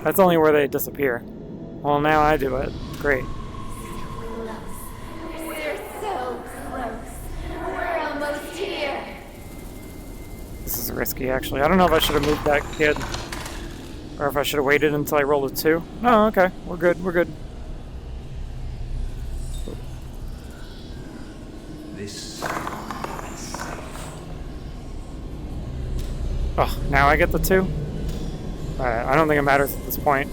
That's only where they disappear. Well, now I do it. Great. We're so close. We're almost here. This is risky, actually. I don't know if I should have moved that kid. Or if I should have waited until I rolled a 2. No, okay. We're good. We're good. This... Oh, now I get the 2? Alright, I don't think it matters at this point.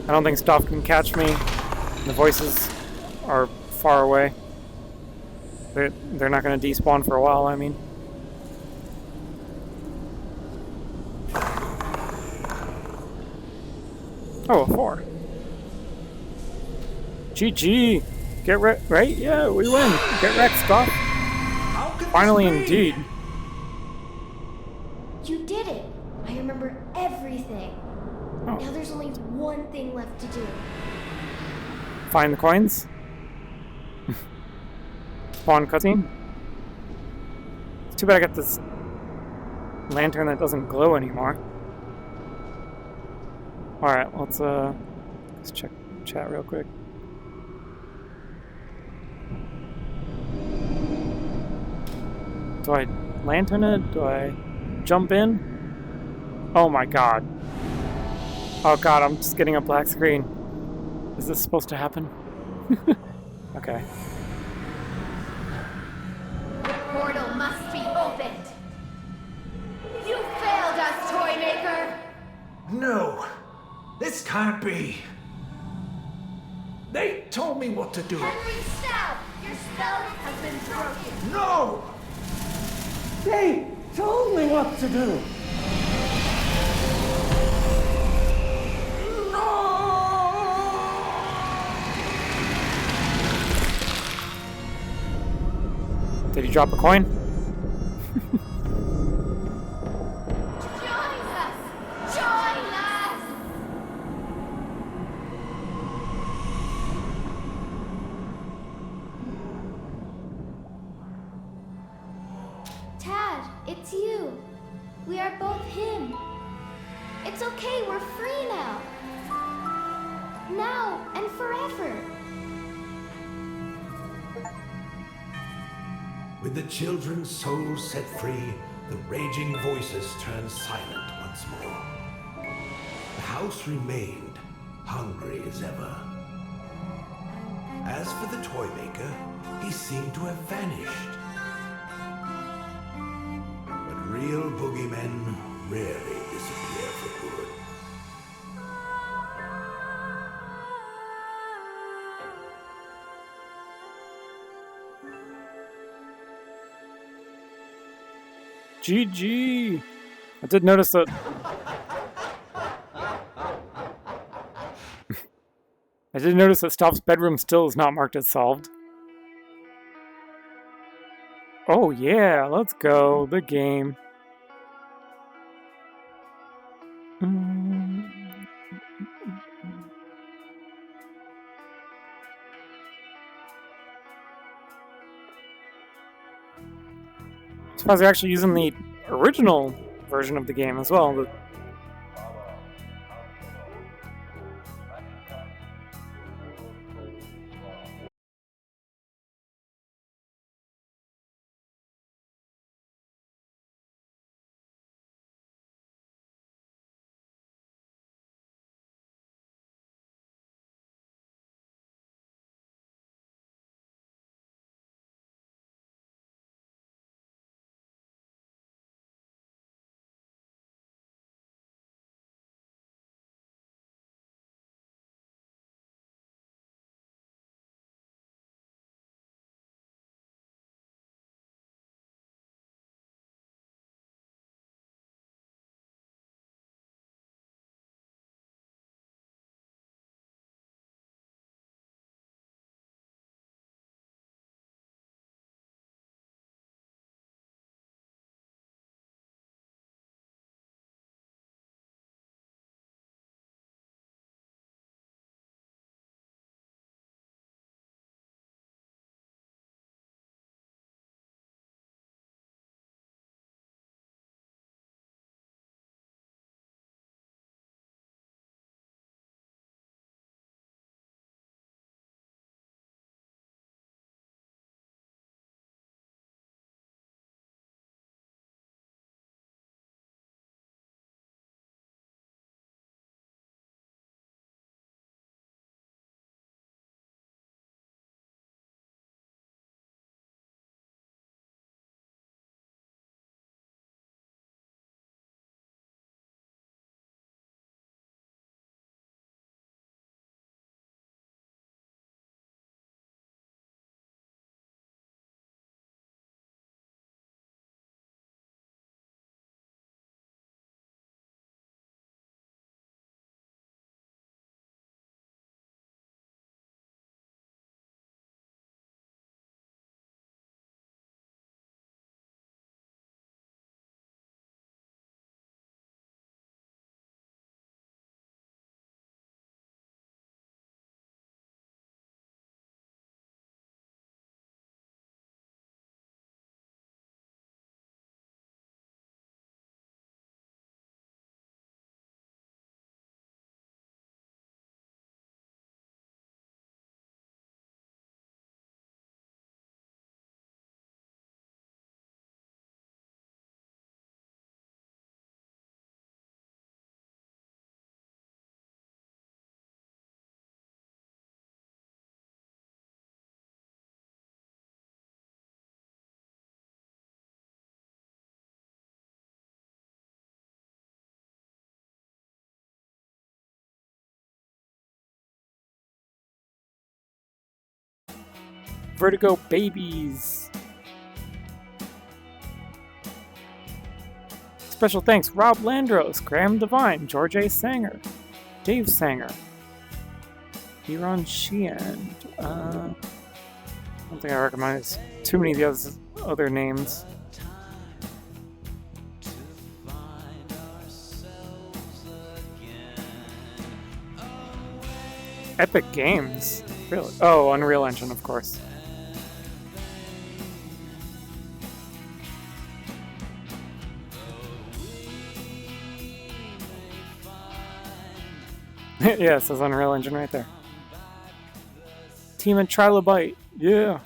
I don't think stuff can catch me. The voices are far away. They're not going to despawn for a while, I mean. Oh, a 4. GG! Get wrecked, right? Yeah, we win! Get wrecked, stuff! Finally, indeed. You did it! I remember everything. Oh. Now there's only one thing left to do. Find the coins. Spawn cutscene. It's too bad I got this lantern that doesn't glow anymore. Alright, let's check chat real quick. Do I lantern it? Do I jump in? Oh my god. Oh god, I'm just getting a black screen. Is this supposed to happen? Okay. The portal must be opened. You failed us, Toymaker. No! This can't be! They told me what to do! Henry Stout, your spell has been broken. No! They told me what to do! Did he drop a coin? Join us! Join us! Tad, it's you. We are both him. It's okay, we're free now. Now and forever. With the children's souls set free, the raging voices turned silent once more. The house remained hungry as ever. As for the Toymaker, he seemed to have vanished. But real boogeymen rarely disappear for good. GG! I did notice that... I did notice that Stoff's bedroom still is not marked as solved. Oh yeah, let's go. The game. Surprised they're actually using the original version of the game as well. Vertigo Babies. Special thanks, Rob Landros, Graham Devine, George A. Sanger, Dave Sanger, Iran Sheehan. I don't think I recognize too many of the other names. Epic Games? Really? Oh, Unreal Engine, of course. Yeah, it says Unreal Engine right there. Team and Trilobite. Yeah.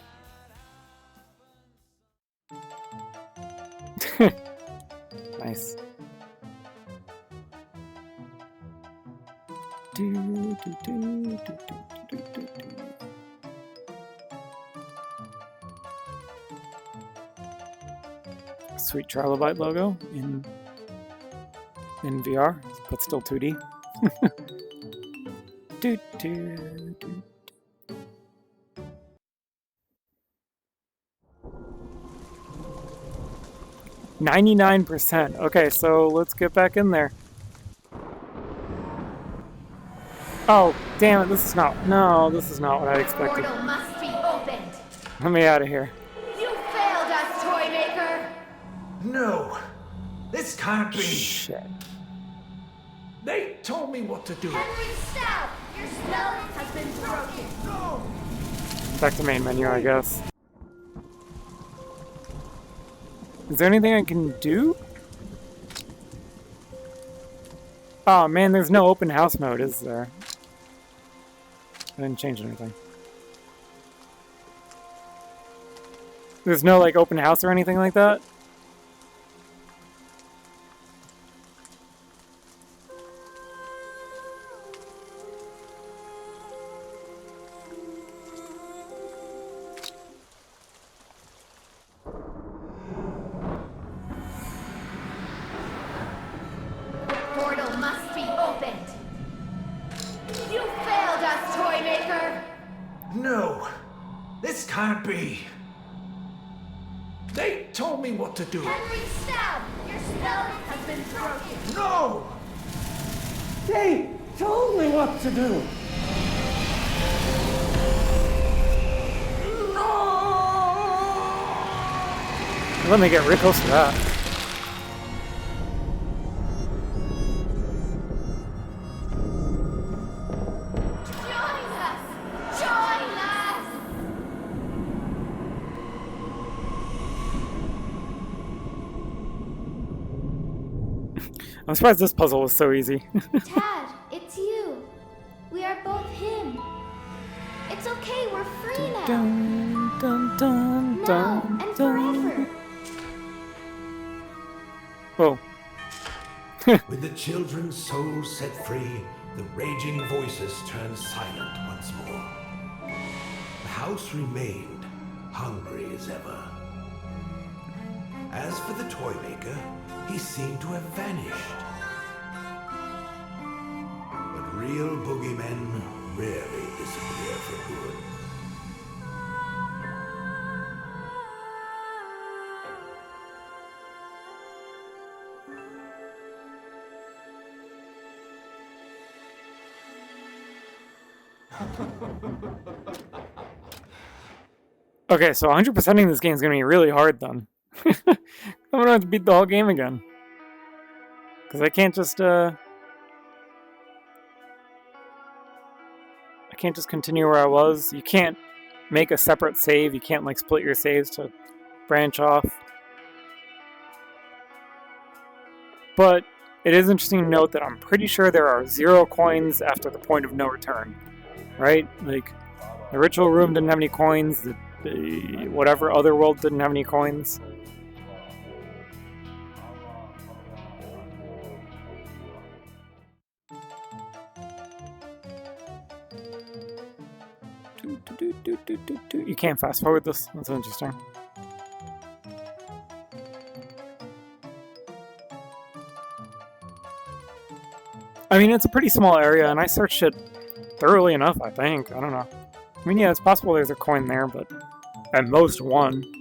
Nice. Sweet Trilobite logo in VR, but still 2D. 99%. Okay, so let's get back in there. Oh, damn it, this is not... No, this is not what I expected. Portal must be opened. Let me out of here. You failed us, Toymaker. No, this can't be. Shit. They told me what to do. Henry Stout, your spell has been broken. No! Back to main menu, I guess. Is there anything I can do? Oh man, there's no open house mode, is there? I didn't change anything. There's no like open house or anything like that? Portal must be opened. You failed us, Toymaker. No, this can't be. They told me what to do. Henry Stout, your spell has been broken. No! They told me what to do. Let me get real close to that. Join us! Join us! I'm surprised this puzzle was so easy. Tad, it's you. We are both him. It's okay, we're free now. Dun, dun, dun, Now dun, and dun. forever. Whoa. With the children's souls set free, the raging voices turned silent once more. The house remained hungry as ever. As for the Toymaker, he seemed to have vanished. But real boogeymen rarely disappear for good. Okay, so 100%ing this game is going to be really hard then. I'm going to have to beat the whole game again. Because I can't just continue where I was. You can't make a separate save. You can't like split your saves to branch off. But it is interesting to note that I'm pretty sure there are 0 coins after the point of no return. Right? Like, the ritual room didn't have any coins. The whatever other world didn't have any coins. You can't fast forward this. That's interesting. I mean, it's a pretty small area, and I searched it thoroughly enough, I think. I don't know. I mean, yeah, it's possible there's a coin there, but At most one.